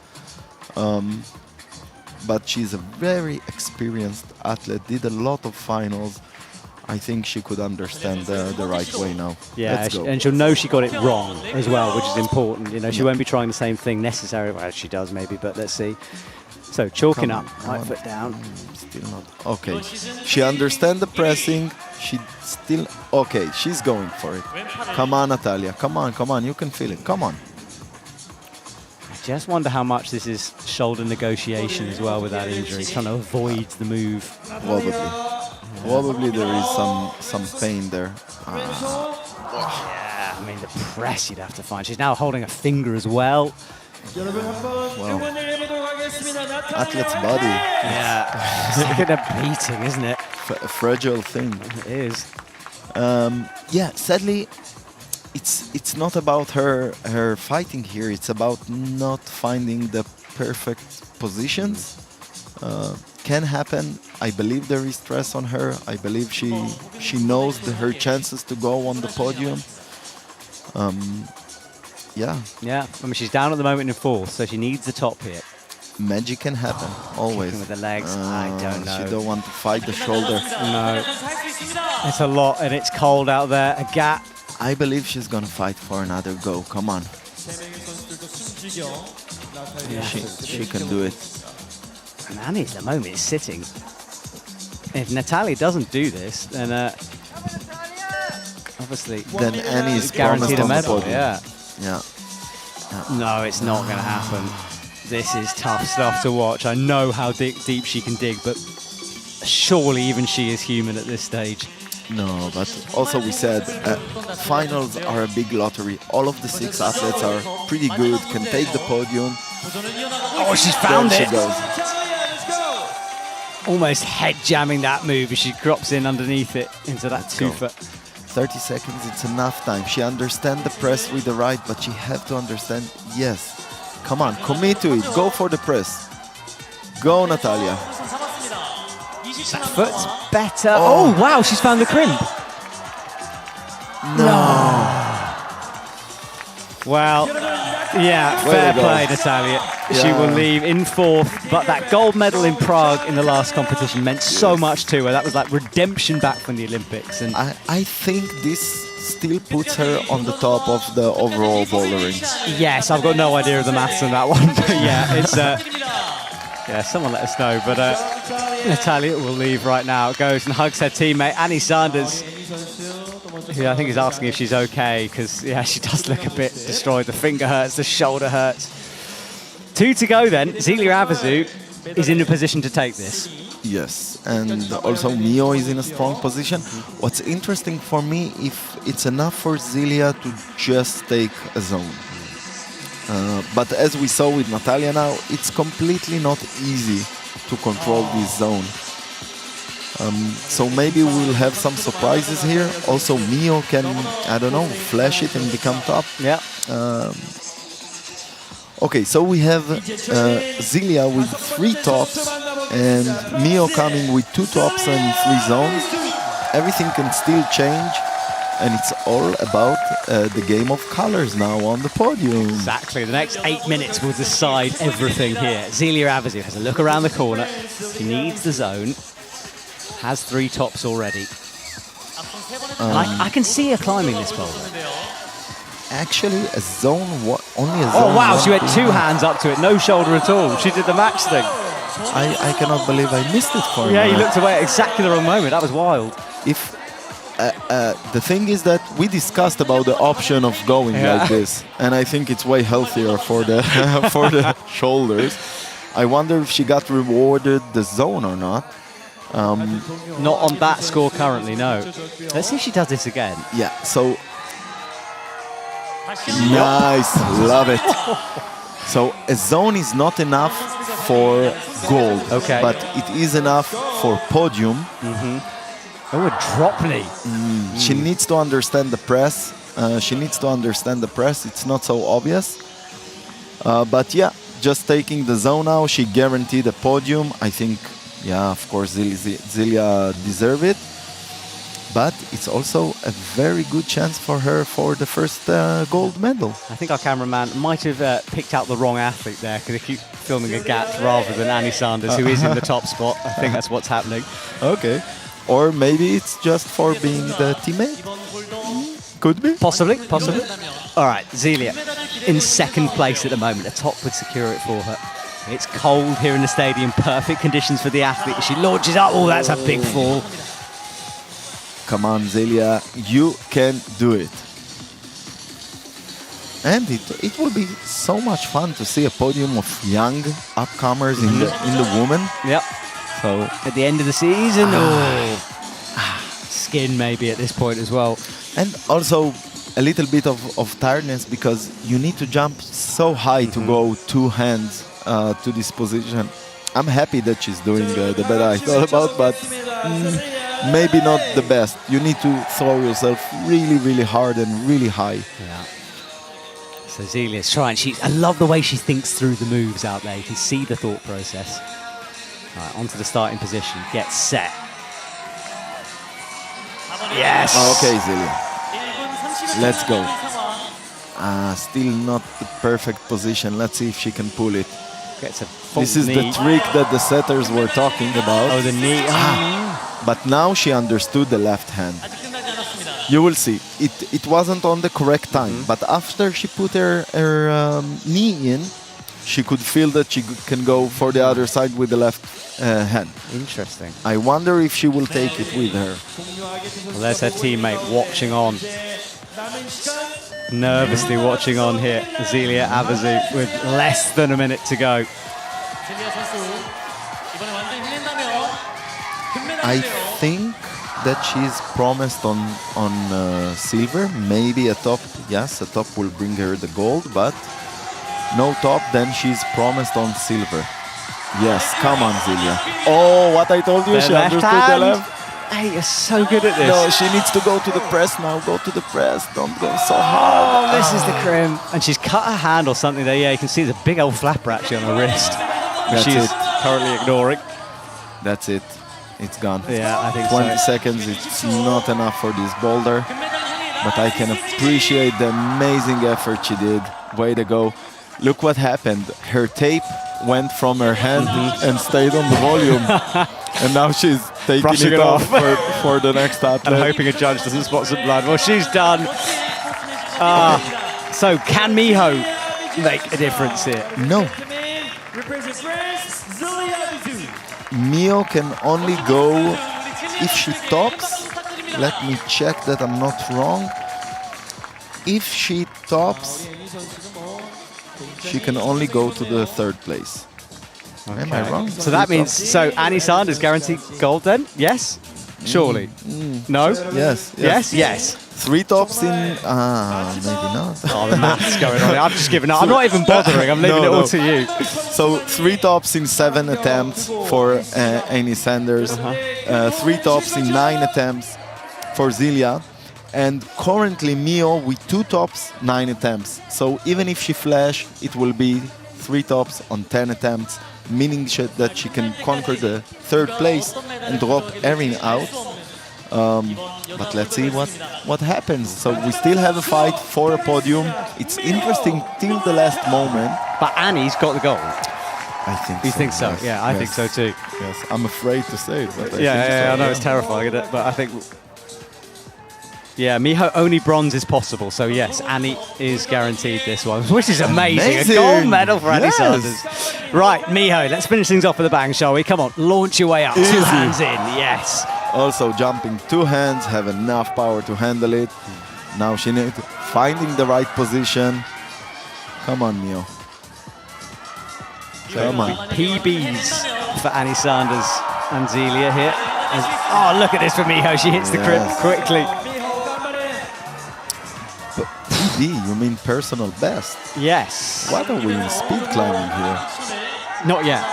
But she's a very experienced athlete, did a lot of finals. I think she could understand the right way now. Yeah, Let's go. and she'll know she got it wrong as well, which is important. You know, she won't be trying the same thing necessarily. Well, she does maybe, but let's see. So chalking up, right foot down. Still not. Okay. She understands the pressing. She still. Okay, she's going for it. Come on, Natalia. Come on. You can feel it. Come on. Just wonder how much this is shoulder negotiation as well with that injury, trying to avoid the move. Probably. Probably there is some pain there. Yeah, I mean, the press you'd have to find. She's now holding a finger as well. Well, athlete's body. Yeah. It's like a beating, isn't it? A fragile thing. It is. Yeah, sadly, it's not about her fighting here. It's about not finding the perfect positions. Can happen. I believe there is stress on her. I believe she knows her chances to go on the podium. Yeah. Yeah, I mean, she's down at the moment in fourth, so she needs the top here. Magic can happen, always. Kicking with the legs, I don't know. She don't want to fight the shoulder. No. It's a lot, and it's cold out there. A gap. I believe she's gonna fight for another go. Come on. She can do it. And Annie at the moment is sitting. If Natalia doesn't do this, then obviously Then Annie is guaranteed a promised on the medal. podium. Yeah. Yeah. No, it's not going to happen. This is tough stuff to watch. I know how deep she can dig, but surely even she is human at this stage. No, but also we said finals are a big lottery. All of the 6 athletes are pretty good, can take the podium. Oh, she's found There it. she goes. Almost head jamming that move as she drops in underneath it into that go. 2-foot. 30 seconds, it's enough time. She understands the press with the right, but she have to understand, yes. Come on, commit to it. Go for the press. Go, Natalia. That foot's better. Oh, wow, she's found the crimp. No. Well, yeah, Way fair to go. play, Natalia. She Yeah. will leave in fourth, but that gold medal in Prague in the last competition meant so much to her. That was like redemption back from the Olympics. And I think this still puts her on the top of the overall bouldering. yes, I've got no idea of the maths on that one, but yeah, it's yeah, someone let us know. But Natalia will leave right now. Goes and hugs her teammate Annie Sanders, who I think is asking if she's okay, because yeah, she does look a bit destroyed. The finger hurts, the shoulder hurts. 2 to go then. Zelia Avezou is in a position to take this. Yes, and also Mio is in a strong position. What's interesting for me, if it's enough for Zelia to just take a zone. But as we saw with Natalia now, it's completely not easy to control this zone. So maybe we'll have some surprises here. Also Mio can, I don't know, flash it and become top. Yeah. Okay, so we have Zelia with 3 tops and Mio coming with 2 tops and 3 zones. Everything can still change, and it's all about the game of colors now on the podium. Exactly. The next 8 minutes will decide everything here. Zelia Avezou has a look around the corner. She needs the zone. Has 3 tops already. And I can see her climbing this boulder. Actually, a zone, only a zone. Oh, wow. She went one. 2 hands up to it. No shoulder at all. She did the max thing. I cannot believe I missed it for Yeah, her. you looked away at exactly the wrong moment. That was wild. If the thing is that we discussed about the option of going like this, and I think it's way healthier for the for the shoulders. I wonder if she got rewarded the zone or not. Not on that score currently, no. Let's see if she does this again. Yeah, so nice, love it. So a zone is not enough for gold, Okay. but it is enough for podium. Oh, a drop knee. She needs to understand the press. It's not so obvious. But yeah, just taking the zone now, she guaranteed a podium. I think, yeah, of course, Zelia deserve it. But it's also a very good chance for her for the first gold medal. I think our cameraman might have picked out the wrong athlete there because they keep filming a gap rather than Annie Sanders, who is in the top spot. I think that's what's happening. Okay. Or maybe it's just for being the teammate. Could be. Possibly. All right, Zelia in second place at the moment. The top would secure it for her. It's cold here in the stadium. Perfect conditions for the athlete. She launches up. Oh, that's a big fall. Come on, Zelia, you can do it. And it will be so much fun to see a podium of young upcomers in the women. Yep. So At the end of the season, skin maybe at this point as well. and also a little bit of tiredness because you need to jump so high to go two hands to this position. I'm happy that she's doing the better I thought about, but maybe not the best. You need to throw yourself really, really hard and really high. Yeah. So Zelia's trying. I love the way she thinks through the moves out there. You can see the thought process. Right, onto the starting position. Get set. Yes. Okay, Zelia. Let's go. Still not the perfect position. Let's see if she can pull it. Gets a This is the trick that the setters were talking about. Oh, the knee. But now she understood the left hand. You will see. It wasn't on the correct time, but after she put her knee in, she could feel that she can go for the other side with the left hand. Interesting. I wonder if she will take it with her. Well, there's her teammate watching on. Nervously watching on here. Zelia Abazu with less than a minute to go. I think that she's promised on silver, maybe a top. Yes, a top will bring her the gold, but no top, then she's promised on silver. Yes, come on, Zelia. Oh, what I told you, The she left understood hand. the left. Hey, you're so good at this. No, she needs to go to the press now. Go to the press. Don't go so hard. Oh, this is the crimp. And she's cut her hand or something there. Yeah, you can see the big old flapper actually on her wrist. That's She's it. currently ignoring. That's it. It's gone. Yeah, I think 20 so. seconds, it's not enough for this boulder. But I can appreciate the amazing effort she did. Way to go. Look what happened. Her tape went from her hand and stayed on the volume. And now she's taking Brushing it it off off. for the next athlete. And hoping a judge doesn't spot some blood. Well, she's done. So can Miho make a difference here? No. Mio can only go if she tops. Let me check that I'm not wrong. If she tops, she can only go to the third place. Am I wrong? So that means, so Annie Sanders guaranteed gold then? Yes? Surely? No? Yes. Yes? Yes. 3 tops in... maybe not. Oh, the math's going on. I've just given up. I'm not even bothering. I'm leaving it all to you. So 3 tops in 7 attempts for Annie Sanders. 3 tops in 9 attempts for Zelia. And currently Mio with 2 tops, 9 attempts. So even if she flash, it will be 3 tops on 10 attempts, meaning that she can conquer the third place and drop Erin out. But let's see what happens. So we still have a fight for a podium. It's interesting till the last moment. But Annie's got the gold. I think You so. think so? Yes, Yeah, I think yes, so too. Yes, I'm afraid to say it, but I think Yeah, so, I know it's terrifying, isn't it? But I think... Yeah, Miho, only bronze is possible. So yes, Annie is guaranteed this one, which is amazing. Amazing. A gold medal for Annie Yes. Sanders. Right, Miho, let's finish things off with a bang, shall we? Come on, launch your way up. Easy. 2 hands in, yes. Also jumping 2 hands, have enough power to handle it. Now she needs finding the right position. Come on, Mio. Come on. PBs for Annie Sanders and Zelia here. Oh, look at this for Miho. She hits the crimp Yes. quickly. PB, you mean personal best? Yes. What are we in speed climbing here? Not yet.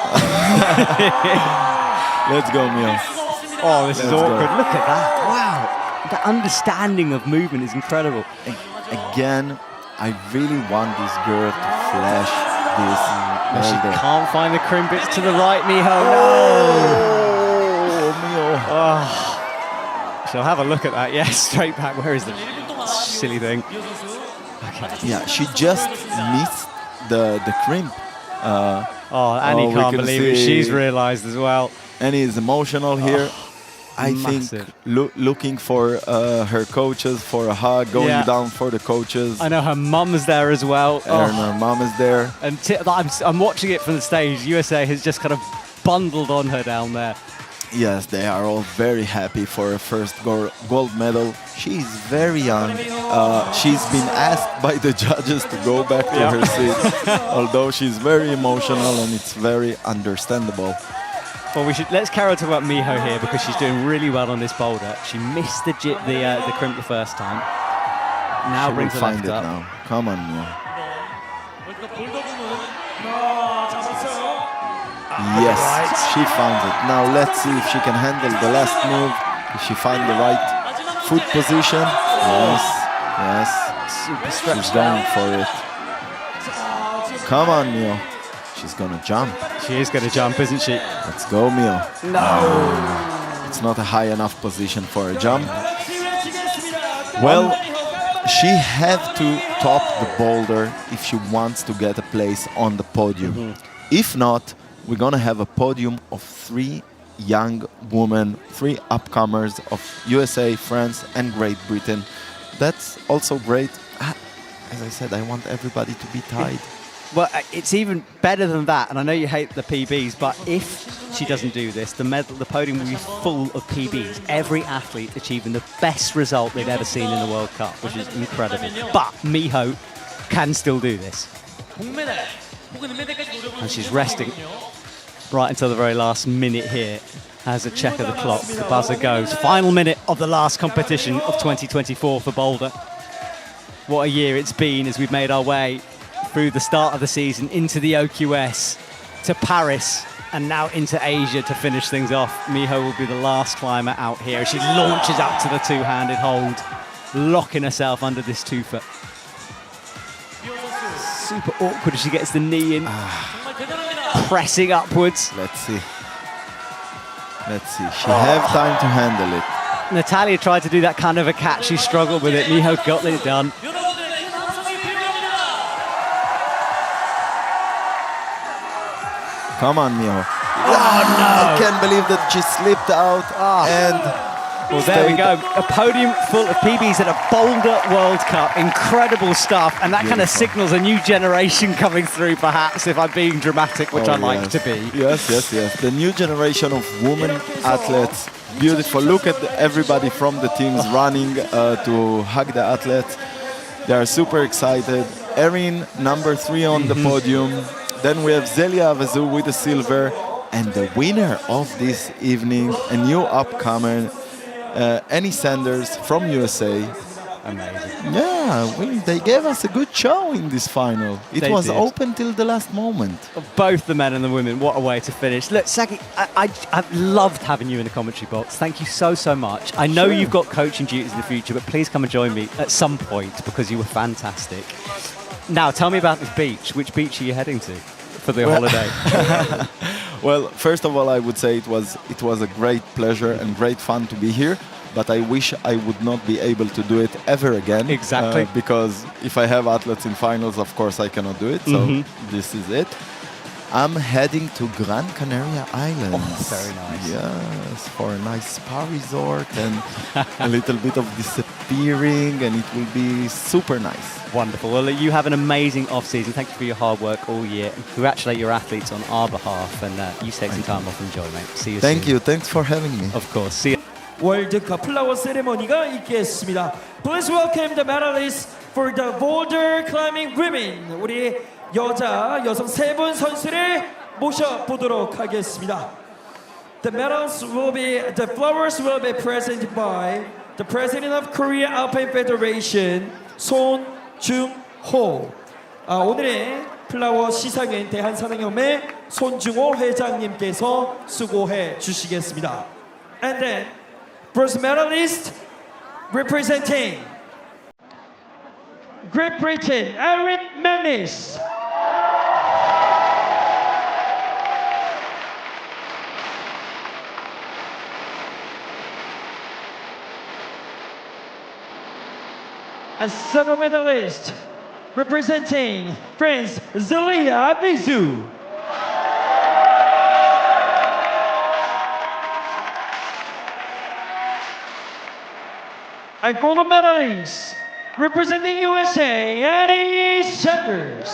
Let's go, Mio. Oh, this is Let's awkward. go. Look at that. Wow. The understanding of movement is incredible. Again, I really want this girl to flash this. She boulder. can't find the crimp. It's to the right, Miho. No. Oh, Mio. She'll have a look at that. Yes, straight back. Where is the silly thing? Yeah, she just missed the crimp. Oh, Annie we can't can believe it. see- She's realised as well. Annie is emotional here. I massive. think looking for her coaches for a hug, going Yeah. down for the coaches. I know her mum's there as well. And her mom is there. And I'm watching it from the stage. USA has just kind of bundled on her down there. Yes, they are all very happy for a first gold medal. She's very young. She's been asked by the judges to go back to her seat, although she's very emotional and it's very understandable. Well, let's carry on talking about Miho here because she's doing really well on this boulder. She missed the crimp the first time. Now She brings will the find left it up. now. Come on, Mio. Yes, she found it. Now let's see if she can handle the last move. If she find the right foot position. Yes, yes. Super She's stretched going out. for it. Come on, Mio. She's gonna jump. She is going to jump, isn't she? Let's go, Mio. No. It's not a high enough position for a jump. Well, she have to top the boulder if she wants to get a place on the podium. If not, we're gonna have a podium of 3 young women, 3 upcomers of USA, France, and Great Britain. That's also great. As I said, I want everybody to be tied. Well, it's even better than that, and I know you hate the PBs, but if she doesn't do this, the podium will be full of PBs. Every athlete achieving the best result they've ever seen in the World Cup, which is incredible. But Miho can still do this. And she's resting right until the very last minute here. Has a check of the clock. The buzzer goes. Final minute of the last competition of 2024 for Boulder. What a year it's been as we've made our way through the start of the season into the OQS, to Paris, and now into Asia to finish things off. Miho will be the last climber out here. She launches up to the two-handed hold, locking herself under this two-foot. Super awkward as she gets the knee in, pressing upwards. Let's see. Let's see. She have time to handle it. Natalia tried to do that kind of a catch. She struggled with it. Miho got it done. Come on, Mio. I can't believe that she slipped out and Well, there we go. A podium full of PBs at a Boulder World Cup. Incredible stuff. And that kind of signals a new generation coming through, perhaps, if I'm being dramatic, which I like to be. Yes, yes, yes. The new generation of women athletes. Beautiful. Look at everybody from the teams running to hug the athletes. They are super excited. Erin, number 3 on the podium. Then we have Zelia Avezu with the silver. And the winner of this evening, a new upcomer, Annie Sanders from USA. Amazing. Yeah, they gave us a good show in this final. It was did. open till the last moment. Both the men and the women, what a way to finish. Look, Saki, I've loved having you in the commentary box. Thank you so, so much. I know you've got coaching duties in the future, but please come and join me at some point because you were fantastic. Now, tell me about this beach. Which beach are you heading to for the holiday? Well, first of all, I would say it was a great pleasure and great fun to be here. But I wish I would not be able to do it ever again. Exactly. Because if I have athletes in finals, of course I cannot do it. So this is it. I'm heading to Gran Canaria Islands. Oh, very nice. Yes, for a nice spa resort and a little bit of disappearing, and it will be super nice. Wonderful. Well, you have an amazing off-season. Thank you for your hard work all year. And congratulate your athletes on our behalf. And you take some time off and enjoy, mate. See you soon. Thank you. Thanks for having me. Of course. See you. 월드컵 플라워 세레머니가 있겠습니다. Please welcome the medalists for the Boulder Climbing Women. 우리 여성 3분 선수를 모셔보도록 하겠습니다. The flowers will be presented by the President of Korea Alpine Federation, 손중호. 오늘의 플라워 시상은 대한산업연맹 손중호 회장님께서 수고해 주시겠습니다. And then bronze medalist representing Great Britain, Erin Melis. And silver medalist representing France, Zelia Avezu. And gold medalist representing USA, Annie Sanders.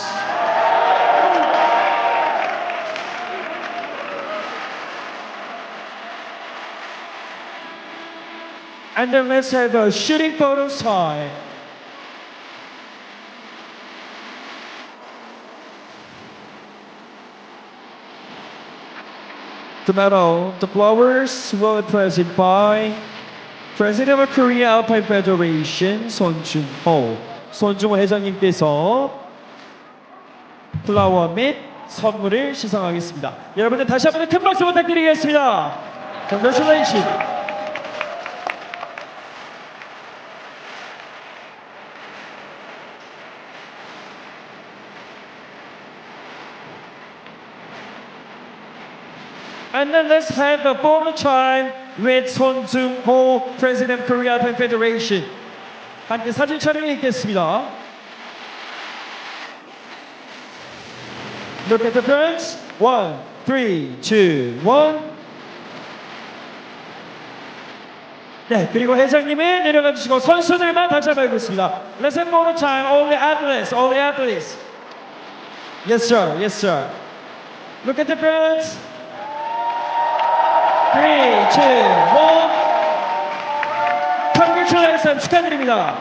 And then let's have a shooting photos time. The medal, the flowers will be presented by President of Korea Alpine Federation 손중호. 손중호 회장님께서 플라워 및 선물을 시상하겠습니다. 여러분들 다시 한번 큰 박수 부탁드리겠습니다. Congratulations. And then let's have a photo time with Son Jung-ho, President of Korea Alpine Federation. 함께 사진 촬영이 있겠습니다. Look at the friends. 1, 3, 2, 1. 네, 그리고 회장님이 내려가 주시고 선수들만 다시 한번 해보겠습니다. Let's have photo time. Only athletes, only athletes. Yes, sir. Yes, sir. Look at the friends. 3, 2, 1. Congratulations. 축하드립니다.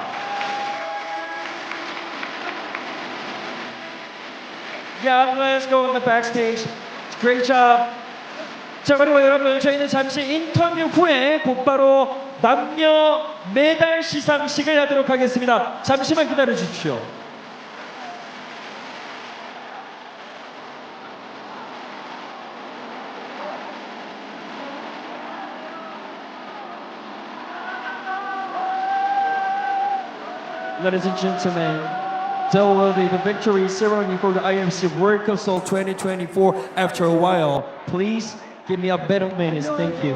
Yeah, let's go on the backstage. Great job. 자, 그리고 여러분, 저희는 잠시 인터뷰 후에 곧바로 남녀 메달 시상식을 하도록 하겠습니다. 잠시만 기다려 주십시오. Ladies and gentlemen, there will be the victory ceremony for the IMC World Cup Seoul 2024 after a while. Please give me a bit of minutes. Thank you.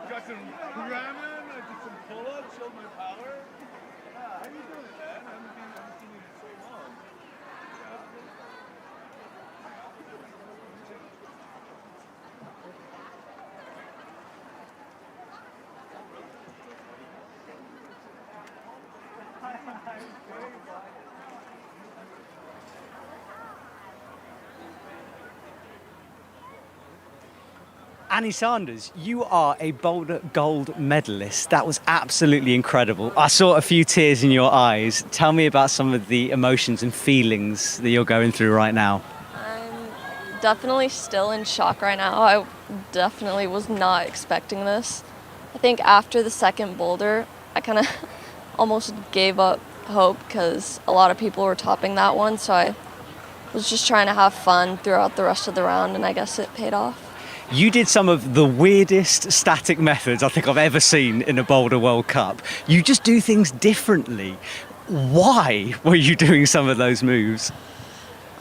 Got some ramen, I did some pull-ups, showed my power. Yeah, how you doing, man? I haven't seen you in so long. Annie Sanders, you are a Boulder gold medalist. That was absolutely incredible. I saw a few tears in your eyes. Tell me about some of the emotions and feelings that you're going through right now. I'm definitely still in shock right now. I definitely was not expecting this. I think after the second boulder, I kind of almost gave up hope because a lot of people were topping that one. So I was just trying to have fun throughout the rest of the round, and I guess it paid off. You did some of the weirdest static methods I think I've ever seen in a Boulder World Cup. You just do things differently. Why were you doing some of those moves?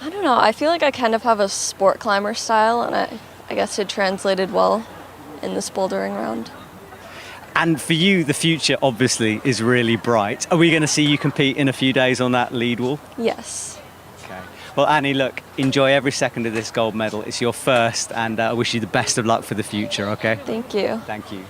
I don't know. I feel like I kind of have a sport climber style, and I guess it translated well in this bouldering round. And for you, the future obviously is really bright. Are we going to see you compete in a few days on that lead wall? Yes. Okay. Well, Annie, look, enjoy every second of this gold medal. It's your first, and I wish you the best of luck for the future, okay? Thank you. Thank you.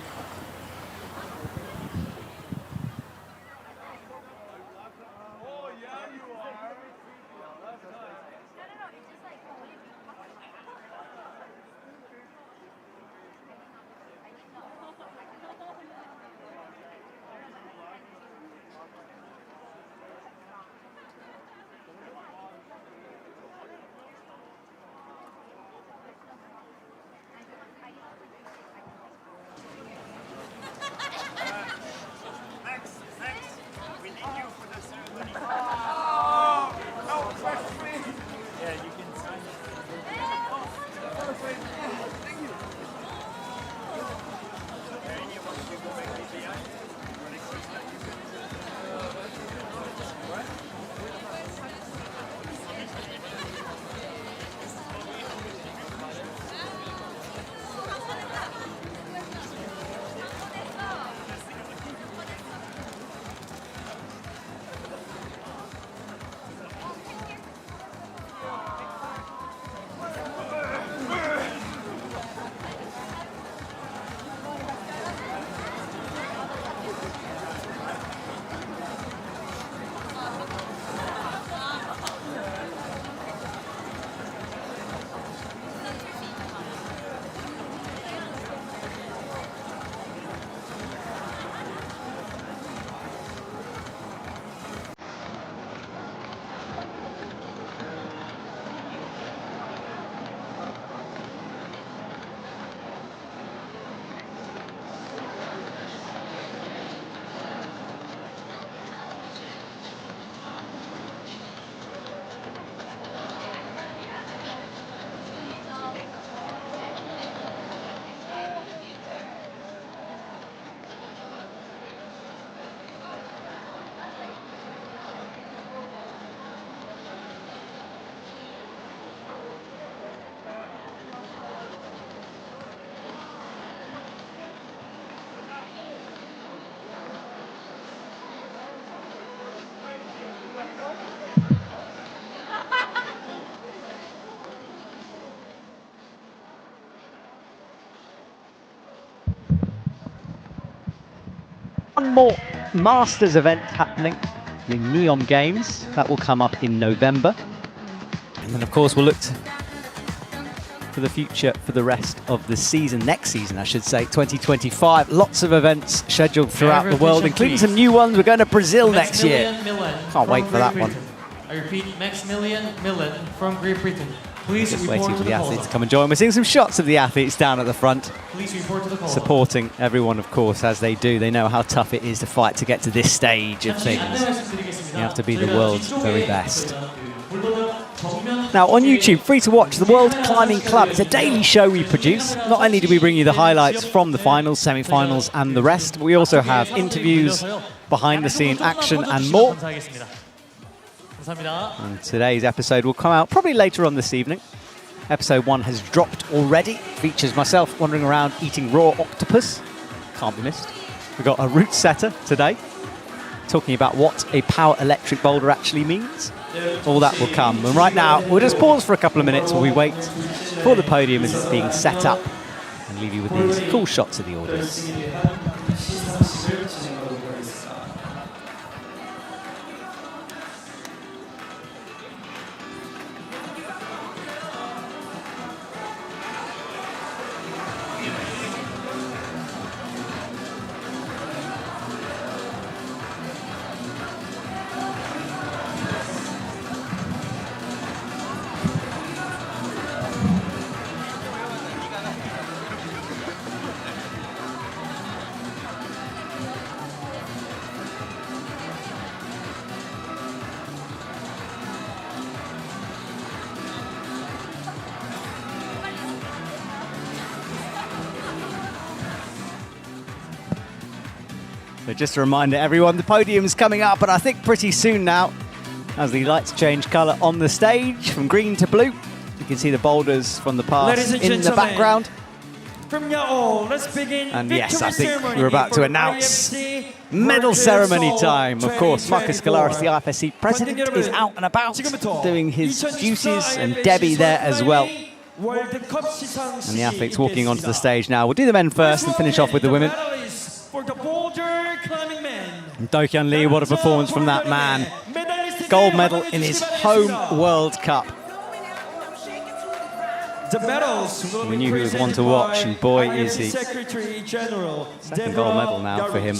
One more Masters event happening, the Neon Games. That will come up in November. And then, of course, we'll look for the future for the rest of the season, next season, I should say, 2025. Lots of events scheduled throughout the world, including some new ones. We're going to Brazil next year. Can't wait for that one. I repeat, Maximilian Millen from Great Britain. Please Just report waiting to for the the pole. athletes to come and join. We're seeing some shots of the athletes down at the front, Please report to the pole. supporting everyone, of course, as they do. They know how tough it is to fight to get to this stage of things. You have to be the world's very best. Now, on YouTube, free to watch, the World Climbing Club. It's a daily show we produce. Not only do we bring you the highlights from the finals, semi-finals, and the rest, but we also have interviews, behind-the-scene action, and more. And today's episode will come out probably later on this evening. Episode 1 has dropped already. Features myself wandering around eating raw octopus. Can't be missed. We've got a route setter today, talking about what a power electric boulder actually means. All that will come. And right now, we'll just pause for a couple of minutes while we wait for the podium as it's being set up and leave you with these cool shots of the audience. So just a reminder, everyone, the podium's coming up, but I think pretty soon now, as the lights change colour on the stage from green to blue. You can see the boulders from the past in the background. From Seoul, let's begin. And yes, I think we're about to announce medal ceremony time. Of course, Marcus Galaris, the IFSC president, is out and about doing his duties, and Debbie there as well. And the athletes walking onto the stage now. We'll do the men first and finish off with the women. For the Boulder climbing men. And Do-Hyun Lee, what a performance from that man. Gold medal in his home World Cup. The medals will We knew he was one to watch, and boy is he. Second gold medal now for him.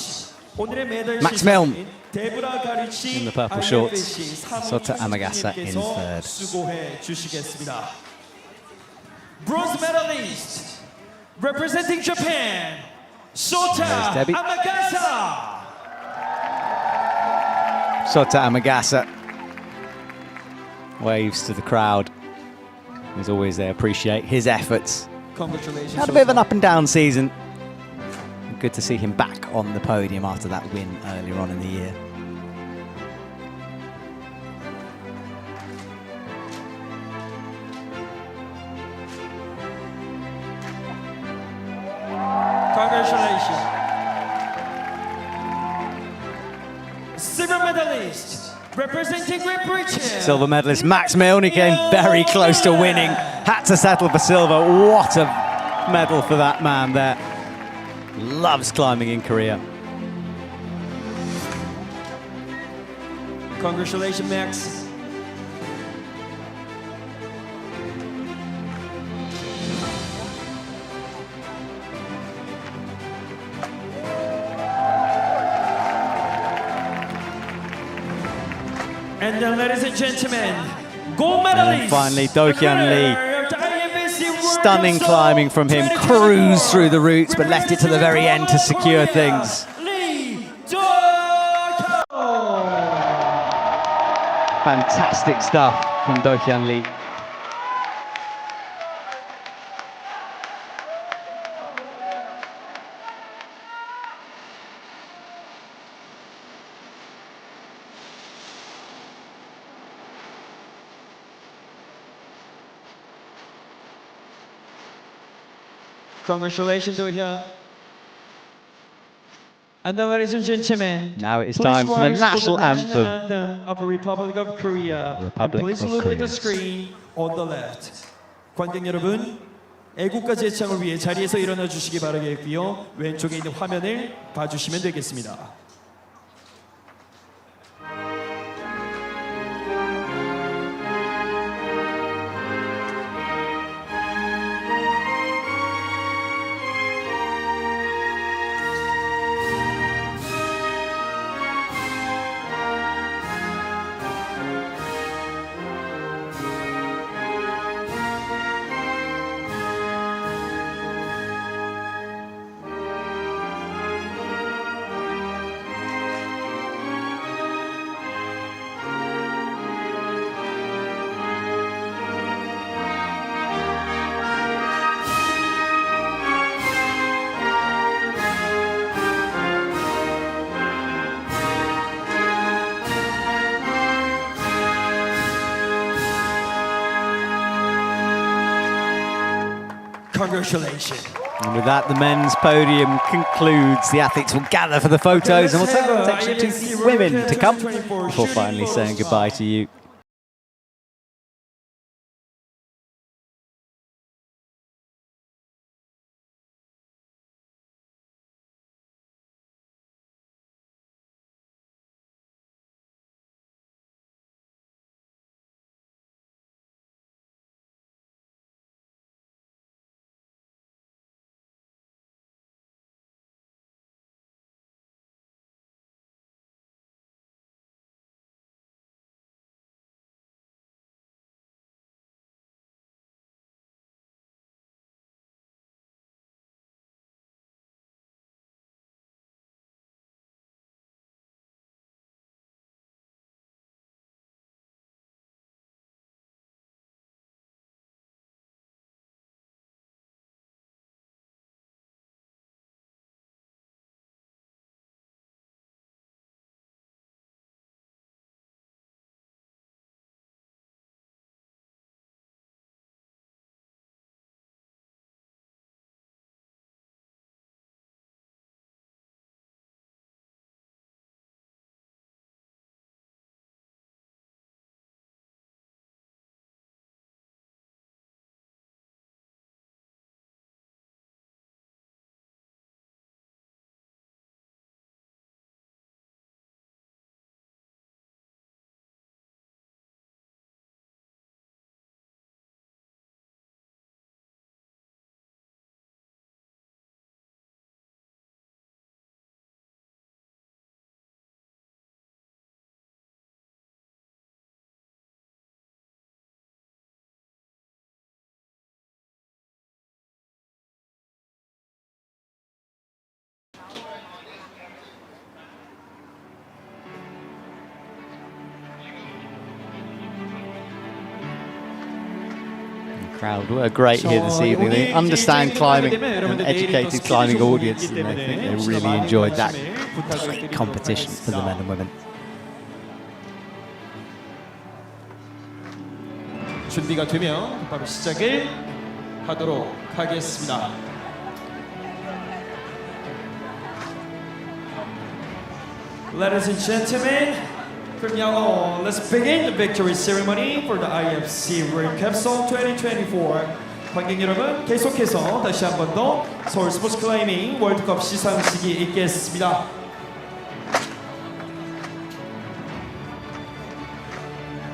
Max Milne in the purple shorts. Sota Amagasa in third. Bronze medalist representing Japan, Sota Debbie. Amagasa. Sota Amagasa waves to the crowd. As always, they appreciate his efforts. Congratulations. Had a bit of an up and down season. Good to see him back on the podium after that win earlier on in the year. Congratulations. Silver medalist representing Great Britain. Silver medalist Max Milne came very close to winning. Had to settle for silver. What a medal for that man there. Loves climbing in Korea. Congratulations, Max. And then, ladies and gentlemen, gold medalist. And finally, Do-Hyun Lee. Stunning climbing from him. Cruised through the routes, but left it to the very end to secure things. Fantastic stuff from Do-Hyun Lee. Congratulations, Do-Hyun. And then, ladies and gentlemen, Now it is time for the national anthem. of the Republic of Korea. Republic And please of look at Korea. the screen on the left. 관객 여러분, 애국가 제창을 위해 자리에서 일어나 주시기 바라겠고요. 왼쪽에 있는 화면을 봐주시면 되겠습니다. Congratulations. And with that, the men's podium concludes. The athletes will gather for the photos, and we'll take the section to the women to come before finally saying goodbye to you. Crowd were great here this evening. They understand climbing, an educated climbing audience, and I think they really enjoyed that tight competition for the men and women. 준비가 되면 바로 시작을 하도록 하겠습니다. Ladies and gentlemen, from now on, let's begin the victory ceremony for the IFC World Cup Seoul 2024. 관객 여러분, 계속해서 다시 한 번 더 서울 스포츠 클라이밍 월드컵 시상식이 있겠습니다.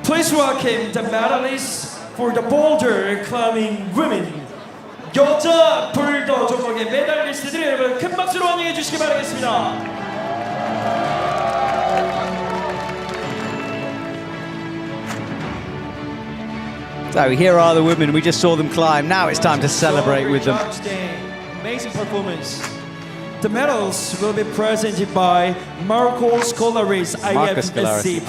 Please welcome the medalists for the Boulder climbing women. 여자 볼더 종목의 메달리스트들 여러분 큰 박수로 환영해 주시기 바라겠습니다. So here are the women. We just saw them climb. Now it's time to celebrate with them. Amazing performance. The medals will be presented by Marco Scolaris, IFSC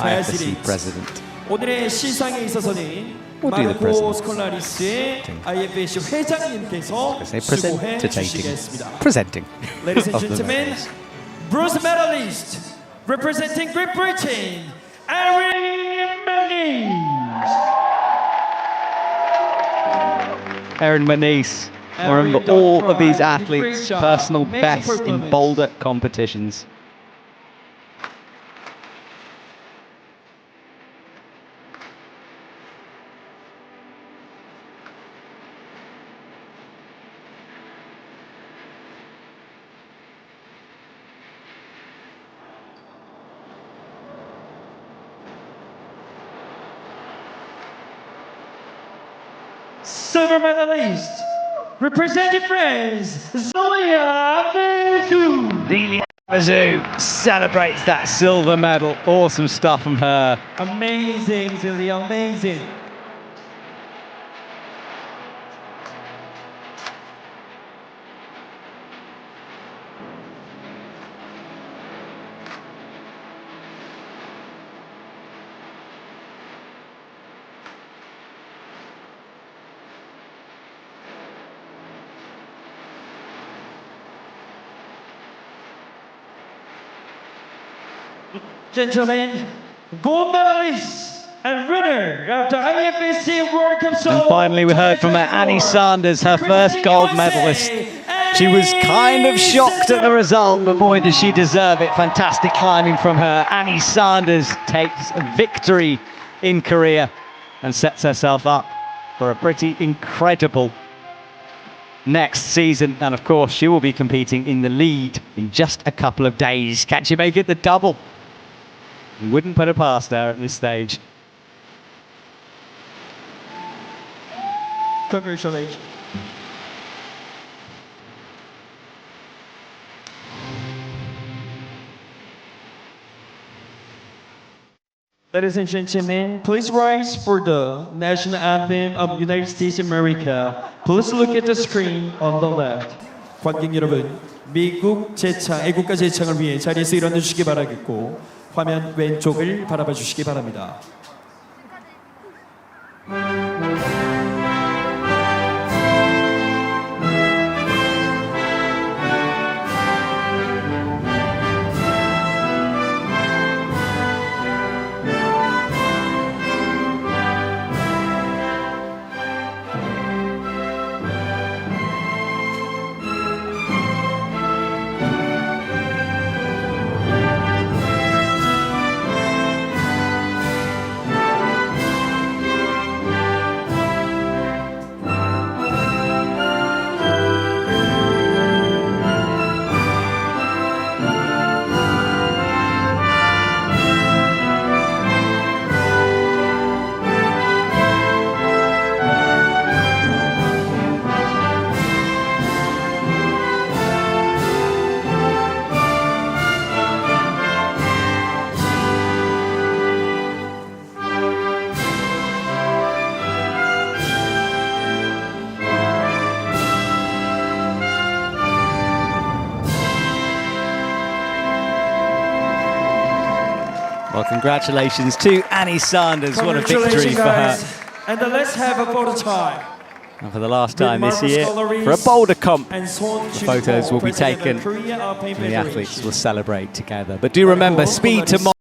president. 오늘의 시상에 있어서는 마르코 스콜라리스의 IFSC 회장님께서 수고해 주시겠습니다. Presenting. Ladies and gentlemen, bronze medalist representing Great Britain, Erin Menis. Erin Menis. Remember, all of these athletes' personal best in Boulder competitions. silver medalist, representing France, Zoya Bezou. Delia Bazoo celebrates that silver medal. Awesome stuff from her. Amazing, Zelia, amazing. Gentlemen, gold medalist and winner of the IFSC World Cup Seoul. And finally, we heard from Annie Sanders, her first gold medalist. She was kind of shocked at the result, but boy, does she deserve it. Fantastic climbing from her. Annie Sanders takes a victory in Korea and sets herself up for a pretty incredible next season. And of course, she will be competing in the lead in just a couple of days. Can she make it the double? Wouldn't put it past her at this stage. Congratulations. Ladies and gentlemen, please rise for the national anthem of United States of America. Please look at the screen on the left. 관객 여러분, 미국 제창, 애국가 제창을 위해 자리에서 일어나 주시기 바라겠고 화면 왼쪽을 바라봐 주시기 바랍니다. Well, congratulations to Annie Sanders. What a victory for her. And let's have a photo time. And for the last time this year, for a Boulder comp, the photos will be taken and the athletes will celebrate together. But do remember, speed tomorrow.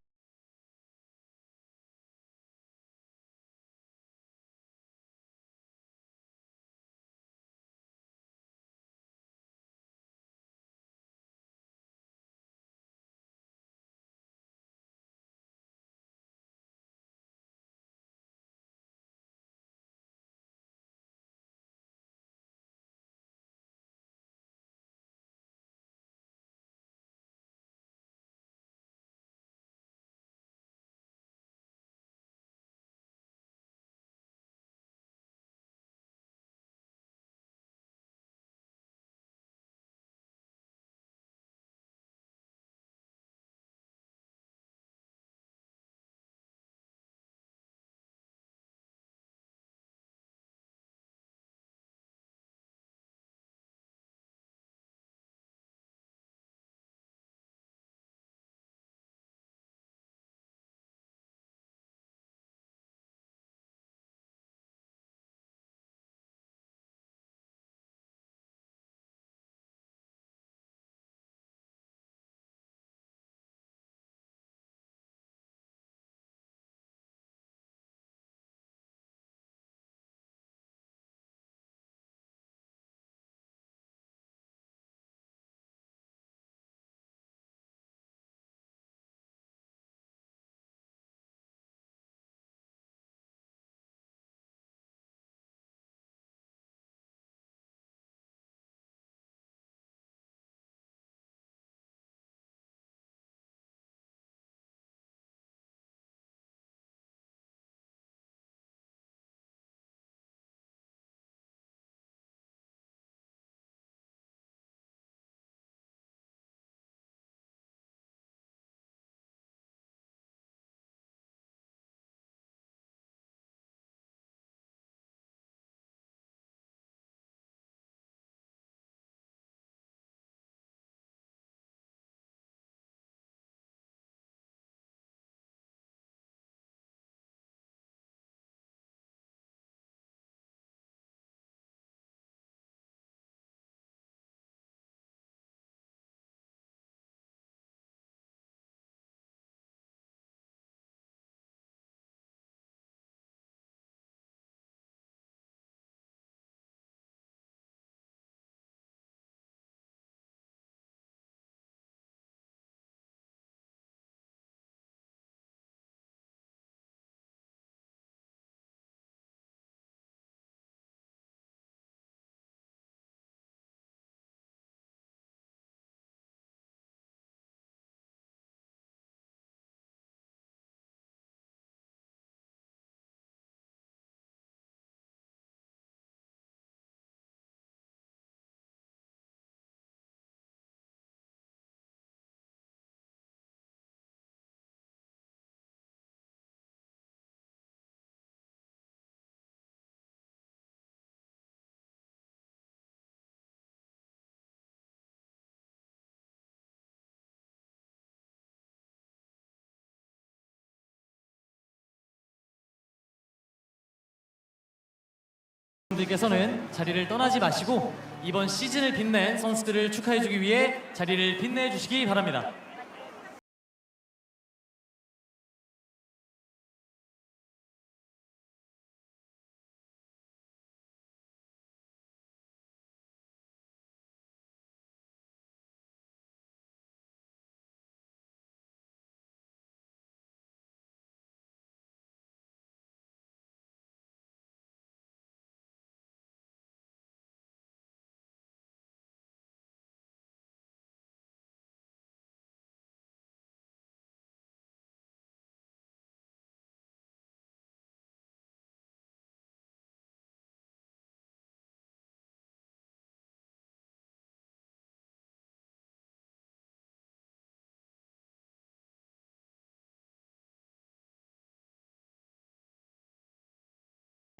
여러분들께서는 자리를 떠나지 마시고 이번 시즌을 빛낸 선수들을 축하해주기 위해 자리를 빛내주시기 바랍니다.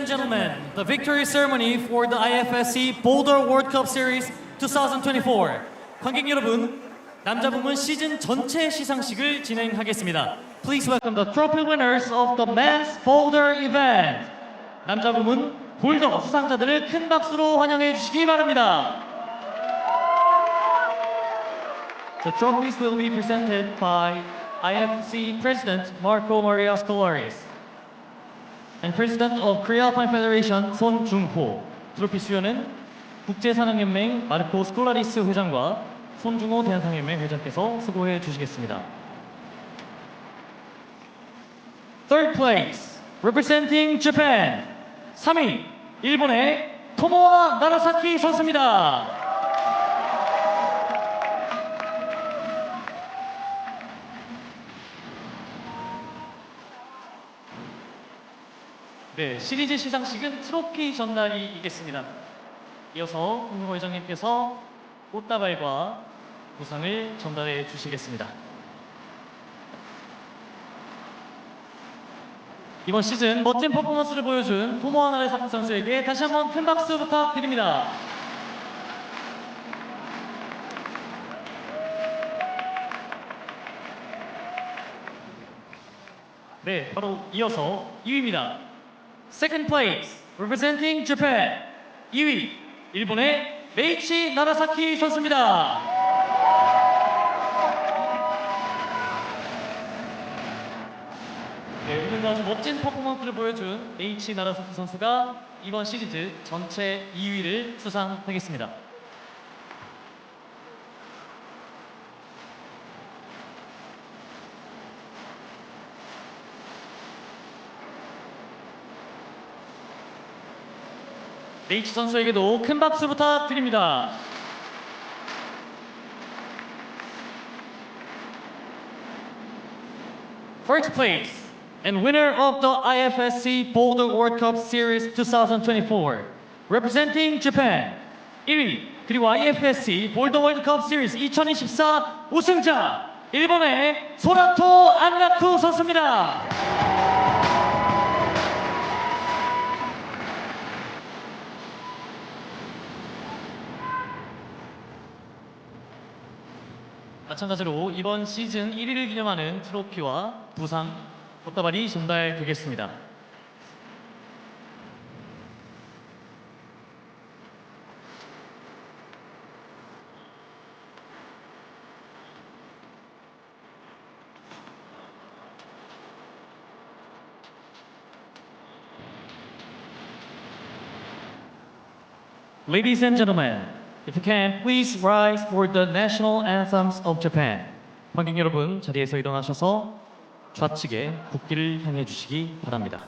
Ladies and gentlemen, the victory ceremony for the IFSC Boulder World Cup Series 2024. 관객 여러분, 남자 부문 시즌 전체 시상식을 진행하겠습니다. Please welcome the trophy winners of the men's Boulder event. 남자 부문 볼더 수상자들을 큰 박수로 환영해 주시기 바랍니다. The trophies will be presented by IFSC President Marco Maria Scolaris and President of Korea Alpine Federation 손중호. 트로피 수여는 국제산악연맹 마르코 스콜라리스 회장과 손중호 대한상연맹 회장께서 수고해 주시겠습니다. Third place, representing Japan. 3위, 일본의 토모아 나라사키 선수입니다. 네, 시리즈 시상식은 트로피 전달이 있겠습니다. 이어서 홍명호 회장님께서 꽃다발과 부상을 전달해 주시겠습니다. 이번 시즌 멋진 퍼포먼스를 보여준 토모아 나라사키 선수에게 다시 한번 큰 박수 부탁드립니다. 네, 바로 이어서 2위입니다. Second place, representing Japan. 2위, 일본의 메이치 나라사키 선수입니다. 네, 오늘 아주 멋진 퍼포먼스를 보여준 메이치 나라사키 선수가 이번 시리즈 전체 2위를 수상하겠습니다. 메이치 선수에게도 큰 박수 부탁드립니다. First place and winner of the IFSC Boulder World Cup Series 2024, representing Japan. 1위 그리고 IFSC Boulder World Cup Series 2024 우승자 일본의 소라토 안라쿠 선수입니다. 마찬가지로 이번 시즌 1위를 기념하는 트로피와 부상, 꽃다발이 전달되겠습니다. Ladies and gentlemen, if you can, please rise for the national anthems of Japan. 관객 여러분, 자리에서 일어나셔서 좌측에 국기를 향해 주시기 바랍니다.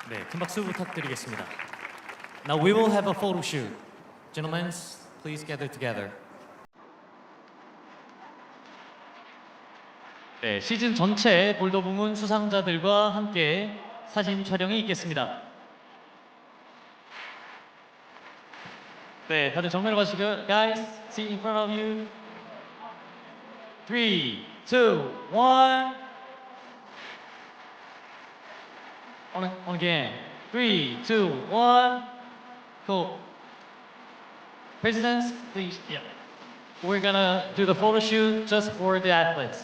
네, 큰 박수 부탁드리겠습니다. Now we will have a photo shoot. Gentlemen, please gather together. 네, 시즌 전체 볼더 부문 수상자들과 함께 사진 촬영이 있겠습니다. 네, 다들 정면으로 가시고요. Guys, see in front of you. 3, 2, 1. On again. 3, 2, 1. Cool. Presidents, please. Yeah. We're gonna do the photo shoot just for the athletes.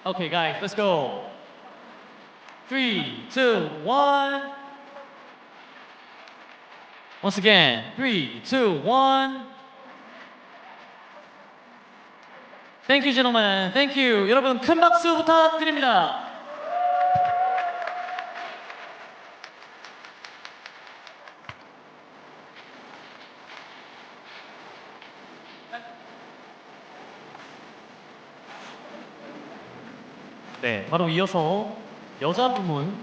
Okay, guys, let's go. 3, 2, 1. Once again, 3, 2, 1. Thank you, gentlemen. Thank you. 여러분, 큰 박수 부탁드립니다. 네, 바로 이어서 여자 부문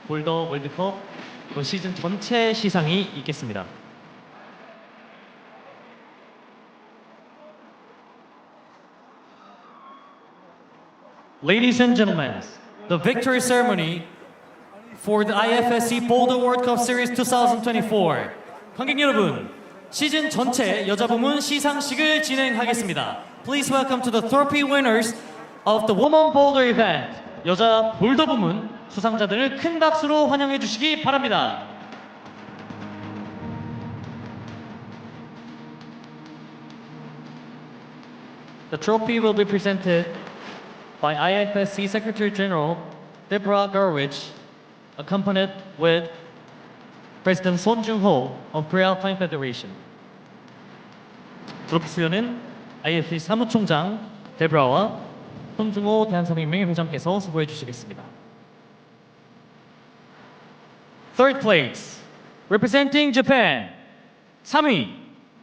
볼더 월드컵 이번 시즌 전체 시상이 있겠습니다. Ladies and gentlemen, the victory ceremony for the IFSC Boulder World Cup Series 2024. 관객 여러분, 시즌 전체 여자 부문 시상식을 진행하겠습니다. Please welcome to the trophy winners of the Women Boulder event. 여자 볼더 부문 수상자들을 큰 박수로 환영해 주시기 바랍니다. The trophy will be presented by IFSC Secretary General Deborah Garwich, accompanied with President Son Jung-ho of Korea Alpine Federation. 트로피 수여는 IFSC 사무총장 데브라와 손중호 대한선생님의 회장께서 수고해 주시겠습니다. Third place, representing Japan, 3위,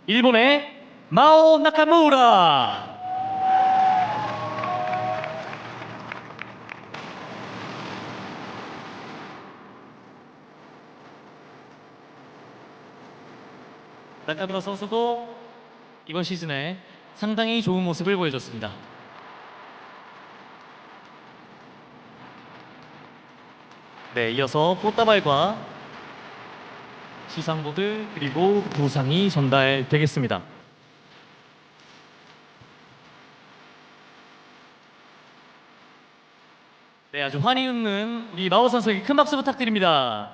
일본의 마오 나카무라. 나카무라 선수도 이번 시즌에 상당히 좋은 모습을 보여줬습니다. 네, 이어서 꽃다발과 시상보드 그리고 부상이 전달되겠습니다. 네, 아주 환희 웃는 우리 마오 선수에게 큰 박수 부탁드립니다.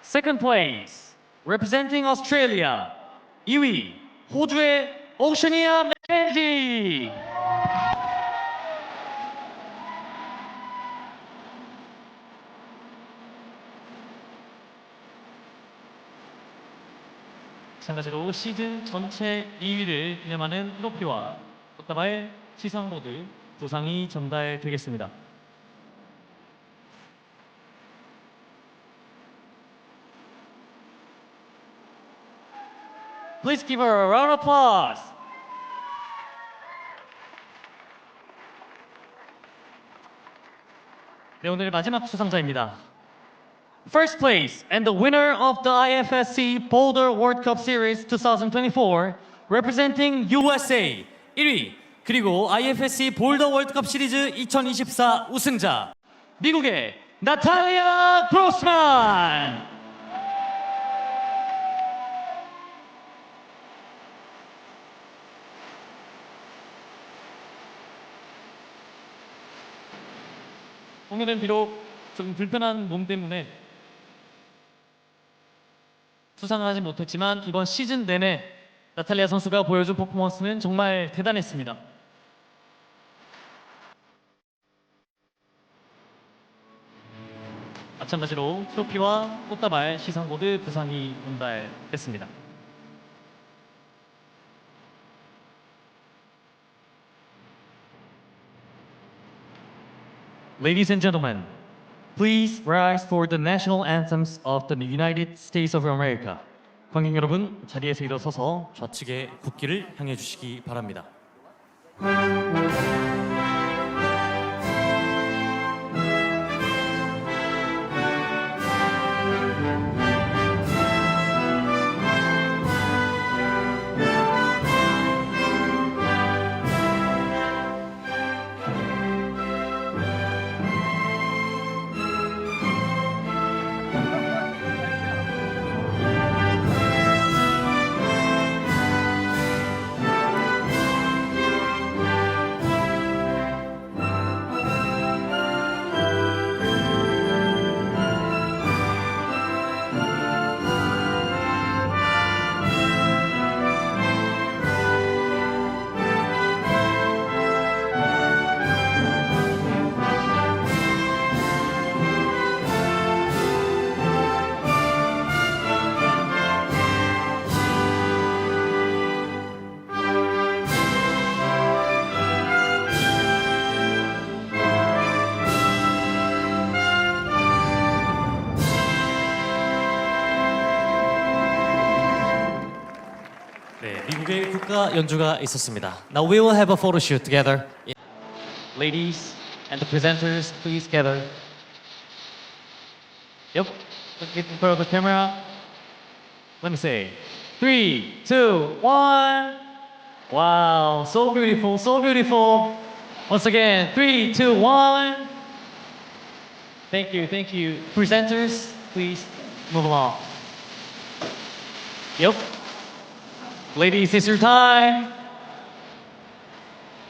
Second place, representing Australia, 2위, 호주의 오셔니아 맥켄지. 마찬가지로 시즌 전체 2위를 기념하는 트로피와 꽃다발, 시상보드, 부상이 전달되겠습니다. Please give her a round of applause. 네, 오늘 마지막 수상자입니다. First place and the winner of the IFSC Boulder World Cup Series 2024, representing USA 1위, 그리고 IFSC 볼더 월드컵 시리즈 2024 우승자 미국의 나탈리아 그로스만. 오늘은 비록 좀 불편한 몸 때문에 수상을 하지 못했지만 이번 시즌 내내 나탈리아 선수가 보여준 퍼포먼스는 정말 대단했습니다. 마찬가지로 트로피와 꽃다발, 시상보드, 부상이 전달됐습니다. Ladies and gentlemen, please rise for the national anthems of the United States of America. 관객 여러분, 자리에서 일어서서 좌측의 국기를 향해 주시기 바랍니다. 네, 미국의 국가 연주가 있었습니다. Now we will have a photo shoot together. Ladies and the presenters, please gather. Yep, get in front of the camera. Let me say, 3, 2, 1. Wow, so beautiful, so beautiful. Once again, 3, 2, 1. Thank you, thank you. Presenters, please move along. Yep. Ladies, it's your time.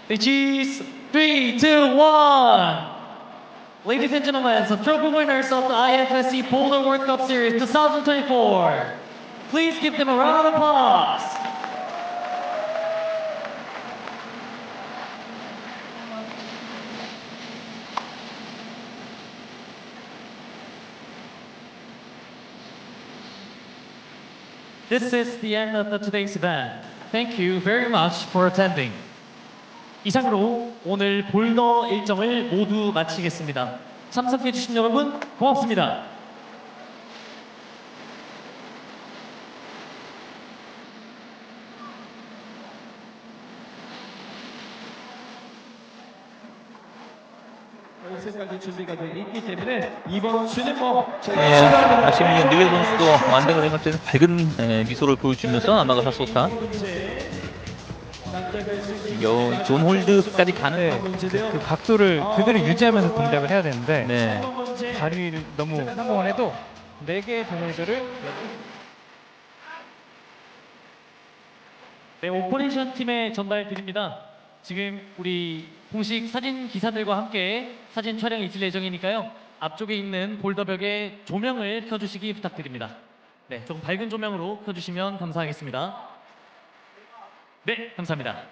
Say cheese. 3, 2, 1. Ladies and gentlemen, the trophy winners of the IFSC Boulder World Cup Series 2024. Please give them a round of applause. This is the end of today's event. Thank you very much for attending. 이상으로 오늘 볼더 일정을 모두 마치겠습니다. 참석해주신 여러분 고맙습니다. 여기까지 준비가 돼 있기 때문에 이번 주는 뭐 아시는 느웨 선수도 완등을 해갈 때는 밝은 미소를 보여주면서 아마가 사소타 존 홀드까지 가는 그 각도를 그대로 유지하면서 동작을 해야 되는데 다리를 너무 성공을 해도 4개의 동작들을 네, 오퍼레이션 팀에 전달 드립니다. 지금 우리 공식 사진 기사들과 함께 사진 촬영이 있을 예정이니까요. 앞쪽에 있는 볼더벽에 조명을 켜주시기 부탁드립니다. 네, 조금 밝은 조명으로 켜주시면 감사하겠습니다. 네, 감사합니다.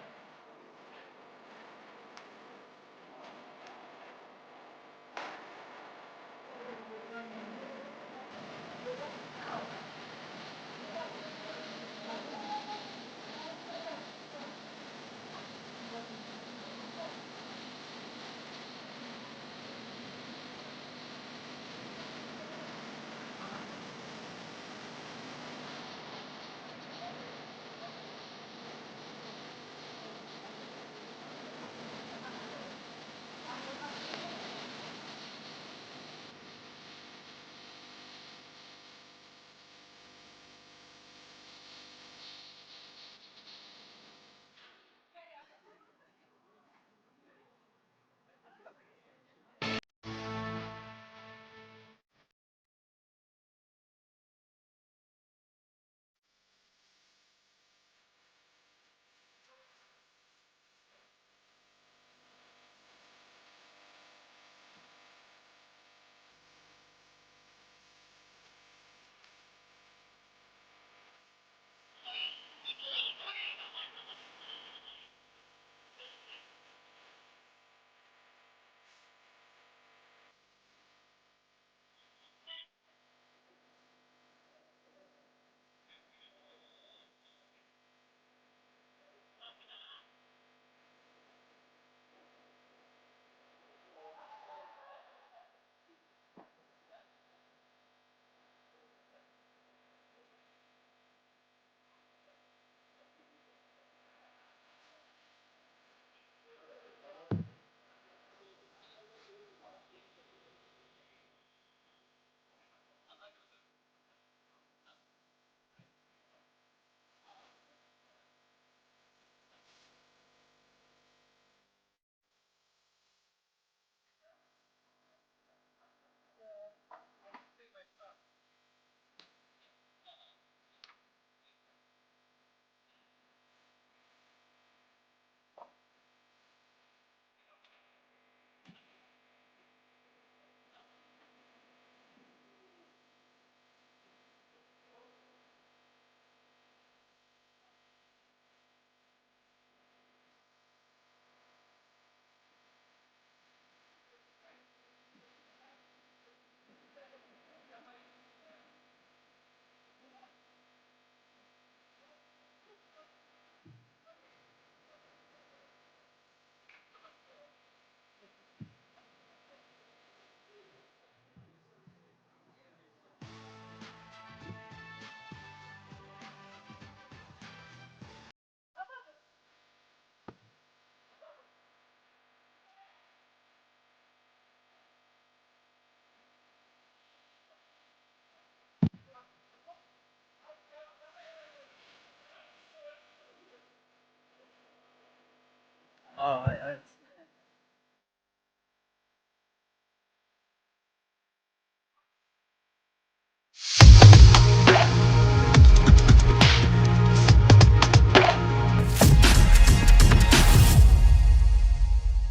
아,